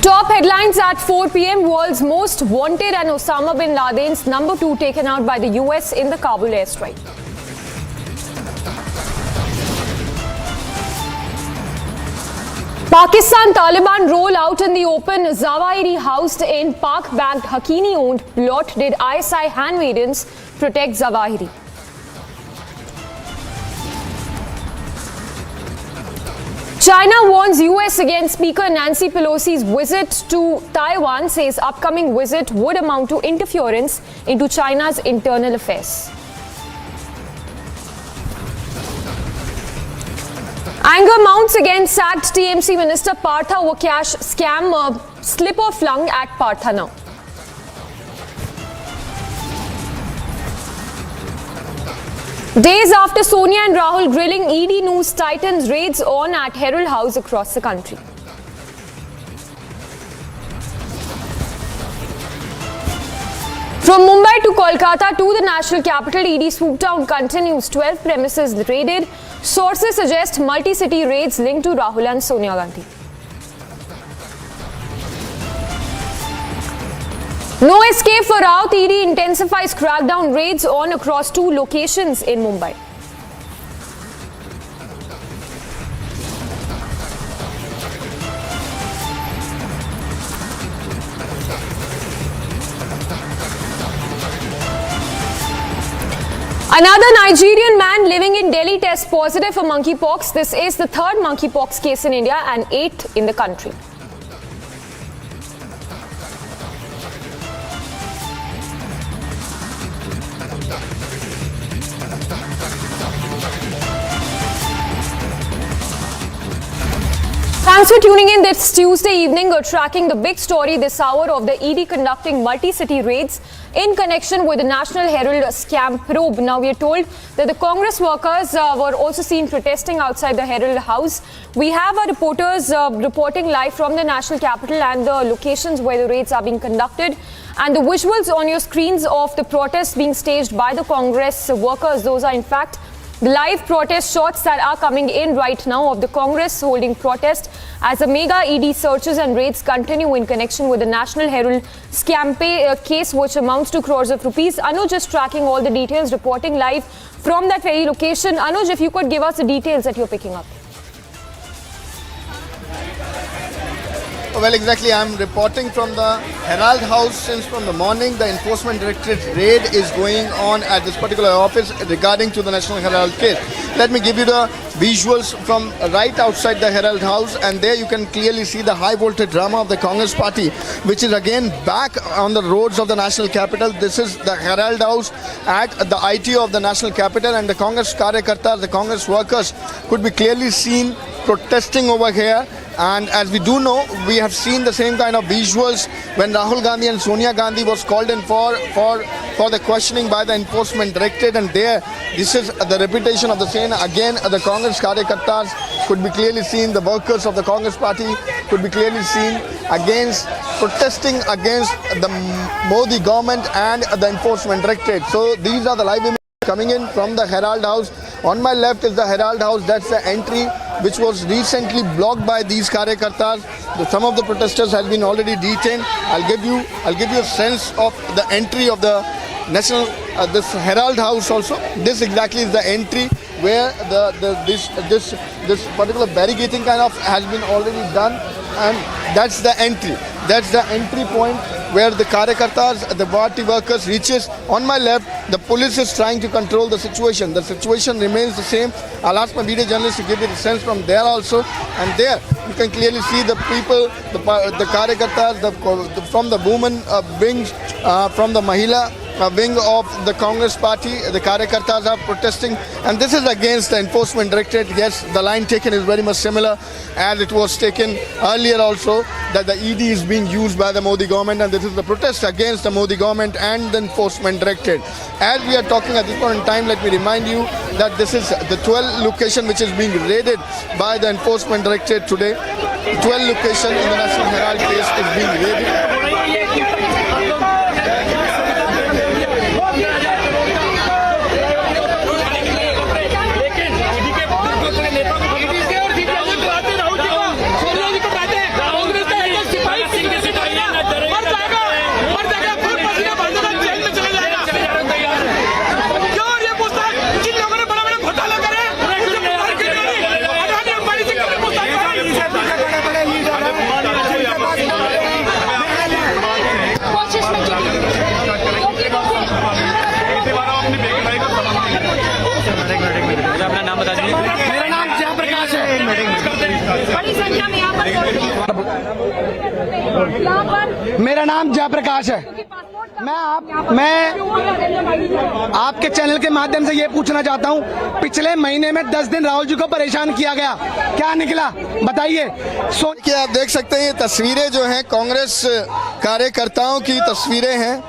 Top headlines at 4 p.m. World's most wanted and Osama bin Laden's number 2 taken out by the US in the Kabul airstrike. Pakistan Taliban roll out in the open. Zawahiri housed in Pak-backed Haqqani-owned plot. Did ISI handmaidens protect Zawahiri? China warns US against Speaker Nancy Pelosi's visit to Taiwan, says upcoming visit would amount to interference into China's internal affairs. Anger mounts against sacked TMC Minister Partha Wakash scam slip of lung at Partha now. Days after Sonia and Rahul grilling, ED News tightens raids on at Herald House across the country. From Mumbai to Kolkata to the national capital, ED swoop down continues. 12 premises raided. Sources suggest multi-city raids linked to Rahul and Sonia Gandhi. No escape for Raut. ED intensifies crackdown raids on across 2 locations in Mumbai. Another Nigerian man living in Delhi tests positive for monkeypox. This is the 3rd monkeypox case in India and 8th in the country. Thanks for tuning in this Tuesday evening. We're tracking the big story this hour of the ED conducting multi-city raids in connection with the National Herald scam probe. Now we are told that the Congress workers were also seen protesting outside the Herald house. We have our reporters reporting live from the national capital and the locations where the raids are being conducted. And the visuals on your screens of the protests being staged by the Congress workers, those are in fact the live protest shots that are coming in right now of the Congress holding protest as the mega ED searches and raids continue in connection with the National Herald scam case, which amounts to crores of rupees. Anuj is tracking all the details, reporting live from that very location. Anuj, if you could give us the details that you're picking up. Well, exactly. I'm reporting from the Herald House since from the morning. The Enforcement Directorate raid is going on at this particular office regarding to the National Herald case. Let me give you the visuals from right outside the Herald House, and there you can clearly see the high voltage drama of the Congress party, which is again back on the roads of the national capital. This is the Herald House at the ITO of the national capital, and the Congress Karyakartas, the Congress workers could be clearly seen protesting over here. And as we do know, we have seen the same kind of visuals when Rahul Gandhi and Sonia Gandhi was called in for the questioning by the Enforcement Directorate, and there, this is the reputation of the same. Again, the Congress Karyakartas could be clearly seen, the workers of the Congress party could be clearly seen protesting against the Modi government and the Enforcement Directorate. So these are the live images coming in from the Herald House. On my left is the Herald House. That's the entry which was recently blocked by these Karyakartas. Some of the protesters have been already detained. I'll give you a sense of the entry of the national this Herald House also. This exactly is the entry where this particular barricading kind of has been already done, and that's the entry. That's the entry point where the Karyakartas, the party workers reaches. On my left, the police is trying to control the situation. The situation remains the same. I'll ask my video journalist to give you the sense from there also. And there, you can clearly see the people, the Karyakartas, from the women wings, from the Mahila wing of the Congress party. The Karyakartas are protesting, and this is against the Enforcement Directorate. Yes, the line taken is very much similar as it was taken earlier also, that the ED is being used by the Modi government, and this is the protest against the Modi government and the Enforcement Directorate. As we are talking at this point in time, let me remind you that this is the 12th location which is being raided by the Enforcement Directorate today. 12 location in the National Herald case is being raided. मेरा नाम जयप्रकाश है। मैं आपके channel के माध्यम से ये पूछना चाहता हूँ, पिछले महीने में 10 दिन राहुल जी को परेशान किया गया, क्या निकला बताइए। कि आप देख सकते हैं ये तस्वीरें जो हैं कांग्रेस कार्यकर्ताओं की तस्वीरें हैं,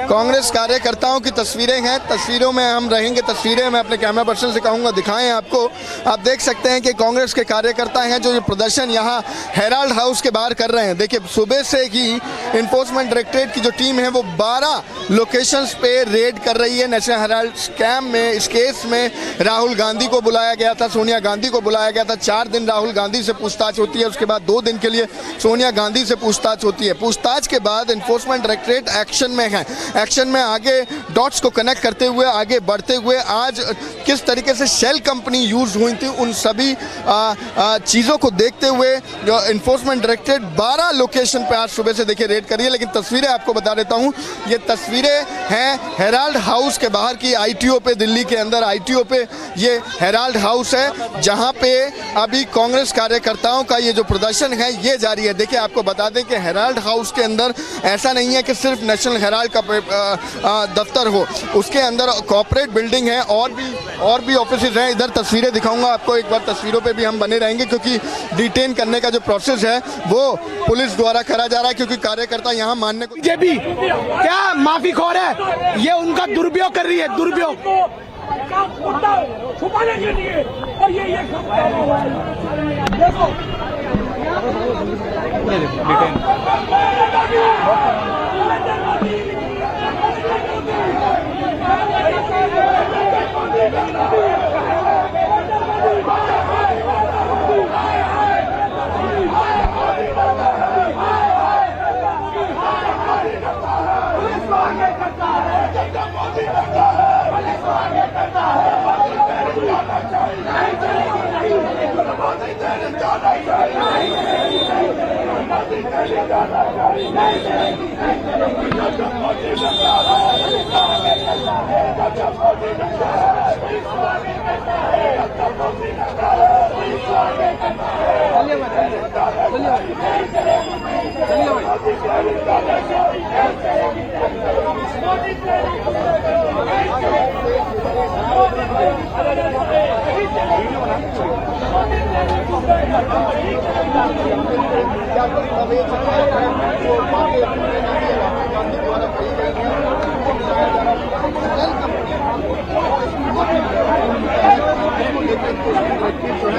कांग्रेस कार्यकर्ताओं की तस्वीरें हैं। तस्वीरों में हम रहेंगे, तस्वीरें मैं अपने कैमरा पर्सन से कहूँगा दिखाएं आपको। आप देख सकते हैं कि कांग्रेस के कार्यकर्ता हैं जो ये प्रदर्शन यहाँ हेराल्ड हाउस के बाहर कर रहे हैं। देखिए, सुबह से ही इन्फोर्समेंट डायरेक्टरेट की जो टीम है वो 12 लोकेशंस पे रेड कर रही है। नेशनल हेराल्ड स्कैम में, इस केस में राहुल गांधी को बुलाया गया था, सोनिया गांधी को बुलाया गया था। 4 दिन राहुल गांधी से पूछताछ होती है, उसके बाद 2 दिन के लिए सोनिया गांधी से पूछताछ होती है। पूछताछ के बाद इन्फोर्समेंट डायरेक्टरेट एक्शन में है। एक्शन में आगे डॉट्स को कनेक्ट करते हुए, आगे बढ़ते हुए, आज किस तरीके से शेल कंपनी यूज हुई थी उन सभी चीज़ों को देखते हुए जो इन्फोर्समेंट डायरेक्टरेट 12 लोकेशन पे आज सुबह से देखिए रेड करी है। लेकिन तस्वीरें आपको बता देता हूँ, ये तस्वीरें हैं हेराल्ड हाउस के बाहर की, आईटीओ पे, दिल्ली के अंदर आईटीओ पे ये हेराल्ड हाउस है, जहाँ पे अभी कांग्रेस कार्यकर्ताओं का ये जो प्रदर्शन है ये जारी है। देखिए, आपको बता दें कि हेराल्ड हाउस के अंदर ऐसा नहीं है कि सिर्फ नेशनल हेराल्ड का दफ्तर हो, उसके अंदर कॉर्पोरेट बिल्डिंग है और भी ऑफिसेज हैं। इधर तस्वीरें दिखाऊंगा आपको, एक बार तस्वीरों पे भी हम बने रहेंगे क्योंकि डिटेन करने का जो प्रोसेस है वो पुलिस द्वारा करा जा रहा है, क्योंकि कार्यकर्ता यहाँ मानने को बीजेपी क्या माफीखोर है, ये उनका दुरुपयोग कर रही है, दुरुपयोग छुपाने के लिए। और ये देखो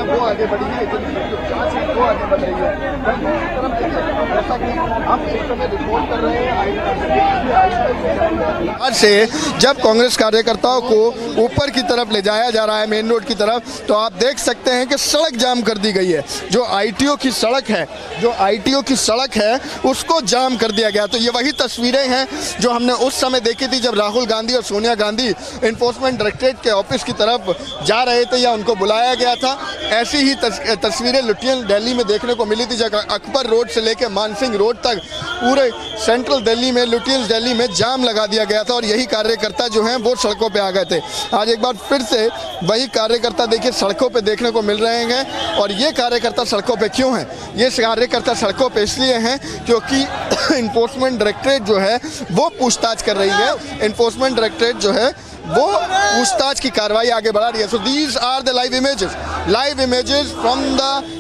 वो आगे बढ़ी है, वो आगे बढ़ रही है। जैसा कि हम इस समय रिपोर्ट कर रहे हैं आज से जब कांग्रेस कार्यकर्ताओं को ऊपर की तरफ ले जाया जा रहा है मेन रोड की तरफ, तो आप देख सकते हैं कि सड़क जाम कर दी गई है। जो आईटीओ की सड़क है, जो आईटीओ की सड़क है उसको जाम कर दिया गया। तो ये वही तस्वीरें हैं जो हमने उस समय देखी थी जब राहुल गांधी और सोनिया गांधी इन्फोर्समेंट डायरेक्टरेट के ऑफिस की तरफ जा रहे थे या उनको बुलाया गया था। ऐसी ही तस्वीरें लुटियन दिल्ली में देखने को मिली थी, जब अकबर रोड से लेकर मानसिंह रोड तक पूरे सेंट्रल दिल्ली में, लुटियंस दिल्ली में जाम लगा दिया गया था और यही कार्यकर्ता जो हैं वो सड़कों पे आ गए थे। आज एक बार फिर से वही कार्यकर्ता देखिए सड़कों पे देखने को मिल रहे हैं। और ये कार्यकर्ता सड़कों पे क्यों हैं? ये कार्यकर्ता सड़कों पे इसलिए हैं क्योंकि इन्फोर्समेंट डायरेक्टरेट जो है वो पूछताछ कर रही है। इन्फोर्समेंट डायरेक्टरेट जो है वो पूछताछ की कार्रवाई आगे बढ़ा रही है। So these are the live images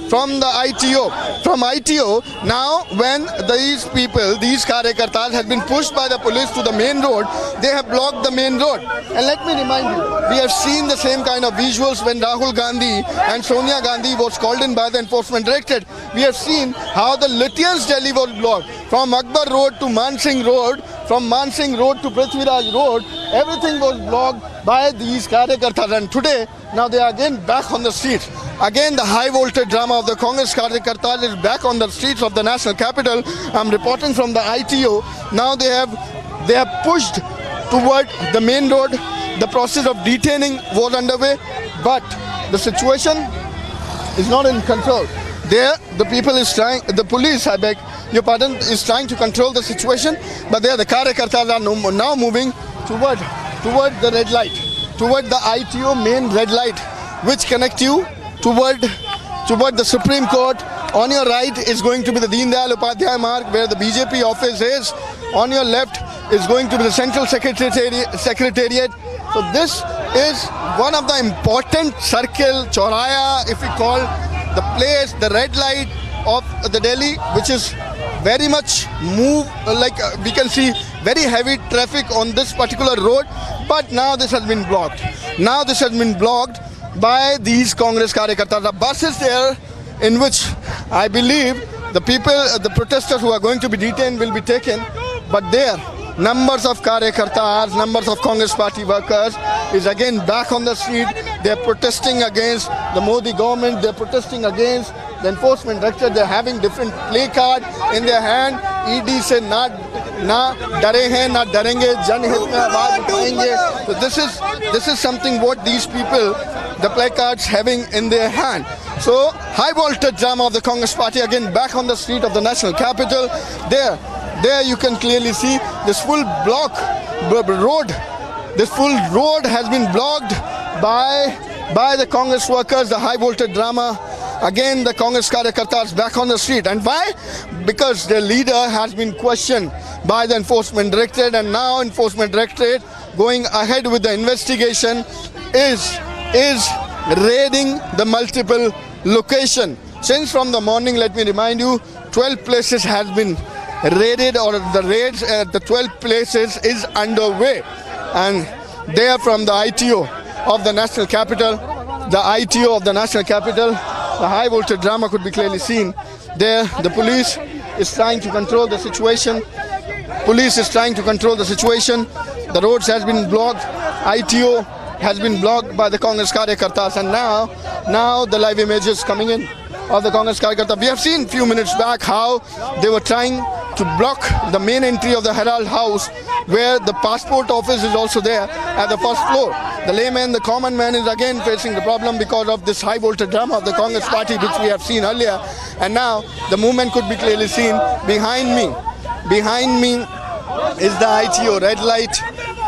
from the ITO. From ITO, now when these कार्यकर्ताs have been pushed by the police to the main road, they have blocked the main road. And let me remind you, we have seen the same kind of visuals when Rahul Gandhi and Sonia Gandhi was called in by the enforcement directorate. We have seen how the Lutyens Delhi was blocked from Akbar Road to Mansingh Road, from Mansingh Road to Prithviraj Road. Everything was blocked by these Karyakartas, and today now they are again back on the streets. Again, the high voltage drama of the Congress Karyakartas is back on the streets of the national capital. I'm reporting from the ITO. Now they have pushed toward the main road. The process of detaining was underway, but the situation is not in control. There, the people is trying, the police, I beg your pardon, is trying to control the situation, but there the Karyakartas are now moving toward the red light, toward the ITO main red light, which connect you toward the Supreme Court. On your right is going to be the Deen Dayal Upadhyay Marg, where the BJP office is. On your left is going to be the Central Secretariat. So this is one of the important circle, Chauraya, if we call the place, the red light of the Delhi, which is very much we can see very heavy traffic on this particular road, but now this has been blocked. Now this has been blocked by these Congress Karyakartas. The bus is there in which I believe the protesters who are going to be detained will be taken, but there numbers of Karyakartas, numbers of Congress party workers is again back on the street. They are protesting against the Modi government, they are protesting against the enforcement director. They are having different play card in their hand. ED से ना डरे हैं ना डरेंगे, जनहित में आवाज उठाएंगे. So this is something what these people, the placards having in their hand. So high voltage drama of the Congress party again back on the street of the national capital. There you can clearly see this full road. This full road has been blocked by the Congress workers. The high voltage drama. Again, the Congress Karyakartas back on the street. And why? Because their leader has been questioned by the Enforcement Directorate, and now Enforcement Directorate going ahead with the investigation is is raiding the multiple location. Since from the morning, let me remind you, 12 places has been raided, or the raids at the 12 places is underway. And they are from the ITO of the national capital. The ITO of the national capital, the high voltage drama could be clearly seen. There, the police is trying to control the situation. Police is trying to control the situation. The roads has been blocked. ITO has been blocked by the Congress Karyakartas, and now the live images coming in of the Congress Karyakarta. We have seen few minutes back how they were trying to block the main entry of the Herald House, where the passport office is also there at the first floor. The layman, the common man, is again facing the problem because of this high voltage drama of the Congress party, which we have seen earlier. And now the movement could be clearly seen behind me. Behind me is the ITO red light,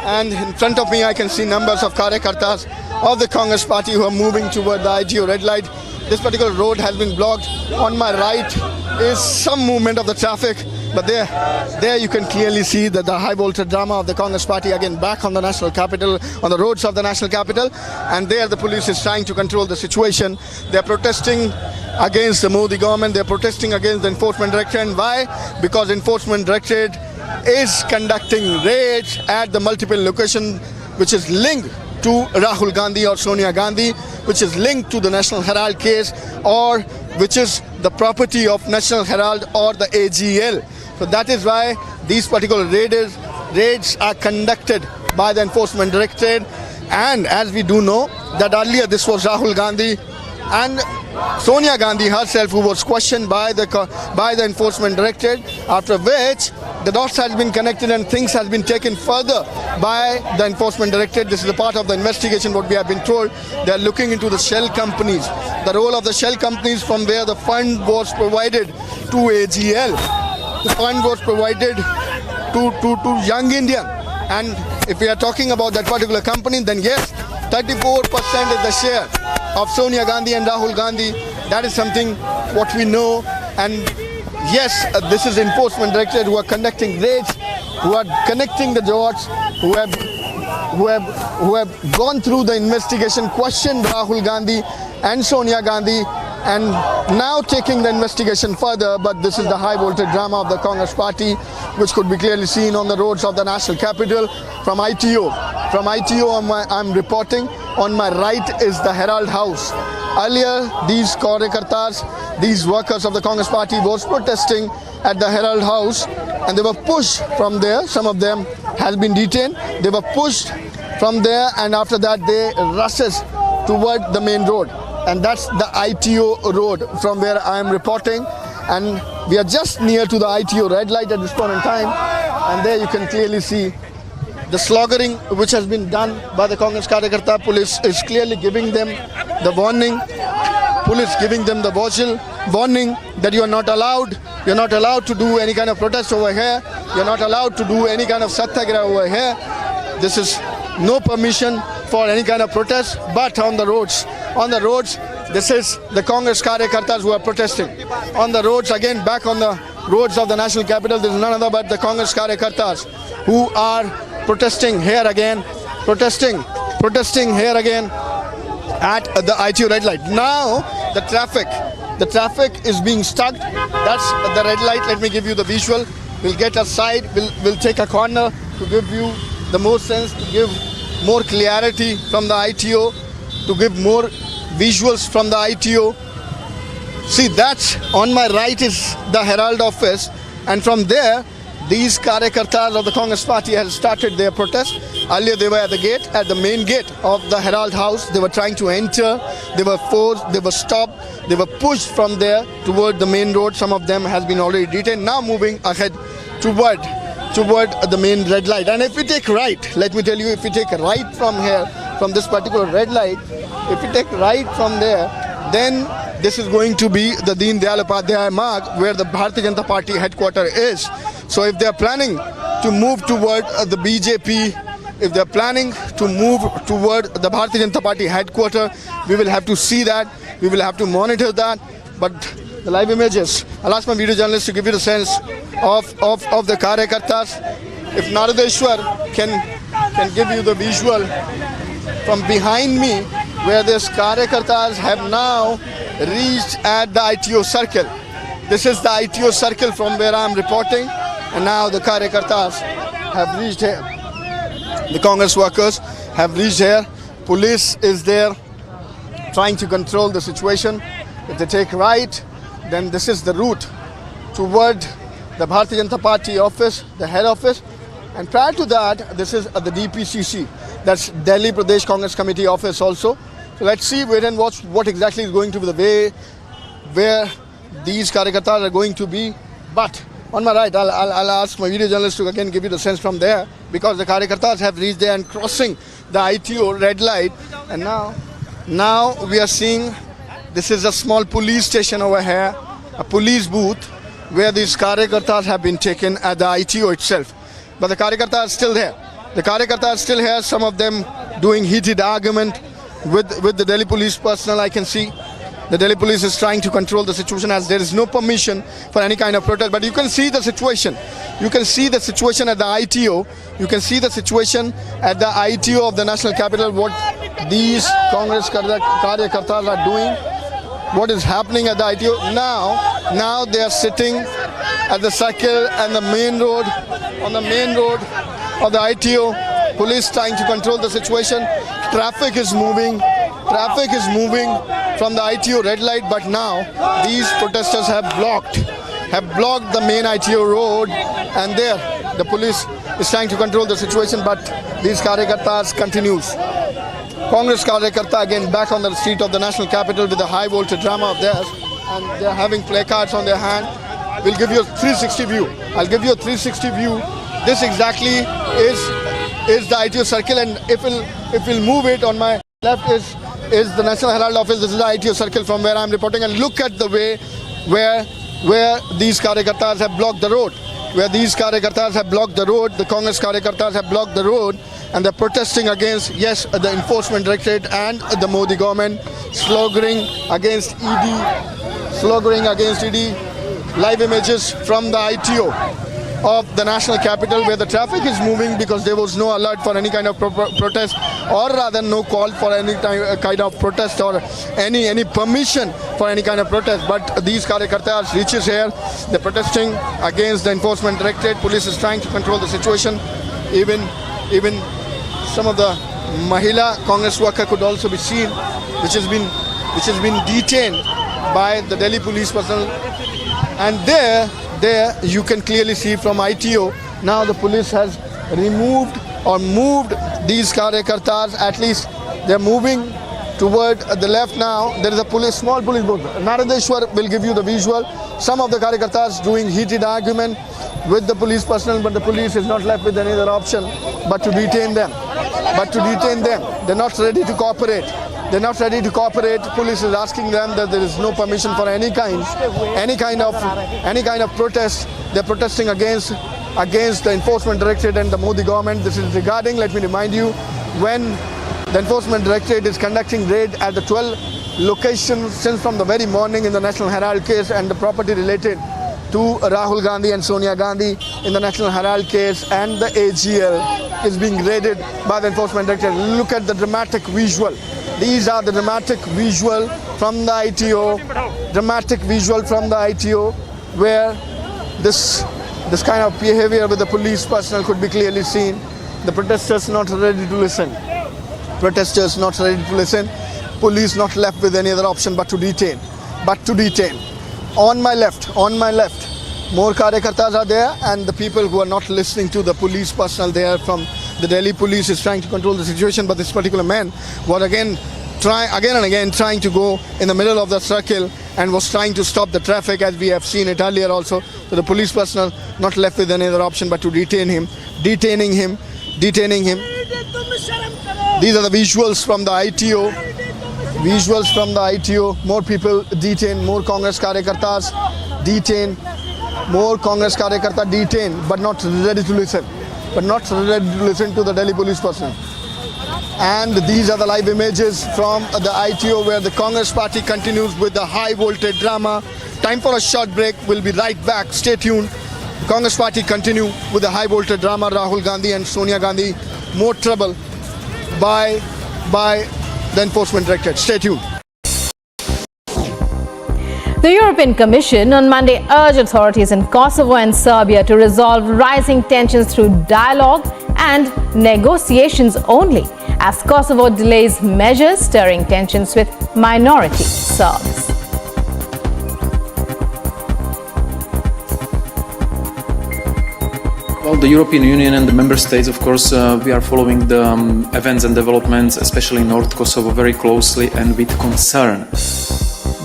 and in front of me I can see numbers of Karyakartas of the Congress party who are moving toward the ITO red light. This particular road has been blocked. On my right is some movement of the traffic, but there you can clearly see that the high voltage drama of the Congress party again back on the national capital, on the roads of the national capital, and there the police is trying to control the situation. They are protesting against the Modi government. They are protesting against the enforcement directorate. And why? Because enforcement directorate is conducting raids at the multiple location which is linked to Rahul Gandhi or Sonia Gandhi, which is linked to the National Herald case, or which is the property of National Herald or the AGL. So that is why these particular raids are conducted by the Enforcement Directorate. And as we do know that earlier this was Rahul Gandhi and Sonia Gandhi herself who was questioned by the Enforcement Directorate, after which the dots has been connected and things has been taken further by the Enforcement Directorate. This is a part of the investigation, what we have been told. They are looking into the shell companies, the role of the shell companies from where the fund was provided to AGL. The fund was provided to Young Indian. And if we are talking about that particular company, then yes, 34% is the share of Sonia Gandhi and Rahul Gandhi. That is something what we know. And yes, this is Enforcement Directorate who are conducting raids, who are connecting the dots, who have gone through the investigation, questioned Rahul Gandhi and Sonia Gandhi, and now taking the investigation further. But this is the high voltage drama of the Congress party, which could be clearly seen on the roads of the national capital. From ITO, I'm reporting. On my right is the Herald House. Earlier, these Karyakartas, these workers of the Congress party was protesting at the Herald House, and they were pushed from there. Some of them has been detained. They were pushed from there, and after that they rushes toward the main road. And that's the ITO road from where I am reporting. And we are just near to the ITO red light at this point in time. And there you can clearly see the slogging which has been done by the Congress Karyakarta. Police is clearly giving them the warning. Police giving them the warning that you are not allowed. You are not allowed to do any kind of protest over here. You are not allowed to do any kind of satyagraha over here. This is no permission for any kind of protest. But on the roads, this is the Congress Karyakartas who are protesting. On the roads, again back on the roads of the national capital, this is none other but the Congress Karyakartas who are protesting here again, protesting here again at the ITO red light. Now the traffic is being stuck. That's the red light. Let me give you the visual. We'll get aside, we'll take a corner to give you the more sense, to give more clarity from the ITO, to give more visuals from the ITO. See, that's on my right is the Herald office, and from there these Karyakartas of the Congress party have started their protest. Earlier they were at the gate, at the main gate of the Herald House. They were trying to enter. They were forced, they were stopped, they were pushed from there toward the main road. Some of them has been already detained. Now moving ahead toward the main red light. And if we take right, let me tell you, if we take right from here, from this particular red light, if we take right from there, then this is going to be the Deen Dayal Upadhyaya Marg, where the Bharatiya Janata Party headquarters is. So if they are planning to move toward the BJP, if they are planning to move toward the Bharatiya Janata Party headquarters, we will have to see that, we will have to monitor that. But the live images, I'll ask my video journalist to give you the sense of the Karyakartas. If Naradeshwar can give you the visual from behind me, where these Karyakartas have now reached at the ITO circle. This is the ITO circle from where I am reporting, and now the Karyakartas have reached here. The Congress workers have reached here. Police is there trying to control the situation. If they take right, then this is the route toward the Bharatiya Janata Party office, the head office. And prior to that, this is the DPCC, that's Delhi Pradesh Congress Committee office also. So let's see, wait and watch what exactly is going to be the way where these Karyakartas are going to be. But on my right, I'll ask my video journalist to again give you the sense from there, because the Karyakartas have reached there and crossing the ITO red light. And now we are seeing this is a small police station over here, a police booth where these Karyakartas have been taken at the ITO itself. But the Karyakartas are still there. The Karyakartas are still here, some of them doing heated argument with the Delhi police personnel. I can see the Delhi police is trying to control the situation as there is no permission for any kind of protest. But you can see the situation. You can see the situation at the ITO. You can see the situation at the ITO of the national capital, what these Congress Karyakartas are doing. What is happening at the ITO now they are sitting at the circle and the main road, on the main road of the ITO. Police trying to control the situation. Traffic is moving from the ITO red light, but now these protesters have blocked the main ITO road, and there the police is trying to control the situation, but these Karyakartas continues. Congress Karyakarta again back on the street of the national capital with the high voltage drama of theirs, and they're having placards on their hand. We'll give you a 360 view. I'll give you a 360 view. This exactly is the ITO circle, and if we'll move it, on my left is the National Herald office. This is the ITO circle from where I'm reporting, and look at the way where these Karyakartas have blocked the road. Where these Karyakartas have blocked the road, the Congress Karyakartas have blocked the road, and they're protesting against, yes, the Enforcement Directorate and the Modi government, sloganeering against ED. Live images from the ITO of the national capital, where the traffic is moving because there was no alert for any kind of protest, or rather no call for any kind of protest or any permission for any kind of protest. But these Karyakartas reaches here, they're protesting against the Enforcement Directorate. Police is trying to control the situation. Even some of the Mahila Congress worker could also be seen, which has been detained by the Delhi police personnel. And there you can clearly see from ITO, now the police has moved these Karyakartas. At least they're moving toward the left now. There is a small police booth. Naradeshwar will give you the visual. Some of the Karyakartas doing heated argument with the police personnel, but the police is not left with any other option but to detain them. They're not ready to cooperate. Police is asking them that there is no permission for any kind of protest. They're protesting against the Enforcement Directorate and the Modi government. This is regarding, let me remind you, when the Enforcement Directorate is conducting raid at the 12 locations since from the very morning in the National Herald case, and the property related to Rahul Gandhi and Sonia Gandhi in the National Herald case, and the AGL is being raided by the Enforcement Directorate. Look at the dramatic visual. These are the dramatic visual from the ITO, where this kind of behavior with the police personnel could be clearly seen. The protesters not ready to listen. Police not left with any other option but to detain. On my left, more Karyakartas are there, and the people who are not listening to the police personnel there from the Delhi police is trying to control the situation. But this particular man was again and again trying to go in the middle of the circle and was trying to stop the traffic, as we have seen it earlier also. So the police personnel not left with any other option but to detaining him. These are the visuals from the ITO. More people detained, more Congress Karyakartas detained, but not ready to listen. To the Delhi police personnel. And these are the live images from the ITO, where the Congress party continues with the high voltage drama. Time for a short break. We'll be right back. Stay tuned. The Congress party continue with the high voltage drama. Rahul Gandhi and Sonia Gandhi, more trouble by the Enforcement Directorate. Stay tuned. The European Commission on Monday urged authorities in Kosovo and Serbia to resolve rising tensions through dialogue and negotiations only, as Kosovo delays measures stirring tensions with minority Serbs. Well, the European Union and the member states, of course, we are following the events and developments, especially in North Kosovo, very closely and with concern.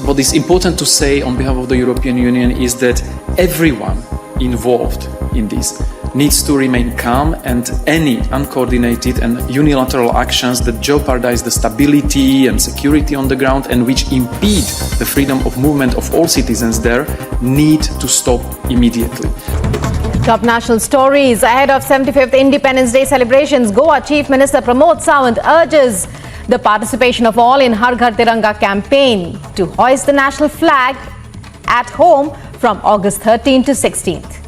What is important to say on behalf of the European Union is that everyone involved in this needs to remain calm, and any uncoordinated and unilateral actions that jeopardize the stability and security on the ground and which impede the freedom of movement of all citizens there need to stop immediately. Top national stories ahead of 75th Independence Day celebrations. Goa Chief Minister Pramod Sawant urges the participation of all in Har Ghar Tiranga campaign to hoist the national flag at home from August 13 to 16th.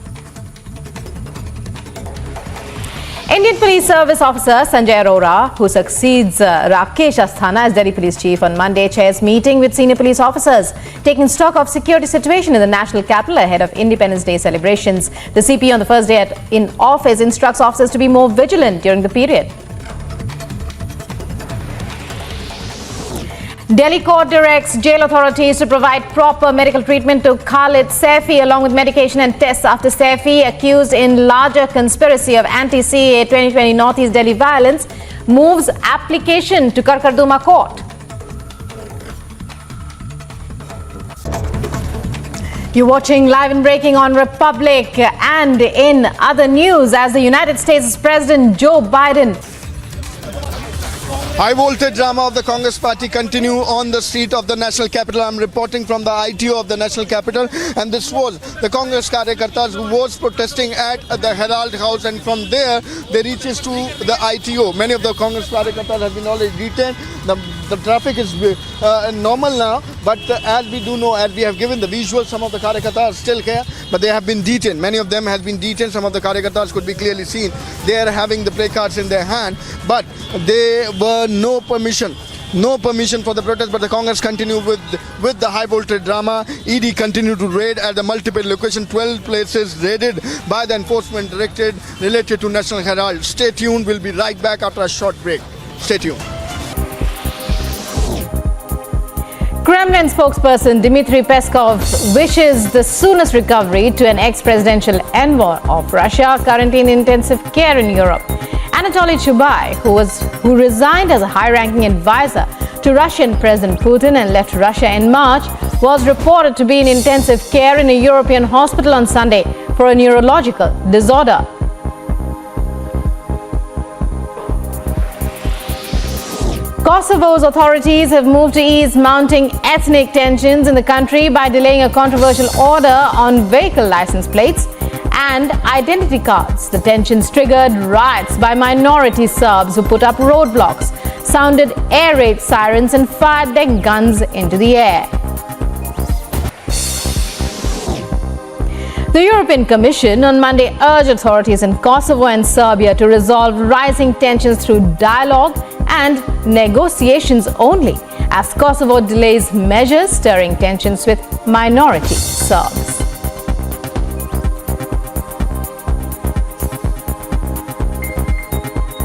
Indian Police Service Officer Sanjay Arora, who succeeds Rakesh Asthana as Delhi Police Chief on Monday, chairs meeting with senior police officers, taking stock of security situation in the national capital ahead of Independence Day celebrations. The CP on the first day in office instructs officers to be more vigilant during the period. Delhi court directs jail authorities to provide proper medical treatment to Khalid Saifi along with medication and tests after Saifi, accused in larger conspiracy of anti-CAA 2020 Northeast Delhi violence, moves application to Karkarduma court. You're watching Live and Breaking on Republic. And in other news, as the United States President Joe Biden. High voltage drama of the Congress party continue on the street of the national capital. I'm reporting from the ITO of the national capital, and this was the Congress Karyakartas who was protesting at the Herald house, and from there they reaches to the ITO. Many of the Congress Karyakartas have been already detained. The traffic is normal now, but as we do know, as we have given the visuals, some of the Karyakartas are still here, but they have been detained. Many of them have been detained. Some of the Karyakartas could be clearly seen. They are having the placards in their hand, but they were no permission for the protest. But the Congress continue with the high voltage drama. ED continue to raid at the multiple locations. 12 places raided by the Enforcement Directorate related to National Herald. Stay tuned. We'll be right back after a short break. Stay tuned. Kremlin spokesperson Dmitry Peskov wishes the soonest recovery to an ex-presidential envoy of Russia currently in intensive care in Europe. Anatoly Chubai, who resigned as a high-ranking advisor to Russian President Putin and left Russia in March, was reported to be in intensive care in a European hospital on Sunday for a neurological disorder. Kosovo's authorities have moved to ease mounting ethnic tensions in the country by delaying a controversial order on vehicle license plates and identity cards. The tensions triggered riots by minority Serbs who put up roadblocks, sounded air raid sirens and fired their guns into the air. The European Commission on Monday urged authorities in Kosovo and Serbia to resolve rising tensions through dialogue and negotiations only, as Kosovo delays measures stirring tensions with minority Serbs.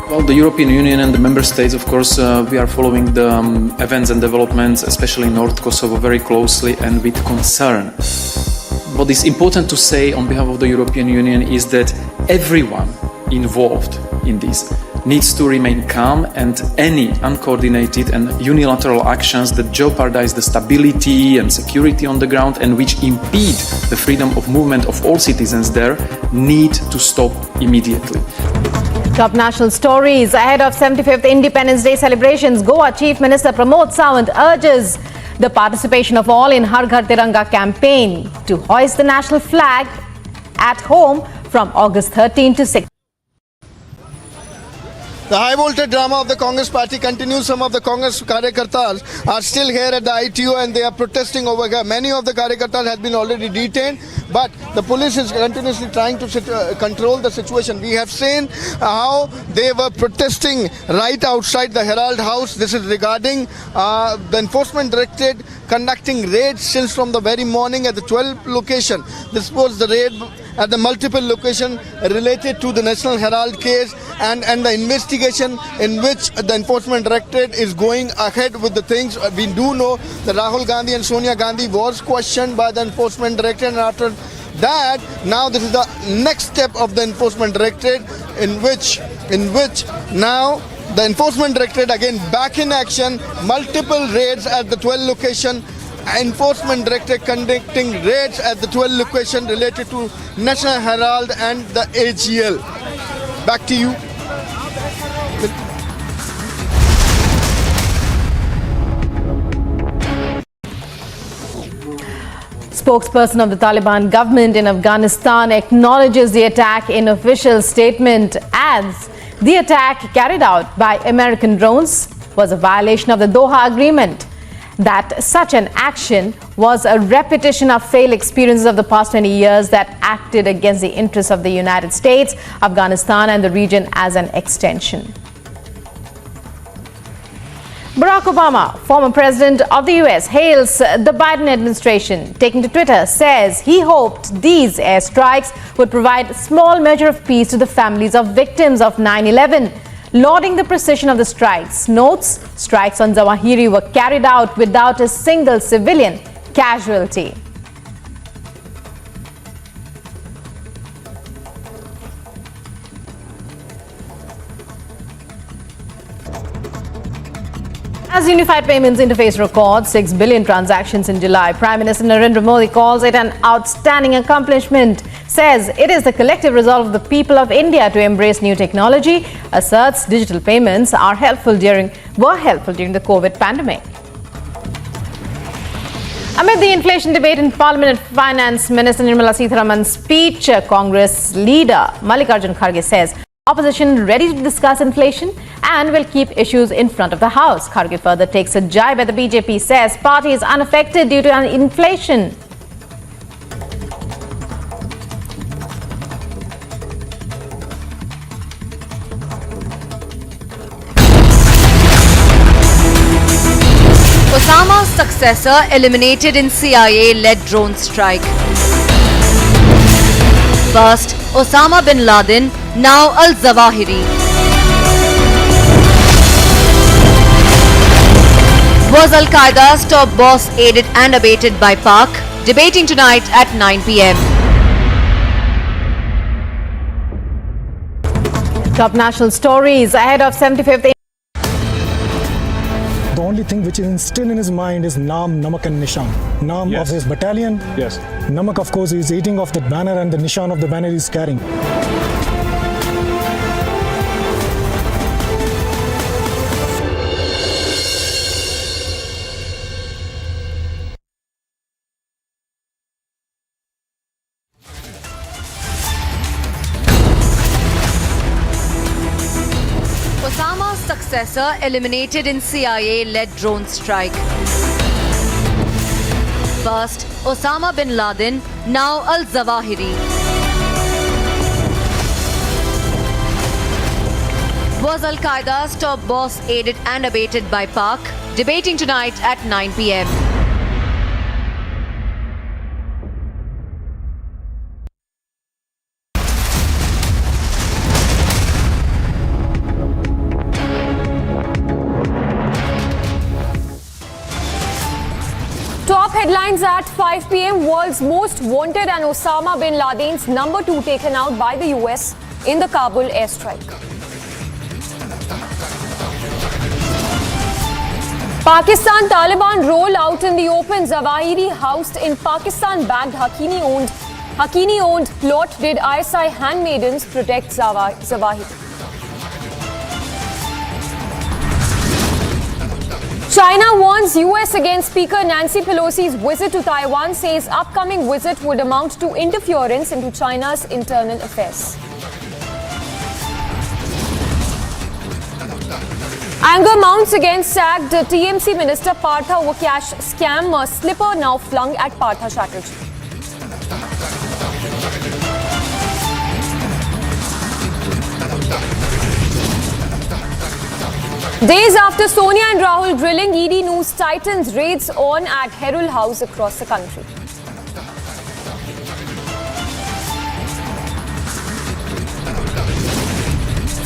Well, the European Union and the member states, of course, we are following the events and developments, especially in North Kosovo, very closely and with concern. What is important to say on behalf of the European Union is that everyone involved in this needs to remain calm, and any uncoordinated and unilateral actions that jeopardize the stability and security on the ground and which impede the freedom of movement of all citizens there need to stop immediately. Top national stories ahead of 75th Independence Day celebrations. Goa Chief Minister Pramod Sawant urges the participation of all in Har Ghar Tiranga campaign to hoist the national flag at home from August 13 to 16. The high voltage drama of the Congress party continues. Some of the Congress Karyakartas are still here at the ITO and they are protesting over here. Many of the Karyakartas have been already detained, but the police is continuously trying to control the situation. We have seen how they were protesting right outside the Herald house. This is regarding the Enforcement Directorate conducting raids since from the very morning at the 12 location. This was the raid at the multiple location related to the National Herald case and the investigation in which the Enforcement Directorate is going ahead with the things. We do know that Rahul Gandhi and Sonia Gandhi was questioned by the Enforcement Directorate, and after that, now this is the next step of the Enforcement Directorate in which now the Enforcement Directorate again back in action, multiple raids at the 12 location. Enforcement Directorate conducting raids at the 12 location related to National Herald and the AGL. Back to you. Spokesperson of the Taliban government in Afghanistan acknowledges the attack in official statement, adds the attack carried out by American drones was a violation of the Doha Agreement, that such an action was a repetition of failed experiences of the past 20 years that acted against the interests of the United States, Afghanistan and the region as an extension. Barack Obama, former president of the US, hails the Biden administration. Taking to Twitter, says he hoped these airstrikes would provide a small measure of peace to the families of victims of 9/11. Lauding the precision of the strikes, notes strikes on Zawahiri were carried out without a single civilian casualty. As Unified Payments Interface records 6 billion transactions in July, Prime Minister Narendra Modi calls it an outstanding accomplishment, says it is the collective resolve of the people of India to embrace new technology, asserts digital payments were helpful during the COVID pandemic. Amid the inflation debate in Parliament, Finance Minister Nirmala Sitharaman's speech, Congress leader Mallikarjun Kharge says opposition ready to discuss inflation and will keep issues in front of the House. Kharge further takes a jibe at the BJP, says party is unaffected due to inflation. Osama's successor eliminated in CIA-led drone strike. First, Osama bin Laden, now al-Zawahiri. Was Al-Qaeda's top boss aided and abetted by Pak? Debating tonight at 9 p.m. Top national stories ahead of 75th. The only thing which is still in his mind is Naam, Namak and Nishan. Naam of his battalion. Yes. Namak, of course, is eating off the banner and the Nishan of the banner is carrying. Osama's successor eliminated in CIA-led drone strike. First, Osama bin Laden, now al-Zawahiri. Was Al-Qaeda's top boss aided and abetted by Pak? Debating tonight at 9 p.m. Top headlines at 5 p.m. World's most wanted and Osama bin Laden's number 2 taken out by the US in the Kabul airstrike. Pakistan Taliban roll out in the open. Zawahiri housed in Pakistan-backed Haqqani-owned plot. Did ISI handmaidens protect Zawahiri? China warns US against Speaker Nancy Pelosi's visit to Taiwan, says upcoming visit would amount to interference into China's internal affairs. Anger mounts against sacked TMC Minister Partha over cash scam. Slipper now flung at Partha Chatterjee. Days after Sonia and Rahul grilling, ED news tightens raids on at Herald house across the country.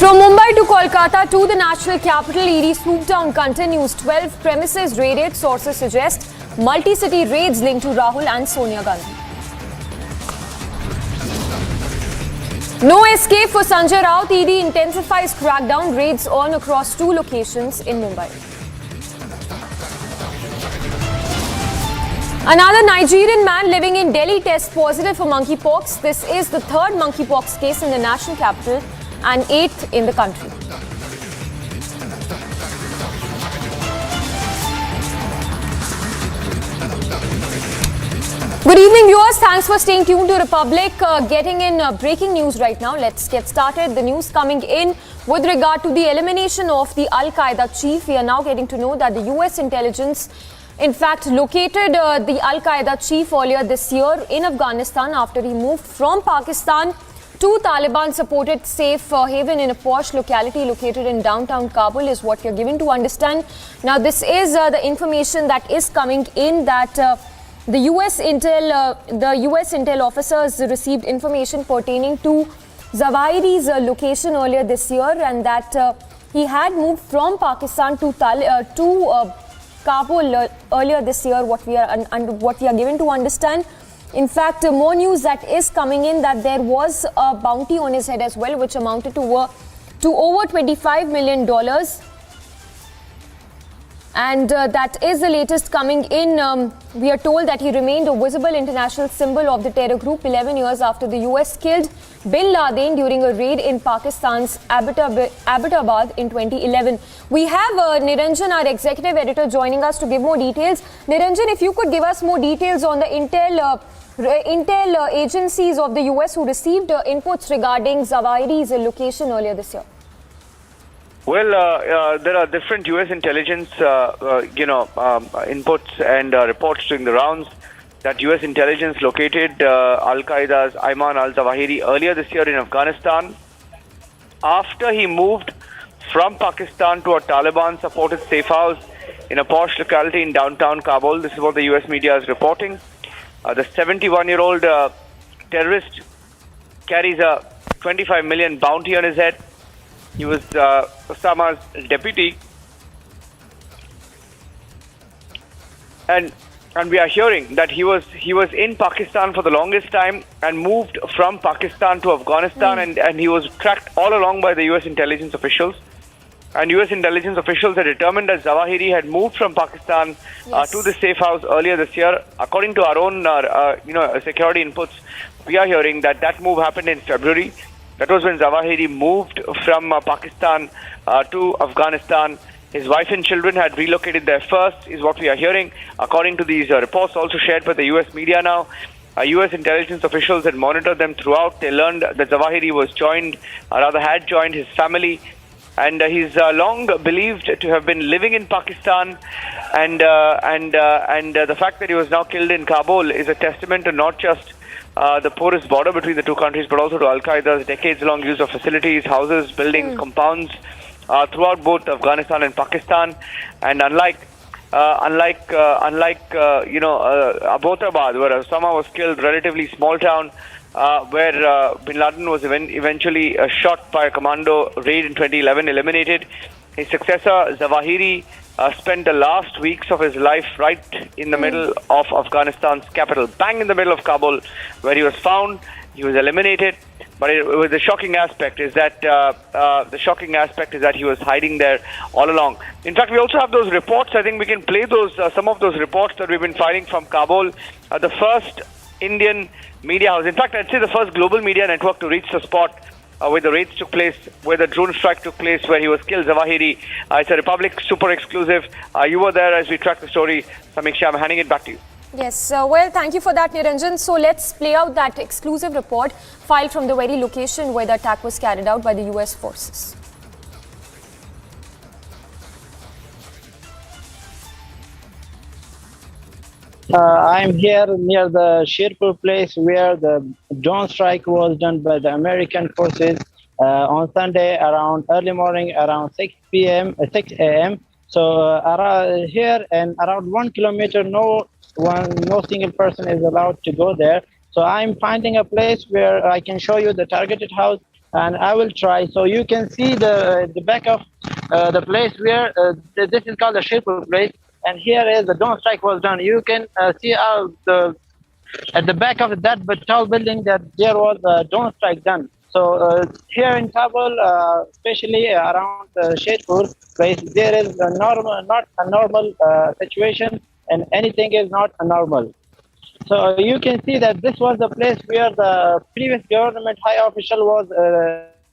From Mumbai to Kolkata to the national capital, ED swoop down continues. 12 premises raided, sources suggest multi-city raids linked to Rahul and Sonia Gandhi. No escape for Sanjay Raut. ED intensifies crackdown, raids on across 2 locations in Mumbai. Another Nigerian man living in Delhi tests positive for monkeypox. This is the 3rd monkeypox case in the national capital and 8th in the country. Good evening, viewers. Thanks for staying tuned to Republic. Getting in breaking news right now. Let's get started. The news coming in with regard to the elimination of the Al-Qaeda chief. We are now getting to know that the US intelligence, in fact, located the Al-Qaeda chief earlier this year in Afghanistan after he moved from Pakistan to Taliban-supported safe haven in a posh locality located in downtown Kabul is what we are given to understand. Now, this is the information that is coming in that the US intel officers received information pertaining to Zawahiri's location earlier this year, and that he had moved from Pakistan to Kabul earlier this year. What we are given to understand. In fact, more news that is coming in that there was a bounty on his head as well, which amounted to over $25 million. And that is the latest coming in. We are told that he remained a visible international symbol of the terror group 11 years after the US killed Bin Laden during a raid in Pakistan's Abbottabad in 2011. We have Niranjan, our executive editor, joining us to give more details. Niranjan, if you could give us more details on the intel agencies of the US who received inputs regarding Zawahiri's location earlier this year. Well, there are different U.S. intelligence, inputs and reports during the rounds that U.S. intelligence located Al-Qaeda's Ayman al-Zawahiri earlier this year in Afghanistan after he moved from Pakistan to a Taliban-supported safe house in a posh locality in downtown Kabul. This is what the U.S. media is reporting. The 71-year-old terrorist carries a $25 million bounty on his head. He was Osama's deputy, and we are hearing that he was in Pakistan for the longest time and moved from Pakistan to Afghanistan, and he was tracked all along by the U.S. intelligence officials. And U.S. intelligence officials had determined that Zawahiri had moved from Pakistan to the safe house earlier this year. According to our own security inputs, we are hearing that move happened in February. That was when Zawahiri moved from Pakistan to Afghanistan. His wife and children had relocated there first, is what we are hearing. According to these reports also shared by the U.S. media now, U.S. intelligence officials had monitored them throughout. They learned that Zawahiri had joined his family. And he's long believed to have been living in Pakistan. And the fact that he was now killed in Kabul is a testament to not just the porous border between the two countries, but also to Al-Qaeda's decades-long use of facilities, houses, buildings, compounds throughout both Afghanistan and Pakistan. And unlike Abbottabad, where Osama was killed, relatively small town, where Bin Laden was eventually shot by a commando raid in 2011, eliminated. His successor, Zawahiri, spent the last weeks of his life right in the middle of Afghanistan's capital, bang in the middle of Kabul, where he was found. He was eliminated, but the shocking aspect is that he was hiding there all along. In fact, we also have those reports. I think we can play those some of those reports that we've been filing from Kabul. The first Indian media house, in fact, I'd say the first global media network to reach the spot where the raids took place, where the drone strike took place, where he was killed, Zawahiri. It's a Republic super exclusive. You were there as we tracked the story. Samiksha, I'm handing it back to you. Yes, well, thank you for that, Niranjan. So let's play out that exclusive report filed from the very location where the attack was carried out by the US forces. I'm here near the Sherpur place where the drone strike was done by the American forces on Sunday around early morning, around 6 a.m. So here and around 1 kilometer, no single person is allowed to go there. So I'm finding a place where I can show you the targeted house, and I will try. So you can see the back of the place where this is called the Sherpur place. And here is the drone strike was done. You can see at the back of that tall building that there was a drone strike done. So here in Kabul, especially around Sherpur place, there is not a normal situation, and anything is not normal. So you can see that this was the place where the previous government high official was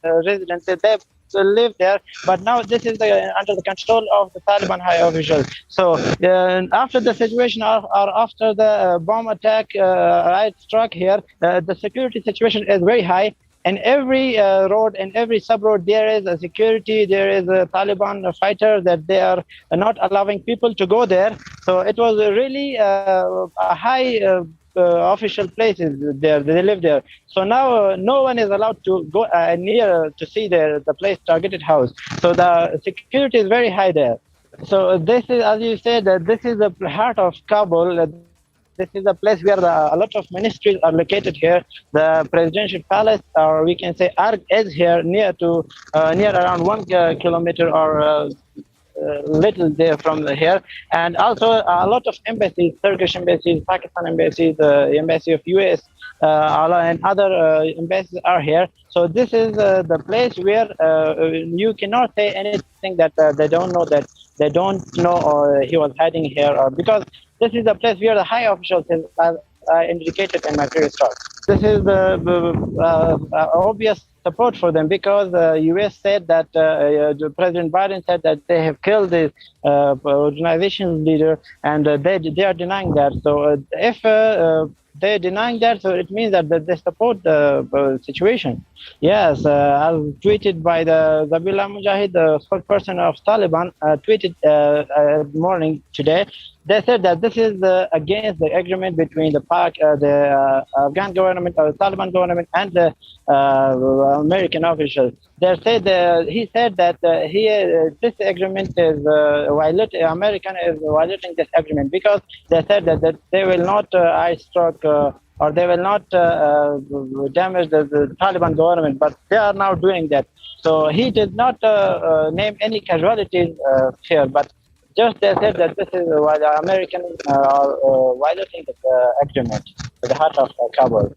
resident. They lived there, but now this is under the control of the Taliban high officials. So after the situation or after the bomb attack right struck here, the security situation is very high. And every road and every sub-road, there is a security, there is a Taliban fighter that they are not allowing people to go there. So it was really a high official places there. They live there. So now no one is allowed to go near to see the place targeted house. So the security is very high there. So this is, as you said, this is the heart of Kabul. This is a place where a lot of ministries are located here. The presidential palace, or we can say Arg, is here near around 1 kilometer or little there from here. And also a lot of embassies, Turkish embassies, Pakistan embassies, embassy of US, and other embassies are here. So this is the place where you cannot say anything that they don't know or he was hiding here, or because this is the place where the high officials, as I indicated in my previous talk. This is the obvious support for them, because the U.S. said that President Biden said that they have killed the organization's leader, and they are denying that. So if they're denying that, so it means that they support the situation. Yes, as tweeted by the Zabihullah Mujahid, the spokesperson of Taliban, tweeted morning today. They said that this is against the agreement between the Afghan government, or the Taliban government, and the American officials. He said that this agreement is violating. American is violating this agreement, because they said that they will not ice struck or they will not damage the Taliban government, but they are now doing that. So he did not name any casualties here, but just they said that this is why the Americans are violating the agreement at the heart of Kabul.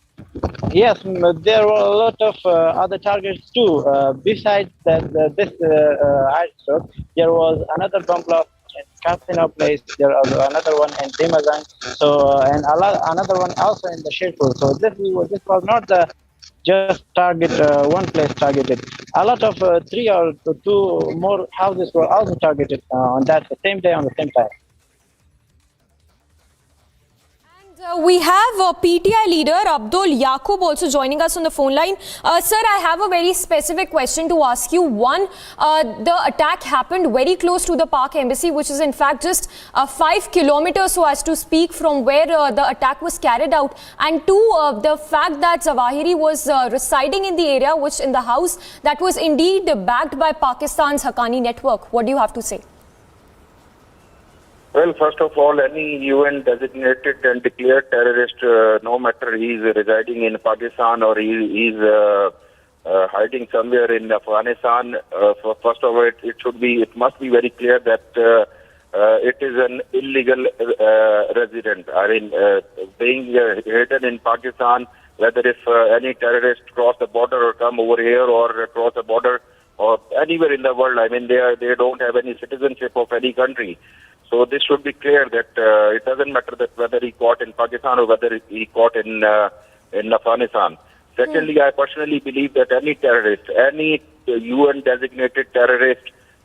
Yes, there were a lot of other targets too. Besides this airstrike, there was another bomb blast in Casino place. There was another one in Dimazang. So and another one also in the Sherpur. So this was not the just target one place targeted. A lot of 3 or 2 more houses were also targeted on that the same day on the same time. We have PTI leader Abdul Yaqub also joining us on the phone line. Sir, I have a very specific question to ask you. One, the attack happened very close to the Pak embassy, which is in fact just 5 kilometers, so as to speak, from where the attack was carried out. And two, the fact that Zawahiri was residing in the area, which in the house that was indeed backed by Pakistan's Haqqani network. What do you have to say? Well, first of all, any UN designated and declared terrorist, no matter he is residing in Pakistan or he is hiding somewhere in Afghanistan, first of all, it must be very clear that it is an illegal resident. I mean, being hidden in Pakistan, whether if any terrorist cross the border or come over here or cross the border or anywhere in the world, I mean, they don't have any citizenship of any country. So this should be clear that it doesn't matter that whether he caught in Pakistan or whether he caught in Afghanistan. Secondly, I personally believe that any terrorist, any UN designated terrorist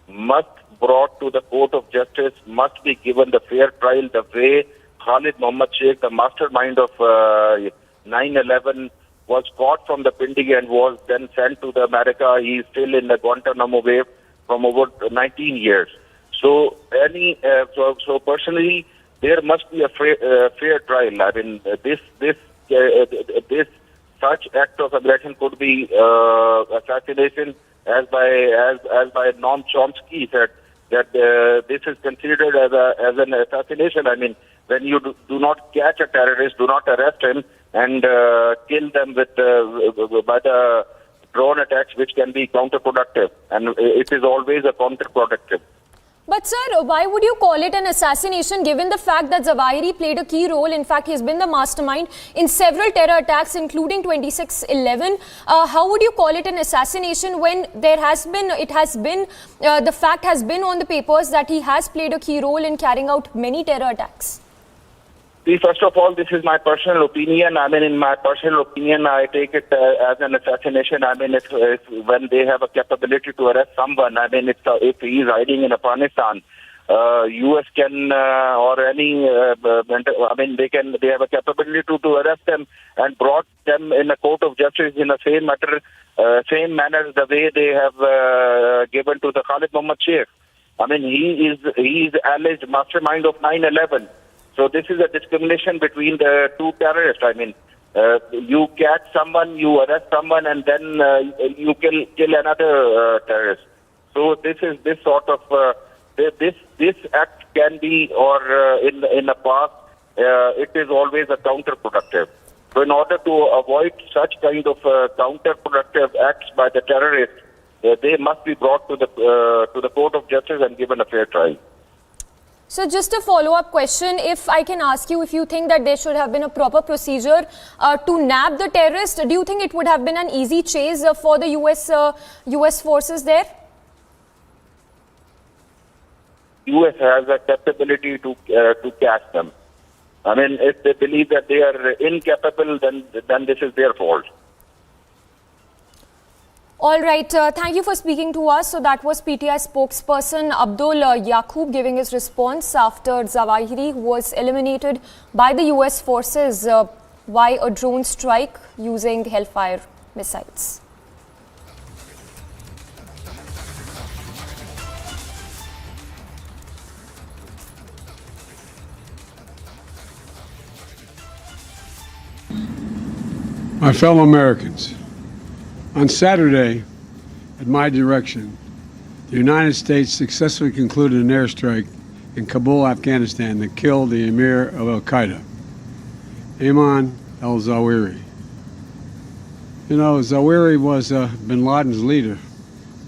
must brought to the court of justice, must be given the fair trial the way Khalid Mohammed Sheikh, the mastermind of 9/11, was caught from the Pindi and was then sent to the America. He is still in the Guantanamo Bay from over 19 years. So personally, there must be a fair trial. I mean, this such act of aggression could be assassination, as by Noam Chomsky said that this is considered as an assassination. I mean, when you do not catch a terrorist, do not arrest him and kill them by the drone attacks, which can be counterproductive, and it is always a counterproductive. But sir, why would you call it an assassination given the fact that Zawahiri played a key role? In fact, he's been the mastermind in several terror attacks, including 26/11. How would you call it an assassination when the fact has been on the papers that he has played a key role in carrying out many terror attacks? See, first of all, this is my personal opinion. I mean, in my personal opinion, I take it as an assassination. I mean, if when they have a capability to arrest someone, I mean, if he is hiding in Afghanistan, U.S. can or any, I mean, they have a capability to arrest them and brought them in a court of justice in the same manner the way they have given to the Khalid Muhammad Sheikh. I mean, he is alleged mastermind of 9/11. So this is a discrimination between the two terrorists. I mean, you catch someone, you arrest someone, and then you kill another terrorist. So this sort of this act can be, or in the past, it is always a counterproductive. So in order to avoid such kind of counterproductive acts by the terrorists, they must be brought to the court of justice and given a fair trial. So just a follow-up question, if I can ask you if you think that there should have been a proper procedure to nab the terrorist, do you think it would have been an easy chase for the US forces there? US has a capability to catch them. I mean, if they believe that they are incapable, then this is their fault. All right, thank you for speaking to us. So that was PTI spokesperson Abdul Yaqub giving his response after Zawahiri was eliminated by the US forces by a drone strike using Hellfire missiles. My fellow Americans, on Saturday, at my direction, the United States successfully concluded an airstrike in Kabul, Afghanistan that killed the emir of Al-Qaeda, Ayman al-Zawahiri. You know, Zawahiri was bin Laden's leader.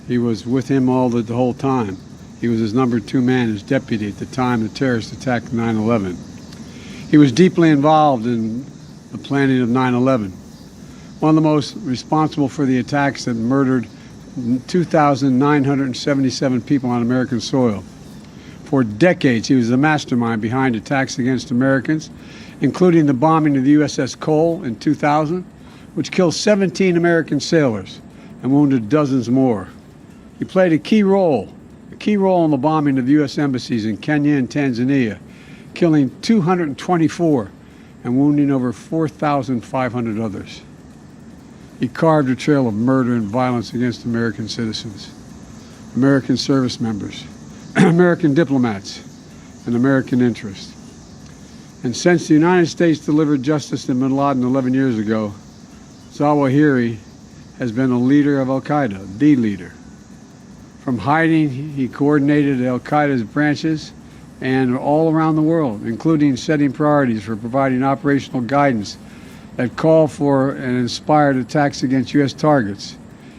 He was with him the whole time. He was his number 2 man, his deputy at the time the terrorists attacked 9/11. He was deeply involved in the planning of 9/11. One of the most responsible for the attacks that murdered 2,977 people on American soil. For decades, he was the mastermind behind attacks against Americans, including the bombing of the USS Cole in 2000, which killed 17 American sailors and wounded dozens more. He played a key role in the bombing of U.S. embassies in Kenya and Tanzania, killing 224 and wounding over 4,500 others. He carved a trail of murder and violence against American citizens, American service members, American diplomats, and American interests. And since the United States delivered justice to bin Laden 11 years ago, Zawahiri has been a leader of Al-Qaeda, the leader. From hiding, he coordinated Al-Qaeda's branches and all around the world, including setting priorities for providing operational guidance that called for and inspired attacks against U.S. targets.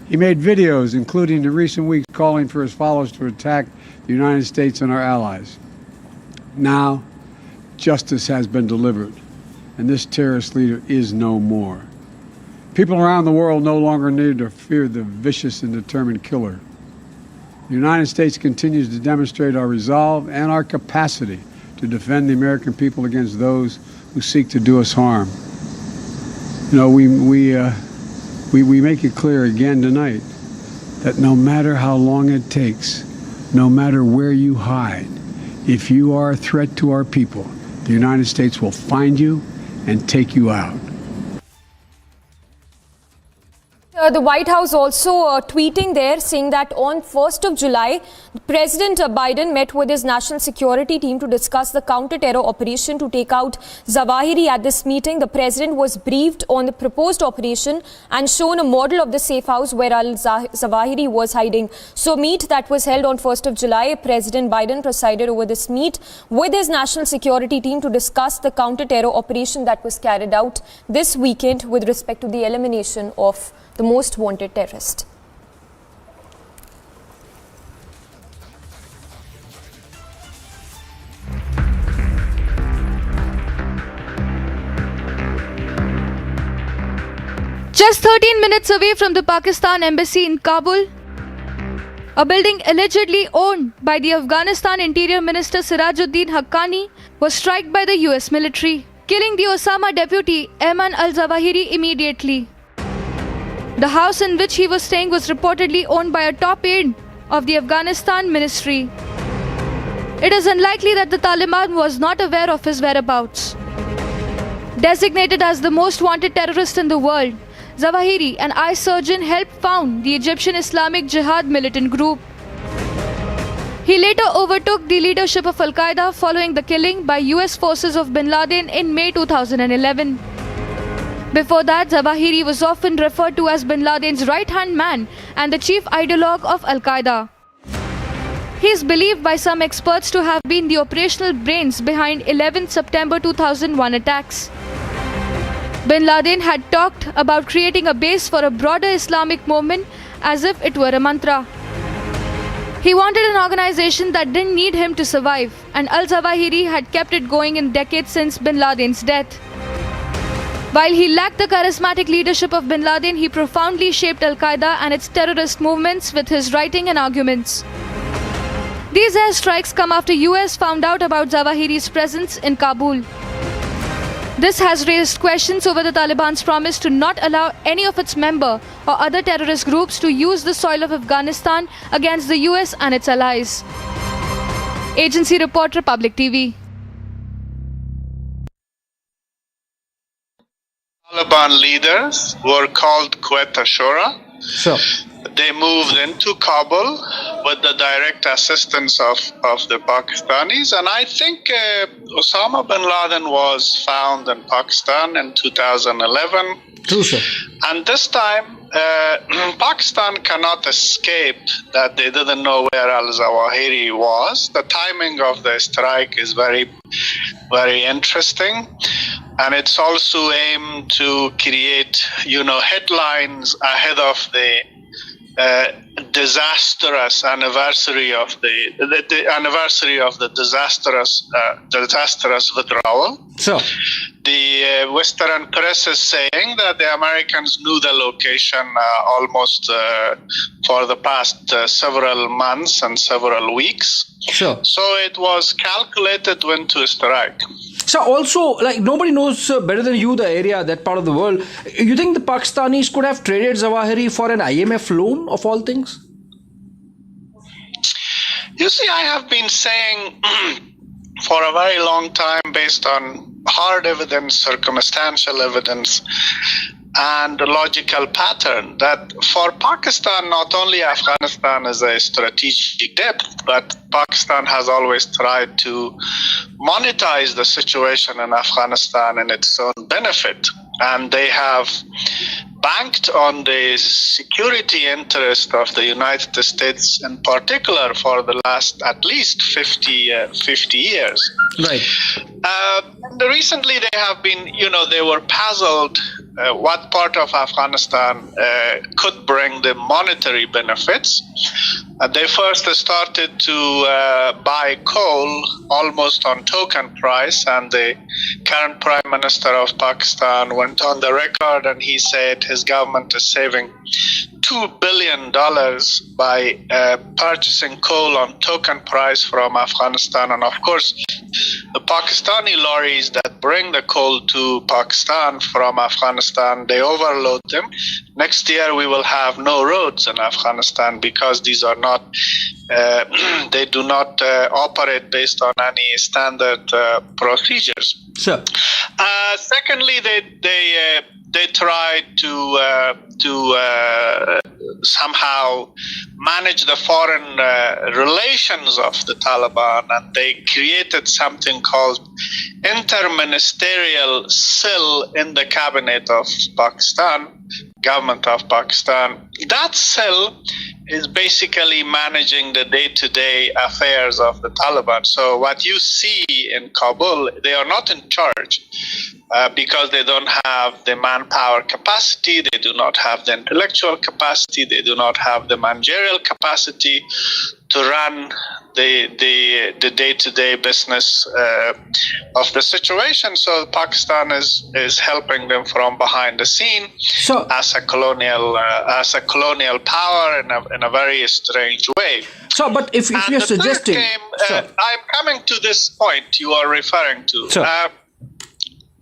He made videos, including in recent weeks, calling for his followers to attack the United States and our allies. Now, justice has been delivered, and this terrorist leader is no more. People around the world no longer need to fear the vicious and determined killer. The United States continues to demonstrate our resolve and our capacity to defend the American people against those who seek to do us harm. You know, we make it clear again tonight that no matter how long it takes, no matter where you hide, if you are a threat to our people, the United States will find you and take you out. The White House also tweeting there saying that on 1st of July, President Biden met with his national security team to discuss the counter-terror operation to take out Zawahiri. At this meeting, the president was briefed on the proposed operation and shown a model of the safe house where Zawahiri was hiding. So meet that was held on 1st of July. President Biden presided over this meet with his national security team to discuss the counter-terror operation that was carried out this weekend with respect to the elimination of the most wanted terrorist. Just 13 minutes away from the Pakistan embassy in Kabul, a building allegedly owned by the Afghanistan Interior Minister Sirajuddin Haqqani was struck by the US military, killing the Osama deputy Ayman al-Zawahiri immediately. The house in which he was staying was reportedly owned by a top aide of the Afghanistan ministry. It is unlikely that the Taliban was not aware of his whereabouts. Designated as the most wanted terrorist in the world, Zawahiri, an eye surgeon, helped found the Egyptian Islamic Jihad militant group. He later overtook the leadership of Al-Qaeda following the killing by US forces of bin Laden in May 2011. Before that, Zawahiri was often referred to as bin Laden's right-hand man and the chief ideologue of Al-Qaeda. He is believed by some experts to have been the operational brains behind 11 September 2001 attacks. Bin Laden had talked about creating a base for a broader Islamic movement as if it were a mantra. He wanted an organization that didn't need him to survive, and al-Zawahiri had kept it going in decades since bin Laden's death. While he lacked the charismatic leadership of bin Laden, he profoundly shaped Al-Qaeda and its terrorist movements with his writing and arguments. These airstrikes come after US found out about Zawahiri's presence in Kabul. This has raised questions over the Taliban's promise to not allow any of its member or other terrorist groups to use the soil of Afghanistan against the US and its allies. Agency Report, Republic TV. Taliban leaders were called Quetta Shura. Sure. They moved into Kabul with the direct assistance of the Pakistanis. And I think Osama bin Laden was found in Pakistan in 2011. True, sir. And this time, Pakistan cannot escape that they didn't know where al-Zawahiri was. The timing of the strike is very, very interesting. And it's also aimed to create, headlines ahead of the disastrous anniversary of the anniversary of the disastrous withdrawal. So, the Western press is saying that the Americans knew the location almost for the past several months and several weeks. Sure. So it was calculated when to strike. So also, nobody knows better than you the area, that part of the world. You think the Pakistanis could have traded Zawahiri for an IMF loan, of all things? You see, I have been saying for a very long time, based on hard evidence, circumstantial evidence, and a logical pattern, that for Pakistan, not only Afghanistan is a strategic depth, but Pakistan has always tried to monetize the situation in Afghanistan in its own benefit. And they have banked on the security interest of the United States in particular for the last at least 50 years. Right. Recently they have been, they were puzzled what part of Afghanistan could bring the monetary benefits. They first started to buy coal almost on token price, and the current Prime Minister of Pakistan went on the record and he said his government is saving $2 billion by purchasing coal on token price from Afghanistan. And of course, the Pakistani lorries that bring the coal to Pakistan from Afghanistan, they overload them. Next year, we will have no roads in Afghanistan because these are not, they do not operate based on any standard procedures. Sure. Secondly, they tried to somehow manage the foreign relations of the Taliban, and they created something called interministerial cell in the cabinet of Pakistan, government of Pakistan. That cell is basically managing the day-to-day affairs of the Taliban. So what you see in Kabul, they are not in charge because they don't have the manpower capacity, they do not have the intellectual capacity, they do not have the managerial capacity to run the day-to-day business of the situation. So Pakistan is helping them from behind the scene as a colonial power in a very strange way. So, but if you're suggesting, I'm coming to this point you are referring to.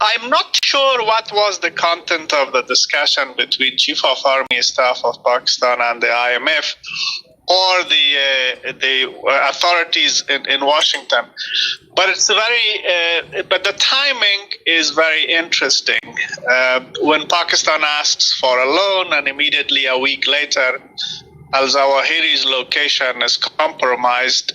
I'm not sure what was the content of the discussion between Chief of Army Staff of Pakistan and the IMF or the authorities in Washington, but but the timing is very interesting. When Pakistan asks for a loan, and immediately a week later, al-Zawahiri's location is compromised.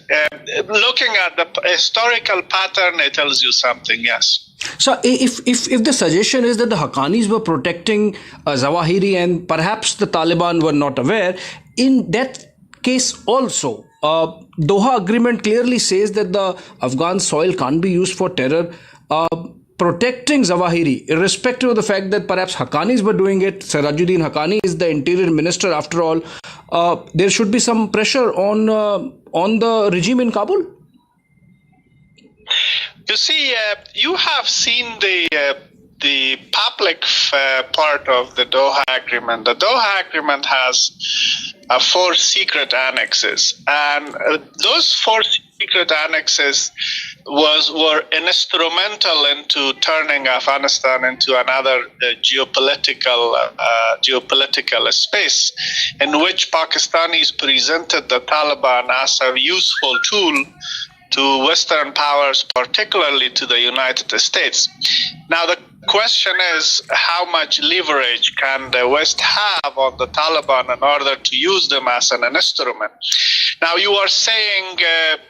Looking at the historical pattern, it tells you something. Yes. So if the suggestion is that the Haqqanis were protecting Zawahiri and perhaps the Taliban were not aware, in that case also, Doha Agreement clearly says that the Afghan soil can't be used for terror. Protecting Zawahiri, irrespective of the fact that perhaps Haqqanis were doing it, Sirajuddin Haqqani is the interior minister after all, there should be some pressure on the regime in Kabul. You see, you have seen the public part of the Doha Agreement. The Doha Agreement has 4 secret annexes, and those 4 secret annexes were instrumental into turning Afghanistan into another geopolitical space, in which Pakistanis presented the Taliban as a useful tool to Western powers, particularly to the United States. Now the question is, how much leverage can the West have on the Taliban in order to use them as an instrument? Now you are saying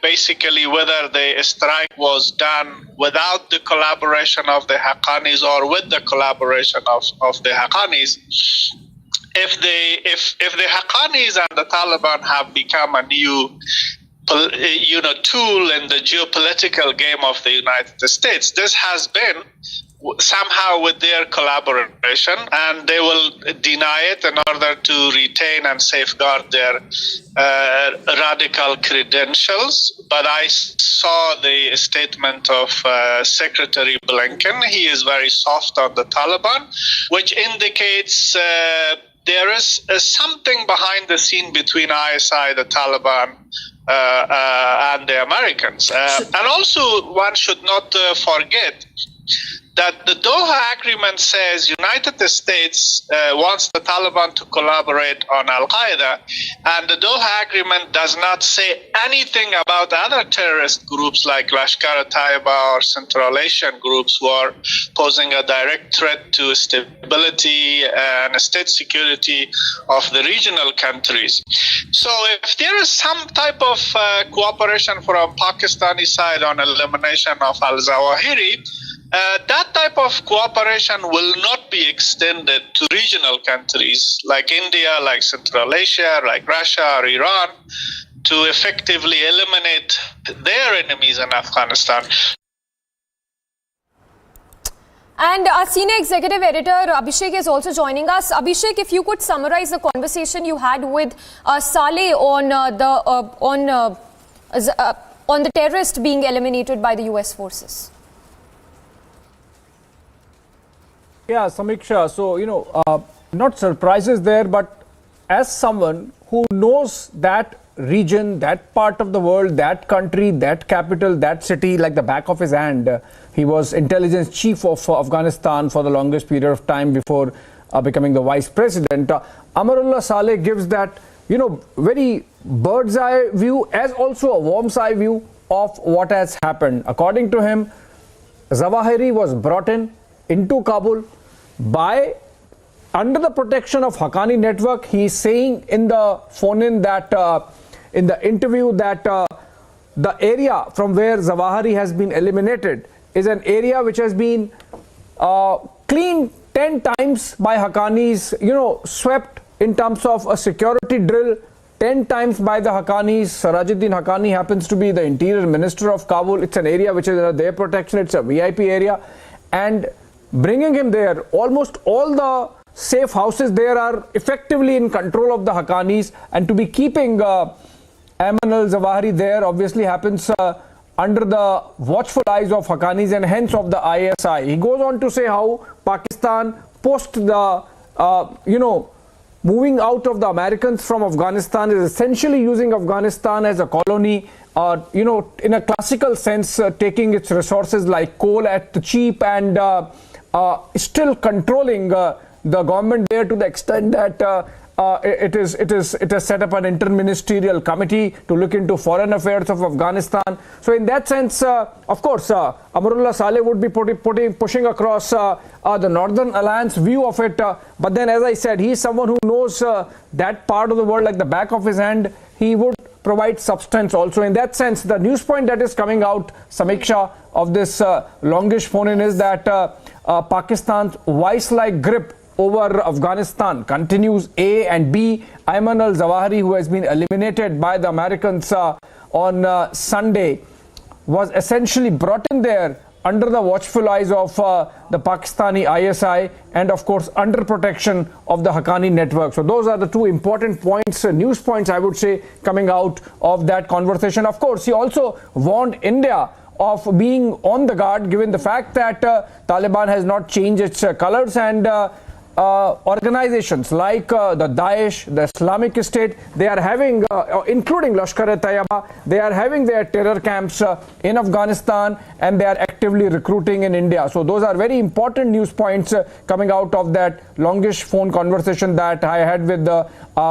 basically whether the strike was done without the collaboration of the Haqqanis or with the collaboration of the Haqqanis. If the Haqqanis and the Taliban have become a new tool in the geopolitical game of the United States, this has been somehow with their collaboration, and they will deny it in order to retain and safeguard their radical credentials. But I saw the statement of Secretary Blinken. He is very soft on the Taliban, which indicates there is something behind the scene between ISI, the Taliban, and the Americans. And also, one should not forget that the Doha Agreement says United States wants the Taliban to collaborate on Al-Qaeda, and the Doha Agreement does not say anything about other terrorist groups like Lashkar-e-Taiba or Central Asian groups who are posing a direct threat to stability and state security of the regional countries. So if there is some type of cooperation from Pakistani side on elimination of al-Zawahiri, that type of cooperation will not be extended to regional countries like India, like Central Asia, like Russia or Iran, to effectively eliminate their enemies in Afghanistan. And our senior executive editor Abhishek is also joining us. Abhishek, if you could summarize the conversation you had with Saleh on the terrorist being eliminated by the US forces. Yeah, Samiksha, so, not surprises there, but as someone who knows that region, that part of the world, that country, that capital, that city like the back of his hand, he was intelligence chief of Afghanistan for the longest period of time before becoming the vice president. Amarullah Saleh gives that, very bird's eye view as also a worm's eye view of what has happened. According to him, Zawahiri was brought into Kabul by under the protection of Haqqani network. He's saying in the phone-in that, in the interview, that the area from where Zawahiri has been eliminated is an area which has been cleaned 10 times by Haqqanis, swept in terms of a security drill 10 times by the Haqqanis. Sirajuddin Haqqani happens to be the interior minister of Kabul. It's an area which is under their protection. It's a VIP area. And bringing him there, almost all the safe houses there are effectively in control of the Haqqanis. And to be keeping Ayman al-Zawahiri there obviously happens under the watchful eyes of Haqqanis and hence of the ISI. He goes on to say how Pakistan, post the, moving out of the Americans from Afghanistan, is essentially using Afghanistan as a colony, in a classical sense, taking its resources like coal at the cheap and still controlling the government there to the extent that it has set up an interministerial committee to look into foreign affairs of Afghanistan. So in that sense, of course, Amarullah Saleh would be pushing across the Northern Alliance view of it. But then, as I said, he is someone who knows that part of the world like the back of his hand. He would provide substance also. In that sense, the news point that is coming out, Samiksha, of this longish phone-in is that Pakistan's vice-like grip over Afghanistan continues. A and B, Ayman al-Zawahiri, who has been eliminated by the Americans on Sunday, was essentially brought in there under the watchful eyes of the Pakistani ISI and of course under protection of the Haqqani network. So those are the two important points, news points I would say, coming out of that conversation. Of course, he also warned India of being on the guard given the fact that Taliban has not changed its colors, and organizations like the Daesh, the Islamic State, they are having, including Lashkar-e-Taiba, they are having their terror camps in Afghanistan, and they are actively recruiting in India. So those are very important news points coming out of that longish phone conversation that I had with the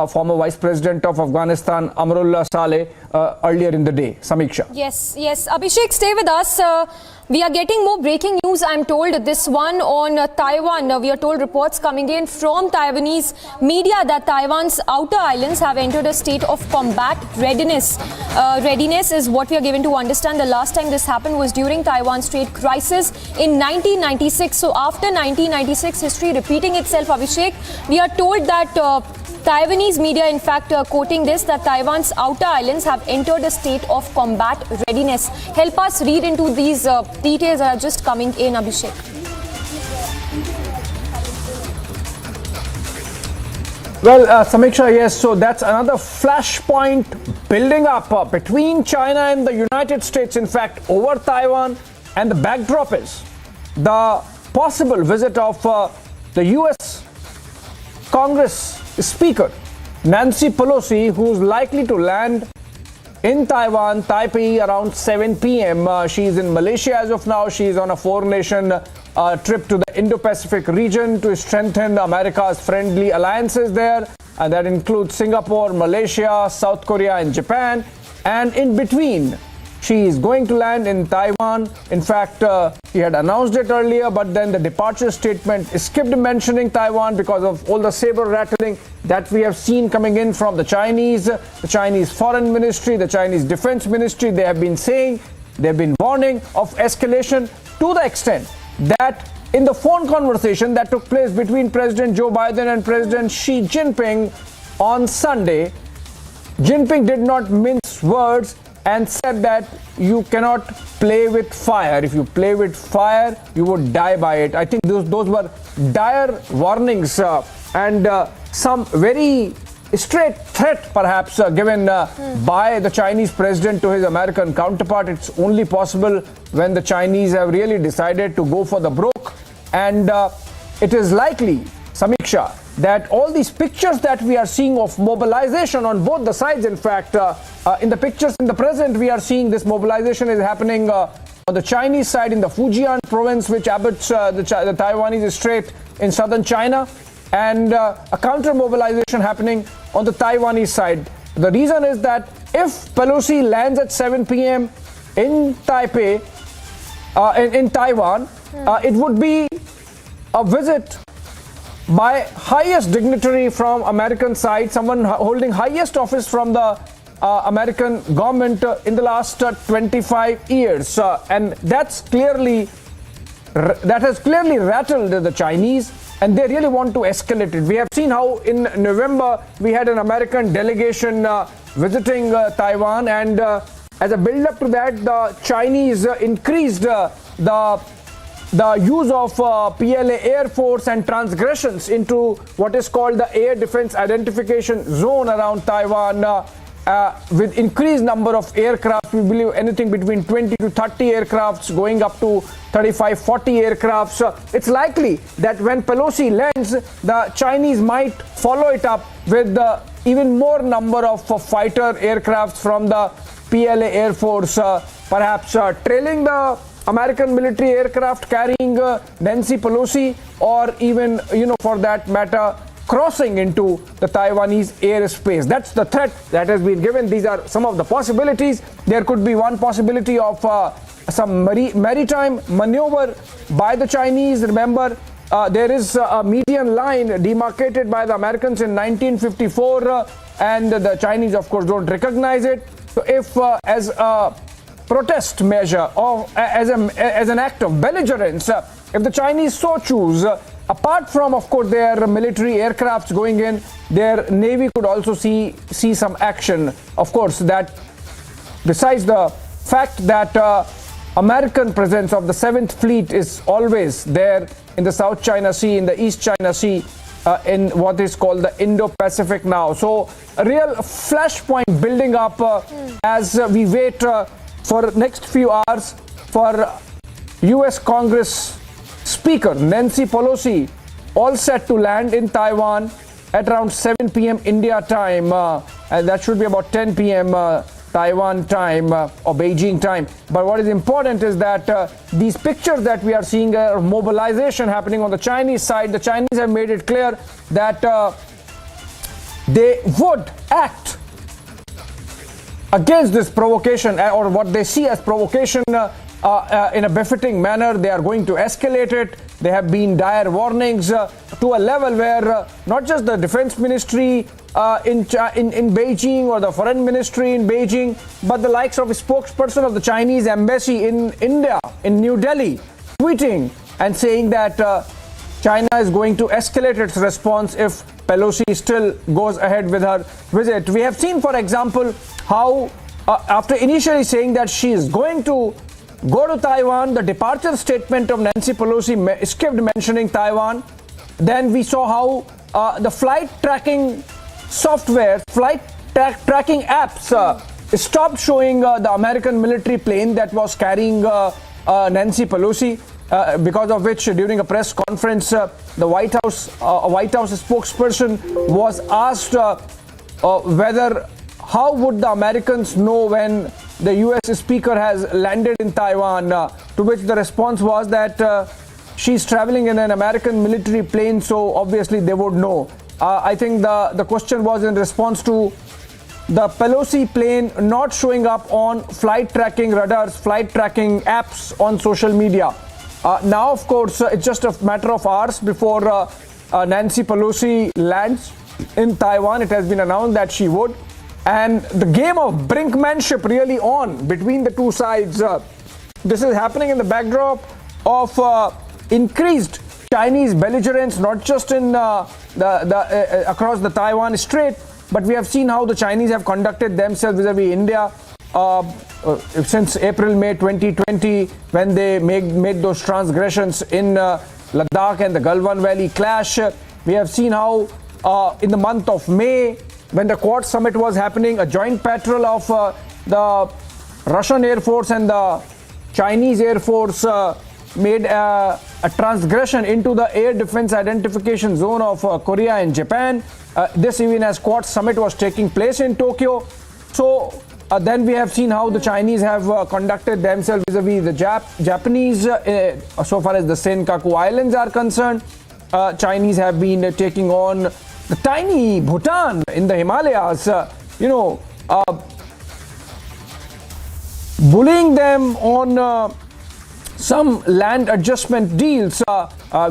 former Vice President of Afghanistan, Amarullah Saleh, earlier in the day. Samiksha. Yes. Abhishek, stay with us. We are getting more breaking news, I'm told. This one on Taiwan. We are told reports coming in from Taiwanese media that Taiwan's outer islands have entered a state of combat readiness. Readiness is what we are given to understand. The last time this happened was during Taiwan's trade crisis in 1996. So after 1996, history repeating itself, Abhishek, we are told that Taiwanese media, in fact, quoting this, that Taiwan's outer islands have entered a state of combat readiness. Help us read into these details that are just coming in, Abhishek. Well, Samiksha, yes, so that's another flashpoint building up between China and the United States, in fact, over Taiwan. And the backdrop is the possible visit of the US Congress Speaker Nancy Pelosi, who's likely to land in Taiwan, Taipei, around 7 p.m. She's in Malaysia as of now. She's on a four-nation trip to the Indo-Pacific region to strengthen America's friendly alliances there. And that includes Singapore, Malaysia, South Korea, and Japan. And in between, she is going to land in Taiwan. In fact, he had announced it earlier, but then the departure statement skipped mentioning Taiwan because of all the saber rattling that we have seen coming in from the Chinese Foreign Ministry, the Chinese Defense Ministry. They have been saying, they've been warning of escalation, to the extent that in the phone conversation that took place between President Joe Biden and President Xi Jinping on Sunday, Jinping did not mince words and said that you cannot play with fire. If you play with fire, you would die by it. I think those were dire warnings and some very straight threat, perhaps, given by the Chinese president to his American counterpart. It's only possible when the Chinese have really decided to go for the broke. And it is likely, Samiksha, that all these pictures that we are seeing of mobilization on both the sides, in fact, in the pictures in the present, we are seeing this mobilization is happening on the Chinese side in the Fujian province, which abuts the Taiwanese Strait in southern China, and a counter mobilization happening on the Taiwanese side. The reason is that if Pelosi lands at 7 p.m. in Taipei, in Taiwan, it would be a visit by highest dignitary from American side, someone holding highest office from the American government in the last 25 years. And that has clearly rattled the Chinese, and they really want to escalate it. We have seen how in November we had an American delegation visiting Taiwan, and as a build-up to that, the Chinese increased the use of PLA Air Force and transgressions into what is called the Air Defense Identification Zone around Taiwan. With increased number of aircraft, we believe anything between 20 to 30 aircrafts, going up to 35, 40 aircrafts. It's likely that when Pelosi lands, the Chinese might follow it up with even more number of fighter aircrafts from the PLA Air Force, perhaps trailing the American military aircraft carrying Nancy Pelosi, or even, for that matter, crossing into the Taiwanese airspace. That's the threat that has been given. These are some of the possibilities. There could be one possibility of some maritime maneuver by the Chinese. Remember, there is a median line demarcated by the Americans in 1954, and the Chinese, of course, don't recognize it. So if as a protest measure or as an act of belligerence, if the Chinese so choose, apart from, of course, their military aircrafts going in, their navy could also see some action. Of course, that besides the fact that American presence of the 7th Fleet is always there in the South China Sea, in the East China Sea, in what is called the Indo-Pacific now. So a real flashpoint building up as we wait for next few hours for US Congress Speaker Nancy Pelosi all set to land in Taiwan at around 7 p.m. India time, and that should be about 10 p.m. Taiwan time or Beijing time. But what is important is that these pictures that we are seeing are mobilization happening on the Chinese side. The Chinese have made it clear that they would act against this provocation, or what they see as provocation, in a befitting manner. They are going to escalate it. There have been dire warnings to a level where not just the defense ministry in Beijing or the foreign ministry in Beijing, but the likes of a spokesperson of the Chinese embassy in India, in New Delhi, tweeting and saying that China is going to escalate its response if Pelosi still goes ahead with her visit. We have seen, for example, how after initially saying that she is going to go to Taiwan, the departure statement of Nancy Pelosi skipped mentioning Taiwan. Then we saw how the flight tracking software, tracking apps stopped showing the American military plane that was carrying Nancy Pelosi, because of which during a press conference, the White House spokesperson was asked how would the Americans know when the US speaker has landed in Taiwan, to which the response was that she's traveling in an American military plane, so obviously they would know. I think the question was in response to the Pelosi plane not showing up on flight tracking radars, flight tracking apps on social media. Now, of course, it's just a matter of hours before Nancy Pelosi lands in Taiwan. It has been announced that she would. And the game of brinkmanship really on between the two sides. This is happening in the backdrop of increased Chinese belligerence, not just in across the Taiwan Strait, but we have seen how the Chinese have conducted themselves vis-a-vis India since April-May 2020, when they made those transgressions in Ladakh and the Galwan Valley clash. We have seen how in the month of May, when the Quad Summit was happening, a joint patrol of the Russian Air Force and the Chinese Air Force made a transgression into the air defense identification zone of Korea and Japan. This even as Quad Summit was taking place in Tokyo. So then we have seen how the Chinese have conducted themselves vis-a-vis the Japanese. So far as the Senkaku Islands are concerned, Chinese have been taking on the tiny Bhutan in the Himalayas, bullying them on some land adjustment deals.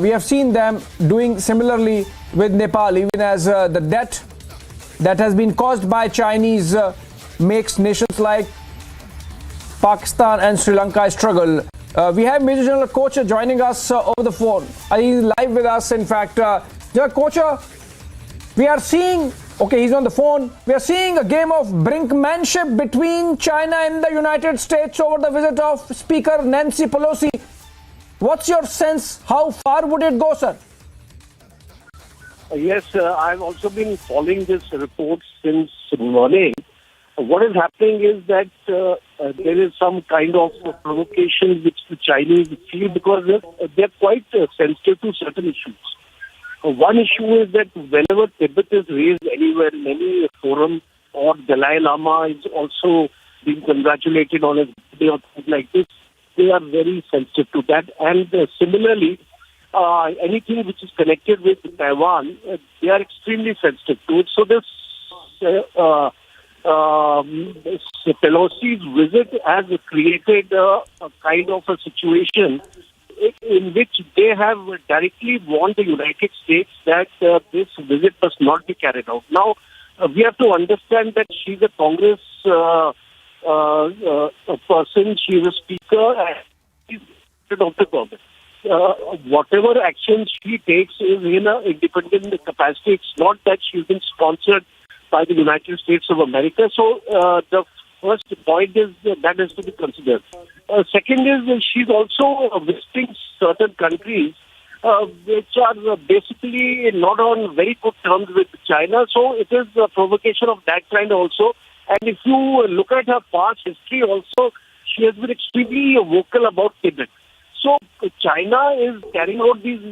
We have seen them doing similarly with Nepal, even as the debt that has been caused by Chinese makes nations like Pakistan and Sri Lanka struggle. We have Major General Kocher joining us over the phone. He's live with us, in fact. General Kocher, we are seeing, okay, he's on the phone. We are seeing a game of brinkmanship between China and the United States over the visit of Speaker Nancy Pelosi. What's your sense? How far would it go, sir? Yes, I've also been following this report since morning. What is happening is that there is some kind of provocation which the Chinese feel because they're quite sensitive to certain issues. One issue is that whenever Tibet is raised anywhere in any forum, or Dalai Lama is also being congratulated on his birthday or things like this, they are very sensitive to that. And similarly, anything which is connected with Taiwan, they are extremely sensitive to it. So this Pelosi's visit has created a kind of a situation in which they have directly warned the United States that this visit must not be carried out. Now, we have to understand that she's a Congress person, she's a speaker, and she's of the government. Whatever action she takes is in an independent capacity. It's not that she's been sponsored by the United States of America. So the first point is that has to be considered. Second is she's also visiting certain countries which are basically not on very good terms with China. So it is a provocation of that kind also. And if you look at her past history also, she has been extremely vocal about Tibet. So China is carrying out these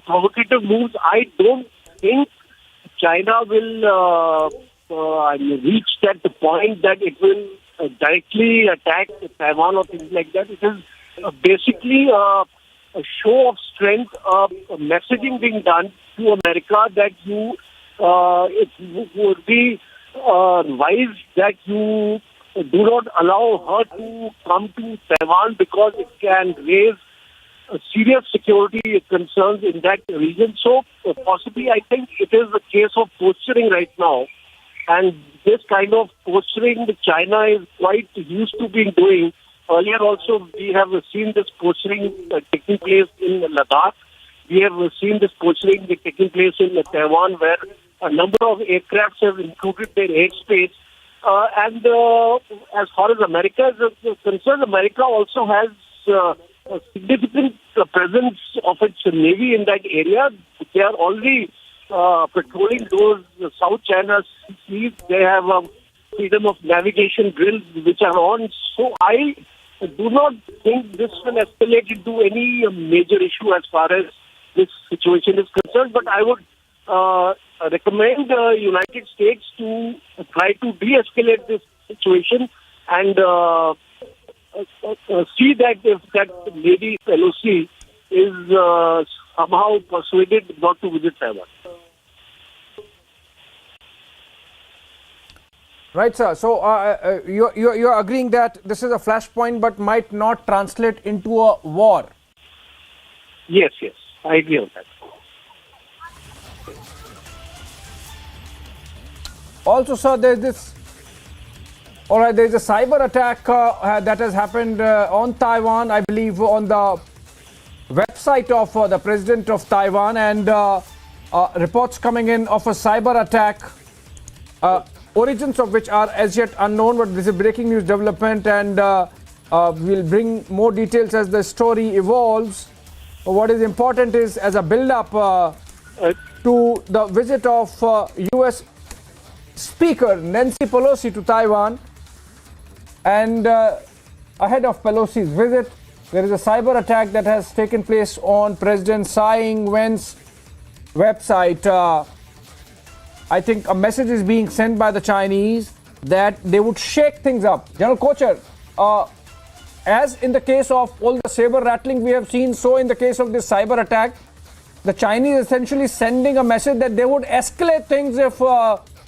provocative moves. I don't think China will reach that point that it will directly attack Taiwan or things like that. It is basically a show of strength, messaging being done to America that it would be wise that you do not allow her to come to Taiwan because it can raise serious security concerns in that region. So possibly I think it is a case of posturing right now. And this kind of posturing China is quite used to being doing. Earlier also we have seen this posturing taking place in Ladakh. We have seen this posturing taking place in Taiwan where a number of aircrafts have included their airspace. And as far as America is concerned, America also has a significant presence of its navy in that area. They are already patrolling those South China seas. They have freedom of navigation drills which are on. So I do not think this will escalate into any major issue as far as this situation is concerned. But I would recommend the United States to try to de-escalate this situation and see that if that Lady Pelosi is somehow persuaded not to visit Taiwan. Right, sir. So you're agreeing that this is a flashpoint but might not translate into a war? Yes, I agree on that. Also, sir, there's this. All right, there's a cyber attack that has happened on Taiwan, I believe, on the website of the president of Taiwan, and reports coming in of a cyber attack, origins of which are as yet unknown. But this is breaking news development, and we'll bring more details as the story evolves. What is important is, as a build-up to the visit of U.S. Speaker Nancy Pelosi to Taiwan, and ahead of Pelosi's visit, there is a cyber attack that has taken place on President Tsai Ing-wen's website. I think a message is being sent by the Chinese that they would shake things up. General Kocher, as in the case of all the saber rattling we have seen, so in the case of this cyber attack, the Chinese essentially sending a message that they would escalate things if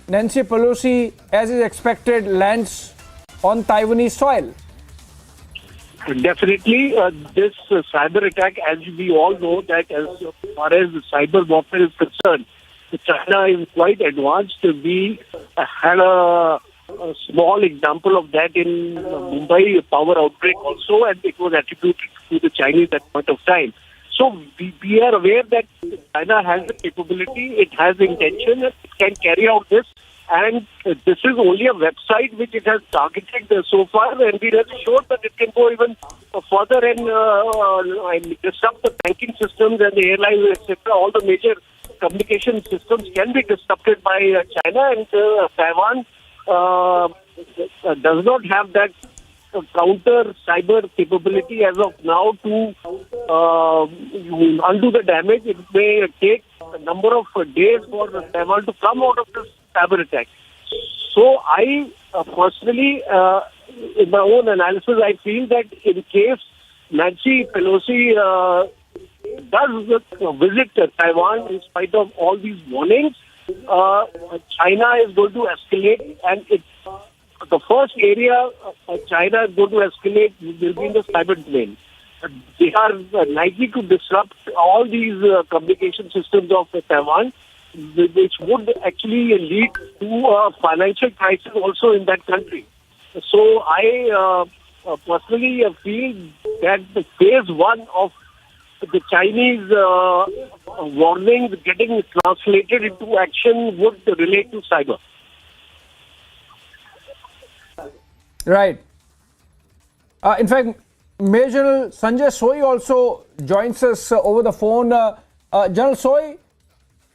Nancy Pelosi, as is expected, lands on Taiwanese soil. Definitely, this cyber attack, as we all know, that as far as cyber warfare is concerned, China is quite advanced. We had a small example of that in Mumbai power outbreak also, and it was attributed to the Chinese at point of time. So we are aware that China has the capability, it has intention, it can carry out this. And this is only a website which it has targeted so far, and we are sure that it can go even further and disrupt the banking systems and the airlines, etc. All the major communication systems can be disrupted by China, and Taiwan does not have that counter cyber capability as of now to undo the damage. It may take a number of days for Taiwan to come out of this cyber attack. So I personally, in my own analysis, I feel that in case Nancy Pelosi does visit Taiwan in spite of all these warnings, China is going to escalate, and the first area China is going to escalate will be in the cyber domain. They are likely to disrupt all these communication systems of Taiwan, which would actually lead to a financial crisis also in that country. So I personally feel that the phase one of the Chinese warnings getting translated into action would relate to cyber. Right. In fact, Major General Sanjay Soi also joins us over the phone. General Soi,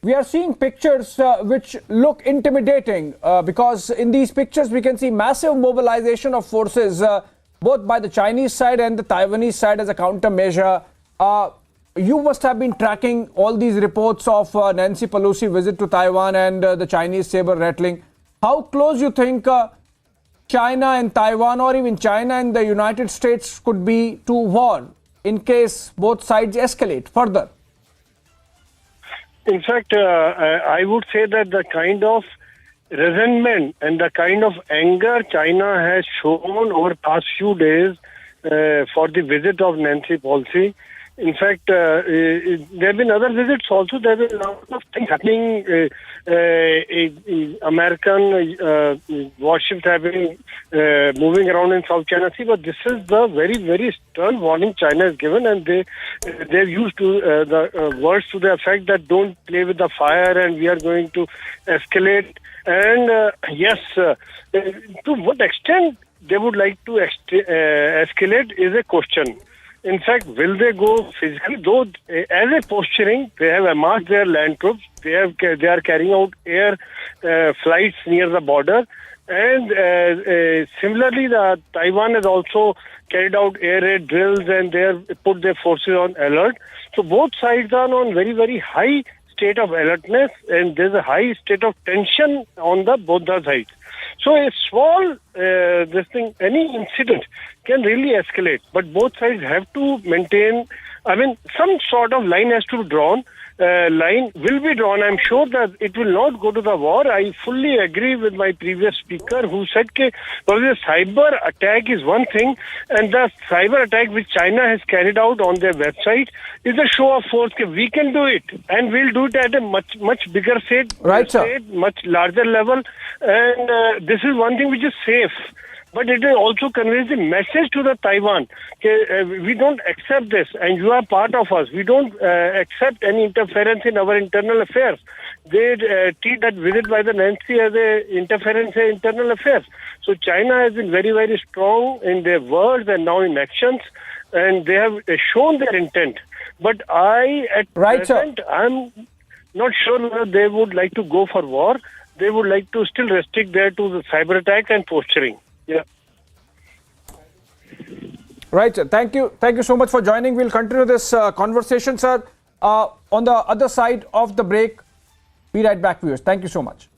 we are seeing pictures which look intimidating because in these pictures we can see massive mobilization of forces both by the Chinese side and the Taiwanese side as a countermeasure. You must have been tracking all these reports of Nancy Pelosi visit to Taiwan and the Chinese saber rattling. How close you think China and Taiwan, or even China and the United States, could be to war in case both sides escalate further? In fact, I would say that the kind of resentment and the kind of anger China has shown over the past few days for the visit of Nancy Pelosi. In fact, there have been other visits also. There have been a lot of things happening. American warships have been moving around in South China Sea, but this is the very, very stern warning China has given, and they've used to the words to the effect that don't play with the fire, and we are going to escalate. And yes, to what extent they would like to escalate is a question. In fact, will they go physically? Though, as a posturing, they have amassed their land troops. They are carrying out air flights near the border, and similarly, the Taiwan has also carried out air raid drills, and they have put their forces on alert. So both sides are on very, very high state of alertness, and there's a high state of tension on both the sides. So a small any incident can really escalate, but both sides have to maintain, some sort of line has to be drawn. Line will be drawn. I'm sure that it will not go to the war. I fully agree with my previous speaker who said that the cyber attack is one thing, and the cyber attack which China has carried out on their website is a show of force. We can do it, and we'll do it at a much bigger stage, much larger level, and this is one thing which is safe. But it also conveys the message to the Taiwan. We don't accept this, and you are part of us. We don't accept any interference in our internal affairs. They treat that visit by the Nancy as a interference in internal affairs. So China has been very, very strong in their words and now in actions, and they have shown their intent. But present, I'm not sure whether they would like to go for war. They would like to still restrict there to the cyber attacks and posturing. Yeah. Right, sir. Thank you. Thank you so much for joining. We'll continue this conversation, sir, on the other side of the break. Be right back, viewers. Thank you so much.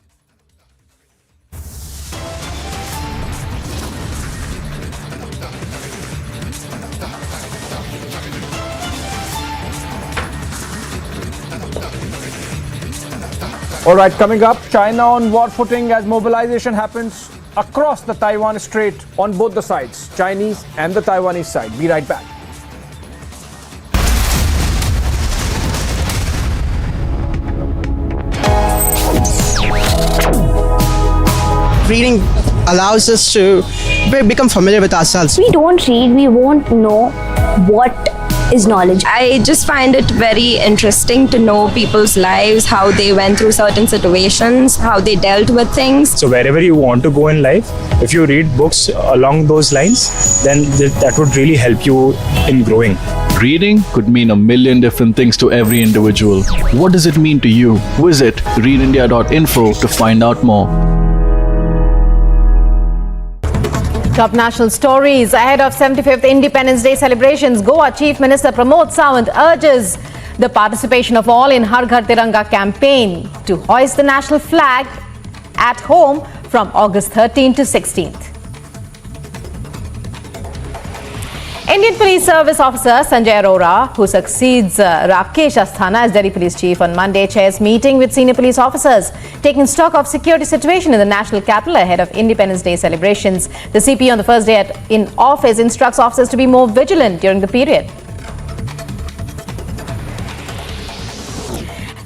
All right, coming up, China on war footing as mobilization happens across the Taiwan Strait on both the sides, Chinese and the Taiwanese side. Be right back. Reading allows us to become familiar with ourselves. We don't read, we won't know what is knowledge. I just find it very interesting to know people's lives, how they went through certain situations, how they dealt with things. So wherever you want to go in life, if you read books along those lines, then that would really help you in growing. Reading could mean a million different things to every individual. What does it mean to you? Visit readindia.info to find out more. Top national stories ahead of 75th Independence Day celebrations. Goa Chief Minister Pramod Sawant urges the participation of all in Har Ghar Tiranga campaign to hoist the national flag at home from August 13th to 16th. Indian Police Service Officer Sanjay Arora, who succeeds Rakesh Asthana as Delhi Police Chief on Monday, chairs meeting with senior police officers, taking stock of security situation in the national capital ahead of Independence Day celebrations. The CP on the first day in office instructs officers to be more vigilant during the period.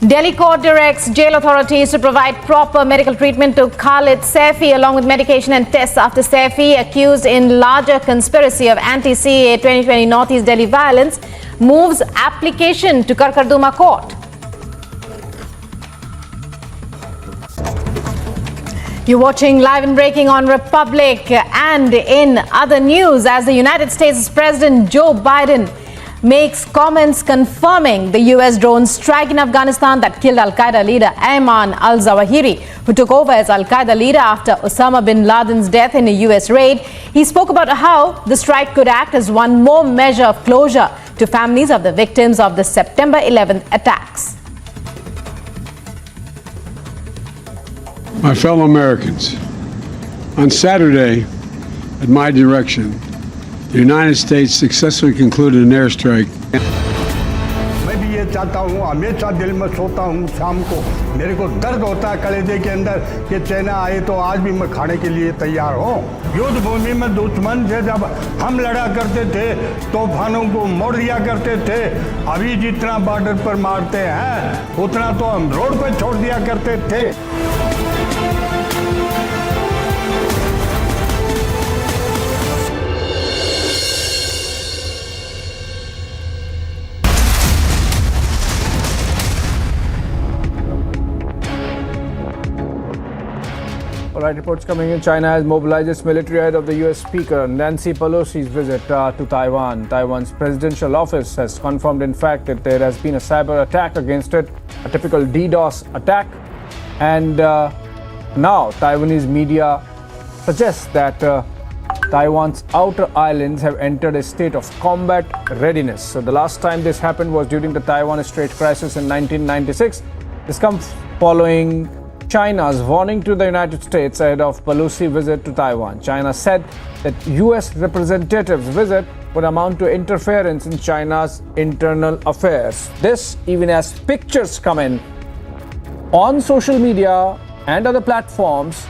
Delhi court directs jail authorities to provide proper medical treatment to Khalid Saifi along with medication and tests after Saifi, accused in larger conspiracy of anti-CAA 2020 Northeast Delhi violence, moves application to Karkarduma court. You're watching Live and Breaking on Republic. And in other news, as the United States President Joe Biden makes comments confirming the US drone strike in Afghanistan that killed Al-Qaeda leader Ayman al-Zawahiri, who took over as Al-Qaeda leader after Osama bin Laden's death in a US raid. He spoke about how the strike could act as one more measure of closure to families of the victims of the September 11th attacks. My fellow Americans, on Saturday, at my direction, the United States successfully concluded an airstrike. मैं भी ये चाहता हूँ, हमेशा दिल में सोता हूँ शाम को, मेरे को दर्द होता है कलेजे के अंदर कि चाइना आए तो आज भी मैं खाने के लिए तैयार हूँ। युद्ध भूमि में दुश्मन से जब हम लड़ा करते थे, तूफानों को मोड़ दिया करते थे, अभी जितना बॉर्डर पर मारते हैं, उतना तो हम रोड पे छोड़ दिया करते थे। All right, reports coming in. China has mobilized its military ahead of the US Speaker Nancy Pelosi's visit to Taiwan. Taiwan's presidential office has confirmed, in fact, that there has been a cyber attack against it, a typical DDoS attack. And now Taiwanese media suggests that Taiwan's outer islands have entered a state of combat readiness. So the last time this happened was during the Taiwan Strait crisis in 1996. This comes following China's warning to the United States ahead of Pelosi's visit to Taiwan. China said that US representatives' visit would amount to interference in China's internal affairs. This even as pictures come in on social media and other platforms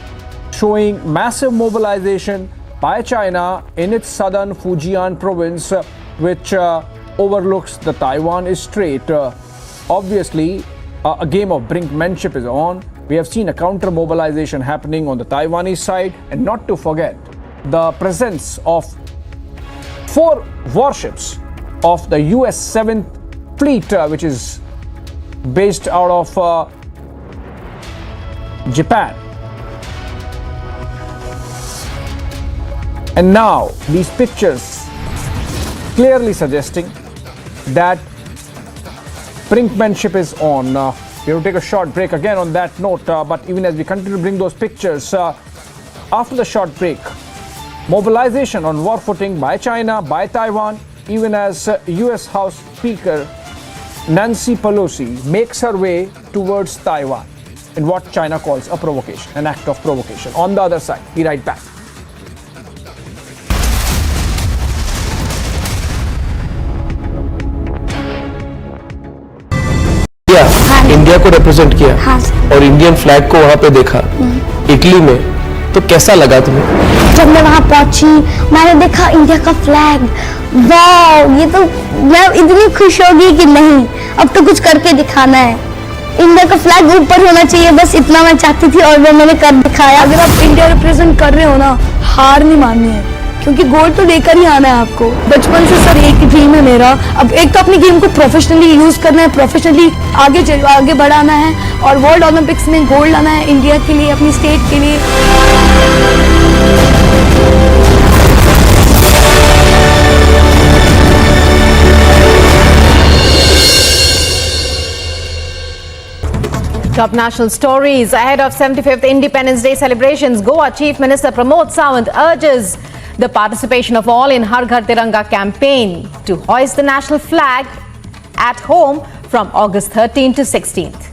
showing massive mobilization by China in its southern Fujian province, which overlooks the Taiwan Strait. Obviously, a game of brinkmanship is on. We have seen a counter mobilization happening on the Taiwanese side, and not to forget the presence of 4 warships of the US 7th Fleet, which is based out of Japan. And now these pictures clearly suggesting that brinkmanship is on. We will take a short break again on that note, but even as we continue to bring those pictures, after the short break, mobilization on war footing by China, by Taiwan, even as US House Speaker Nancy Pelosi makes her way towards Taiwan in what China calls a provocation, an act of provocation. On the other side, be right back. India को represent किया और Indian flag को वहां पे देखा। Italy में तो कैसा लगा तुम्हें? जब मैं वहाँ पहुंची मैंने देखा इंडिया का फ्लैग, वाह, ये तो मैं इतनी खुश हो गई कि नहीं, अब तो कुछ करके दिखाना है। इंडिया का फ्लैग ऊपर होना चाहिए, बस इतना मैं चाहती थी और वो मैंने कर दिखाया। अगर आप इंडिया रिप्रेजेंट कर रहे हो ना, हार नहीं माननी है, क्योंकि गोल्ड तो लेकर ही आना है आपको। बचपन से सर एक ड्रीम है मेरा, अब एक तो अपनी गेम को प्रोफेशनली यूज करना है, प्रोफेशनली आगे बढ़ाना है और वर्ल्ड ओलंपिक्स में गोल्ड लाना है इंडिया के लिए, अपनी स्टेट के लिए। Top national stories ahead of 75th Independence Day celebrations. Goa Chief Minister Pramod Sawant urges the participation of all in Har Ghar Tiranga campaign to hoist the national flag at home from August 13th to 16th.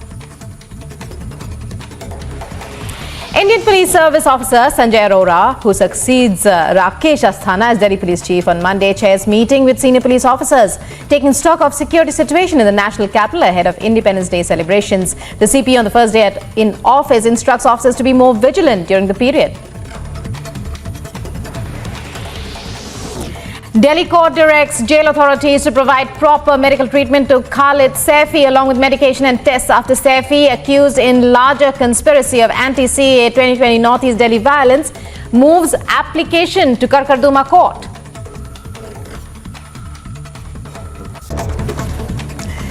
Indian Police Service Officer Sanjay Arora, who succeeds Rakesh Asthana as Delhi Police Chief on Monday, chairs meeting with senior police officers, taking stock of security situation in the national capital ahead of Independence Day celebrations. The CP on the first day in office instructs officers to be more vigilant during the period. Delhi court directs jail authorities to provide proper medical treatment to Khalid Saifi along with medication and tests after Saifi, accused in larger conspiracy of anti-CAA 2020 Northeast Delhi violence, moves application to Karkarduma court.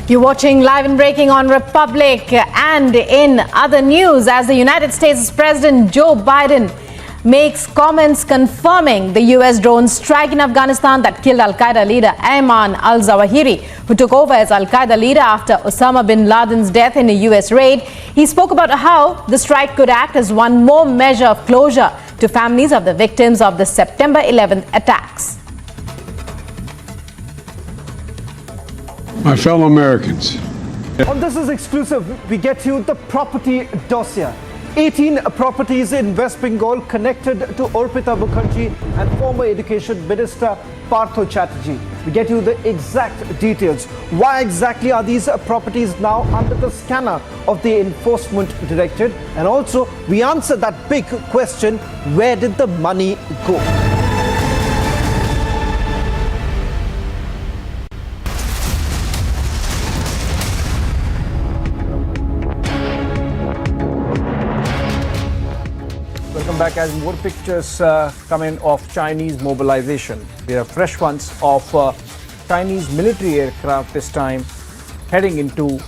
You're watching Live and Breaking on Republic. And in other news, as the United States President Joe Biden makes comments confirming the US drone strike in Afghanistan that killed Al-Qaeda leader Ayman al-Zawahiri, who took over as Al-Qaeda leader after Osama bin Laden's death in a US raid. He spoke about how the strike could act as one more measure of closure to families of the victims of the September 11th attacks. My fellow Americans. On This Is Exclusive, we get you the property dossier. 18 properties in West Bengal connected to Orpita Mukherjee and former Education Minister Partho Chatterjee. We get you the exact details. Why exactly are these properties now under the scanner of the Enforcement Directorate? And also, we answer that big question, where did the money go? Welcome back as more pictures come in of Chinese mobilization. There are fresh ones of Chinese military aircraft this time heading into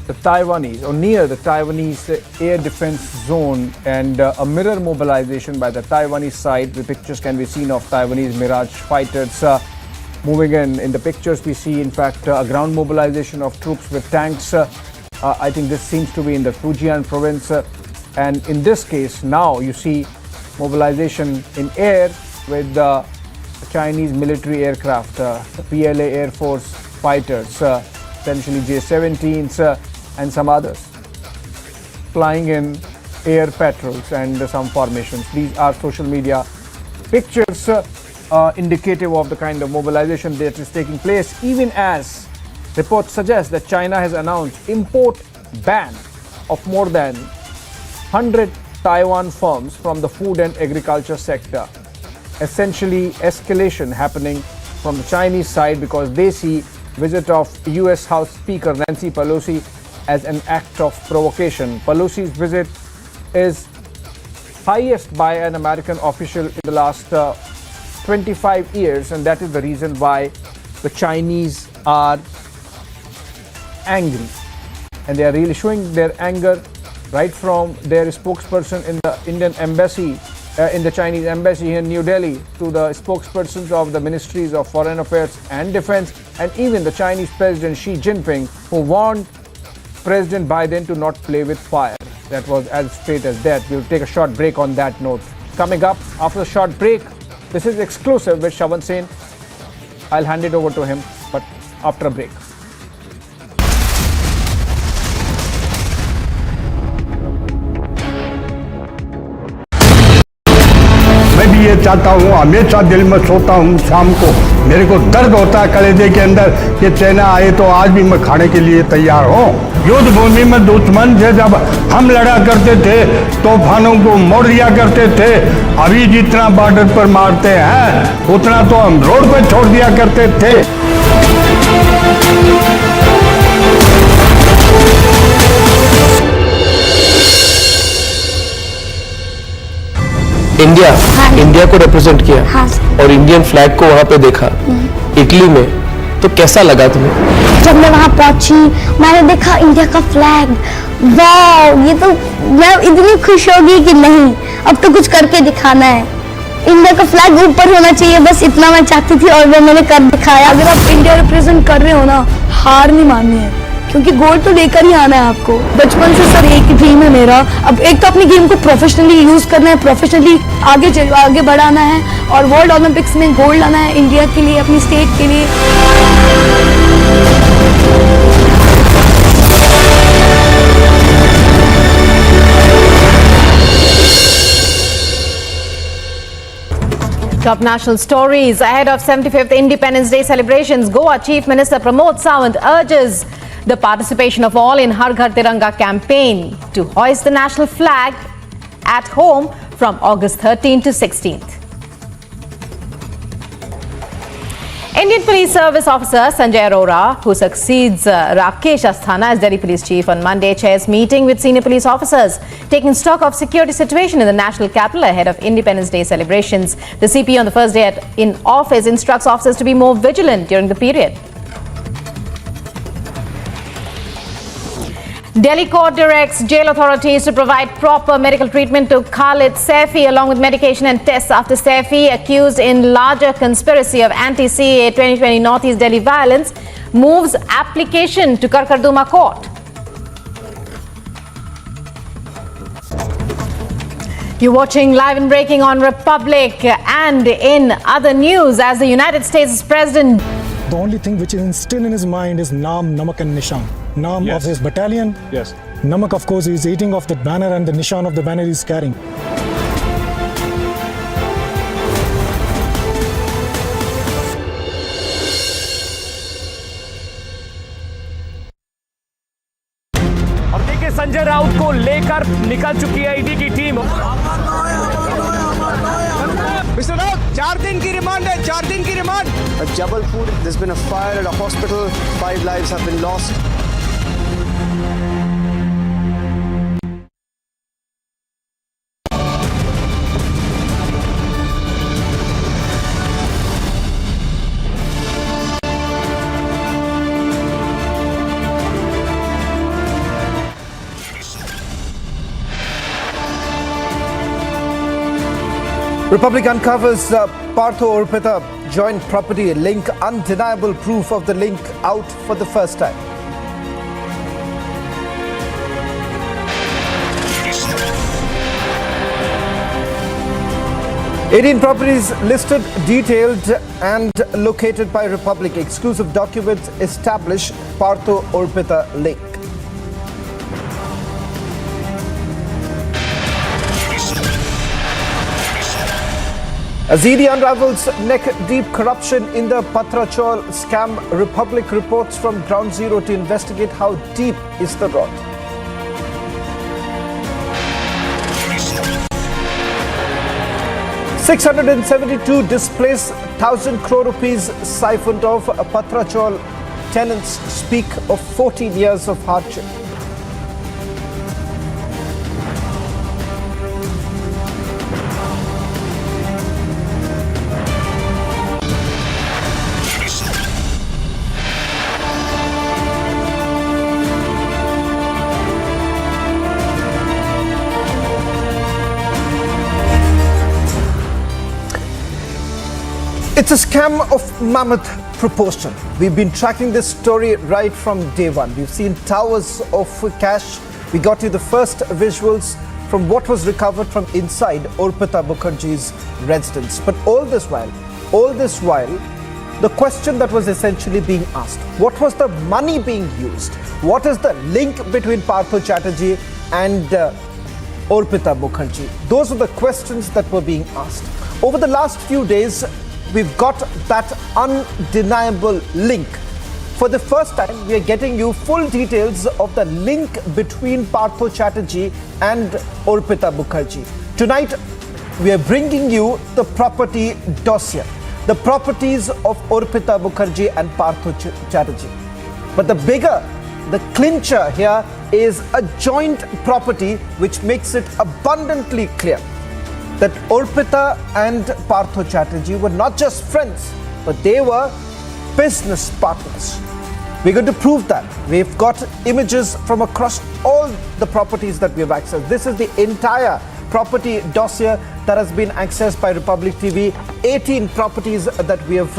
the Taiwanese or near the Taiwanese air defense zone, and a mirror mobilization by the Taiwanese side. The pictures can be seen of Taiwanese Mirage fighters moving in. In the pictures we see in fact a ground mobilization of troops with tanks. I think this seems to be in the Fujian province. And in this case, now you see mobilization in air with the Chinese military aircraft, the PLA Air Force fighters, essentially J-17s and some others, flying in air patrols and some formations. These are social media pictures indicative of the kind of mobilization that is taking place, even as reports suggest that China has announced import ban of more than 100 Taiwan firms from the food and agriculture sector. Essentially escalation happening from the Chinese side because they see visit of US House Speaker Nancy Pelosi as an act of provocation. Pelosi's visit is highest by an American official in the last 25 years, and that is the reason why the Chinese are angry, and they are really showing their anger right from their spokesperson in the Indian embassy, in the Chinese embassy here in New Delhi, to the spokespersons of the ministries of foreign affairs and defense, and even the Chinese President Xi Jinping, who warned President Biden to not play with fire. That was as straight as that. We'll take a short break on that note. Coming up after the short break, this is exclusive with Shawan Sen. I'll hand it over to him, but after a break. मैं भी भी ये चाहता हूँ, हमेशा दिल में सोता हूँ शाम को, मेरे को दर्द होता है कलेजे के अंदर कि चाइना आए तो आज भी मैं खाने के लिए तैयार हूँ। युद्ध भूमि में दुश्मन से जब हम लड़ा करते थे, तूफानों को मोड़ दिया करते थे। अभी जितना बॉर्डर पर मारते हैं उतना तो हम रोड पर छोड़ दिया करते थे। इंडिया को रिप्रेजेंट किया और इंडियन फ्लैग को वहां पे देखा इटली में, तो कैसा लगा तुम्हें? जब मैं वहां पहुंची, मैंने देखा इंडिया का फ्लैग, वाह, ये तो मैं इतनी खुश हो गई कि नहीं, अब तो कुछ करके दिखाना है। इंडिया का फ्लैग ऊपर होना चाहिए, बस इतना मैं चाहती थी और वो मैंने कर दिखाया। अगर आप इंडिया रिप्रेजेंट कर रहे हो ना, हार नहीं माननी है, क्योंकि गोल्ड तो लेकर ही आना है आपको। बचपन से सर एक ड्रीम है मेरा, अब एक तो अपनी गेम को प्रोफेशनली यूज करना है, प्रोफेशनली आगे बढ़ाना है और वर्ल्ड ओलंपिक्स में गोल्ड लाना है इंडिया के लिए, अपनी स्टेट के लिए। Top national stories ahead of 75th Independence Day celebrations. Goa Chief Minister Pramod Sawant urges the participation of all in Har Ghar Tiranga campaign to hoist the national flag at home from August 13th to 16th. Indian Police Service Officer Sanjay Arora, who succeeds Rakesh Asthana as Delhi Police Chief on Monday, chairs meeting with senior police officers, taking stock of security situation in the national capital ahead of Independence Day celebrations. The CP on the first day in office instructs officers to be more vigilant during the period. Delhi court directs jail authorities to provide proper medical treatment to Khalid Saifi along with medication and tests after Saifi, accused in larger conspiracy of anti-CAA 2020 Northeast Delhi violence, moves application to Karkarduma court. You're watching Live and Breaking on Republic. And in other news, as the United States President... The only thing which is still in his mind is Naam, Namak and Nishan. Naam of his battalion. Yes. Namak, of course, he is eating off the banner and the Nishan of the banner he is carrying. और देखिए संजय राउत को लेकर निकल चुकी है ED की team. Mister Raut, 4 दिन की रिमांड है, 4 दिन की remand. At Jabalpur, there's been a fire at a hospital. 5 lives have been lost. Republic uncovers Partho Orpita joint property link, undeniable proof of the link out for the first time. Indian properties listed, detailed and located by Republic. Exclusive documents establish Partho Orpita link. Azidi unravels neck-deep corruption in the Patrachal scam. Republic reports from ground zero to investigate how deep is the rot. $672 displaced, 1,000 crore rupees siphoned off. Patrachal tenants speak of 14 years of hardship. It's a scam of mammoth proportion. We've been tracking this story right from day one. We've seen towers of cash. We got you the first visuals from what was recovered from inside Orpita Mukherjee's residence. But all this while, the question that was essentially being asked, what was the money being used? What is the link between Partho Chatterjee and Orpita Mukherjee? Those are the questions that were being asked. over the last few days, we've got that undeniable link. For the first time, we are getting you full details of the link between Partho Chatterjee and Orpita Mukherjee. Tonight, we are bringing you the property dossier, the properties of Orpita Mukherjee and Partho Chatterjee. But the clincher here is a joint property which makes it abundantly clear that Orpita and Partho Chatterjee were not just friends, but they were business partners. We're going to prove that. We've got images from across all the properties that we have accessed. This is the entire property dossier that has been accessed by Republic TV, 18 properties that we have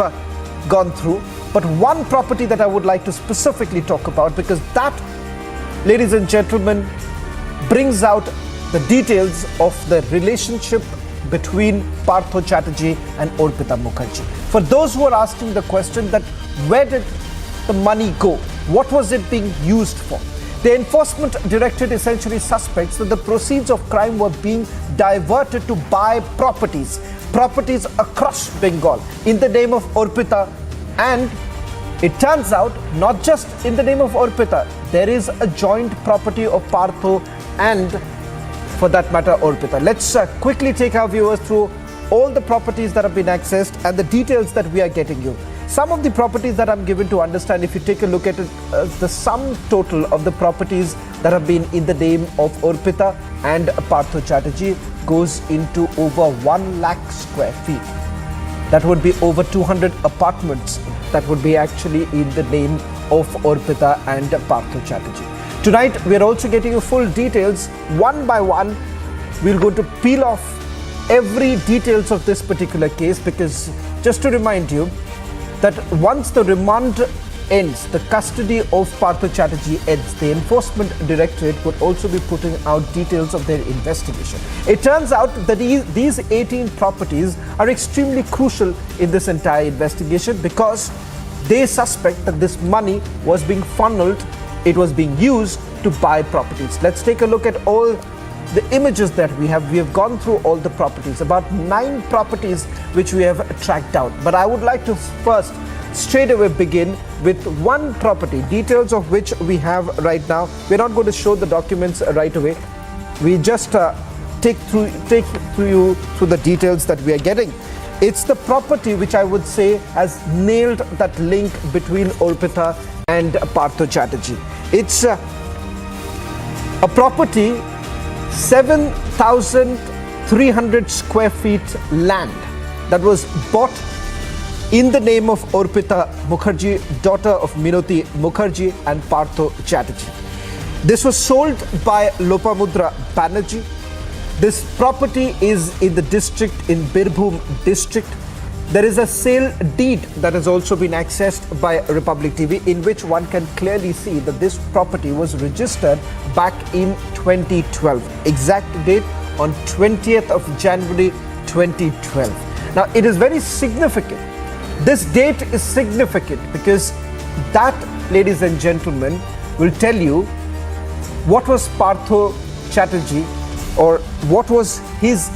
gone through. But one property that I would like to specifically talk about, because that, ladies and gentlemen, brings out the details of the relationship between Partho Chatterjee and Orpita Mukherjee. For those who are asking the question that where did the money go? What was it being used for? The enforcement directorate essentially suspects that the proceeds of crime were being diverted to buy properties across Bengal in the name of Orpita. And it turns out, not just in the name of Orpita, there is a joint property of Partho and, for that matter, Orpita. Let's quickly take our viewers through all the properties that have been accessed and the details that we are getting you. Some of the properties that I'm given to understand, if you take a look at it, the sum total of the properties that have been in the name of Orpita and Partho Chatterjee goes into over 1 lakh square feet. That would be over 200 apartments that would be actually in the name of Orpita and Partho Chatterjee. Tonight, we are also getting you full details. One by one, we're going to peel off every details of this particular case, because just to remind you that once the remand ends, the custody of Partho Chatterjee ends, the enforcement directorate would also be putting out details of their investigation. It turns out that these 18 properties are extremely crucial in this entire investigation, because they suspect that this money was being funneled, it was being used to buy properties. Let's take a look at all the images that we have. We have gone through all the properties, about 9 properties which we have tracked down. But I would like to first straight away begin with one property, details of which we have right now. We're not going to show the documents right away. We just take you through the details that we are getting. It's the property which I would say has nailed that link between Orpita and Partho Chatterjee. It's a property, 7,300 square feet land that was bought in the name of Orpita Mukherjee, daughter of Minoti Mukherjee and Partho Chatterjee. This was sold by Lopamudra Banerjee. This property is in the district, in Birbhum district. There is a sale deed that has also been accessed by Republic TV, in which one can clearly see that this property was registered back in 2012. Exact date on 20th of January 2012. Now, it is very significant. This date is significant because that, ladies and gentlemen, will tell you what was Partho Chatterjee, or what was his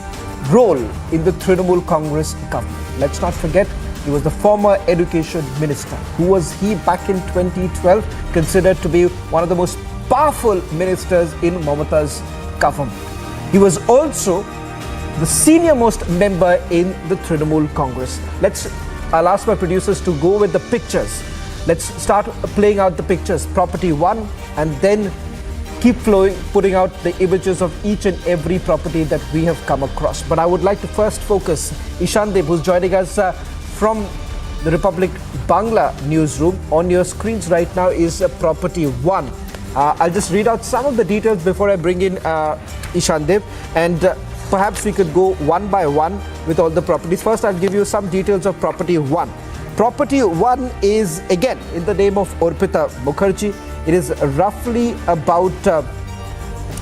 role in the Trinamool Congress government. Let's not forget, he was the former education minister. Who was he back in 2012? Considered to be one of the most powerful ministers in Mamata's government. He was also the senior most member in the Trinamool Congress. I'll ask my producers to go with the pictures. Let's start playing out the pictures. Property 1, and then keep putting out the images of each and every property that we have come across. But I would like to first focus Ishan Dev, who's joining us from the Republic Bangla newsroom. On your screens right now is property 1. I'll just read out some of the details before I bring in Ishan Dev, and perhaps we could go one by one with all the properties. First, I'll give you some details of property 1. Property 1 is again in the name of Orpita Mukherjee. It is roughly about,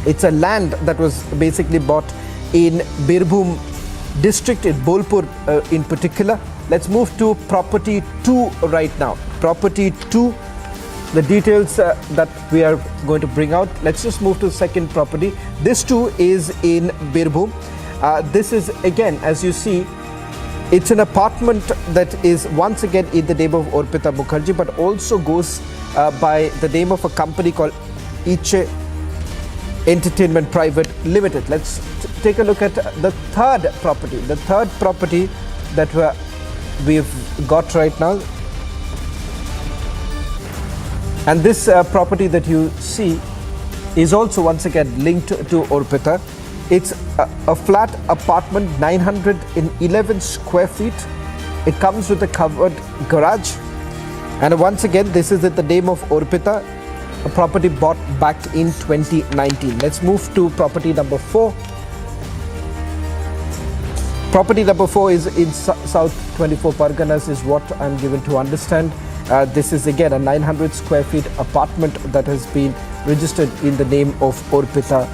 it's a land that was basically bought in Birbhum district, in Bolpur in particular. Let's move to property 2 right now. Property 2, the details that we are going to bring out. Let's just move to the second property. This too is in Birbhum. This is again, as you see, It's an apartment that is once again in the name of Orpita Mukherjee, but also goes by the name of a company called Iche Entertainment Private Limited. Let's take a look at the third property. The third property that we've got right now. And this property that you see is also once again linked to Orpita. It's a flat apartment, 911 square feet. It comes with a covered garage. And once again, this is in the name of Orpita, a property bought back in 2019. Let's move to property number 4. Property number 4 is in South 24 Parganas, is what I'm given to understand. This is again a 900 square feet apartment that has been registered in the name of Orpita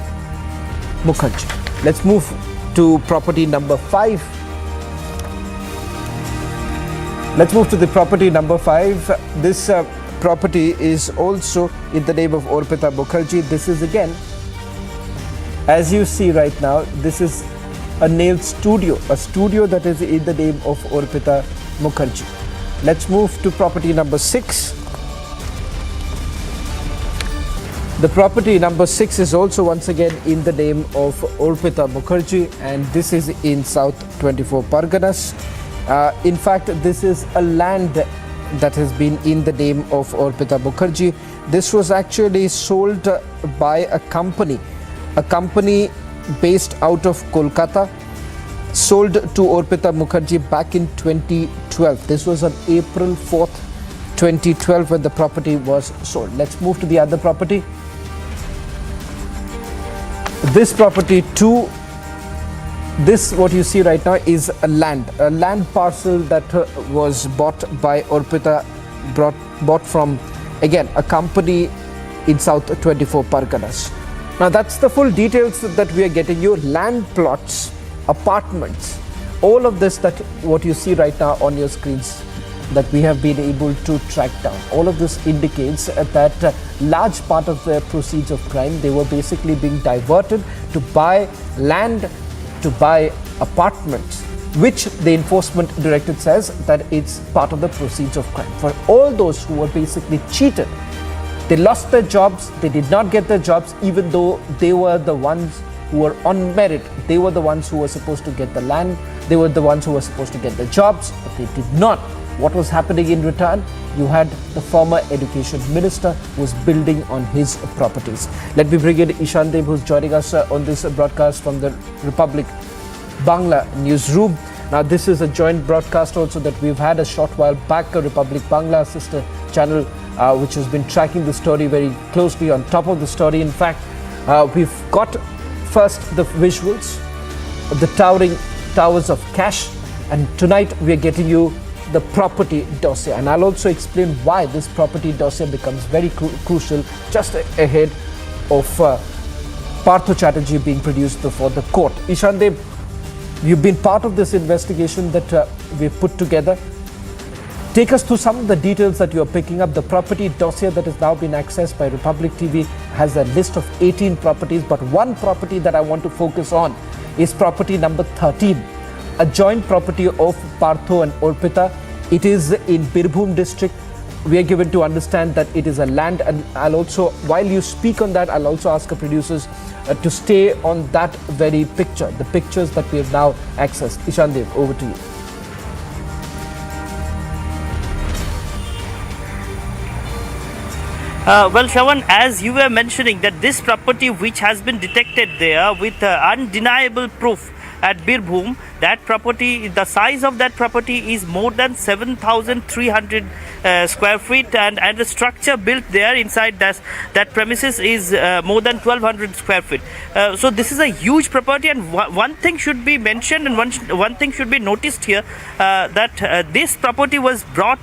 Mukherjee. Let's move to property number 5. Let's move to the property number 5. This property is also in the name of Orpita Mukherjee. This is again, as you see right now, this is a nail studio, a studio that is in the name of Orpita Mukherjee. Let's move to property number 6. The property number 6 is also once again in the name of Orpita Mukherjee, and this is in South 24 Parganas. In fact, this is a land that has been in the name of Orpita Mukherjee. This was actually sold by a company based out of Kolkata, sold to Orpita Mukherjee back in 2012. This was on April 4th, 2012 when the property was sold. Let's move to the other property. This property too, this what you see right now is a land parcel that was bought by Orpita, bought from again a company in South 24 Parganas. Now that's the full details that we are getting you. Land plots, apartments, all of this, that what you see right now on your screens, that we have been able to track down. All of this indicates that large part of the proceeds of crime, they were basically being diverted to buy land, to buy apartments, which the enforcement directorate says that it's part of the proceeds of crime. For all those who were basically cheated, they lost their jobs, they did not get their jobs, even though they were the ones who were on merit. They were the ones who were supposed to get the land, they were the ones who were supposed to get the jobs, but they did not. What was happening in return? You had the former education minister who was building on his properties. Let me bring in Ishan Dev, who's joining us on this broadcast from the Republic Bangla newsroom. Now this is a joint broadcast also that we've had a short while back, a Republic Bangla sister channel which has been tracking the story very closely, on top of the story. In fact, we've got first the visuals of the towering towers of cash, and tonight we are getting you the property dossier, and I'll also explain why this property dossier becomes very crucial just ahead of Partho Chatterjee being produced before the court. Ishan Dev, you've been part of this investigation that we've put together. Take us through some of the details that you're picking up. The property dossier that has now been accessed by Republic TV has a list of 18 properties, but one property that I want to focus on is property number 13, a joint property of Partho and Orpita. It is in Birbhum district. We are given to understand that it is a land, and I'll also, while you speak on that, I'll also ask the producers to stay on that very picture, the pictures that we have now accessed. Ishan Dev, over to you. Well, Shravan, as you were mentioning, that this property which has been detected there with undeniable proof at Birbhum, that property, the size of that property is more than 7,300 square feet, and the structure built there inside that premises is more than 1,200 square feet. So this is a huge property, and one thing should be mentioned and one thing should be noticed here, that this property was brought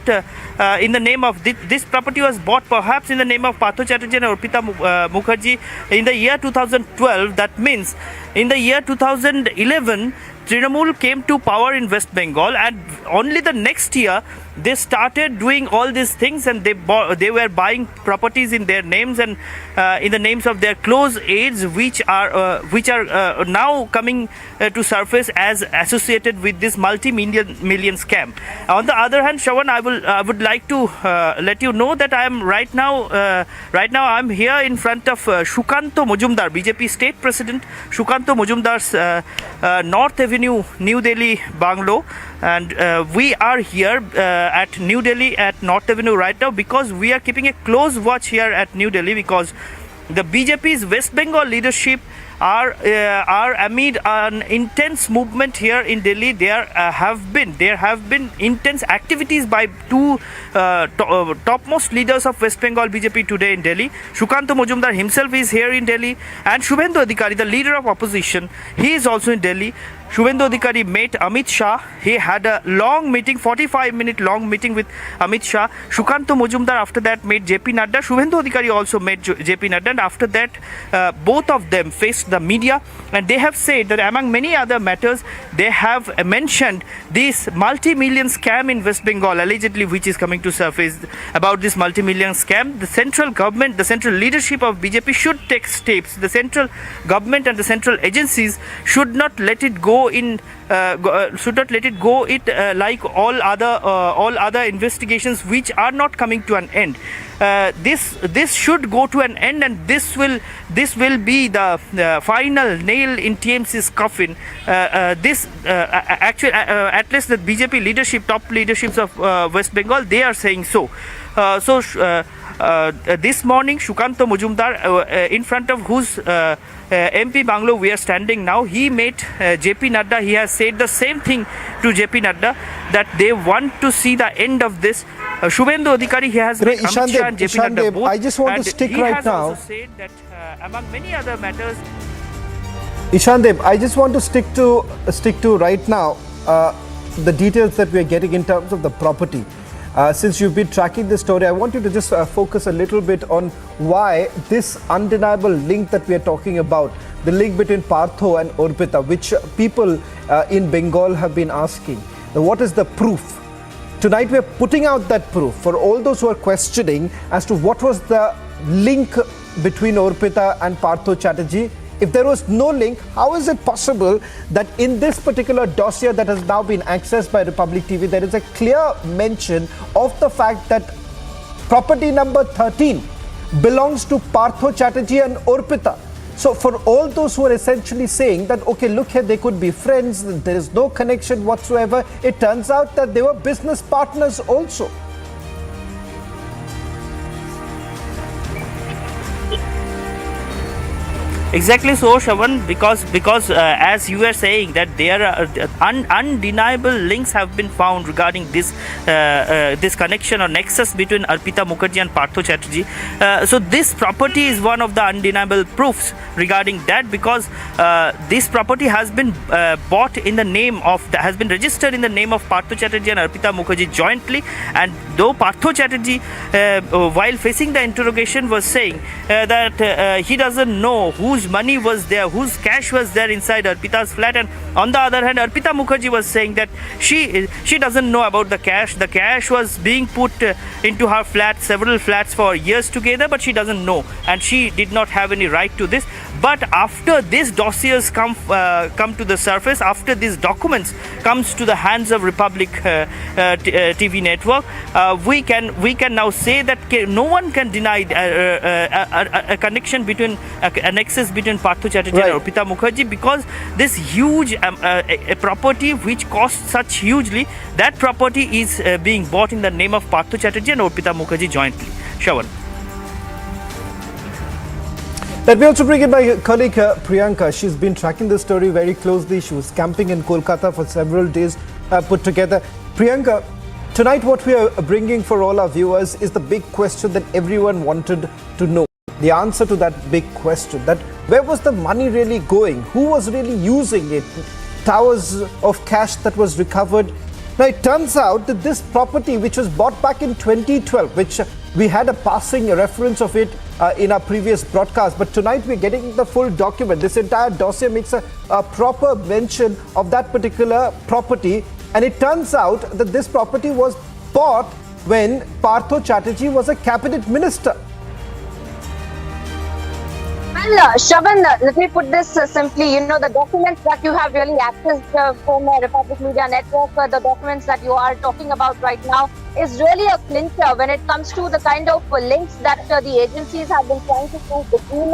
in the name of this property was bought perhaps in the name of Partho Chatterjee and Orpita Mukherjee in the year 2012. That means in the year 2011 Trinamool came to power in West Bengal, and only the next year they started doing all these things, and they were buying properties in their names and in the names of their close aides, which are now coming to surface as associated with this multi-million scam. On the other hand, Shravan, I would like to let you know that I am right now I'm here in front of Shukanto Majumdar, BJP State President Shukanto Majumdar's North Avenue, New Delhi bungalow, and we are here at New Delhi at North Avenue right now because we are keeping a close watch here at New Delhi, because the BJP's West Bengal leadership are amid an intense movement here in Delhi. There have been intense activities by two topmost leaders of West Bengal BJP today in Delhi. Shukanto Majumdar himself is here in Delhi, and Shubhendu Adhikari, the leader of opposition, he is also in Delhi. Shubhendu Adhikari met Amit Shah. He had a long meeting, 45-minute long meeting with Amit Shah. Shukanto Majumdar after that met JP Nadda. Shubhendu Adhikari also met JP Nadda, and after that both of them faced the media, and they have said that among many other matters they have mentioned this multi-million scam in West Bengal, allegedly, which is coming to surface. About this multi-million scam, the central government, the central leadership of BJP should take steps. The central government and the central agencies should not let it go like all other investigations which are not coming to an end. This should go to an end, and this will be the final nail in TMC's coffin. At least the BJP leadership, top leaderships of West Bengal, they are saying so. This morning, Shukanto Majumdar, in front of whose MP bungalow we are standing now, he met JP Nadda. He has said the same thing to JP Nadda, that they want to see the end of this. Shubhendu Adhikari, he has met Amit Shah and JP Nadda both. I just want to stick right now. He has also said that among many other matters. Ishandeb, I just want to stick to right now the details that we are getting in terms of the property. Since you've been tracking this story, I want you to just focus a little bit on why this undeniable link that we are talking about, the link between Partho and Orpita, which people in Bengal have been asking. Now, what is the proof? Tonight we are putting out that proof for all those who are questioning as to what was the link between Orpita and Partho Chatterjee. If there was no link, how is it possible that in this particular dossier that has now been accessed by Republic TV, there is a clear mention of the fact that property number 13 belongs to Partho Chatterjee and Orpita? So for all those who are essentially saying that, okay, look here, they could be friends, there is no connection whatsoever, it turns out that they were business partners also. Exactly so, Shravan, because as you are saying that there are undeniable links have been found regarding this this connection or nexus between Arpita Mukherjee and Partho Chatterjee. So this property is one of the undeniable proofs regarding that, because this property has been bought in the name of, has been registered in the name of Partho Chatterjee and Arpita Mukherjee jointly. And though Partho Chatterjee, while facing the interrogation, was saying that he doesn't know whose money was there, whose cash was there inside Arpita's flat, and on the other hand, Arpita Mukherjee was saying that she doesn't know about the cash. The cash was being put into her flat, several flats for years together, but she doesn't know, and she did not have any right to this. But after these dossiers come to the surface, after these documents comes to the hands of Republic TV network, we can now say that no one can deny a connection between a nexus between Partho Chatterjee and Arpita Mukherjee, because this huge a property which costs such hugely, that property is being bought in the name of Partho Chatterjee and Arpita Mukherjee jointly. Shravan. Let me also bring in my colleague Priyanka. She's been tracking the story very closely. She was camping in Kolkata for several days put together. Priyanka, tonight what we are bringing for all our viewers is the big question that everyone wanted to know. The answer to that big question, that where was the money really going? Who was really using it? Towers of cash that was recovered. Now it turns out that this property, which was bought back in 2012, which we had a passing reference of it in our previous broadcast, but tonight we're getting the full document. This entire dossier makes a proper mention of that particular property, and it turns out that this property was bought when Partho Chatterjee was a cabinet minister. Well, Shravan, let me put this simply. You know, the documents that you have really accessed from Republic Media Network, the documents that you are talking about right now, is really a clincher when it comes to the kind of links that the agencies have been trying to prove between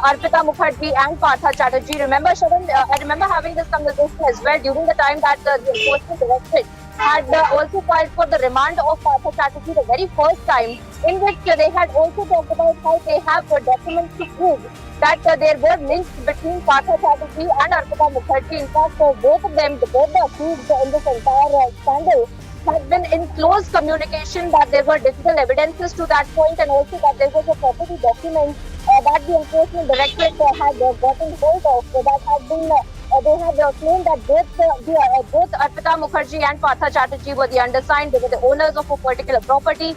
Arpita Mukherjee and Partha Chatterjee. Remember, Shravan, I remember having this conversation as well during the time that the Enforcement Directorate had also filed for the remand of Partha Chatterjee the very first time, in which they had also talked about how they have documents to prove that there were links between Partha Chatterjee and Arpita Mukherjee. In fact, both of them, both the accused in this entire scandal, had been in close communication, that there were digital evidences to that point, and also that there was a property document that the Enforcement Directorate had gotten hold of, that had been they had claimed that both Arpita Mukherjee and Partha Chatterjee were the undersigned, they were the owners of a particular property,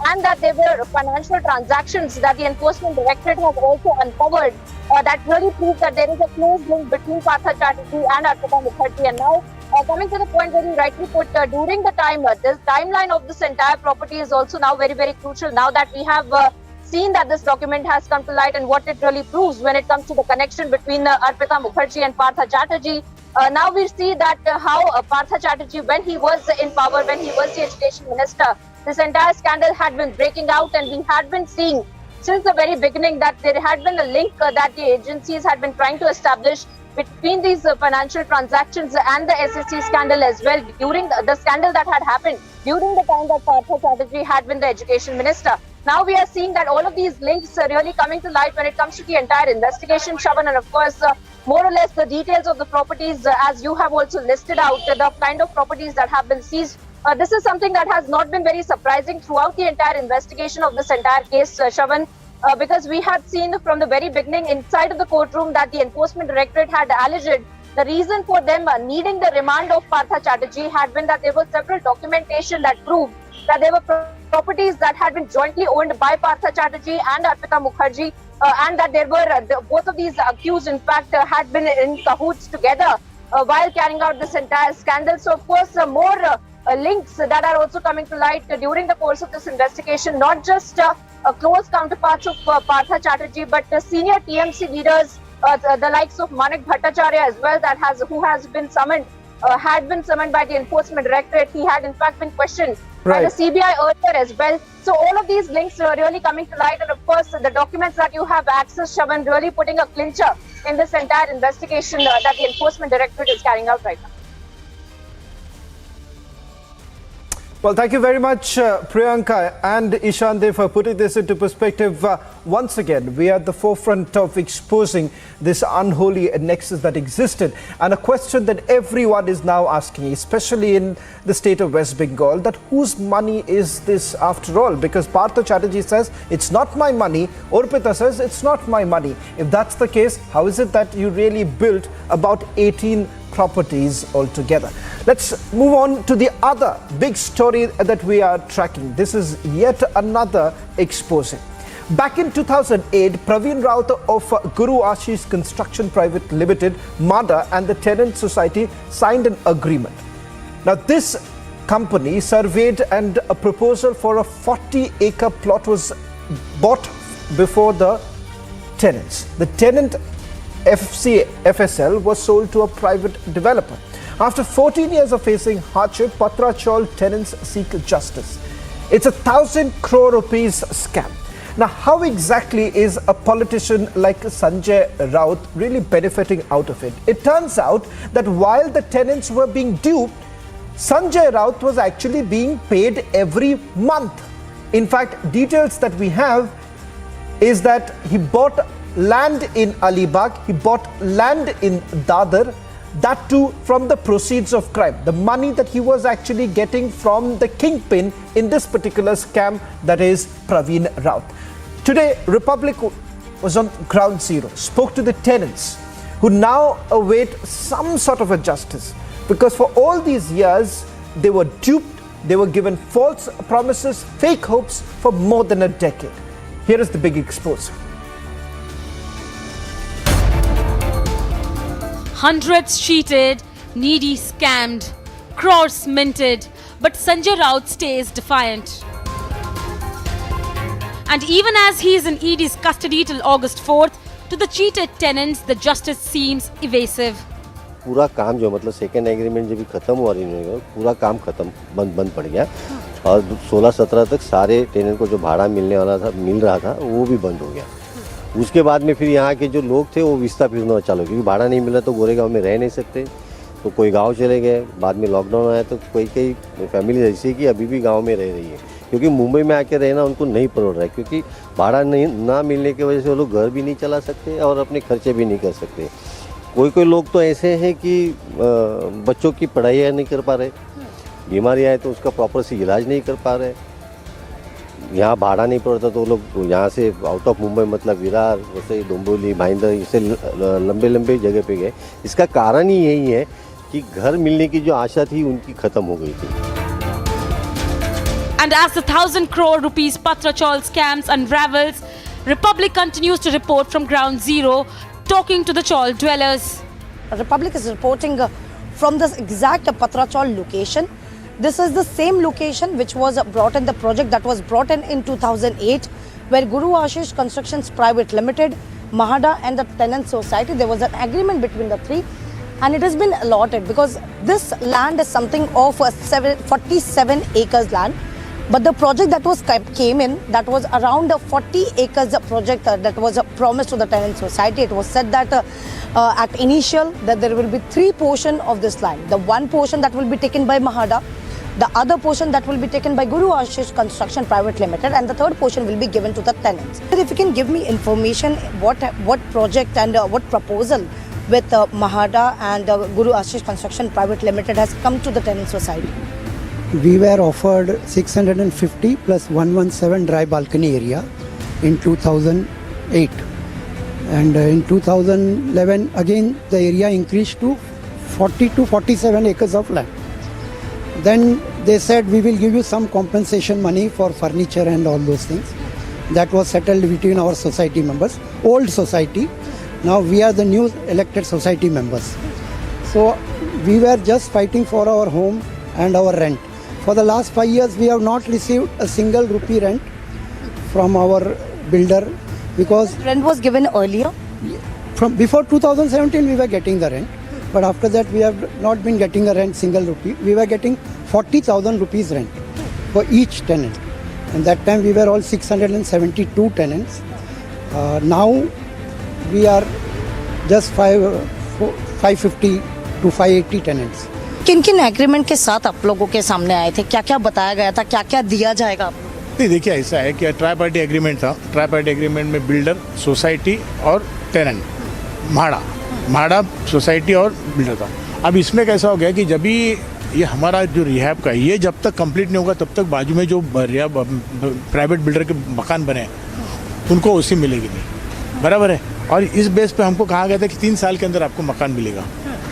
and that there were financial transactions that the Enforcement Directorate has also uncovered that really proves that there is a close link between Partha Chatterjee and Arpita Mukherjee. And now, coming to the point where you rightly put, during the time, this timeline of this entire property is also now very, very crucial, now that we have seen that this document has come to light and what it really proves when it comes to the connection between Arpita Mukherjee and Partha Chatterjee. Now we see that how Partha Chatterjee, when he was in power, when he was the education minister, this entire scandal had been breaking out, and we had been seeing since the very beginning that there had been a link that the agencies had been trying to establish between these financial transactions and the SSC scandal as well, during the scandal that had happened during the time that Partha Chatterjee had been the education minister. Now we are seeing that all of these links are really coming to light when it comes to the entire investigation, Shravan, and of course, more or less the details of the properties, as you have also listed out, the kind of properties that have been seized. This is something that has not been very surprising throughout the entire investigation of this entire case, Shravan, because we had seen from the very beginning inside of the courtroom that the Enforcement Directorate had alleged the reason for them needing the remand of Partha Chatterjee had been that there was several documentation that proved that there were properties that had been jointly owned by Partha Chatterjee and Arpita Mukherjee, and that there were both of these accused, in fact, had been in cahoots together while carrying out this entire scandal. So, of course, more links that are also coming to light during the course of this investigation, not just close counterparts of Partha Chatterjee, but senior TMC leaders, the likes of Manik Bhattacharya as well, who has been summoned, had been summoned by the Enforcement Directorate. He had in fact been questioned by the CBI earlier as well. So all of these links are really coming to light, and of course the documents that you have access, Shravan, really putting a clincher in this entire investigation that the Enforcement Directorate is carrying out right now. Well, thank you very much, Priyanka and Ishande, for putting this into perspective. Once again, we are at the forefront of exposing this unholy nexus that existed, and a question that everyone is now asking, especially in the state of West Bengal, that whose money is this after all? Because Partha Chatterjee says, it's not my money, Arpita says, it's not my money. If that's the case, how is it that you really built about 18 properties altogether? Let's move on to the other big story that we are tracking. This is yet another exposing. Back in 2008, Praveen Raut of Guru Ashish Construction Private Limited, MADA, and the Tenant Society signed an agreement. Now, this company surveyed and a proposal for a 40-acre plot was bought before the tenants. The tenant FSL was sold to a private developer. After 14 years of facing hardship, Patra Chaul tenants seek justice. It's a 1,000 crore rupees scam. Now, how exactly is a politician like Sanjay Raut really benefiting out of it? It turns out that while the tenants were being duped, Sanjay Raut was actually being paid every month. In fact, details that we have is that he bought land in Alibag, he bought land in Dadar, that too from the proceeds of crime. The money that he was actually getting from the kingpin in this particular scam, that is Praveen Raut. Today, Republic was on ground zero, spoke to the tenants who now await some sort of a justice, because for all these years they were duped, they were given false promises, fake hopes for more than a decade. Here is the big expose. Hundreds cheated, needy scammed, crores minted, but Sanjay Raut stays defiant. And even as he is in ED's custody till August 4th, to the cheated tenants, the justice seems evasive. पूरा काम जो मतलब second agreement जब खत्म हुआ renewal पूरा काम खत्म बंद पड़ गया और 16-17 तक सारे टेनेंट को जो भाड़ा मिल रहा था वो भी बंद हो गया। उसके बाद में फिर यहाँ के जो लोग थे वो विस्ता फिरना चालू क्योंकि भाड़ा नहीं मिला तो गोरेगांव में रह नहीं सकते, तो कोई गांव चले गए। बाद में लॉकडाउन आया तो कई फैमिली ऐसी कि अभी भी गांव में रह रही है क्योंकि मुंबई में आके रहना उनको नहीं पड़ रहा है क्योंकि भाड़ा ना मिलने की वजह से वो लोग घर भी नहीं चला सकते और अपने खर्चे भी नहीं कर सकते। कोई लोग तो ऐसे हैं कि बच्चों की पढ़ाई नहीं कर पा रहे, बीमारी आए तो उसका प्रॉपर से इलाज नहीं कर पा रहे, यहाँ भाड़ा नहीं पड़ता तो लोग यहाँ से आउट ऑफ मुंबई मतलब विरार वैसे डोंबिवली भाईंदर इससे लंबे जगह पे गए। इसका कारण ही यही है कि घर मिलने की जो आशा थी उनकी खत्म हो गई थी। And as the 1,000 crore rupees Patra Chaul scams unravels, Republic continues to report from ground zero, talking to the Chaul dwellers. Republic is reporting from this exact Patra Chaul location. This is the same location which was brought in the project that was brought in 2008, where Guru Ashish Constructions Private Limited, Mahada and the Tenant Society, there was an agreement between the three and it has been allotted because this land is something of 47 acres land. But the project that was came in, that was around 40 acres project that was promised to the tenant society. It was said that at initial that there will be 3 portions of this land. The one portion that will be taken by Mahada, the other portion that will be taken by Guru Ashish Construction Private Limited, and the third portion will be given to the tenants. If you can give me information, what project and what proposal with Mahada and Guru Ashish Construction Private Limited has come to the tenant society? We were offered 650 plus 117 dry balcony area in 2008, and in 2011 again the area increased to 40 to 47 acres of land. Then they said we will give you some compensation money for furniture and all those things. That was settled between our society members, old society. Now we are the new elected society members. So we were just fighting for our home and our rent. For the last 5 years, we have not received a single rupee rent from our builder because rent was given earlier. From before 2017, we were getting the rent, but after that, we have not been getting a rent single rupee. We were getting 40,000 rupees rent for each tenant, and that time we were all 672 tenants. Now we are just 550 to 580 tenants. किन किन agreement के साथ आप लोगों के सामने आए थे, क्या क्या बताया गया था, क्या क्या दिया जाएगा आप लोगों को? नहीं, देखिए ऐसा है कि ट्राई पार्टी एग्रीमेंट था। ट्राई पार्टी एग्रीमेंट में बिल्डर, सोसाइटी और टेनेंट, म्हाड़ा सोसाइटी और बिल्डर था। अब इसमें कैसा हो गया कि जब भी ये हमारा जो रिहैब का ये जब तक कंप्लीट नहीं होगा तब तक बाजू में जो प्राइवेट बिल्डर के मकान बने उनको उसी मिलेगी नहीं, बराबर है। और इस बेस पे हमको कहा गया था कि 3 साल के अंदर आपको मकान मिलेगा,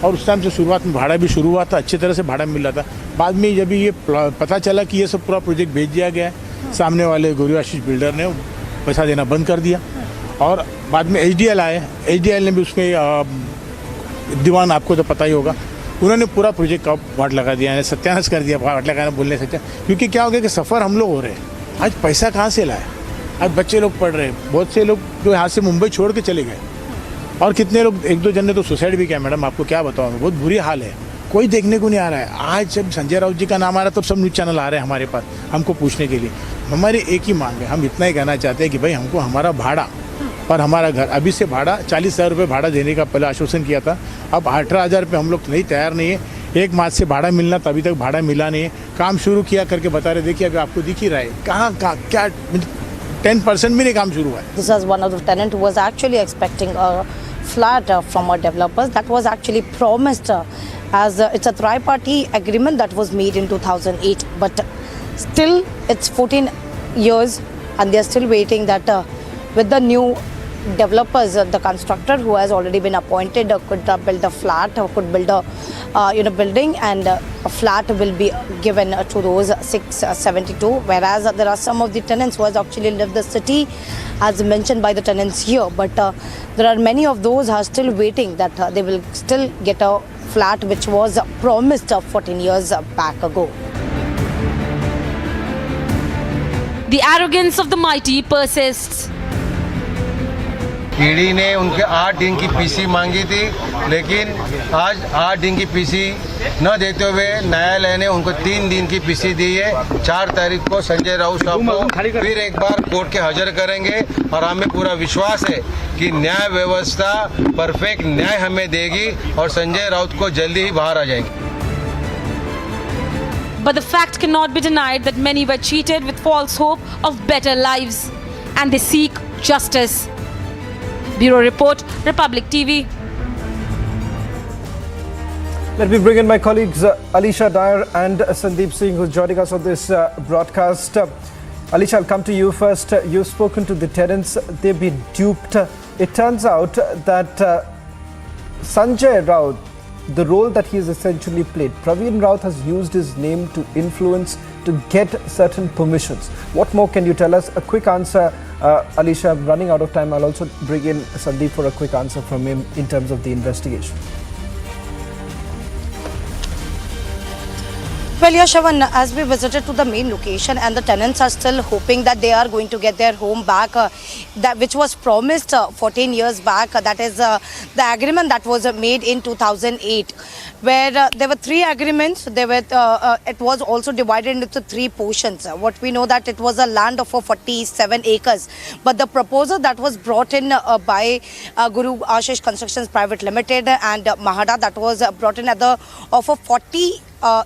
और उस टाइम से शुरुआत में भाड़ा भी शुरू हुआ था, अच्छी तरह से भाड़ा मिल रहा था। बाद में जब ये पता चला कि ये सब पूरा प्रोजेक्ट भेज दिया गया है, सामने वाले गुरु आशीष बिल्डर ने पैसा देना बंद कर दिया, और बाद में HDL आए। HDL ने भी उसमें दीवान, आपको तो पता ही होगा, उन्होंने पूरा प्रोजेक्ट का वाट लगा दिया है, सत्यानाश कर दिया। वाट लगाना बोलने से क्योंकि क्या हो गया कि सफ़र हम लोग हो रहे हैं, आज पैसा कहाँ से लाए, आज बच्चे लोग पढ़ रहे हैं, बहुत से लोग जो यहाँ से मुंबई छोड़ के चले गए, और कितने लोग 1-2 जन ने तो सुसाइड भी किया। मैडम आपको क्या बताऊँ, बहुत बुरी हाल है, कोई देखने को नहीं आ रहा है। आज जब संजय राउत जी का नाम आ रहा है तब सब न्यूज़ चैनल आ रहे हैं हमारे पास हमको पूछने के लिए। हमारी एक ही मांग है, हम इतना ही कहना चाहते हैं कि भाई हमको हमारा भाड़ा और हमारा घर, अभी से भाड़ा 40,000 रुपये भाड़ा देने का पहले आश्वासन किया था, अब 18,000 रुपये हम लोग नहीं तैयार नहीं है। 1 मार्च से भाड़ा मिलना था, अभी तक भाड़ा मिला नहीं है। काम शुरू किया करके बता रहे, देखिए अभी आपको दिख ही रहा है कहाँ क्या 10% भी नहीं काम शुरू हुआ है। This is one of the tenant who was actually expecting a flat from our developers that was actually promised as it's a tri-party agreement that was made in 2008, but still it's 14 years and they're still waiting that with the new developers, the constructor who has already been appointed could build a flat or could build a building, and a flat will be given to those 672, whereas there are some of the tenants who has actually left the city as mentioned by the tenants here, but there are many of those who are still waiting that they will still get a flat which was promised 14 years back ago. The arrogance of the mighty persists. ED ने उनके 8 दिन की PC मांगी थी, लेकिन आज 8 दिन की पीसी न देते हुए न्यायालय ने उनको 3 दिन की पीसी दी है। 4 तारीख को संजय राउत साहब को फिर एक बार कोर्ट के हाजिर करेंगे और हमें पूरा विश्वास है कि न्याय व्यवस्था परफेक्ट न्याय हमें देगी और संजय राउत को जल्दी ही बाहर आ जाएंगे। But the fact cannot be denied that many were cheated with false hope of better lives, and they seek justice. Bureau Report, Republic TV. Let me bring in my colleagues Alisha Dyer and Sandeep Singh, who's joining us on this broadcast. Alisha, I'll come to you first. You've spoken to the tenants. They've been duped. It turns out that Sanjay Raut, the role that he has essentially played, Praveen Raut has used his name to influence, to get certain permissions. What more can you tell us? A quick answer, Alisha. I'm running out of time. I'll also bring in Sandeep for a quick answer from him in terms of the investigation. Well, yeah, Shavan, as we visited to the main location, and the tenants are still hoping that they are going to get their home back, that which was promised 14 years back. That is the agreement that was made in 2008, where there were 3 agreements. There were it was also divided into 3 portions. What we know that it was a land of 47 acres, but the proposal that was brought in by Guru Ashish Constructions Private Limited and Mahada, that was brought in at the of a 40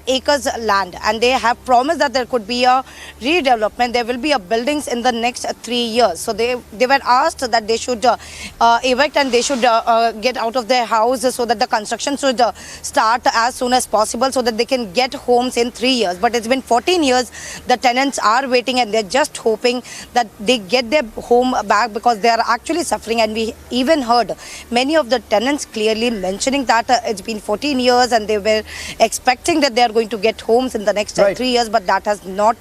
acres land, and they have promised that there could be a redevelopment. There will be a buildings in the next 3 years. So they were asked that they should evict and they should get out of their house so that the construction should start as soon as possible so that they can get homes in 3 years. But it's been 14 years. The tenants are waiting and they're just hoping that they get their home back because they are actually suffering. And we even heard many of the tenants clearly mentioning that it's been 14 years and they were expecting that they are going to get homes in the next 3 years, but that has not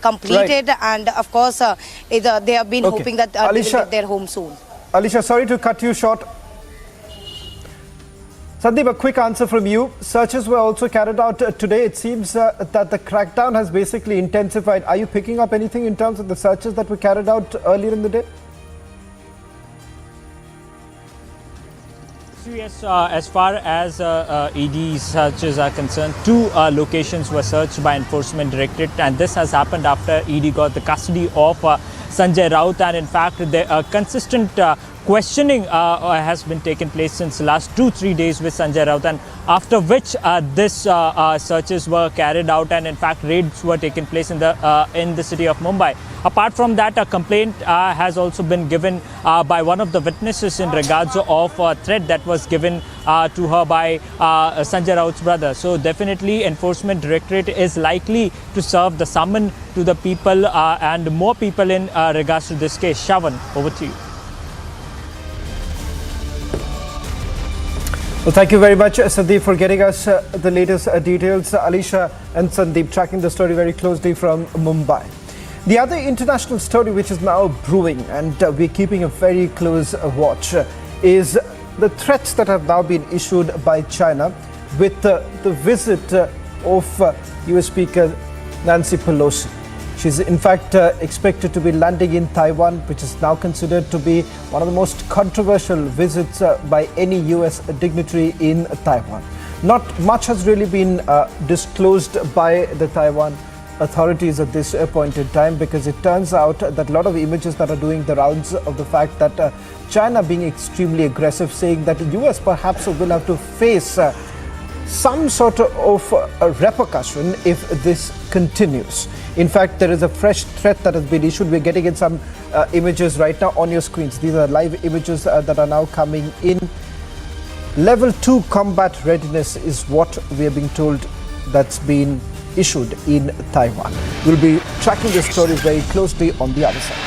completed. And of course, they have been hoping that they will get their home soon. Alisha, sorry to cut you short. Sandeep, a quick answer from you. Searches were also carried out today. It seems that the crackdown has basically intensified. Are you picking up anything in terms of the searches that were carried out earlier in the day? Yes, as far as ED searches are concerned, 2 locations were searched by Enforcement Directorate, and this has happened after ED got the custody of Sanjay Raut, and in fact the consistent questioning has been taken place since the last 2-3 days with Sanjay Raut, and after which this searches were carried out, and in fact raids were taken place in the city of Mumbai. Apart from that, a complaint has also been given by one of the witnesses in regards of a threat that was given to her by Sanjay Raut's brother. So definitely Enforcement Directorate is likely to serve the summon to the people and more people in regards to this case. Shavan, over to you. Well, thank you very much, Sandeep, for getting us the latest details. Alisha and Sandeep tracking the story very closely from Mumbai. The other international story which is now brewing, and we're keeping a very close watch, is the threats that have now been issued by China with the visit of US Speaker Nancy Pelosi. She's in fact expected to be landing in Taiwan, which is now considered to be one of the most controversial visits by any US dignitary in Taiwan. Not much has really been disclosed by the Taiwan authorities at this point in time, because it turns out that a lot of images that are doing the rounds of the fact that China being extremely aggressive, saying that the US perhaps will have to face some sort of repercussion if this continues. In fact, there is a fresh threat that has been issued. We're getting in some images right now on your screens. These are live images that are now coming in. Level 2 combat readiness is what we are being told that's been issued in Taiwan. We'll be tracking this story very closely on the other side.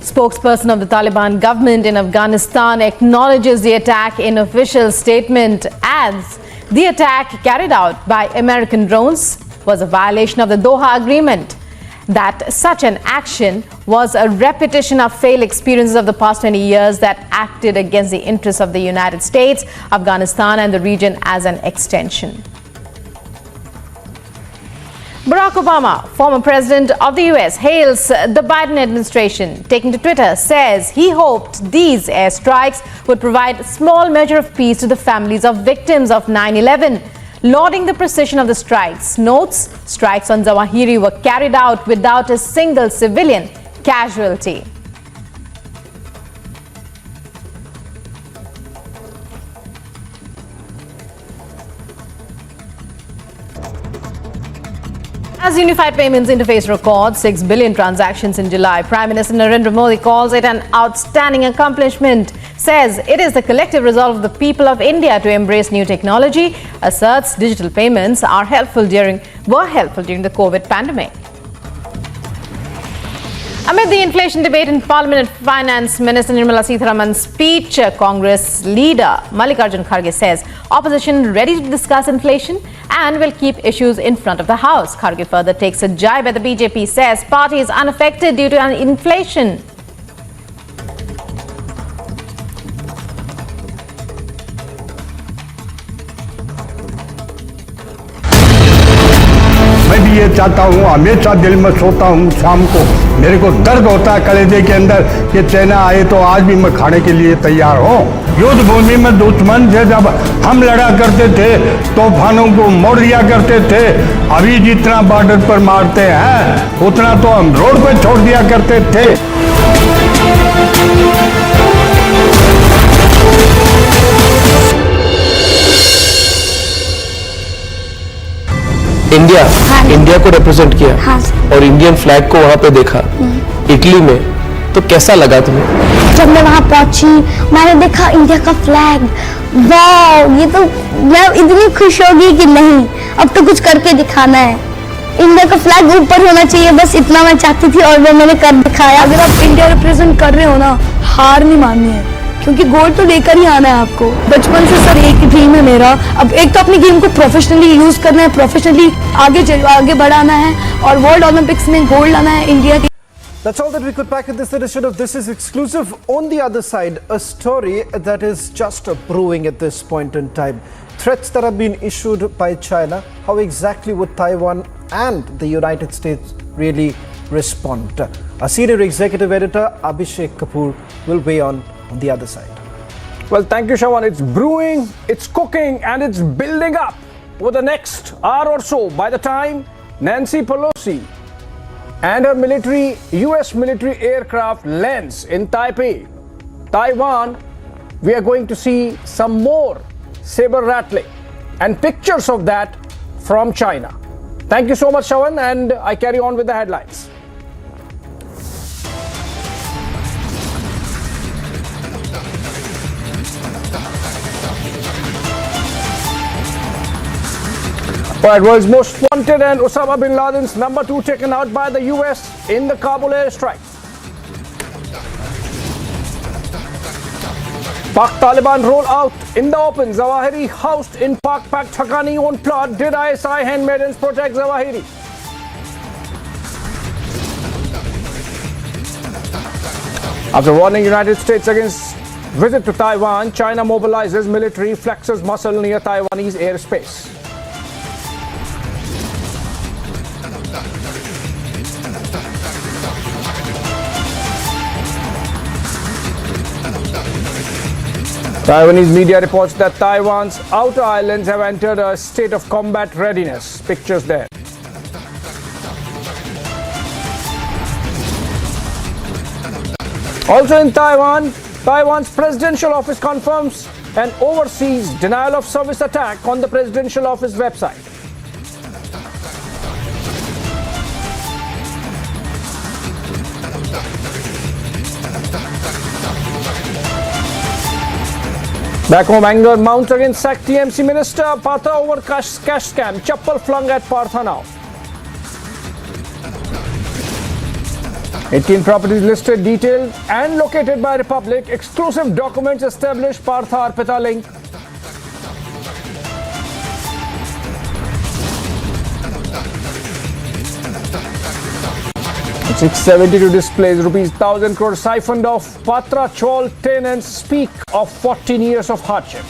Spokesperson of the Taliban government in Afghanistan acknowledges the attack in official statement, adds the attack carried out by American drones was a violation of the Doha Agreement that such an action was a repetition of failed experiences of the past 20 years that acted against the interests of the United States, Afghanistan and the region as an extension. Barack Obama, former president of the US, hails the Biden administration. Taking to Twitter, says he hoped these airstrikes would provide a small measure of peace to the families of victims of 9/11. Lauding the precision of the strikes, notes strikes on Zawahiri were carried out without a single civilian casualty. As Unified Payments Interface records 6 billion transactions in July, Prime Minister Narendra Modi calls it an outstanding accomplishment, says it is the collective resolve of the people of India to embrace new technology, asserts digital payments were helpful during the COVID pandemic. Amid the inflation debate in Parliament, Finance Minister Nirmala Sitharaman's speech, Congress leader Mallikarjun Kharge says opposition ready to discuss inflation and will keep issues in front of the House. Kharge further takes a jibe at the BJP, says party is unaffected due to inflation. मैं भी ये चाहता हूँ, हमेशा दिल में सोता हूँ शाम को मेरे को दर्द होता है कलेजे के अंदर कि चाइना आए तो आज भी मैं खाने के लिए तैयार हूँ। युद्ध भूमि में दुश्मन से जब हम लड़ा करते थे तूफानों को मोड़ दिया करते थे, अभी जितना बॉर्डर पर मारते हैं उतना तो हम रोड पे छोड़ दिया करते थे। इंडिया को रिप्रेजेंट किया और इंडियन फ्लैग को वहां पे देखा इटली में, तो कैसा लगा तुम्हें? जब मैं वहां पहुंची मैंने देखा इंडिया का फ्लैग, वाह, ये तो मैं इतनी खुश हो गई कि नहीं, अब तो कुछ करके दिखाना है। इंडिया का फ्लैग ऊपर होना चाहिए, बस इतना मैं चाहती थी और वो मैंने कर दिखाया। अगर आप इंडिया रिप्रेजेंट कर रहे हो ना, हार नहीं माननी है, क्योंकि गोल्ड तो लेकर ही आना है आपको। बचपन से सर एक ही ड्रीम है मेरा, अब एक तो अपनी गेम को प्रोफेशनली यूज करना है, प्रोफेशनली आगे बढ़ाना है और वर्ल्ड ओलंपिक्स में गोल्ड लाना है इंडिया की। That's all that we could pack in this edition of This Is Exclusive. On the other side, a story that is just brewing at this point in time. Threats that have been issued by China. How exactly would Taiwan and the United States really respond? Our senior executive editor, Abhishek Kapoor, will weigh on the other side. Well, thank you, Shawan. It's brewing, it's cooking, and it's building up over the next hour or so. By the time Nancy Pelosi and her US military aircraft lands in Taipei, Taiwan, we are going to see some more saber rattling and pictures of that from China. Thank you so much, Shawan, and I carry on with the headlines. Right, world's most wanted and Osama bin Laden's #2 taken out by the US in the Kabul airstrike. Pak Taliban roll out in the open. Zawahiri housed in Pak Haqqani owned plot. Did ISI handmaidens protect Zawahiri? After warning United States against visit to Taiwan, China mobilizes military, flexes muscle near Taiwanese airspace. Taiwanese media reports that Taiwan's outer islands have entered a state of combat readiness. Pictures there. Also in Taiwan, Taiwan's presidential office confirms an overseas denial of service attack on the presidential office website. Back home, anger mounts against sacked TMC Minister Partha over cash scam. Chappal flung at Partha now. 18 properties listed, detailed and located by Republic. Exclusive documents establish Partha Arpita link. 672 displays, rupees 1,000 crore siphoned off Patra Chol tenants speak of 14 years of hardship.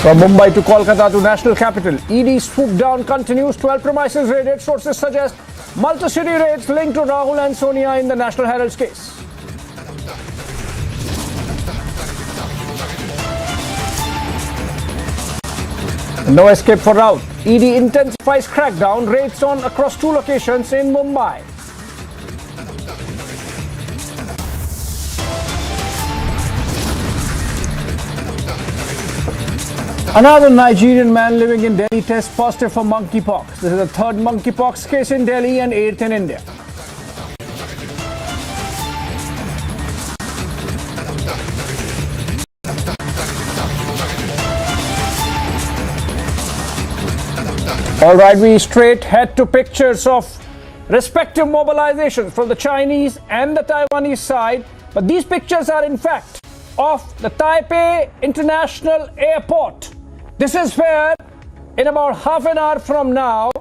From Mumbai to Kolkata to national capital, ED swoop down continues. 12 premises raided. Sources suggest multi-city raids linked to Rahul and Sonia in the National Herald's case. No escape for Rahul. ED intensifies crackdown. Raids on across 2 locations in Mumbai. Another Nigerian man living in Delhi tests positive for monkeypox. This is the 3rd monkeypox case in Delhi and 8th in India. All right, we straight head to pictures of respective mobilizations from the Chinese and the Taiwanese side. But these pictures are in fact of the Taipei International Airport. This is where, in about half an hour from now,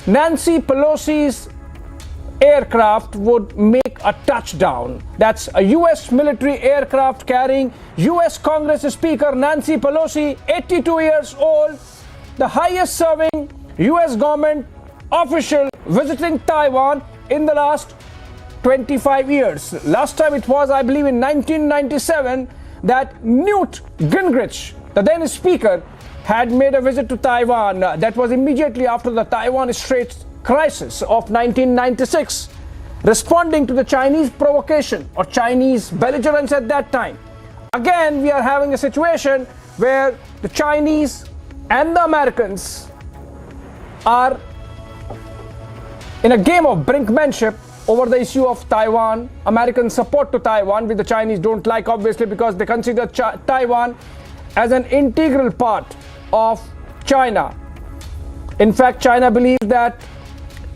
Nancy Pelosi's aircraft would make a touchdown. That's a US military aircraft carrying US Congress Speaker Nancy Pelosi, 82 years old, the highest serving US government official visiting Taiwan in the last 25 years. Last time it was, I believe, in 1997 that Newt Gingrich, the then speaker, had made a visit to Taiwan. That was immediately after the Taiwan Straits crisis of 1996, responding to the Chinese provocation or Chinese belligerence at that time. Again, we are having a situation where the Chinese and the Americans are in a game of brinkmanship over the issue of Taiwan. American support to Taiwan, which the Chinese don't like, obviously, because they consider Taiwan as an integral part of China. In fact, China believes that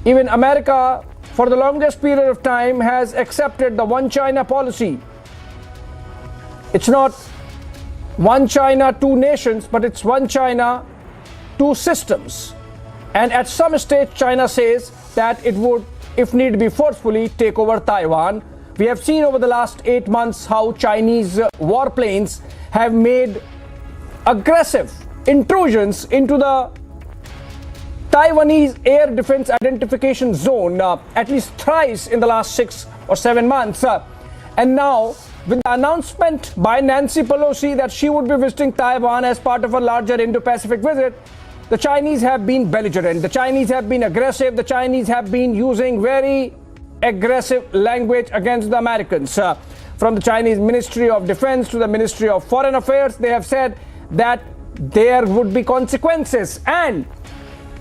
even America, for the longest period of time, has accepted the one China policy. It's not one China, two nations, but it's one China, two systems. And at some stage, China says that it would, if need be, forcefully take over Taiwan. We have seen over the last 8 months how Chinese warplanes have made aggressive intrusions into the Taiwanese air defense identification zone, at least thrice in the last 6 or 7 months. And now, with the announcement by Nancy Pelosi that she would be visiting Taiwan as part of a larger Indo-Pacific visit, the Chinese have been belligerent. The Chinese have been aggressive. The Chinese have been using very aggressive language against the Americans. From the Chinese Ministry of Defense to the Ministry of Foreign Affairs, they have said that there would be consequences. And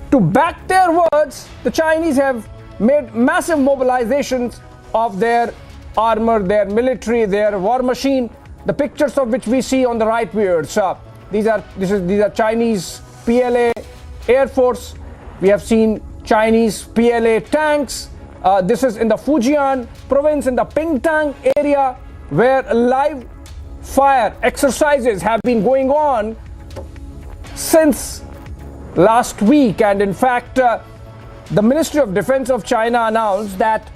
to back their words, the Chinese have made massive mobilizations of their armor, their military, their war machine, the pictures of which we see on the right viewers. These are Chinese PLA Air Force. We have seen Chinese PLA tanks. This is in the Fujian province, in the Pingtang area, where live fire exercises have been going on since last week. And in fact, the Ministry of Defense of China announced that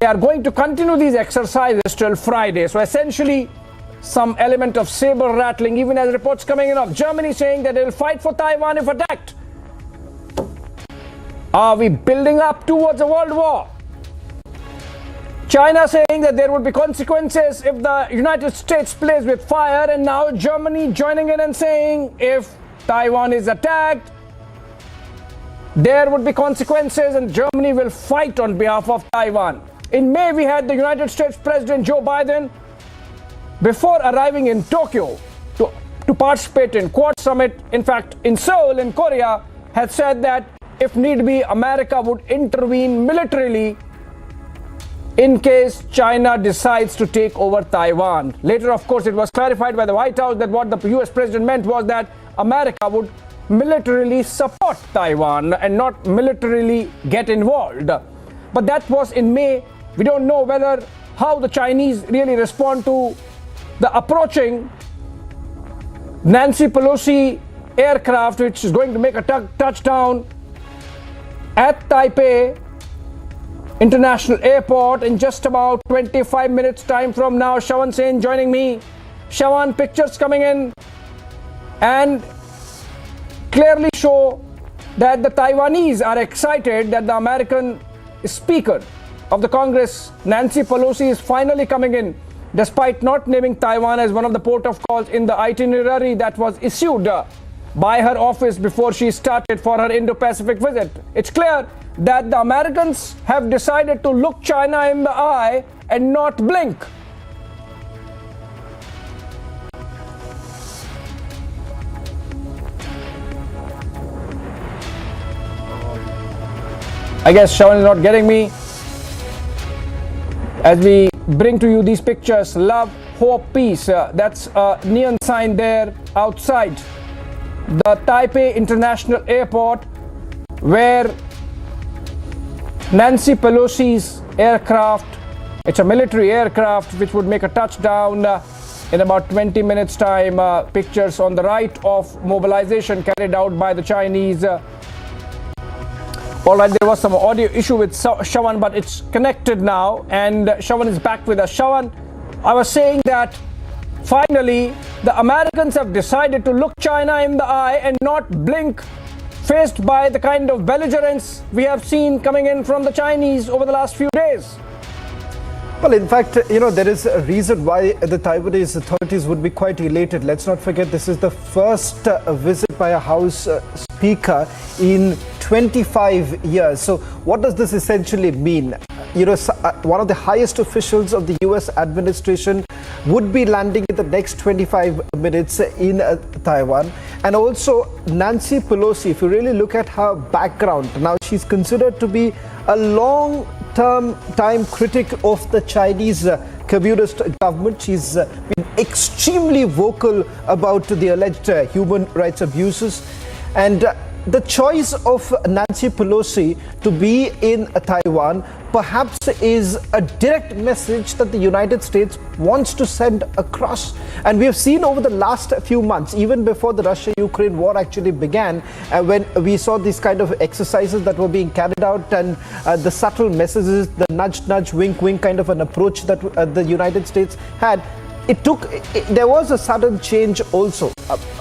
they are going to continue these exercises till Friday. So essentially, some element of saber rattling, even as reports coming in of Germany saying that they will fight for Taiwan if attacked. Are we building up towards a world war? China saying that there would be consequences if the United States plays with fire, and now Germany joining in and saying if Taiwan is attacked, there would be consequences and Germany will fight on behalf of Taiwan. In May, we had the United States President Joe Biden, before arriving in Tokyo to participate in Quad Summit, in fact in Seoul in Korea, had said that if need be, America would intervene militarily in case China decides to take over Taiwan. Later, of course, it was clarified by the White House that what the US president meant was that America would militarily support Taiwan and not militarily get involved. But that was in May. We don't know whether how the Chinese really respond to the approaching Nancy Pelosi aircraft, which is going to make a touchdown at Taipei International Airport in just about 25 minutes time from now. Shawan Sen joining me. Shawan, pictures coming in and clearly show that the Taiwanese are excited that the American Speaker of the Congress, Nancy Pelosi, is finally coming in, despite not naming Taiwan as one of the port of calls in the itinerary that was issued by her office before she started for her Indo-Pacific visit. It's clear that the Americans have decided to look China in the eye and not blink. I guess Shawan is not getting me. As we bring to you these pictures, love, hope, peace. That's a neon sign there outside the Taipei International Airport, where Nancy Pelosi's aircraft, it's a military aircraft which would make a touchdown in about 20 minutes time. Pictures on the right of mobilization carried out by the Chinese. All right, there was some audio issue with Shawan, but it's connected now, and Shawan is back with us. Shawan, I was saying that finally the Americans have decided to look China in the eye and not blink, faced by the kind of belligerence we have seen coming in from the Chinese over the last few days. Well, in fact, there is a reason why the Taiwanese authorities would be quite elated. Let's not forget, this is the first visit by a House Speaker in 25 years. So what does this essentially mean? One of the highest officials of the US administration would be landing in the next 25 minutes in Taiwan. And also Nancy Pelosi, if you really look at her background, now she's considered to be a long-time critic of the Chinese communist government. She's been extremely vocal about the alleged human rights abuses. And the choice of Nancy Pelosi to be in Taiwan perhaps is a direct message that the United States wants to send across. And we have seen over the last few months, even before the Russia-Ukraine war actually began, when we saw these kind of exercises that were being carried out, and the subtle messages, the nudge, wink kind of an approach that the United States had, there was a sudden change also.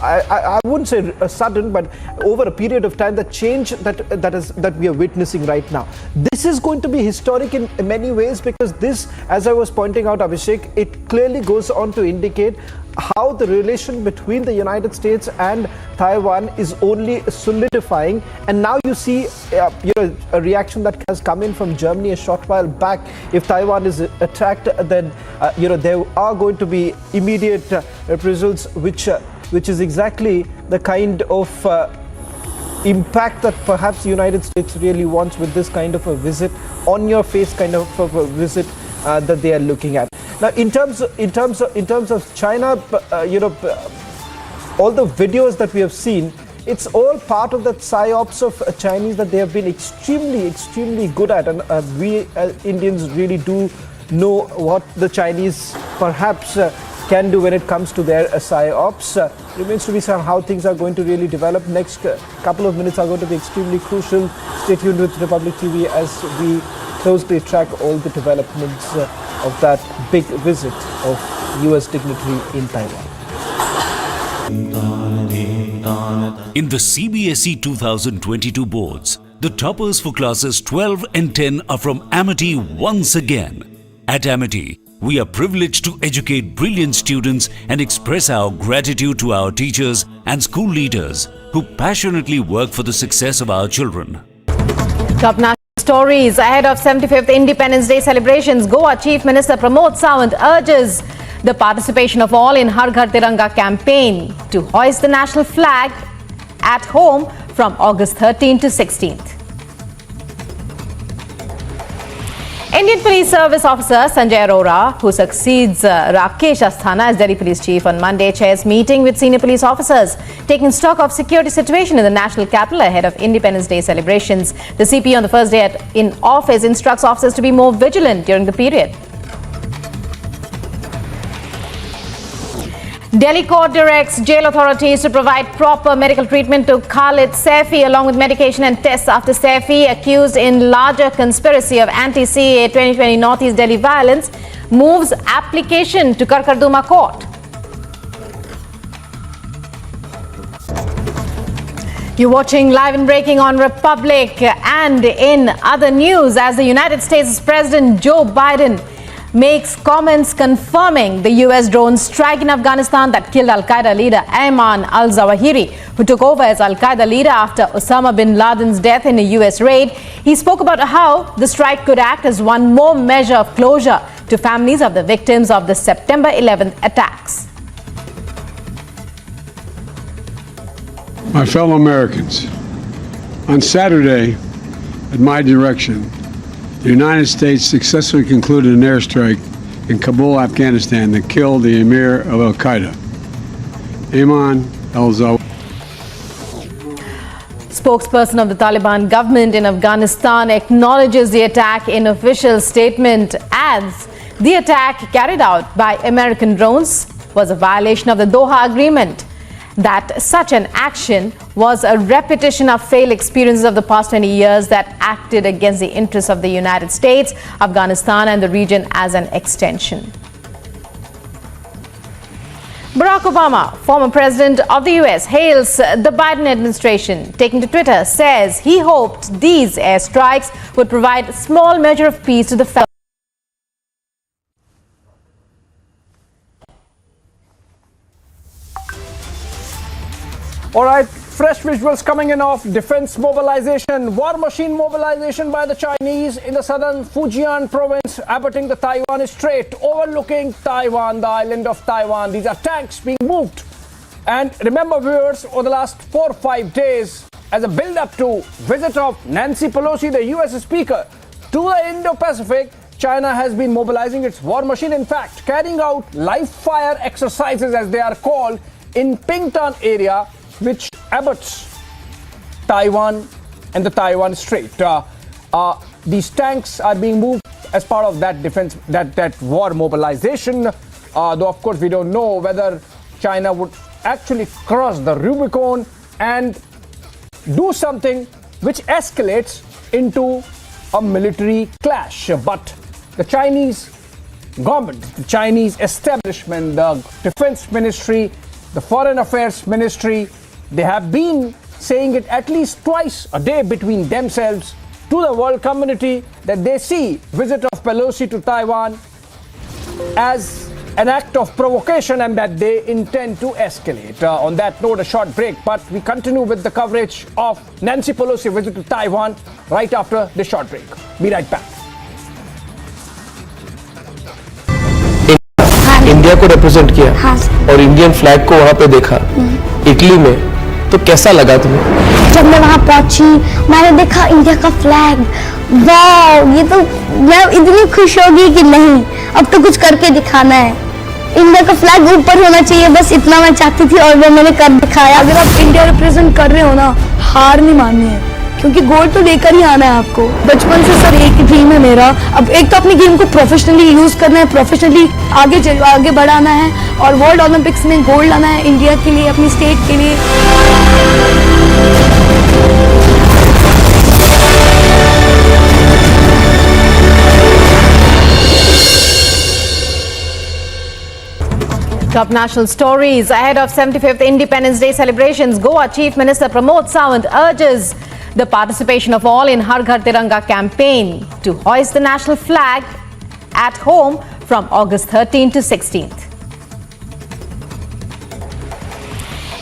I wouldn't say a sudden, but over a period of time, the change that we are witnessing right now. This is going to be historic in many ways, because this, as I was pointing out, Abhishek, it clearly goes on to indicate how the relation between the United States and Taiwan is only solidifying. And now you see a reaction that has come in from Germany a short while back. If Taiwan is attacked, then there are going to be immediate reprisals, which is exactly the kind of impact that perhaps the United States really wants with this kind of a visit, on your face kind of a visit that they are looking at. Now, in terms of China, all the videos that we have seen, it's all part of that psyops of Chinese that they have been extremely good at, and we Indians really do know what the Chinese perhaps can do when it comes to their psyops. Remains to be seen how things are going to really develop. Next couple of minutes are going to be extremely crucial. Stay tuned with Republic TV as we closely track all the developments of that big visit of US dignitary in Taiwan. In the CBSE 2022 boards, the toppers for classes 12 and 10 are from Amity once again. At Amity, we are privileged to educate brilliant students and express our gratitude to our teachers and school leaders who passionately work for the success of our children. Top national stories ahead of 75th Independence Day celebrations. Goa Chief Minister Pramod Sawant urges the participation of all in Har Ghar Tiranga campaign to hoist the national flag at home from August 13th to 16th. Indian Police Service Officer Sanjay Arora, who succeeds Rakesh Asthana as Delhi Police Chief on Monday, chairs meeting with senior police officers, taking stock of security situation in the national capital ahead of Independence Day celebrations. The CP on the first day in office instructs officers to be more vigilant during the period. Delhi court directs jail authorities to provide proper medical treatment to Khalid Saifi along with medication and tests after Saifi, accused in larger conspiracy of anti-CAA 2020 Northeast Delhi violence, moves application to Karkarduma court. You're watching Live and Breaking on Republic. And in other news, as the United States President Joe Biden makes comments confirming the US drone strike in Afghanistan that killed Al-Qaeda leader Ayman al-Zawahiri, who took over as Al-Qaeda leader after Osama bin Laden's death in a US raid. He spoke about how the strike could act as one more measure of closure to families of the victims of the September 11th attacks. My fellow Americans, on Saturday, at my direction, the United States successfully concluded an airstrike in Kabul, Afghanistan that killed the emir of Al-Qaeda, Ayman al-Zawahiri. Spokesperson of the Taliban government in Afghanistan acknowledges the attack in official statement, adds the attack carried out by American drones was a violation of the Doha Agreement, that such an action was a repetition of failed experiences of the past 20 years that acted against the interests of the United States, Afghanistan and the region as an extension. Barack Obama, former president of the US, hails the Biden administration. Taking to Twitter, says he hoped these airstrikes would provide a small measure of peace to the fellow. All right, fresh visuals coming in of defense mobilization, war machine mobilization by the Chinese in the southern Fujian province, abutting the Taiwan Strait, overlooking Taiwan, the island of Taiwan. These are tanks being moved. And remember, viewers, over the last 4 or 5 days, as a build-up to visit of Nancy Pelosi, the US Speaker, to the Indo-Pacific, China has been mobilizing its war machine, in fact, carrying out live fire exercises, as they are called, in Pingtan area, which abuts Taiwan and the Taiwan Strait. These tanks are being moved as part of that defense, that war mobilization. Though of course we don't know whether China would actually cross the Rubicon and do something which escalates into a military clash. But the Chinese government, the Chinese establishment, the defense ministry, the foreign affairs ministry, they have been saying it at least twice a day between themselves to the world community that they see visit of Pelosi to Taiwan as an act of provocation and that they intend to escalate. On that note, a short break, but we continue with the coverage of Nancy Pelosi visit to Taiwan right after this short break. Be right back. India को represent किया और Indian flag को वहां पे देखा Italy में, तो कैसा लगा तुम्हें? जब मैं वहां पहुंची, मैंने देखा इंडिया का फ्लैग, वाव, ये तो मैं इतनी खुश हो गई कि नहीं, अब तो कुछ करके दिखाना है। इंडिया का फ्लैग ऊपर होना चाहिए, बस इतना मैं चाहती थी और वो मैंने कर दिखाया। अगर आप इंडिया रिप्रेजेंट कर रहे हो ना, हार नहीं माननी है, क्योंकि गोल्ड तो लेकर ही आना है आपको। बचपन से सर एक ड्रीम है मेरा, अब एक तो अपनी गेम को प्रोफेशनली यूज करना है, प्रोफेशनली आगे बढ़ाना है और वर्ल्ड ओलंपिक्स में गोल्ड लाना है इंडिया के लिए, अपनी स्टेट के लिए। Top national stories ahead of 75th Independence Day celebrations. Goa Chief Minister Pramod Sawant urges the participation of all in Har Ghar Tiranga campaign to hoist the national flag at home from August 13th to 16th.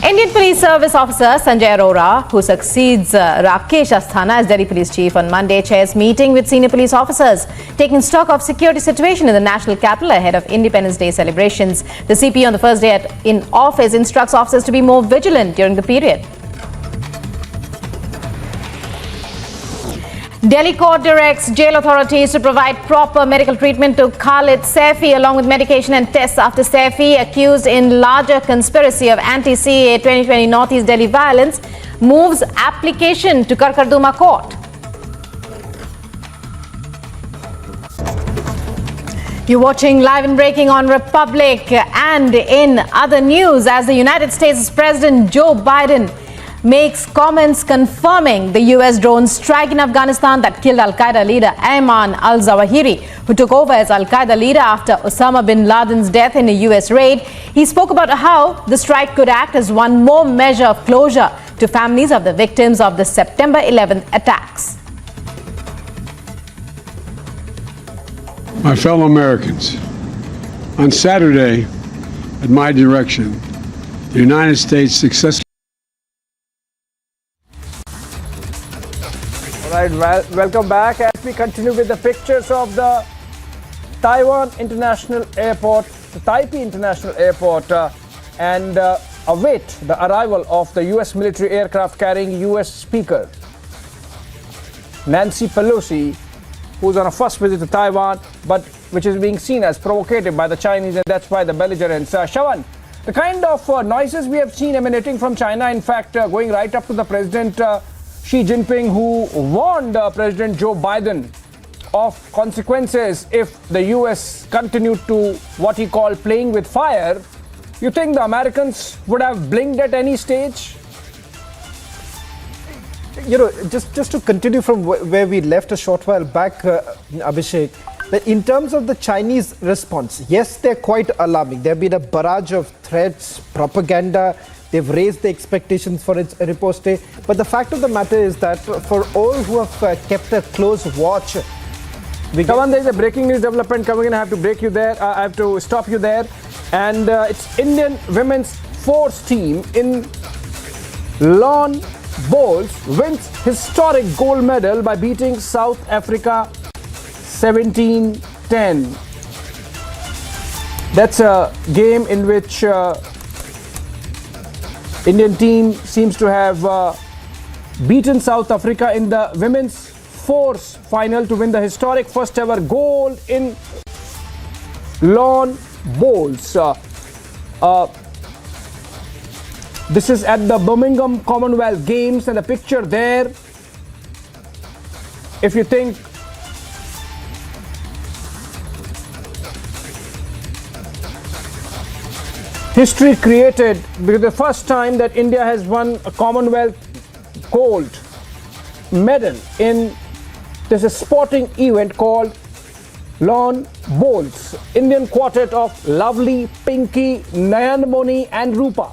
Indian Police Service Officer Sanjay Arora, who succeeds Rakesh Asthana as Delhi Police Chief on Monday, chairs meeting with senior police officers, taking stock of security situation in the national capital ahead of Independence Day celebrations. The CP on the first day in office instructs officers to be more vigilant during the period. Delhi court directs jail authorities to provide proper medical treatment to Khalid Saifi along with medication and tests after Saifi, accused in larger conspiracy of anti-CAA 2020 Northeast Delhi violence, moves application to Karkarduma court. You're watching Live and Breaking on Republic. And in other news, as the United States President Joe Biden makes comments confirming the US drone strike in Afghanistan that killed Al-Qaeda leader Ayman al-Zawahiri, who took over as Al-Qaeda leader after Osama bin Laden's death in a US raid. He spoke about how the strike could act as one more measure of closure to families of the victims of the September 11th attacks. My fellow Americans, on Saturday, at my direction, the United States successfully. All right, welcome back as we continue with the pictures of the Taiwan International Airport, the Taipei International Airport, and await the arrival of the US military aircraft carrying US Speaker Nancy Pelosi, who's on a first visit to Taiwan, but which is being seen as provocative by the Chinese, and that's why the belligerents. Shawan, the kind of noises we have seen emanating from China, in fact, going right up to the President Xi Jinping, who warned President Joe Biden of consequences if the US continued to what he called playing with fire. You think the Americans would have blinked at any stage? You know, just to continue from where we left a short while back, Abhishek, that in terms of the Chinese response, yes, they're quite alarming. There have been a barrage of threats, propaganda. They've raised the expectations for its riposte. But the fact of the matter is that for all who have kept a close watch, there's a breaking news development coming in. I have to break you there. I have to stop you there. And it's Indian women's force team in lawn bowls wins historic gold medal by beating South Africa 17-10. That's a game in which Indian team seems to have beaten South Africa in the women's force final to win the historic first ever gold in lawn bowls. This is at the Birmingham Commonwealth Games, and the picture there, if you think history created, because the first time that India has won a Commonwealth gold medal in this sporting event called lawn bowls. Indian quartet of Lovely, Pinky, Nayanmoni and Rupa.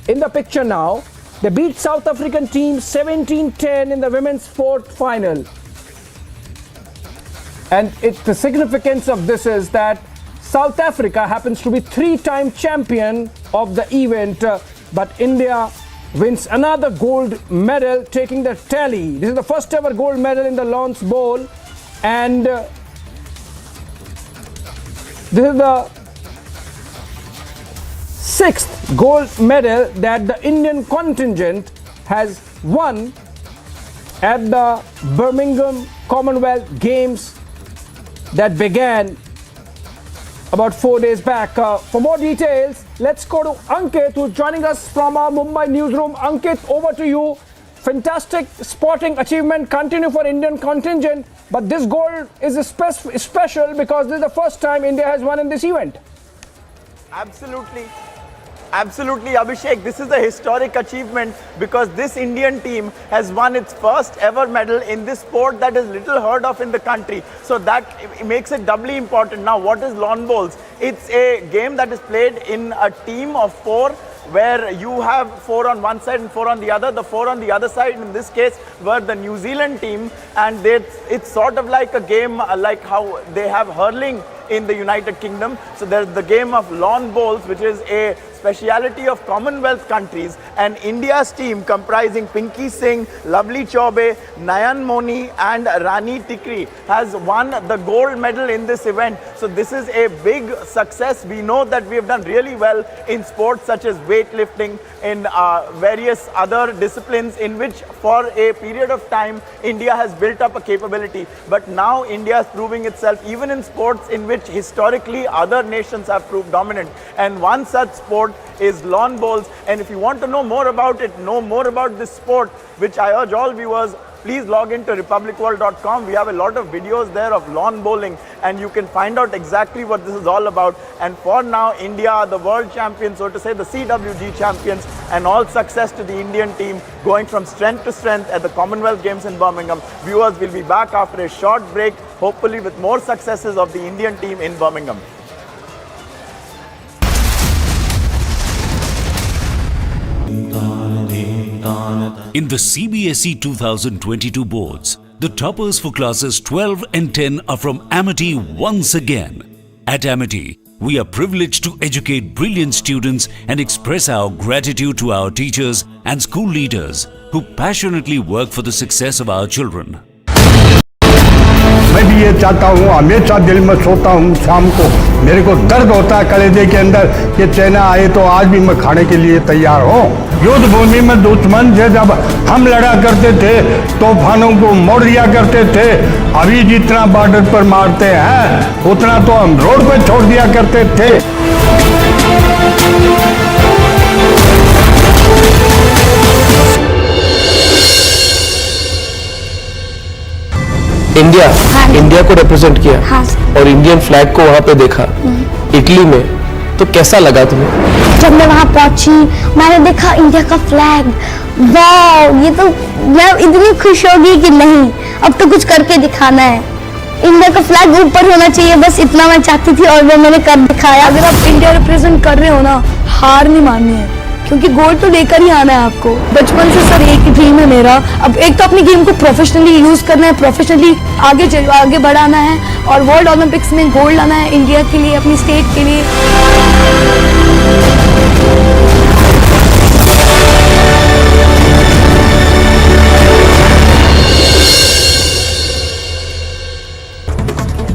In the picture now, they beat South African team 17-10 in the women's fourth final. And the significance of this is that South Africa happens to be three-time champion of the event, but India wins another gold medal, taking the tally. This is the first ever gold medal in the Lawns Bowl, and this is the sixth gold medal that the Indian contingent has won at the Birmingham Commonwealth Games that began about 4 days back. For more details, let's go to Ankit, who's joining us from our Mumbai newsroom. Ankit, over to you. Fantastic sporting achievement continue for Indian contingent, but this gold is special because this is the first time India has won in this event. Absolutely, Abhishek. This is a historic achievement because this Indian team has won its first ever medal in this sport that is little heard of in the country. So that makes it doubly important. Now, what is lawn bowls? It's a game that is played in a team of four, where you have 4 on one side and 4 on the other. The 4 on the other side, in this case, were the New Zealand team, and it's sort of like a game like how they have hurling in the United Kingdom. So there's the game of lawn bowls, which is a speciality of Commonwealth countries, and India's team comprising Pinky Singh, Lovely Chaube, Nayan Moni and Rani Tikri has won the gold medal in this event. So this is a big success. We know that we have done really well in sports such as weightlifting, in various other disciplines in which for a period of time India has built up a capability. But now India is proving itself even in sports in which historically other nations have proved dominant. And one such sport is lawn bowls. And if you want to know more about it, know more about this sport, which I urge all viewers please log into republicworld.com. We have a lot of videos there of lawn bowling, and you can find out exactly what this is all about. And for now, India are the world champions, so to say the CWG champions, and all success to the Indian team going from strength to strength at the Commonwealth Games in Birmingham. Viewers, will be back after a short break, hopefully with more successes of the Indian team in Birmingham. In the CBSE 2022 boards, the toppers for classes 12 and 10 are from Amity once again. At Amity, we are privileged to educate brilliant students and express our gratitude to our teachers and school leaders who passionately work for the success of our children. मैं भी ये चाहता हूँ, हमेशा दिल में सोता हूँ शाम को, मेरे को दर्द होता है कलेजे के अंदर कि चाइना आए तो आज भी मैं खाने के लिए तैयार हूँ। युद्ध भूमि में दुश्मन से जब हम लड़ा करते थे, तूफानों को मोड़ दिया करते थे। अभी जितना बॉर्डर पर मारते हैं उतना तो हम रोड पे छोड़ दिया करते थे। इंडिया को रिप्रेजेंट किया और इंडियन फ्लैग को वहां पे देखा इटली में, तो कैसा लगा तुम्हें? जब मैं वहां पहुंची, मैंने देखा इंडिया का फ्लैग, वाह, ये तो मैं इतनी खुश हो गई कि नहीं, अब तो कुछ करके दिखाना है। इंडिया का फ्लैग ऊपर होना चाहिए, बस इतना मैं चाहती थी और वो मैंने कर दिखाया। अगर आप इंडिया रिप्रेजेंट कर रहे हो ना, हार नहीं माननी है, क्योंकि गोल्ड तो लेकर ही आना है आपको। बचपन से सर एक ही ड्रीम है मेरा, अब एक तो अपनी गेम को प्रोफेशनली यूज करना है, प्रोफेशनली आगे बढ़ाना है और वर्ल्ड ओलंपिक्स में गोल्ड लाना है इंडिया के लिए, अपनी स्टेट के लिए।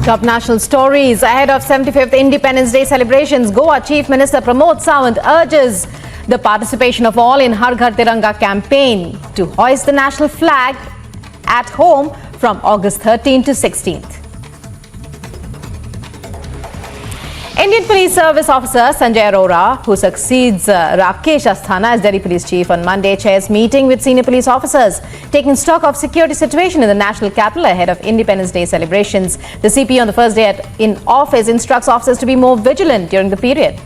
Top national stories ahead of 75th Independence Day celebrations. Goa Chief Minister Pramod Sawant urges the participation of all in Har Ghar Tiranga campaign to hoist the national flag at home from August 13 to 16th. Indian Police Service Officer Sanjay Arora, who succeeds Rakesh Asthana as Delhi Police Chief on Monday, chairs meeting with senior police officers, taking stock of security situation in the national capital ahead of Independence Day celebrations. The CP on the first day in office instructs officers to be more vigilant during the period.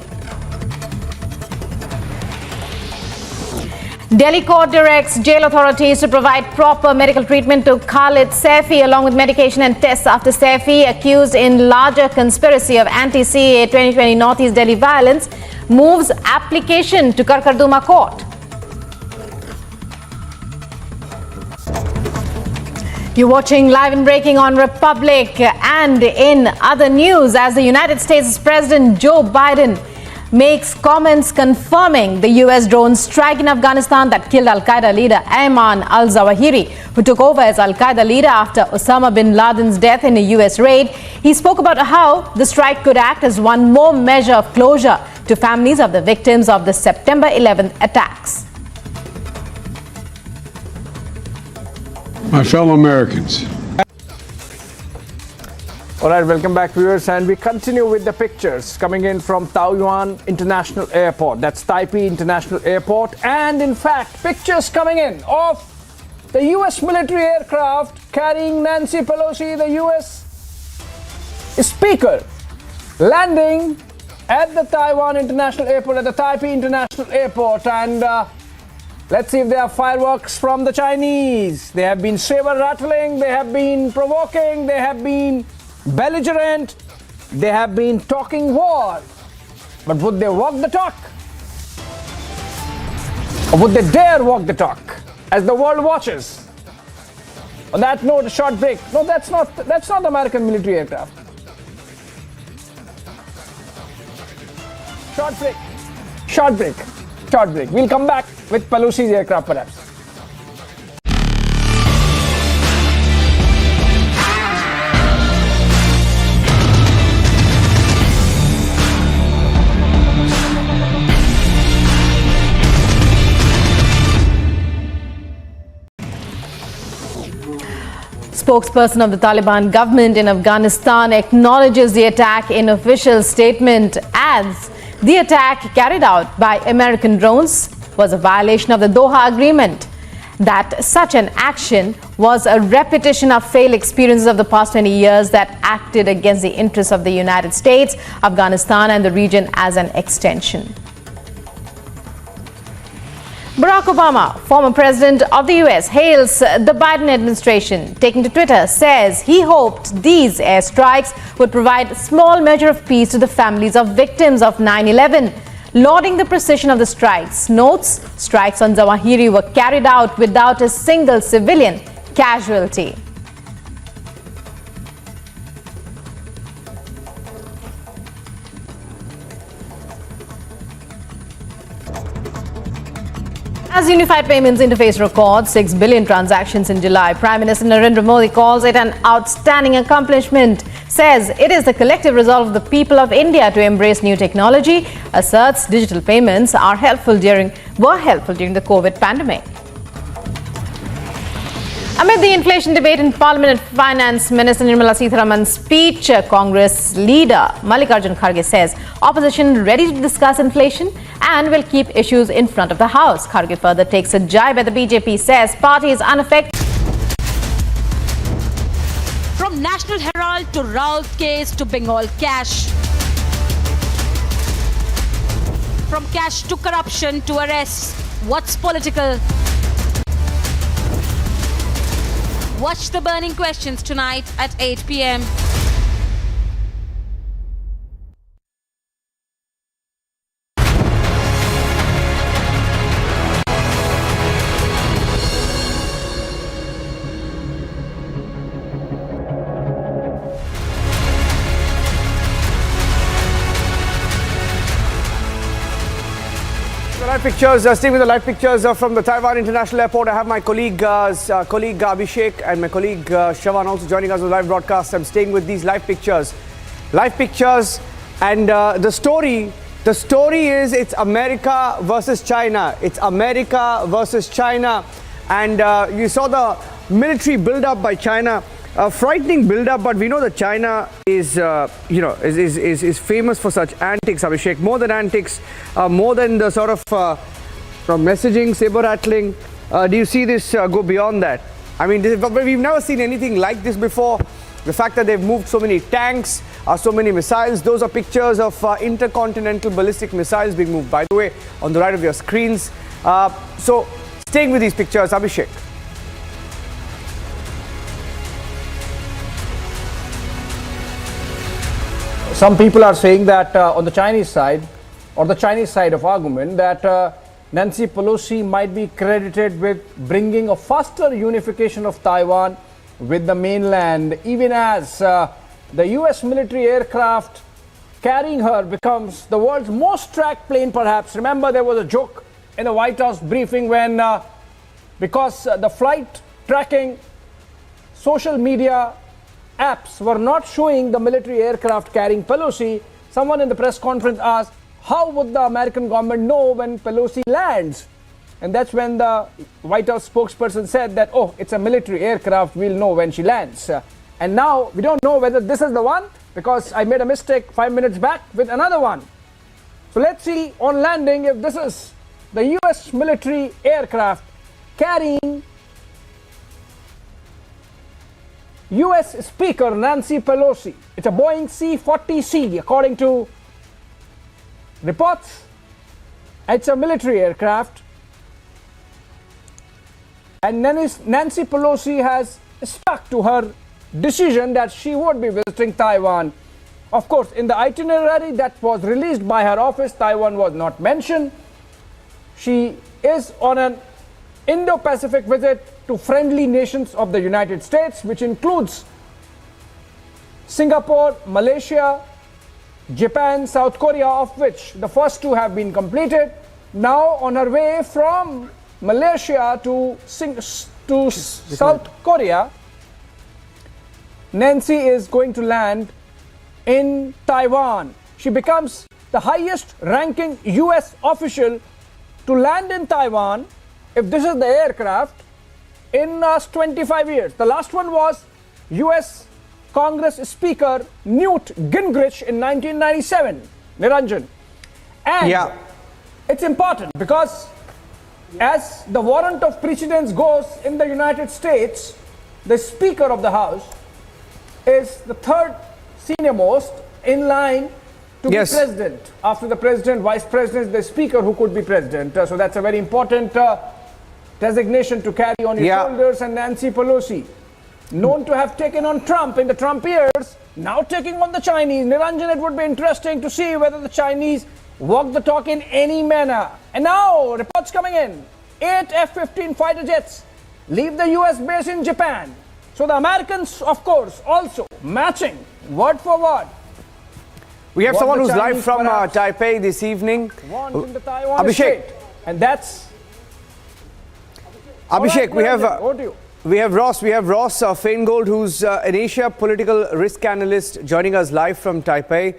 Delhi court directs jail authorities to provide proper medical treatment to Khalid Saifi along with medication and tests after Saifi, accused in larger conspiracy of anti-CAA 2020 Northeast Delhi violence, moves application to Karkarduma court. You're watching Live and Breaking on Republic. And in other news, as the United States President Joe Biden makes comments confirming the US drone strike in Afghanistan that killed Al-Qaeda leader Ayman al-Zawahiri, who took over as Al-Qaeda leader after Osama bin Laden's death in a US raid. He spoke about how the strike could act as one more measure of closure to families of the victims of the September 11th attacks. My fellow Americans. All right, welcome back, viewers, and we continue with the pictures coming in from Taoyuan International Airport. That's Taipei International Airport, and in fact, pictures coming in of the U.S. military aircraft carrying Nancy Pelosi, the U.S. Speaker, landing at the Taiwan International Airport, at the Taipei International Airport, and let's see if there are fireworks from the Chinese. They have been saber rattling, they have been provoking, they have been belligerent, they have been talking war. But would they walk the talk? Or would they dare walk the talk as the world watches? On that note, a short break. No, that's not American military aircraft. Short break. We'll come back with Pelosi's aircraft perhaps. Spokesperson of the Taliban government in Afghanistan acknowledges the attack in official statement, adds the attack carried out by American drones was a violation of the Doha Agreement that such an action was a repetition of failed experiences of the past 20 years that acted against the interests of the United States, Afghanistan and the region as an extension. Barack Obama, former president of the US, hails the Biden administration. Taking to Twitter, says he hoped these airstrikes would provide a small measure of peace to the families of victims of 9/11. Lauding the precision of the strikes, notes strikes on Zawahiri were carried out without a single civilian casualty. As Unified Payments Interface records 6 billion transactions in July, Prime Minister Narendra Modi calls it an outstanding accomplishment, says it is the collective resolve of the people of India to embrace new technology, asserts digital payments were helpful during the COVID pandemic. Amid the inflation debate in Parliament, Finance Minister Nirmala Sitharaman's speech, Congress leader Mallikarjun Kharge says opposition ready to discuss inflation and will keep issues in front of the House. Kharge further takes a jibe at the BJP, says party is unaffected. From National Herald to Rahul case to Bengal cash. From cash to corruption to arrests, what's political? Watch the burning questions tonight at 8 p.m. Live pictures, staying with the live pictures from the Taiwan International Airport. I have my colleague Abhishek and my colleague Shawan also joining us on live broadcast. I'm staying with these live pictures, and the story is it's America versus China. It's America versus China, and you saw the military build-up by China. A frightening build-up, but we know that China is, is famous for such antics, Abhishek. More than antics, more than the sort of messaging, saber-rattling. Do you see this go beyond that? I mean, we've never seen anything like this before. The fact that they've moved so many tanks, so many missiles, those are pictures of intercontinental ballistic missiles being moved, by the way, on the right of your screens. So, staying with these pictures, Abhishek. Some people are saying that on the Chinese side, or the Chinese side of argument, that Nancy Pelosi might be credited with bringing a faster unification of Taiwan with the mainland, even as the US military aircraft carrying her becomes the world's most tracked plane, perhaps. Remember, there was a joke in the White House briefing when, because the flight tracking social media apps were not showing the military aircraft carrying Pelosi, someone in the press conference asked, how would the American government know when Pelosi lands? And that's when the White House spokesperson said that, oh, it's a military aircraft, we'll know when she lands. And now we don't know whether this is the one, because I made a mistake 5 minutes back with another one. So let's see on landing if this is the US military aircraft carrying US Speaker Nancy Pelosi. It's a Boeing C-40C, according to reports. It's a military aircraft. And Nancy Pelosi has stuck to her decision that she would be visiting Taiwan. Of course, in the itinerary that was released by her office, Taiwan was not mentioned. She is on an Indo-Pacific visit to friendly nations of the United States, which includes Singapore, Malaysia, Japan, South Korea, of which the first two have been completed. Now on her way from Malaysia to South Korea, Nancy is going to land in Taiwan. She becomes the highest ranking US official to land in Taiwan, if this is the aircraft, in last 25 years. The last one was US Congress Speaker Newt Gingrich in 1997, Niranjan. And it's important because as the warrant of precedence goes in the United States, the Speaker of the House is the third senior most in line to be president. After the president, vice president, the Speaker who could be president. So that's a very important designation to carry on your shoulders. And Nancy Pelosi, known to have taken on Trump in the Trump years, now taking on the Chinese. Niranjan, it would be interesting to see whether the Chinese walk the talk in any manner. And now, reports coming in. 8 F-15 fighter jets leave the US base in Japan. So the Americans, of course, also matching word for word. We have someone who's live from Taipei this evening. In the Taiwan Strait. And that's... Abhishek, we have Ross Feingold, who's an Asia political risk analyst, joining us live from Taipei.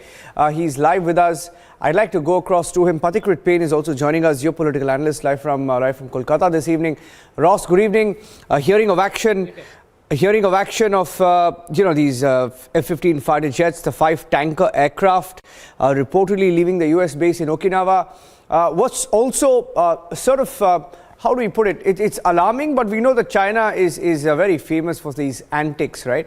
He's live with us. I'd like to go across to him. Patikrit Payne is also joining us, your political analyst, live from Kolkata this evening. Ross, good evening. Hearing of action of these F-15 fighter jets, the 5 tanker aircraft reportedly leaving the US base in Okinawa. What's also how do we put it? It's alarming, but we know that China is very famous for these antics, right?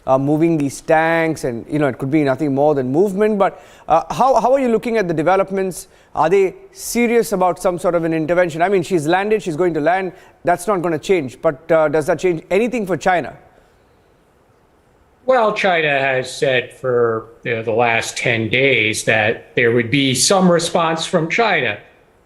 Moving these tanks, and it could be nothing more than movement. But how are you looking at the developments? Are they serious about some sort of an intervention? I mean, she's landed, she's going to land. That's not going to change. But does that change anything for China? Well, China has said for the last 10 days that there would be some response from China.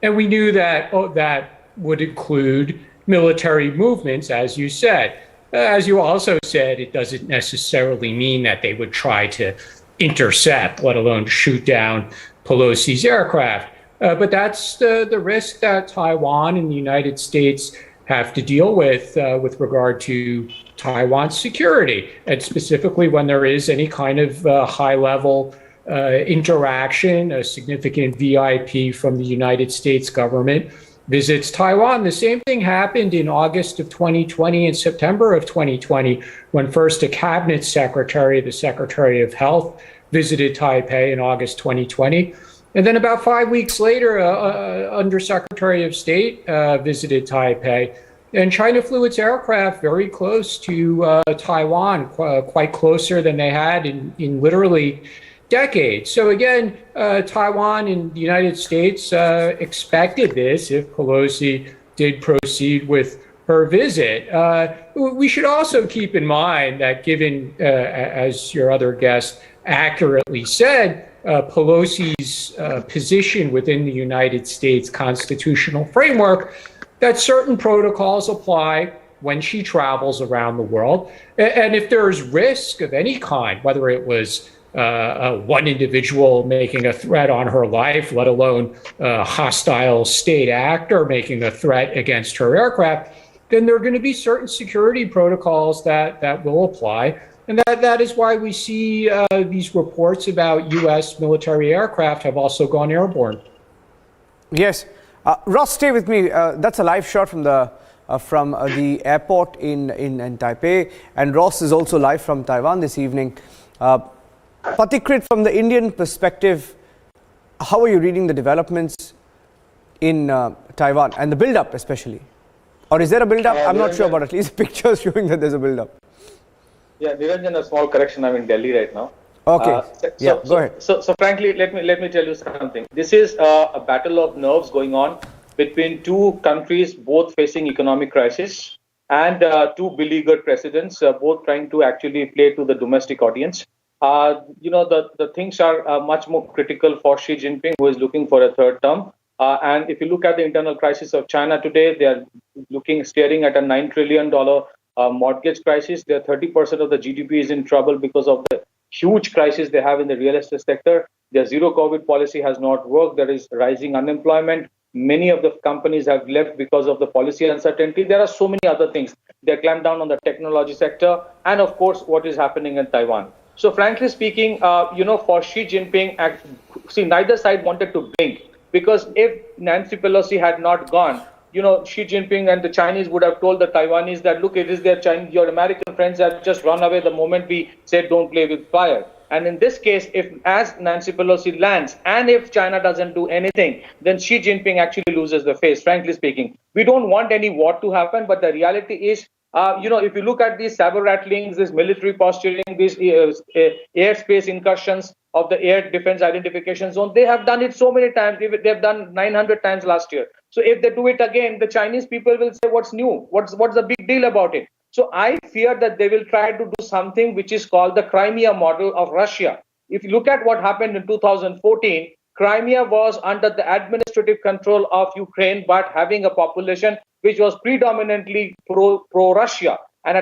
And we knew that that would include military movements, as you said. As you also said, it doesn't necessarily mean that they would try to intercept, let alone shoot down Pelosi's aircraft. But that's the risk that Taiwan and the United States have to deal with regard to Taiwan's security, and specifically when there is any kind of high-level interaction, a significant VIP from the United States government visits Taiwan. The same thing happened in August of 2020 and September of 2020, when first a cabinet secretary, the Secretary of Health, visited Taipei in August 2020. And then about 5 weeks later, Undersecretary of State visited Taipei. And China flew its aircraft very close to Taiwan, quite closer than they had in literally decades. So again, Taiwan and the United States expected this if Pelosi did proceed with her visit. We should also keep in mind that given, as your other guest accurately said, Pelosi's position within the United States constitutional framework, that certain protocols apply when she travels around the world. And if there's risk of any kind, whether it was one individual making a threat on her life, let alone a hostile state actor making a threat against her aircraft, then there are going to be certain security protocols that will apply. And that is why we see these reports about U.S. military aircraft have also gone airborne. Yes. Ross, stay with me. That's a live shot from the airport in Taipei. And Ross is also live from Taiwan this evening. Patikrit, from the Indian perspective, how are you reading the developments in Taiwan and the build-up especially? Or is there a build-up? I'm not sure, but at least pictures showing that there's a build-up. Yeah, Niranjan, a small correction. I'm in Delhi right now. Okay. Go ahead. So frankly, let me tell you something. This is a battle of nerves going on between two countries, both facing economic crisis, and two beleaguered presidents, both trying to actually play to the domestic audience. The things are much more critical for Xi Jinping, who is looking for a third term. And if you look at the internal crisis of China today, they are staring at a $9 trillion mortgage crisis. Their 30% of the GDP is in trouble because of the huge crisis they have in the real estate sector. Their zero COVID policy has not worked. There is rising unemployment. Many of the companies have left because of the policy uncertainty. There are so many other things. They clamped down on the technology sector, and of course, what is happening in Taiwan. So frankly speaking, for Xi Jinping, neither side wanted to blink, because if Nancy Pelosi had not gone, Xi Jinping and the Chinese would have told the Taiwanese that, look, it is their your American friends have just run away the moment we said don't play with fire. And in this case, if as Nancy Pelosi lands and if China doesn't do anything, then Xi Jinping actually loses the face, frankly speaking. We don't want any war to happen, but the reality is, if you look at these saber rattlings, this military posturing, these airspace incursions of the air defense identification zone, they have done it so many times. They've done 900 times last year. So if they do it again, the Chinese people will say, what's new? What's the big deal about it? So I fear that they will try to do something which is called the Crimea model of Russia. If you look at what happened in 2014, Crimea was under the administrative control of Ukraine, but having a population which was predominantly pro-Russia. And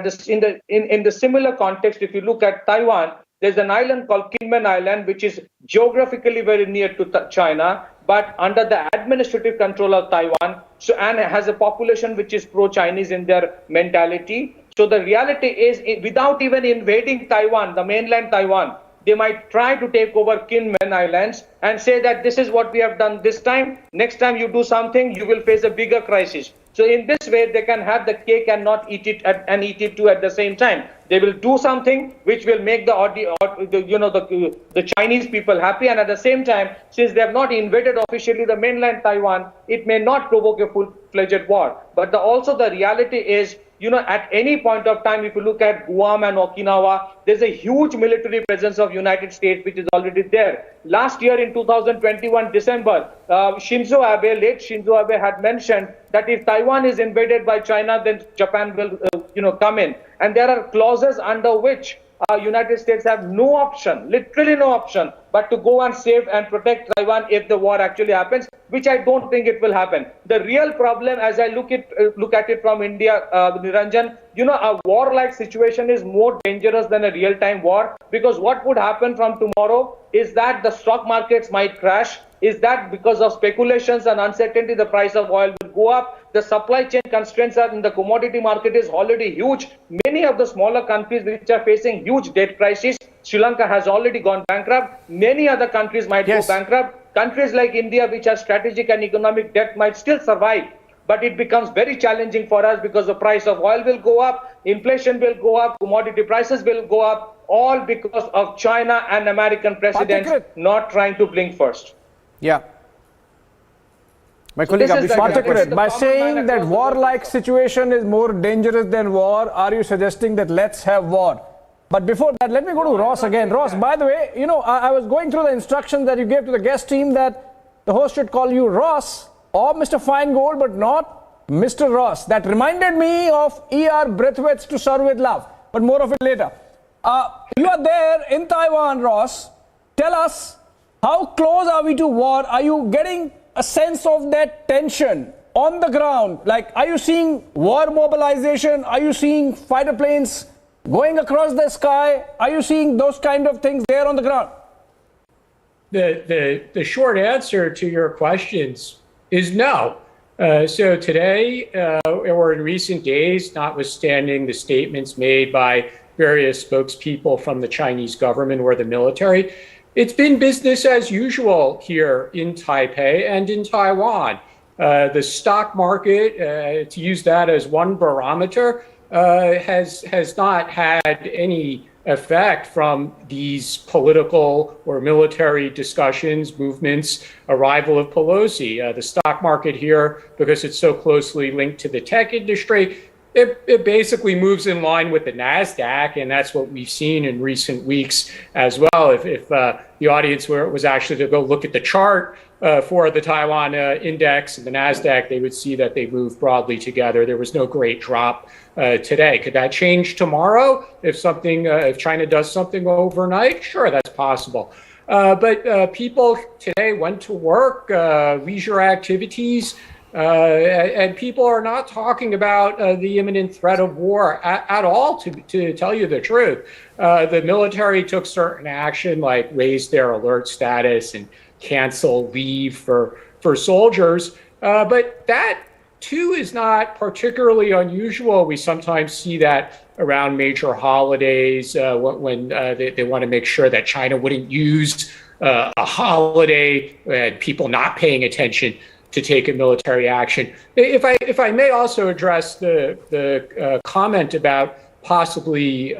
in the similar context, if you look at Taiwan, there's an island called Kinmen Island, which is geographically very near to China, but under the administrative control of Taiwan, and has a population which is pro-Chinese in their mentality. So the reality is, without even invading Taiwan, the mainland Taiwan, they might try to take over Kinmen Islands and say that this is what we have done this time. Next time you do something, you will face a bigger crisis. So in this way, they can have the cake and not eat it and eat it too at the same time. They will do something which will make the Chinese people happy, and at the same time, since they have not invaded officially the mainland Taiwan, it may not provoke a full-fledged war. But also the reality is, at any point of time, if you look at Guam and Okinawa, there's a huge military presence of United States which is already there. Last year in 2021 December, late Shinzo Abe had mentioned that if Taiwan is invaded by China, then Japan will come in. And there are clauses under which United States have no option, literally no option, but to go and save and protect Taiwan if the war actually happens, which I don't think it will happen. The real problem, as I look at it from India, Niranjan, a war-like situation is more dangerous than a real-time war, because what would happen from tomorrow is that the stock markets might crash. Is that because of speculations and uncertainty, the price of oil will go up. The supply chain constraints in the commodity market is already huge. Many of the smaller countries which are facing huge debt crisis, Sri Lanka has already gone bankrupt. Many other countries might go bankrupt. Countries like India, which have strategic and economic debt, might still survive. But it becomes very challenging for us because the price of oil will go up, inflation will go up, commodity prices will go up, all because of China and American presidents not trying to blink first. Yeah. My colleague Abhishek, by saying that war-like situation is more dangerous than war, are you suggesting that let's have war? But before that, let me go to Ross again. Ross, by the way, I was going through the instructions that you gave to the guest team that the host should call you Ross or Mr. Feingold, but not Mr. Ross. That reminded me of E.R. Braithwaite's To Serve With Love, but more of it later. You are there in Taiwan, Ross. Tell us, how close are we to war? Are you getting a sense of that tension on the ground? Like, are you seeing war mobilization? Are you seeing fighter planes going across the sky? Are you seeing those kind of things there on the ground? The short answer to your questions is no. So today, or in recent days, notwithstanding the statements made by various spokespeople from the Chinese government or the military, it's been business as usual here in Taipei and in Taiwan. The stock market, to use that as one barometer, has not had any effect from these political or military discussions, movements, arrival of Pelosi. The stock market here, because it's so closely linked to the tech industry, it basically moves in line with the NASDAQ, and that's what we've seen in recent weeks as well. If the audience was actually to go look at the chart for the Taiwan index and the NASDAQ, they would see that they moved broadly together. There was no great drop today. Could that change tomorrow if China does something overnight? Sure, that's possible. But people today went to work, leisure activities, and people are not talking about the imminent threat of war at all, to tell you the truth. The military took certain action, like raise their alert status and cancel leave for soldiers. But that, too, is not particularly unusual. We sometimes see that around major holidays when they want to make sure that China wouldn't use a holiday and people not paying attention to take a military action. If I may also address the comment about possibly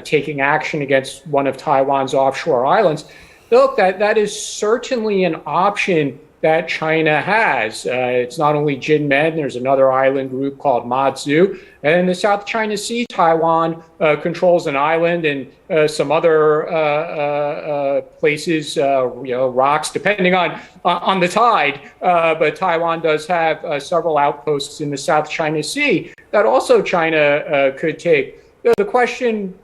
taking action against one of Taiwan's offshore islands. Look, that is certainly an option that China has. It's not only Jinmen, there's another island group called Matsu. And in the South China Sea, Taiwan controls an island and some other places, rocks, depending on the tide. But Taiwan does have several outposts in the South China Sea that also China could take. The question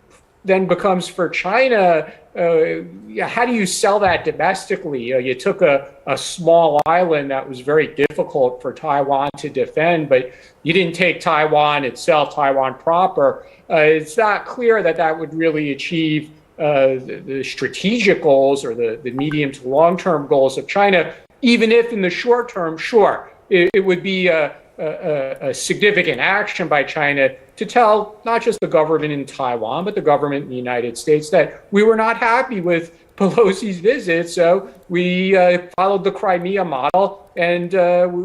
then becomes for China, how do you sell that domestically? You took a small island that was very difficult for Taiwan to defend, but you didn't take Taiwan itself, Taiwan proper. It's not clear that would really achieve the strategic goals or the medium to long-term goals of China, even if in the short term, sure, it would be a significant action by China to tell not just the government in Taiwan, but the government in the United States that we were not happy with Pelosi's visit. So we followed the Crimea model and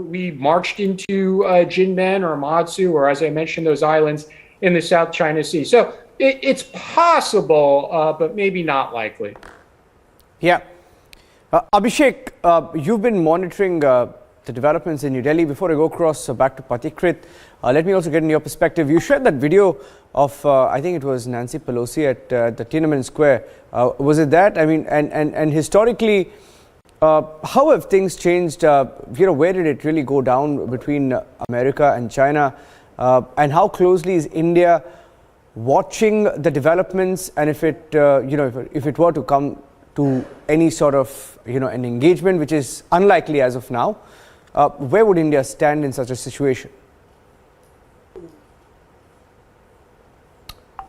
we marched into Jinmen or Matsu, or as I mentioned, those islands in the South China Sea. So it's possible, but maybe not likely. Yeah. Abhishek, you've been monitoring the developments in New Delhi. Before I go across back to Patikrit, let me also get in your perspective. You shared that video of, I think it was Nancy Pelosi at the Tiananmen Square. Was it that? I mean, and historically, how have things changed? Where did it really go down between America and China? And how closely is India watching the developments? And if it, if it were to come to any sort of, an engagement, which is unlikely as of now, where would India stand in such a situation?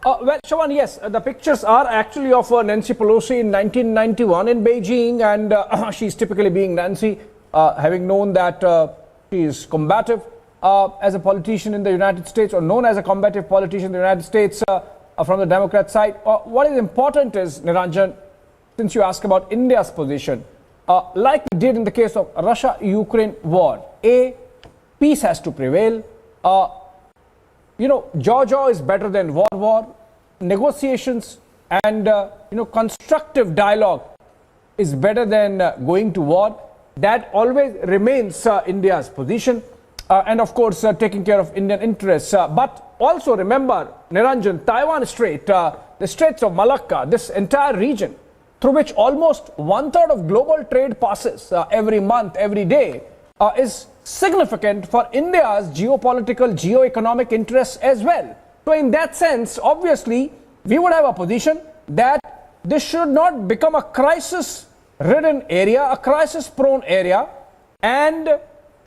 Well, Shawan, yes, the pictures are actually of Nancy Pelosi in 1991 in Beijing, and she's typically being Nancy, having known that she is combative as a politician in the United States, or known as a combative politician in the United States from the Democrat side. What is important is, Niranjan, since you ask about India's position, like we did in the case of Russia-Ukraine war, peace has to prevail. Jaw is better than war. Negotiations and constructive dialogue is better than going to war. That always remains India's position, and of course taking care of Indian interests. But also remember, Niranjan, Taiwan Strait, the Straits of Malacca, this entire region through which almost 1/3 of global trade passes every month, every day, is significant for India's geopolitical, geo-economic interests as well. So in that sense, obviously, we would have a position that this should not become a crisis-ridden area, a crisis-prone area, and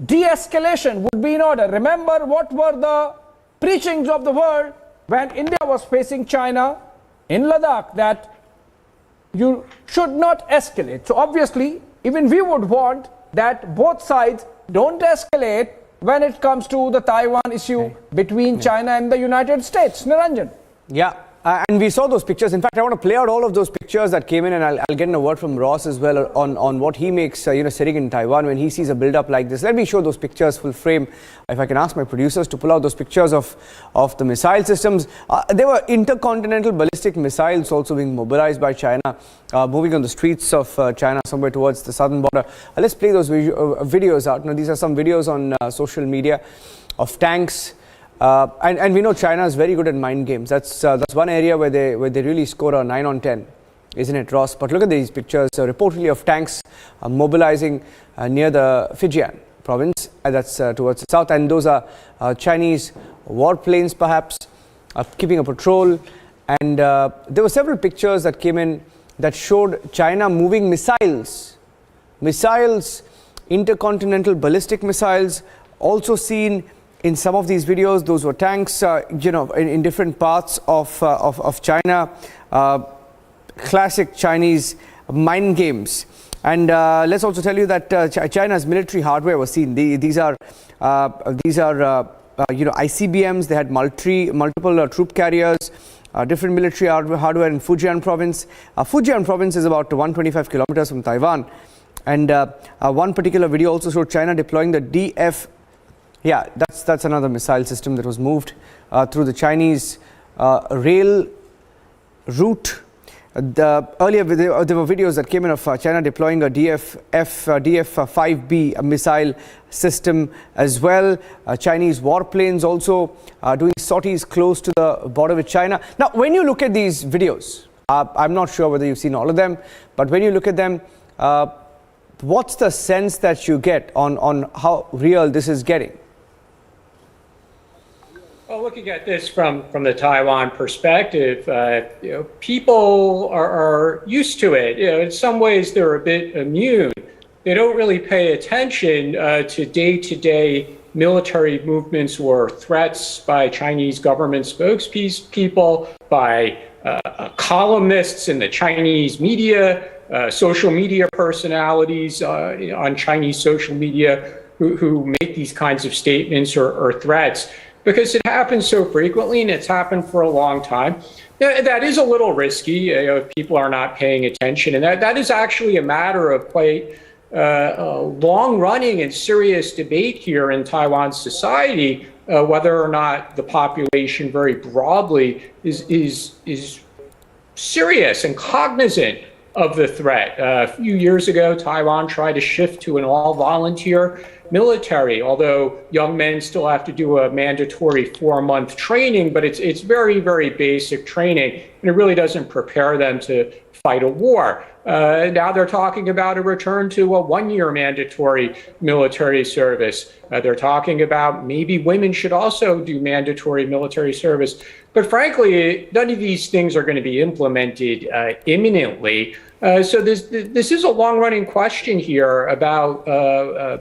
de-escalation would be in order. Remember what were the preachings of the world when India was facing China in Ladakh, that you should not escalate. So obviously, even we would want that both sides don't escalate when it comes to the Taiwan issue between China and the United States. Niranjan. Yeah. And we saw those pictures. In fact, I want to play out all of those pictures that came in, and I'll get in a word from Ross as well on what he makes, sitting in Taiwan when he sees a build-up like this. Let me show those pictures full frame. If I can ask my producers to pull out those pictures of the missile systems. There were intercontinental ballistic missiles also being mobilized by China, moving on the streets of China somewhere towards the southern border. Let's play those videos out. Now, these are some videos on social media of tanks. And we know China is very good at mind games. That's one area where they really score a 9 on 10, isn't it, Ross? But look at these pictures, reportedly of tanks mobilizing near the Fujian province, that's towards the south, and those are Chinese warplanes, perhaps keeping a patrol. And there were several pictures that came in that showed China moving missiles, intercontinental ballistic missiles, also seen in some of these videos. Those were tanks, in different parts of China. Classic Chinese mind games. And let's also tell you that China's military hardware was seen. These are ICBMs. They had multiple troop carriers, different military hardware in Fujian province. Fujian province is about 125 kilometers from Taiwan. And one particular video also showed China deploying the DF. Yeah, that's another missile system that was moved through the Chinese rail route. Earlier there were videos that came in of China deploying a DF-5B missile system as well. Chinese warplanes also doing sorties close to the border with China. Now, when you look at these videos, I'm not sure whether you've seen all of them, but when you look at them, what's the sense that you get on how real this is getting? Well, looking at this from the Taiwan perspective, people are used to it. In some ways, they're a bit immune. They don't really pay attention to day-to-day military movements or threats by Chinese government spokespeople, by columnists in the Chinese media, social media personalities on Chinese social media who make these kinds of statements or threats. Because it happens so frequently and it's happened for a long time. That is a little risky if people are not paying attention. And that is actually a matter of quite long-running and serious debate here in Taiwan society, whether or not the population very broadly is serious and cognizant of the threat. A few years ago, Taiwan tried to shift to an all-volunteer military, although young men still have to do a mandatory 4-month training, but it's very, very basic training, and it really doesn't prepare them to fight a war. Now they're talking about a return to a 1-year mandatory military service. They're talking about maybe women should also do mandatory military service. But frankly, none of these things are going to be implemented imminently. So this is a long-running question here about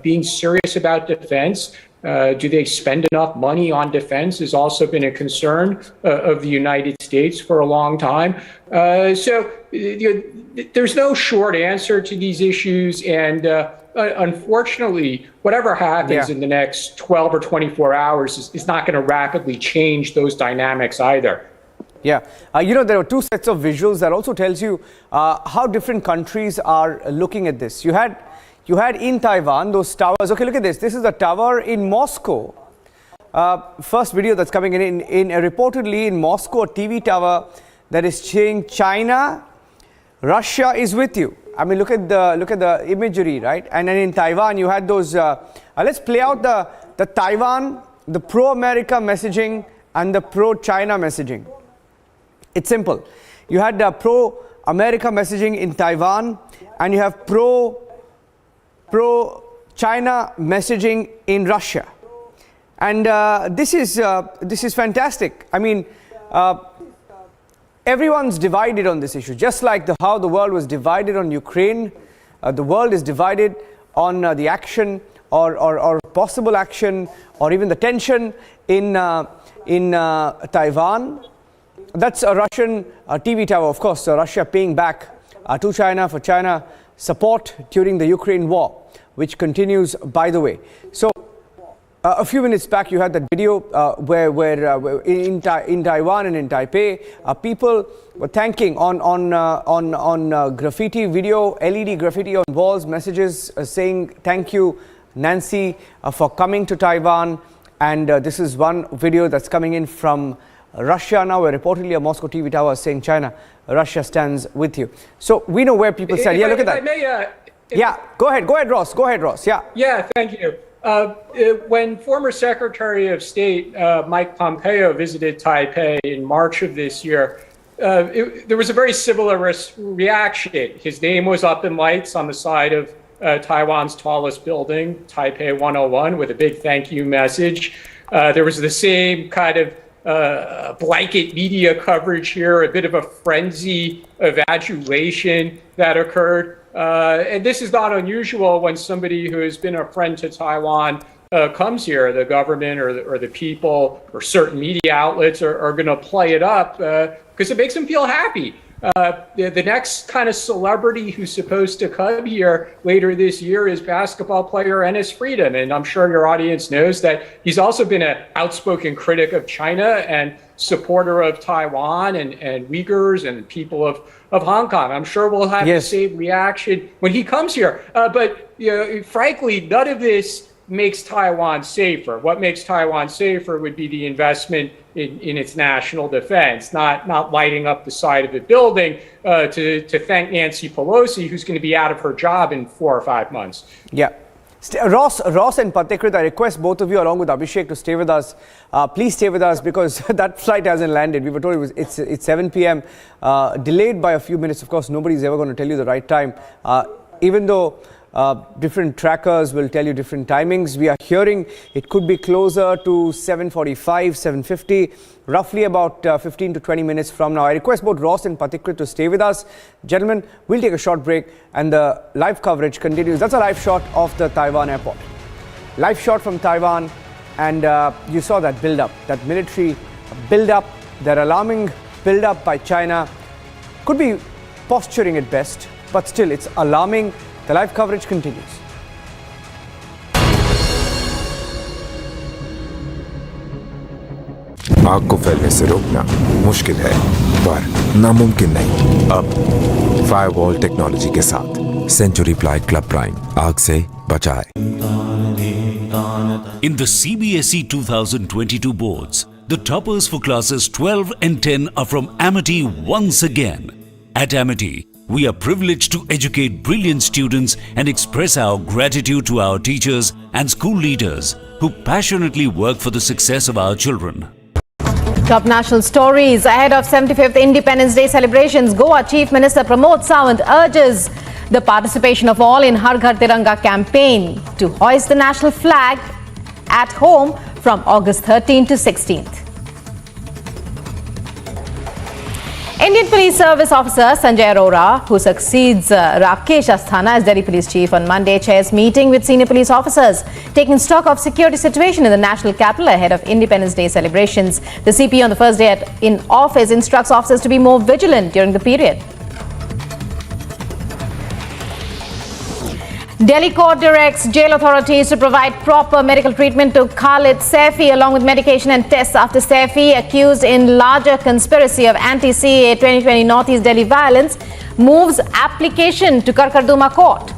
being serious about defense. Do they spend enough money on defense has also been a concern of the United States for a long time. So there's no short answer to these issues. And unfortunately, whatever happens in the next 12 or 24 hours is not going to rapidly change those dynamics either. Yeah, there are two sets of visuals that also tells you how different countries are looking at this. You had in Taiwan those towers. Okay, look at this. This is a tower in Moscow. First video that's coming in reportedly in Moscow, a TV tower that is saying China, Russia is with you. I mean, look at the imagery, right? And then in Taiwan, you had those. Let's play out the Taiwan, the pro-America messaging and the pro-China messaging. It's simple. You had the pro-America messaging in Taiwan, and you have pro-China messaging in Russia. And this is fantastic. I mean, everyone's divided on this issue, just like how the world was divided on Ukraine. The world is divided on the action or possible action or even the tension in Taiwan. That's a Russian TV tower, of course. Russia paying back to China for China support during the Ukraine war, which continues, by the way. So a few minutes back, you had that video where in Taiwan and in Taipei, people were thanking on graffiti video, LED graffiti on walls, messages saying thank you, Nancy, for coming to Taiwan. And this is one video that's coming in from Russia now, where reportedly a Moscow TV tower is saying China, Russia stands with you. So we know where people stand. Yeah, look at that. Yeah, go ahead, Ross. Yeah. Yeah, thank you. When former Secretary of State Mike Pompeo visited Taipei in March of this year, there was a very similar reaction. His name was up in lights on the side of Taiwan's tallest building, Taipei 101, with a big thank you message. There was the same kind of blanket media coverage here, a bit of a frenzy of adulation that occurred. And this is not unusual when somebody who has been a friend to Taiwan comes here. The government or the people or certain media outlets are going to play it up because it makes them feel happy. The next kind of celebrity who's supposed to come here later this year is basketball player Enes Freedom. And I'm sure your audience knows that he's also been an outspoken critic of China and supporter of Taiwan and Uyghurs and people of Hong Kong. I'm sure we'll have the same reaction when he comes here. But frankly, none of this makes Taiwan safer. What makes Taiwan safer would be the investment in its national defense, not lighting up the side of the building to thank Nancy Pelosi, who's going to be out of her job in 4 or 5 months. Yeah. Ross and Patikrit, I request both of you along with Abhishek to stay with us. Please stay with us because that flight hasn't landed. We were told it's 7 p.m. Delayed by a few minutes. Of course, nobody's ever going to tell you the right time. Even though different trackers will tell you different timings, we are hearing it could be closer to 7:45, 7:50, roughly about 15 to 20 minutes from now. I request both Ross and Patikrit to stay with us. Gentlemen, we'll take a short break and the live coverage continues. That's a live shot of the Taiwan airport. Live shot from Taiwan, and you saw that build-up, that military build-up, that alarming build-up by China. Could be posturing at best, but still it's alarming. The live coverage continues. आग को फैलने से रोकना मुश्किल है, पर नामुमकिन नहीं। अब फायरवॉल टेक्नोलॉजी के साथ सेंचुरी प्लाई क्लब प्राइम आग से बचाए। In the CBSE 2022 boards, the toppers for classes 12 and 10 are from Amity once again. At Amity, we are privileged to educate brilliant students and express our gratitude to our teachers and school leaders who passionately work for the success of our children. Top national stories ahead of 75th Independence Day celebrations. Goa Chief Minister Pramod Sawant urges the participation of all in Har Ghar Tiranga campaign to hoist the national flag at home from August 13 to 16th. Indian Police Service Officer Sanjay Arora, who succeeds Rakesh Asthana as Delhi Police Chief on Monday, chairs meeting with senior police officers, taking stock of security situation in the national capital ahead of Independence Day celebrations. The CP on the first day in office instructs officers to be more vigilant during the period. Delhi court directs jail authorities to provide proper medical treatment to Khalid Saifi along with medication and tests after Saifi, accused in larger conspiracy of anti-CAA 2020 Northeast Delhi violence, moves application to Karkarduma court.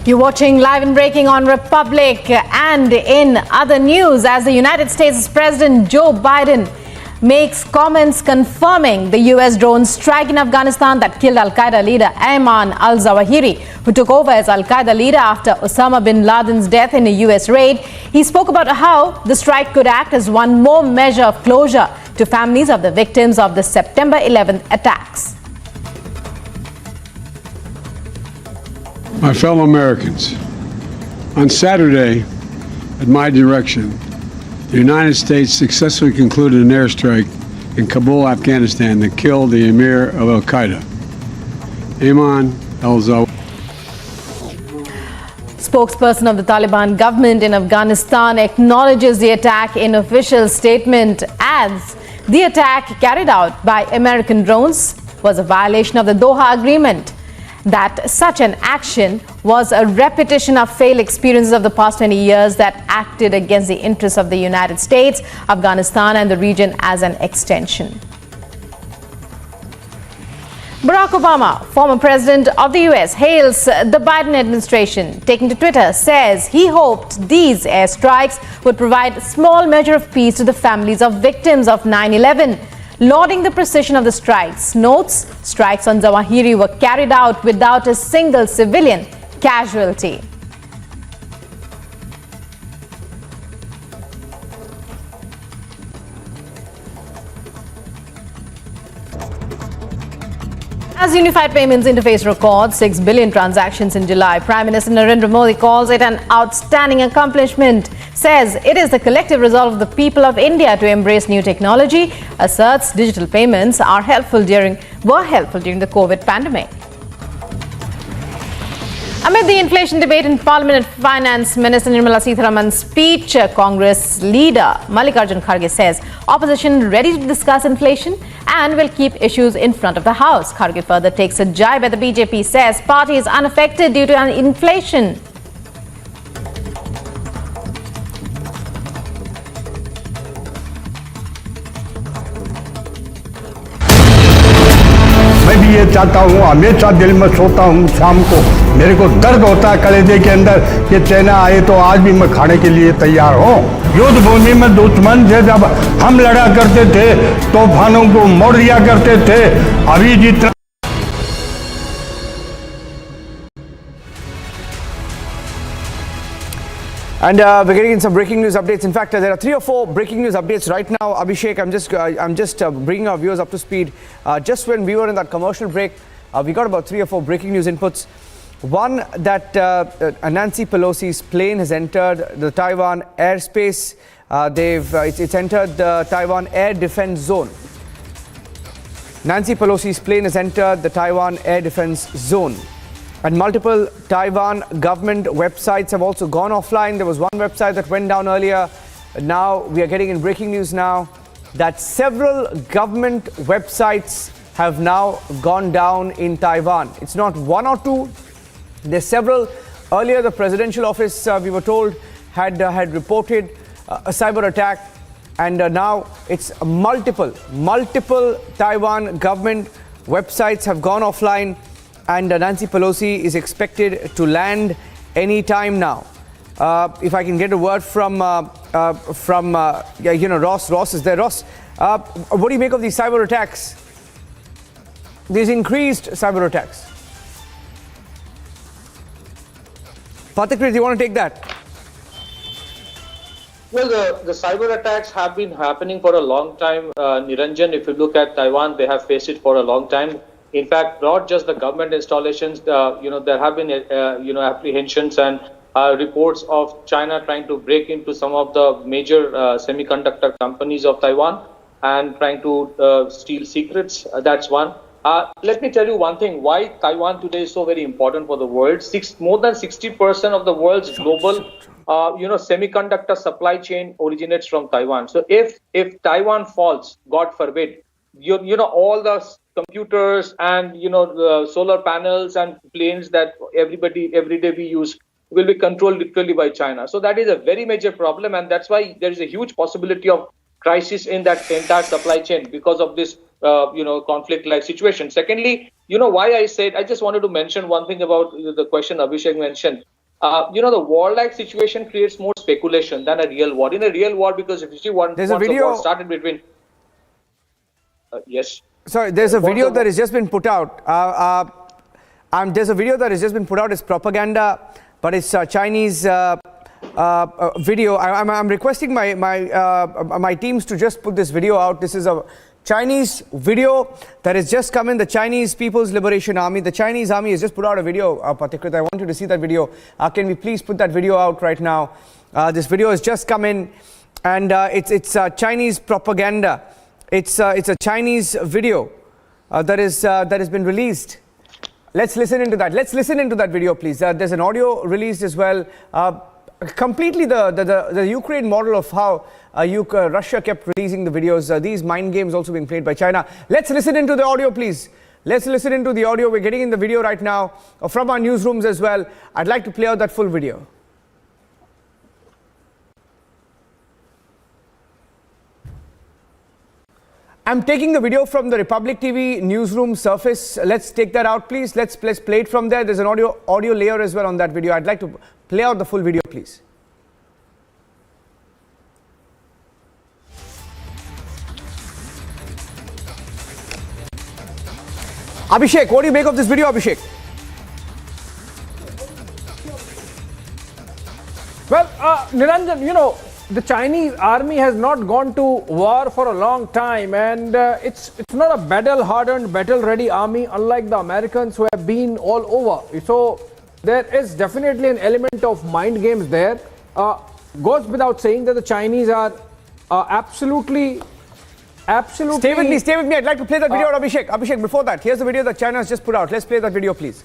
You're watching Live and Breaking on Republic. And in other news, as the United States President Joe Biden makes comments confirming the US drone strike in Afghanistan that killed Al-Qaeda leader Ayman al-Zawahiri, who took over as Al-Qaeda leader after Osama bin Laden's death in a US raid. He spoke about how the strike could act as one more measure of closure to families of the victims of the September 11th attacks. My fellow Americans, on Saturday, at my direction, the United States successfully concluded an airstrike in Kabul, Afghanistan that killed the emir of Al-Qaeda, Ayman al-Zawahiri. Spokesperson of the Taliban government in Afghanistan acknowledges the attack in official statement, adds the attack carried out by American drones was a violation of the Doha Agreement, that such an action was a repetition of failed experiences of the past 20 years that acted against the interests of the United States, Afghanistan and the region as an extension. Barack Obama, former president of the US, hails the Biden administration. Taking to Twitter, says he hoped these airstrikes would provide a small measure of peace to the families of victims of 9/11. Lauding the precision of the strikes, notes strikes on Zawahiri were carried out without a single civilian casualty. As Unified Payments Interface records 6 billion transactions in July, Prime Minister Narendra Modi calls it an outstanding accomplishment, says it is the collective resolve of the people of India to embrace new technology, asserts digital payments were helpful during the COVID pandemic. Amid the inflation debate in Parliament, Finance Minister Nirmala Sitharaman's speech, Congress leader Mallikarjun Kharge says opposition ready to discuss inflation and will keep issues in front of the House. Kharge further takes a jibe at the BJP, says party is unaffected due to inflation. मैं भी ये चाहता हूँ, हमेशा दिल में सोता हूँ शाम को, मेरे को दर्द होता है कलेजे के अंदर कि चाइना आए तो आज भी मैं खाने के लिए तैयार हूँ। युद्ध भूमि में दुश्मन से जब हम लड़ा करते थे, तूफानों को मोड़ दिया करते थे, अभी जितना And we're getting in some breaking news updates. In fact, there are 3 or 4 breaking news updates right now. Abhishek, I'm just bringing our viewers up to speed. Just when we were in that commercial break, we got about 3 or 4 breaking news inputs. One, that Nancy Pelosi's plane has entered the Taiwan airspace. It's entered the Taiwan air defense zone. Nancy Pelosi's plane has entered the Taiwan air defense zone. And multiple Taiwan government websites have also gone offline. There was one website that went down earlier. Now we are getting in breaking news now that several government websites have now gone down in Taiwan. It's not 1 or 2. There's several. Earlier, the presidential office, we were told, had reported a cyber attack. And now it's multiple Taiwan government websites have gone offline. And Nancy Pelosi is expected to land any time now. If I can get a word from Ross is there. Ross, what do you make of these cyber attacks? These increased cyber attacks. Pathakrit, do you want to take that? Well, the cyber attacks have been happening for a long time. Niranjan, if you look at Taiwan, they have faced it for a long time. In fact, not just the government installations, there have been, apprehensions and reports of China trying to break into some of the major semiconductor companies of Taiwan and trying to steal secrets. That's one. Let me tell you one thing, why Taiwan today is so very important for the world. More than 60% of the world's global, semiconductor supply chain originates from Taiwan. So if Taiwan falls, God forbid, all the computers and the solar panels and planes that every day we use will be controlled literally by China. So that is a very major problem, and that's why there is a huge possibility of crisis in that entire supply chain because of this conflict-like situation. Secondly, why I said, I just wanted to mention one thing about the question Abhishek mentioned. The war-like situation creates more speculation than a real war. In a real war, because if you see once the war started between yes. Sorry, there's a video that has just been put out. There's a video that has just been put out. It's propaganda, but it's Chinese video. I'm requesting my teams to just put this video out. This is a Chinese video that has just come in. The Chinese People's Liberation Army. The Chinese army has just put out a video. Pathakrit, I want you to see that video. Can we please put that video out right now? This video has just come in, and it's Chinese propaganda. It's a Chinese video that has been released. Let's listen into that. Let's listen into that video, please. There's an audio released as well. Completely the Ukraine model of how Russia kept releasing the videos. These mind games also being played by China. Let's listen into the audio, please. Let's listen into the audio. We're getting in the video right now from our newsrooms as well. I'd like to play out that full video. I'm taking the video from the Republic TV newsroom surface. Let's take that out, please. Let's play it from there. There's an audio layer as well on that video. I'd like to play out the full video, please. Abhishek, what do you make of this video, Abhishek? Well, Niranjan, the Chinese army has not gone to war for a long time, and it's not a battle-hardened, battle-ready army, unlike the Americans who have been all over. So there is definitely an element of mind games there. Goes without saying that the Chinese are absolutely. Stay with me. I'd like to play that video out, Abhishek. Abhishek, before that, here's the video that China has just put out. Let's play that video, please.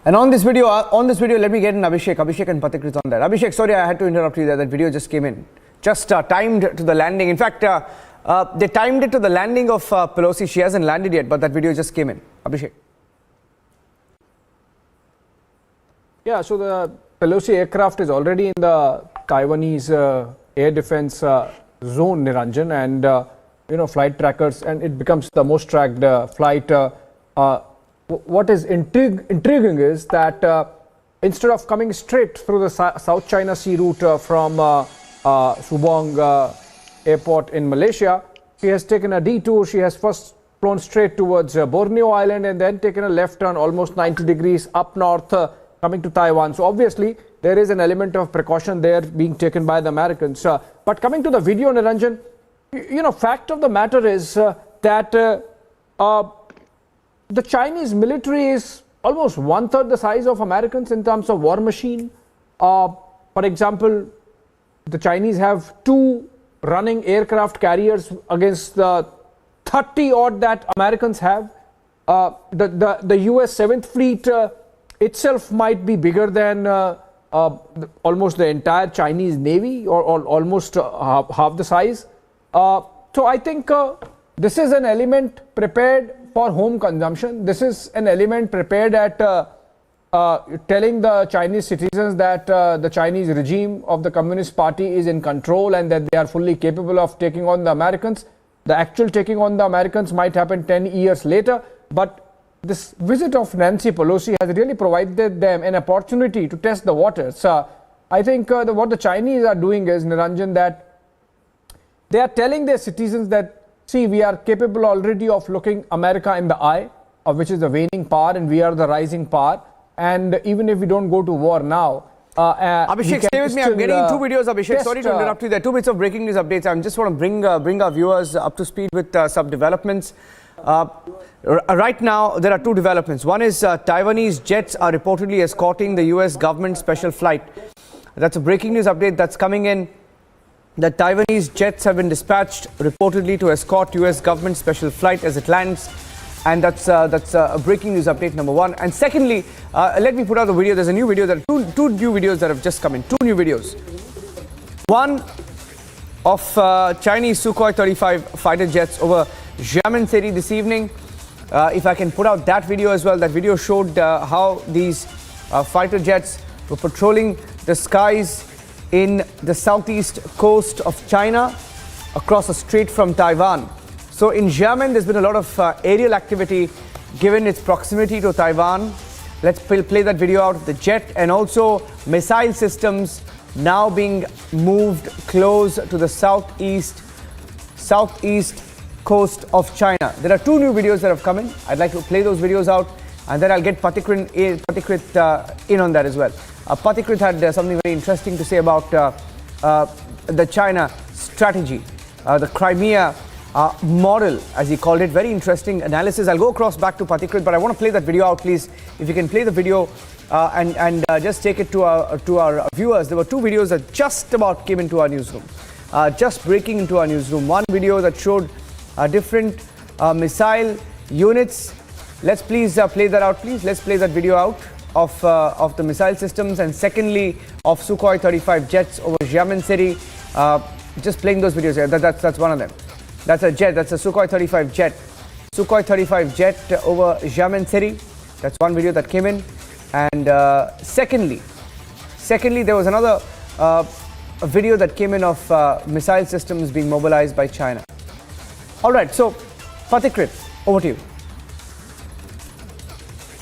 And on this video, let me get in Abhishek and Patikrit on that. Abhishek, sorry, I had to interrupt you there. That video just came in, just timed to the landing. In fact, they timed it to the landing of Pelosi. She hasn't landed yet, but that video just came in. Abhishek. Yeah, so the Pelosi aircraft is already in the Taiwanese air defense zone, Niranjan, and flight trackers, and it becomes the most tracked flight. What is intriguing is that instead of coming straight through the South China Sea route from Subang airport in Malaysia, she has taken a detour. She has first flown straight towards Borneo Island and then taken a left turn almost 90 degrees up north, coming to Taiwan. So obviously there is an element of precaution there being taken by the Americans. But coming to the video, Niranjan, fact of the matter is that the Chinese military is almost 1/3 the size of Americans in terms of war machine. For example, the Chinese have 2 running aircraft carriers against the 30 odd that Americans have. The US 7th Fleet itself might be bigger than almost the entire Chinese Navy, or almost half the size. So I think this is an element prepared for home consumption. This is an element prepared at telling the Chinese citizens that the Chinese regime of the Communist Party is in control and that they are fully capable of taking on the Americans. The actual taking on the Americans might happen 10 years later, but this visit of Nancy Pelosi has really provided them an opportunity to test the waters. I think what the Chinese are doing is, Niranjan, that they are telling their citizens that, see, we are capable already of looking America in the eye, which is the waning power, and we are the rising power. And even if we don't go to war now, Abhishek, stay with me. I'm getting 2 videos, Abhishek. Sorry to interrupt you. There are 2 bits of breaking news updates. I just want to bring our viewers up to speed with some developments. Right now, there are 2 developments. One is Taiwanese jets are reportedly escorting the US government special flight. That's a breaking news update that's coming in. The Taiwanese jets have been dispatched reportedly to escort US government special flight as it lands. And that's a breaking news update number 1. And secondly, let me put out the video. There's a new video, there are two new videos that have just come in. 2 new videos. One of Chinese Sukhoi 35 fighter jets over Xiamen City this evening. If I can put out that video as well. That video showed how these fighter jets were patrolling the skies in the southeast coast of China across a strait from Taiwan. So in Xiamen, there's been a lot of aerial activity given its proximity to Taiwan. Let's play that video out of the jet, and also missile systems now being moved close to the southeast coast of China. There are 2 new videos that have come in. I'd like to play those videos out, and then I'll get Patikrit in on that as well. Patikrit had something very interesting to say about the China strategy, the Crimea model, as he called it. Very interesting analysis. I'll go across back to Patikrit, but I want to play that video out, please. If you can play the video and just take it to our viewers. There were 2 videos that just about came into our newsroom, just breaking into our newsroom. One video that showed different missile units. Let's please play that out, please. Let's play that video out of the missile systems, and secondly of Sukhoi 35 jets over Xiamen City. Just playing those videos here. That's one of them. That's a jet. That's a Sukhoi 35 jet. Sukhoi 35 jet over Xiamen City. That's one video that came in. And secondly, there was another a video that came in of missile systems being mobilized by China. All right. So, Patikrit, over to you.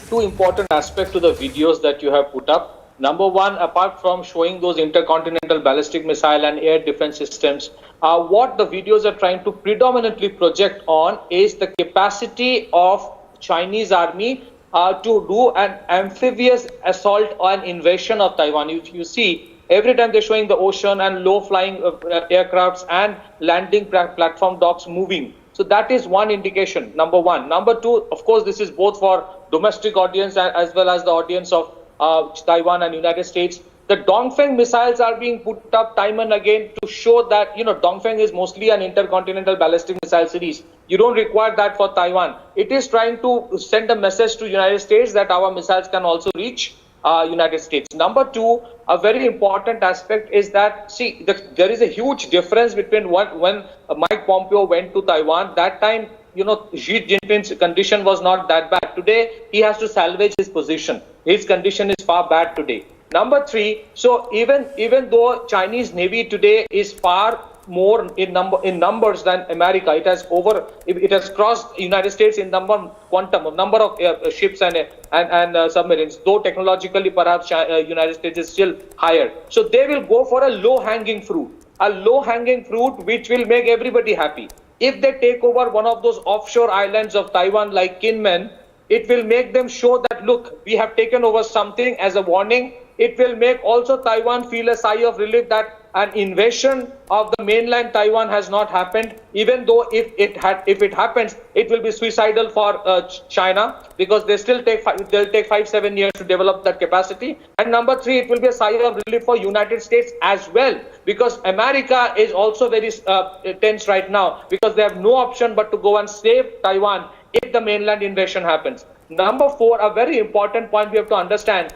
2 important aspects to the videos that you have put up. Number 1, apart from showing those intercontinental ballistic missile and air defense systems, what the videos are trying to predominantly project on is the capacity of Chinese army to do an amphibious assault or an invasion of Taiwan. You see, every time they're showing the ocean and low-flying aircrafts and landing platform docks moving. So that is one indication, number 1. Number 2, of course, this is both for domestic audience as well as the audience of Taiwan and United States. The Dongfeng missiles are being put up time and again to show that, Dongfeng is mostly an intercontinental ballistic missile series. You don't require that for Taiwan. It is trying to send a message to United States that our missiles can also reach United States. Number two, a very important aspect is that, there is a huge difference between when Mike Pompeo went to Taiwan. That time, Xi Jinping's condition was not that bad. Today, he has to salvage his position. His condition is far bad today. Number three, so even though Chinese Navy today is far more in numbers than America, it has crossed United States in number of ships and submarines. Though technologically, perhaps United States is still higher. So they will go for a low-hanging fruit, which will make everybody happy. If they take over one of those offshore islands of Taiwan like Kinmen, it will make them show that, look, we have taken over something as a warning. It will make also Taiwan feel a sigh of relief that an invasion of the mainland Taiwan has not happened, even though if it happens, it will be suicidal for China, because they'll take 5-7 years to develop that capacity. And number three, it will be a sigh of relief for United States as well, because America is also very tense right now, because they have no option but to go and save Taiwan if the mainland invasion happens. Number four, a very important point we have to understand,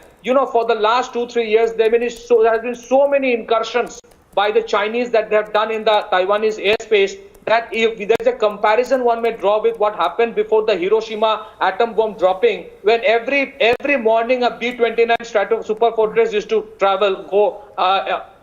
for the last 2-3 years, there has been so many incursions by the Chinese that they have done in the Taiwanese airspace, that if there's a comparison one may draw with what happened before the Hiroshima atom bomb dropping, when every morning a B-29 super fortress used to go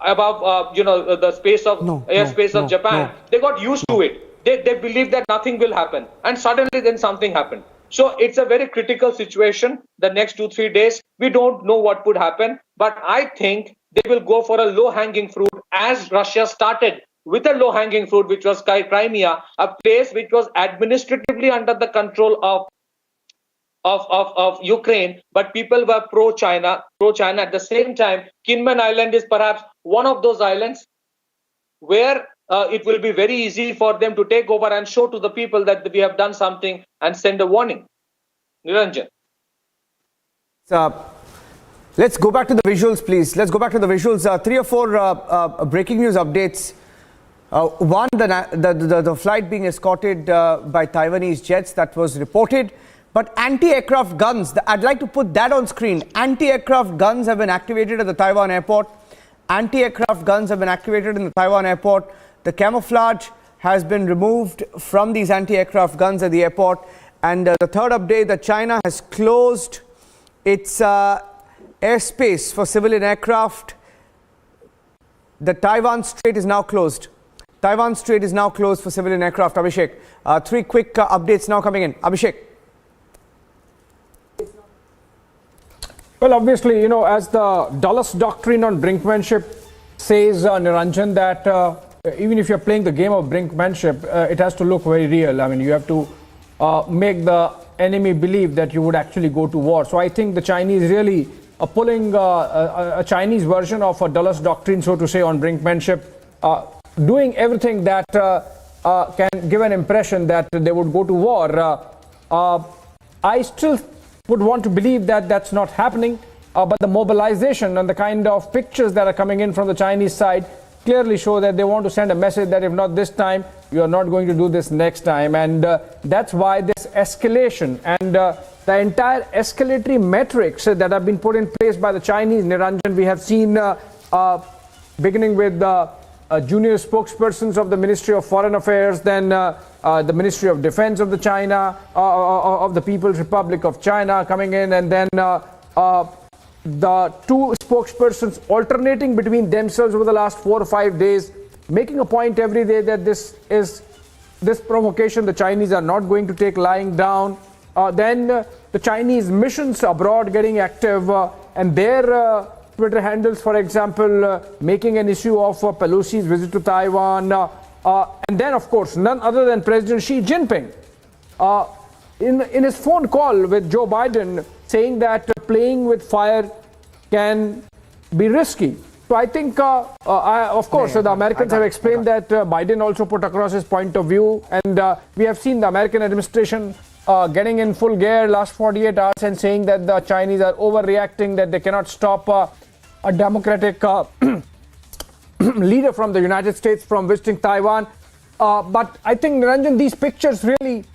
above the airspace of Japan. They got used to it. They believed that nothing will happen, and suddenly then something happened. So it's a very critical situation. The next 2-3 days, we don't know what would happen, but I think they will go for a low-hanging fruit, as Russia started with a low-hanging fruit, which was Crimea, a place which was administratively under the control of Ukraine, but people were pro-China. At the same time, Kinmen Island is perhaps one of those islands where it will be very easy for them to take over and show to the people that we have done something and send a warning. Niranjan. Let's go back to the visuals, please. Let's go back to the visuals. 3 or 4 breaking news updates. One, the flight being escorted by Taiwanese jets, that was reported. But anti-aircraft guns, I'd like to put that on screen. Anti-aircraft guns have been activated at the Taiwan airport. Anti-aircraft guns have been activated in the Taiwan airport. The camouflage has been removed from these anti-aircraft guns at the airport. And the third update, that China has closed its airspace for civilian aircraft. The Taiwan Strait is now closed. Taiwan Strait is now closed for civilian aircraft. Abhishek, 3 quick updates now coming in. Abhishek. Well, obviously, as the Dulles Doctrine on brinkmanship says, Niranjan, that even if you're playing the game of brinkmanship, it has to look very real. I mean, you have to make the enemy believe that you would actually go to war. So I think the Chinese really are pulling a Chinese version of a Dulles Doctrine, so to say, on brinkmanship, doing everything that can give an impression that they would go to war. I still would want to believe that that's not happening, but the mobilization and the kind of pictures that are coming in from the Chinese side clearly show that they want to send a message that if not this time, you are not going to do this next time. And that's why this escalation and the entire escalatory metrics that have been put in place by the Chinese, Niranjan, we have seen beginning with junior spokespersons of the Ministry of Foreign Affairs, then the Ministry of Defense of the China, of the People's Republic of China coming in, and then the 2 spokespersons alternating between themselves over the last 4 or 5 days, making a point every day that this provocation the Chinese are not going to take lying down. Then the Chinese missions abroad getting active, and their Twitter handles, for example, making an issue of Pelosi's visit to Taiwan. And then, of course, none other than President Xi Jinping, in his phone call with Joe Biden, saying that playing with fire can be risky. So I think, of course, the Americans have explained that Biden also put across his point of view. And we have seen the American administration getting in full gear last 48 hours and saying that the Chinese are overreacting, that they cannot stop a democratic leader from the United States from visiting Taiwan. But I think, Niranjan, these pictures really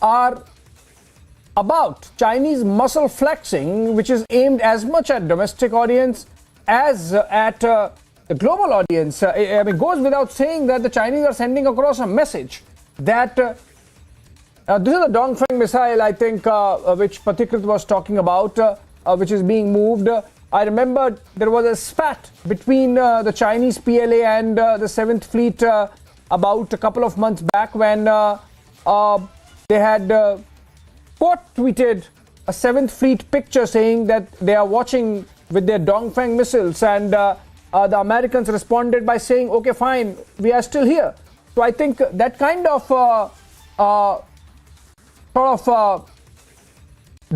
are about Chinese muscle flexing, which is aimed as much at domestic audience as at the global audience. I mean, it goes without saying that the Chinese are sending across a message that this is a Dongfeng missile, I think, which Pathikrit was talking about, which is being moved. I remember there was a spat between the Chinese PLA and the 7th Fleet about a couple of months back when they had quote-tweeted a 7th Fleet picture saying that they are watching with their Dongfeng missiles, and the Americans responded by saying, okay, fine, we are still here. So I think that kind of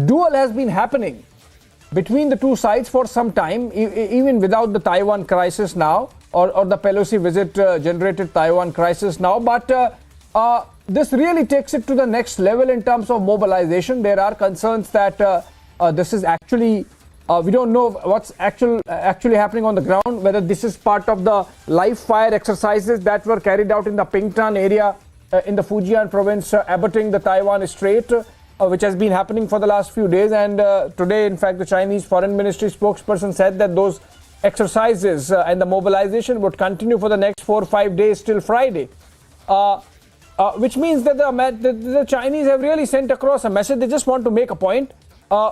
duel has been happening between the two sides for some time, even without the Taiwan crisis now, or the Pelosi visit generated Taiwan crisis now. But this really takes it to the next level in terms of mobilization. There are concerns that this is actually, we don't know what's actually happening on the ground, whether this is part of the live fire exercises that were carried out in the Pingtan area in the Fujian province, abutting the Taiwan Strait, which has been happening for the last few days. And today, in fact, the Chinese Foreign Ministry spokesperson said that those exercises and the mobilization would continue for the next 4 or 5 days till Friday. Which means that the Chinese have really sent across a message. They just want to make a point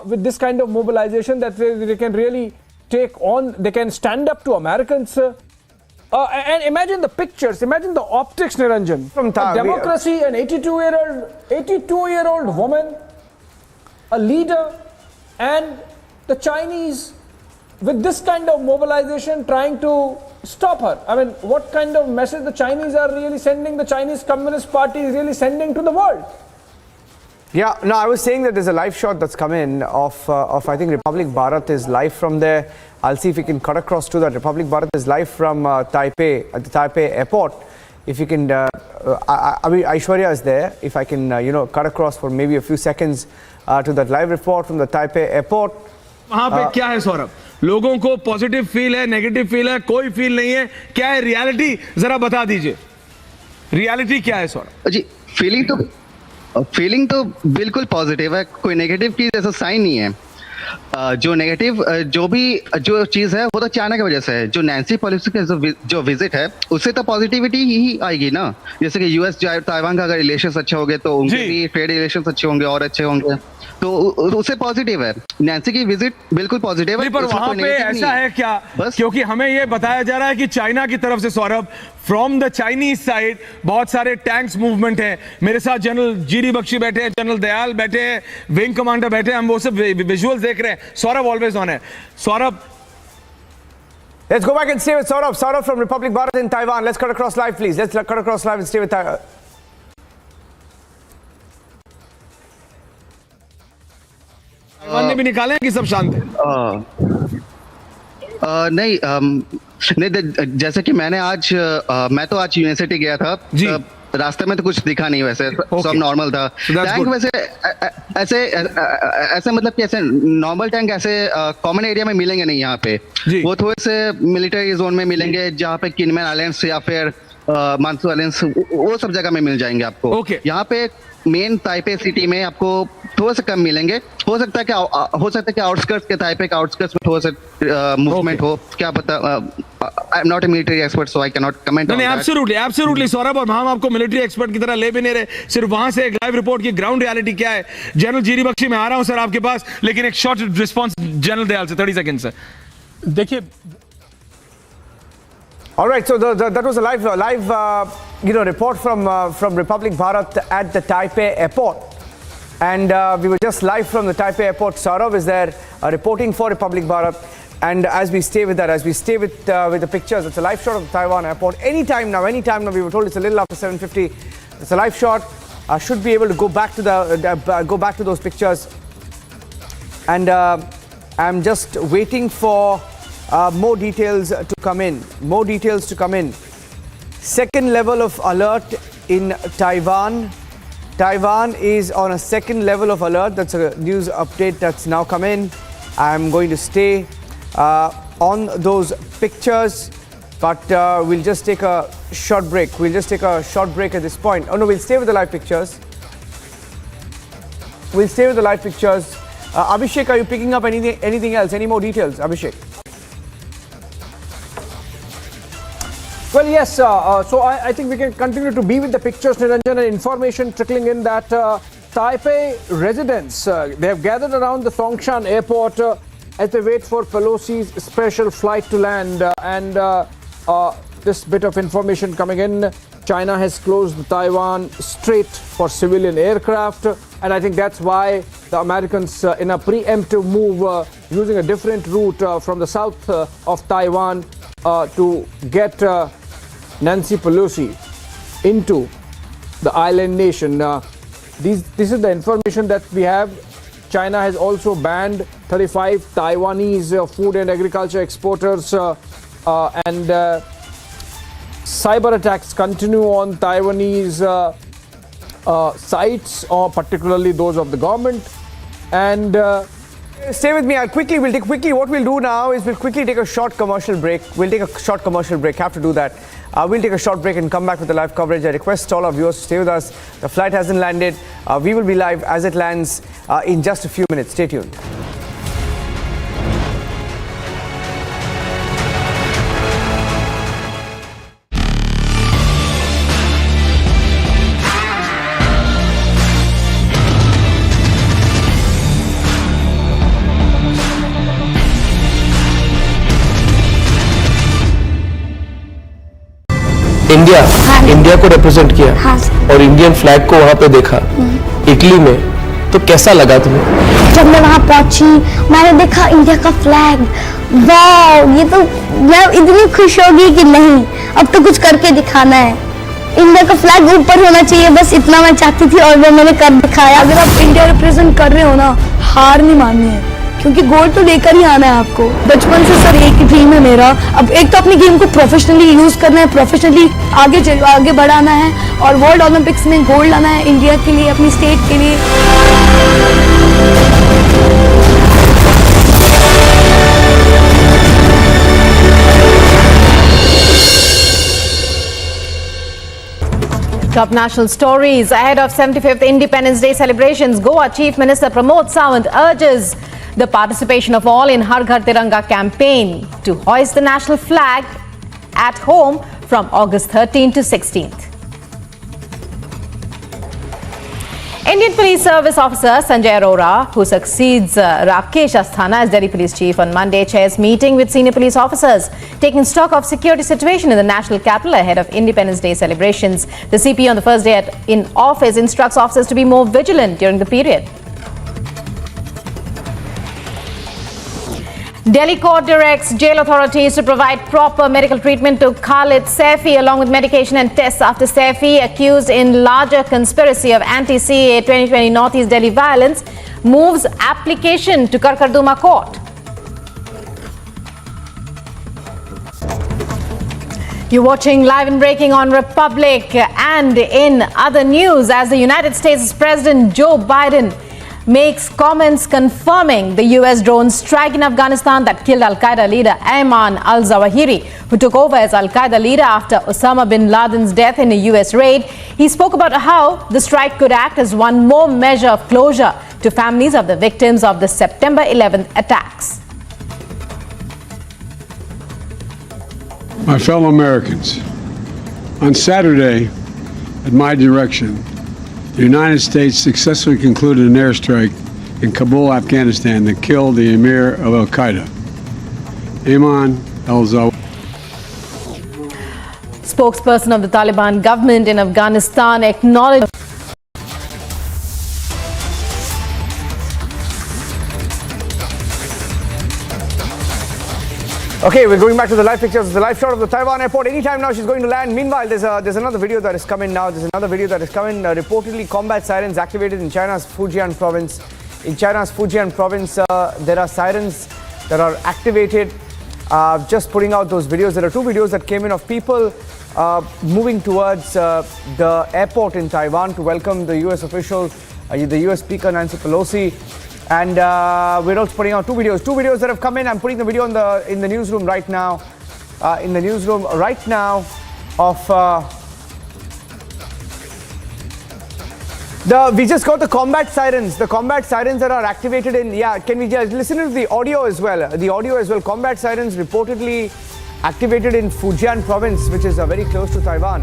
with this kind of mobilization that they can really take on, they can stand up to Americans. And imagine the pictures, imagine the optics, Niranjan. From democracy, an 82-year-old woman, a leader, and the Chinese with this kind of mobilization trying to stop her. I mean, what kind of message the Chinese are really sending, the Chinese Communist Party is really sending to the world? Yeah, no, I was saying that there's a live shot that's come in of I think Republic Bharat is live from there. I'll see if we can cut across to that. Republic Bharat is live from Taipei, at the Taipei airport. If you can, I mean, Aishwarya is there. If I can, cut across for maybe a few seconds to that live report from the Taipei airport. वहाँ पे क्या है सौरभ? लोगों को positive feel है, negative feel है, कोई feel नहीं है, क्या है रियलिटी? जरा बता दीजिए. रियलिटी क्या है सौरभ? जी, फीलिंग तो बिल्कुल पॉजिटिव है, कोई नेगेटिव की जैसा साइन नहीं है. जो नेगेटिव जो चीज है वो तो चाइना की वजह से है. जो नैन्सी पॉलिसी का जो विजिट है उससे तो पॉजिटिविटी ही आएगी ना. जैसे कि यूएस ताइवान का अगर रिलेशंस अच्छे होंगे तो उनके भी ट्रेड रिलेशंस अच्छे होंगे और अच्छे होंगे, तो उससे पॉजिटिव है. नैन्सी की विजिट बिल्कुल पॉजिटिव है. पर वहां पे ऐसा है क्या? क्योंकि हमें ये बताया जा रहा है कि चाइना की तरफ से Saurabh, from the Chinese side बहुत सारे टैंक्स मूवमेंट है. मेरे साथ जनरल जीडी बख्शी बैठे हैं, जनरल दयाल बैठे हैं, विंग कमांडर बैठे हैं, हम वो सब विजुअल्स देख रहे हैं. सौरभ ऑलवेज ऑन है. Saurabh, let's go back and stay with Saurabh. Saurabh from Republic Bharat in Taiwan. Let's cut across live, please. Let's cut across live and stay with Taiwan. Taiwan ने भी निकाले हैं कि सब शांत है? नहीं, जैसे कि मैं तो आज यूनिवर्सिटी गया था. रास्ते में तो कुछ दिखा नहीं, वैसे सब नॉर्मल था. टैंक वैसे ऐसे मतलब कि ऐसे नॉर्मल टैंक ऐसे कॉमन एरिया में मिलेंगे नहीं यहाँ पे. वो थोड़े से मिलिट्री जोन में मिलेंगे, जहाँ पे किनमैन आइलैंड्स या फिर मानसू आइलैंड्स, वो सब जगह में मिल जाएंगे आपको. यहाँ पे मेन ताइपे सिटी में आपको थोड़ा सा कम मिलेंगे. हो सकता है कि आउटस्कर्ट्स के ताइपे के आउटस्कर्ट्स में थोड़ा सा मूवमेंट हो, क्या पता. I am not a military expert so I can not comment on that. Absolutely Saurabh, और हम आपको मिलिट्री एक्सपर्ट की तरह ले भी नहीं रहे. सिर्फ वहां से एक लाइव रिपोर्ट की ग्राउंड रियलिटी क्या है. जनरल जीडी बख्शी, मैं आ रहा हूं सर आपके पास, लेकिन एक शॉर्ट रिस्पॉन्स जनरल दयाल से 30 सेकंड से. देखिए, all right, so that was a live report from Republic Bharat at the Taipei airport, and we were just live from the Taipei airport. Saurabh is there reporting for Republic Bharat, and as we stay with the pictures, it's a live shot of the Taiwan airport. Anytime now, we were told it's a little after 7:50. It's a live shot. Should be able to go back to those pictures, and I'm just waiting for more details to come in. Second level of alert in Taiwan. Taiwan is on a second level of alert. That's a news update that's now come in. I'm going to stay on those pictures. But we'll just take a short break. We'll just take a short break at this point. Oh no, we'll stay with the live pictures. We'll stay with the live pictures. Abhishek, are you picking up anything else? Any more details, Abhishek? Well, yes. So I think we can continue to be with the pictures, Niranjan, and information trickling in that Taipei residents, they have gathered around the Songshan airport as they wait for Pelosi's special flight to land. This bit of information coming in, China has closed the Taiwan Strait for civilian aircraft, and I think that's why the Americans, in a preemptive move, using a different route from the south of Taiwan to get Nancy Pelosi into the island nation. This is the information that we have. China has also banned 35 Taiwanese food and agriculture exporters, and cyber attacks continue on Taiwanese sites, or particularly those of the government. And stay with me. We'll take quickly. What we'll do now is we'll quickly take a short commercial break. We'll take a short commercial break. Have to do that. We'll take a short break and come back with the live coverage. I request all our viewers to stay with us. The flight hasn't landed. We will be live as it lands in just a few minutes. Stay tuned. India को represent किया और Indian flag को वहाँ पे देखा Italy में, तो कैसा लगा तुम्हें? जब मैं वहाँ पहुंची, मैंने देखा इंडिया का फ्लैग, वाह, ये तो मैं इतनी खुश हो गई कि नहीं, अब तो कुछ करके दिखाना है। इंडिया का फ्लैग ऊपर होना चाहिए, बस इतना मैं चाहती थी और वो मैंने कर दिखाया। अगर आप इंडिया रिप्रेजेंट कर रहे हो ना, हार नहीं माननी है, क्योंकि गोल्ड तो लेकर ही आना है आपको। बचपन से सर एक ही ड्रीम है मेरा, अब एक तो अपनी गेम को प्रोफेशनली यूज करना है, प्रोफेशनली आगे बढ़ाना है और वर्ल्ड ओलंपिक्स में गोल्ड लाना है इंडिया के लिए, अपनी स्टेट के लिए। Top national stories ahead of 75th Independence Day celebrations. Goa Chief Minister Pramod Sawant urges the participation of all in Har Ghar Tiranga campaign to hoist the national flag at home from August 13th to 16th. Indian Police Service Officer Sanjay Arora, who succeeds Rakesh Asthana as Delhi Police Chief on Monday, chairs meeting with senior police officers, taking stock of security situation in the national capital ahead of Independence Day celebrations. The CP on the first day in office instructs officers to be more vigilant during the period. Delhi court directs jail authorities to provide proper medical treatment to Khalid Saifi along with medication and tests after Saifi, accused in larger conspiracy of anti-CAA 2020 Northeast Delhi violence, moves application to Karkarduma court. You're watching Live and Breaking on Republic. And in other news, as the United States President Joe Biden makes comments confirming the US drone strike in Afghanistan that killed Al-Qaeda leader Ayman al-Zawahiri, who took over as Al-Qaeda leader after Osama bin Laden's death in a US raid. He spoke about how the strike could act as one more measure of closure to families of the victims of the September 11th attacks. My fellow Americans, on Saturday, at my direction, the United States successfully concluded an airstrike in Kabul, Afghanistan that killed the emir of Al-Qaeda, Ayman al-Zawahiri. Spokesperson of the Taliban government in Afghanistan acknowledged Okay, we're going back to the live pictures. The live shot of the Taiwan airport. Anytime now she's going to land. Meanwhile, there's another video that is coming now. There's another video that is coming. Reportedly, combat sirens activated in China's Fujian province. In China's Fujian province, there are sirens that are activated. Just putting out those videos. There are two videos that came in of people moving towards the airport in Taiwan to welcome the U.S. official, the U.S. Speaker Nancy Pelosi. And we're also putting out two videos that have come in. I'm putting the video in the newsroom right now. In the newsroom right now of we just got the combat sirens that are activated in, can we just listen to the audio as well? Combat sirens reportedly activated in Fujian province, which is very close to Taiwan.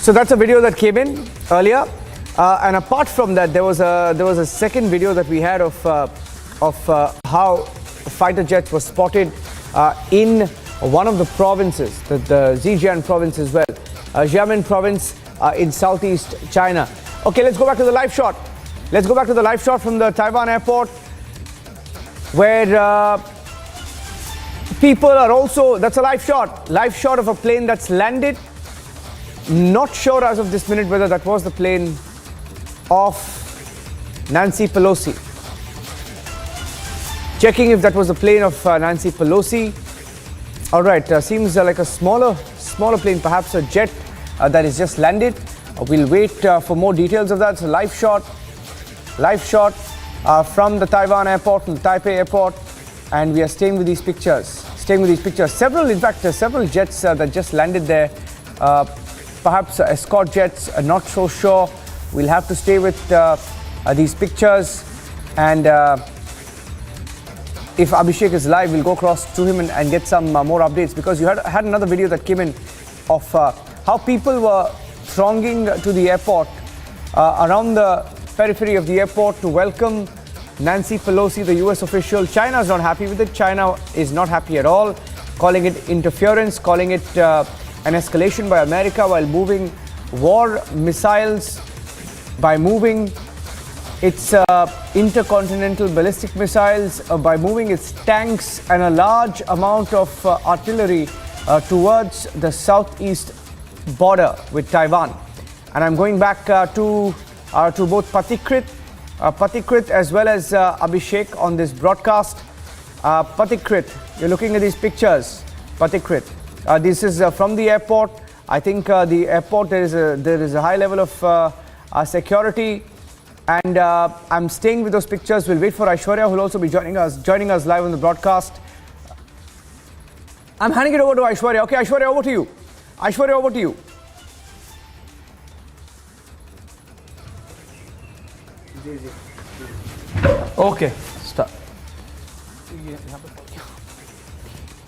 So that's a video that came in earlier, and apart from that, there was a second video that we had of how fighter jets were spotted in one of the provinces, the Zhejiang province as well, Xiamen province in southeast China. Okay, let's go back to the live shot. From the Taiwan airport, where people are also. That's a live shot of a plane that's landed. Not sure as of this minute whether that was the plane of Nancy Pelosi. Checking if that was the plane of Nancy Pelosi. All right, seems like a smaller plane, perhaps a jet that is just landed. We'll wait for more details of that. It's a live shot from the Taiwan airport, from the Taipei airport, and we are staying with these pictures. Several jets that just landed there. Perhaps escort jets, not so sure. We'll have to stay with these pictures, and if Abhishek is live, we'll go across to him and get some more updates, because you had another video that came in of how people were thronging to the airport, around the periphery of the airport to welcome Nancy Pelosi, the US official. China is not happy with it. China is not happy at all, calling it interference, calling it an escalation by America while moving war missiles, by moving its intercontinental ballistic missiles, by moving its tanks and a large amount of artillery towards the southeast border with Taiwan. And I'm going back to both Patikrit as well as Abhishek on this broadcast. Patikrit, you're looking at these pictures. Patikrit. This is from the airport. I think the airport, there is a high level of security, and I'm staying with those pictures. We'll wait for Aishwarya, who will also be joining us live on the broadcast. I'm handing it over to Aishwarya. Okay, Aishwarya, over to you. Okay, start.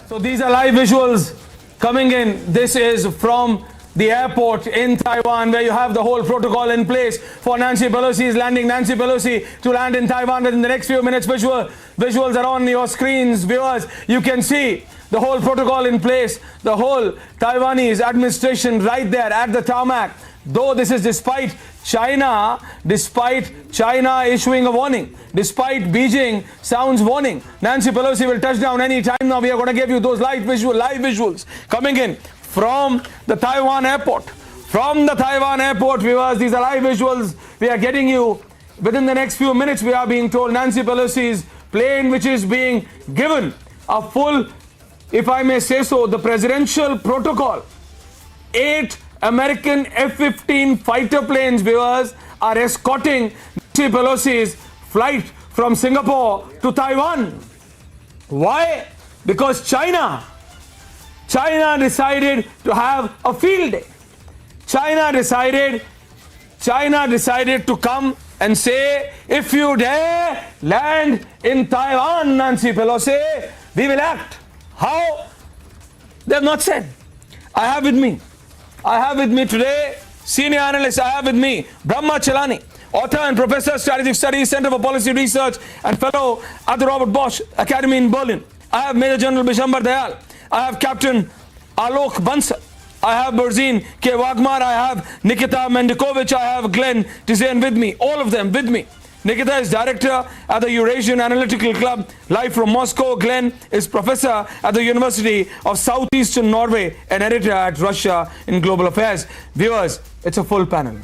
So these are live visuals coming in. This is from the airport in Taiwan, where you have the whole protocol in place for Nancy Pelosi's landing. Nancy Pelosi to land in Taiwan within the next few minutes. Visuals are on your screens, viewers. You can see the whole protocol in place, the whole Taiwanese administration right there at the tarmac. Though this is despite China issuing a warning, despite Beijing sounds warning. Nancy Pelosi will touch down any time now. We are going to give you those live visuals coming in from the Taiwan airport. Viewers, these are live visuals we are getting you within the next few minutes. We are being told Nancy Pelosi's plane, which is being given a full, if I may say so, the presidential protocol. 8 American F-15 fighter planes, viewers, are escorting Nancy Pelosi's flight from Singapore to Taiwan. Why? Because China decided to have a field day. China decided to come and say, if you dare land in Taiwan, Nancy Pelosi, we will act. How? They have not said. I have with me today, senior analyst, I have with me Brahma Chelani, author and professor, Strategic Studies, Center for Policy Research, and fellow at the Robert Bosch Academy in Berlin. I have Major General Bishambar Dayal. I have Captain Alok Bansal. I have Berzin K. Wagmar. I have Nikita Mendikovic. I have Glenn Tizain with me. All of them with me. Nikita is director at the Eurasian Analytical Club, live from Moscow. Glenn is professor at the University of Southeastern Norway and editor at Russia in Global Affairs. Viewers, it's a full panel.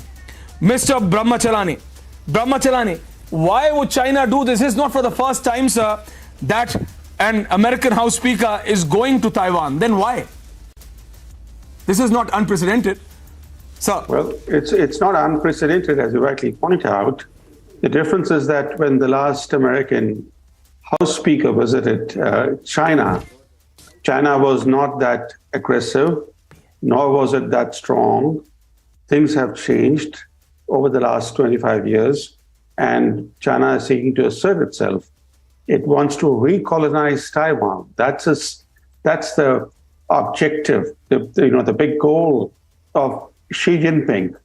Mr. Brahma Chelani, why would China do this? It's not for the first time, sir, that and American House Speaker is going to Taiwan, then why? This is not unprecedented. Sir. Well, it's not unprecedented, as you rightly point out. The difference is that when the last American House Speaker visited China, China was not that aggressive, nor was it that strong. Things have changed over the last 25 years, and China is seeking to assert itself. It wants to recolonize Taiwan. That's the objective, the big goal of Xi Jinping.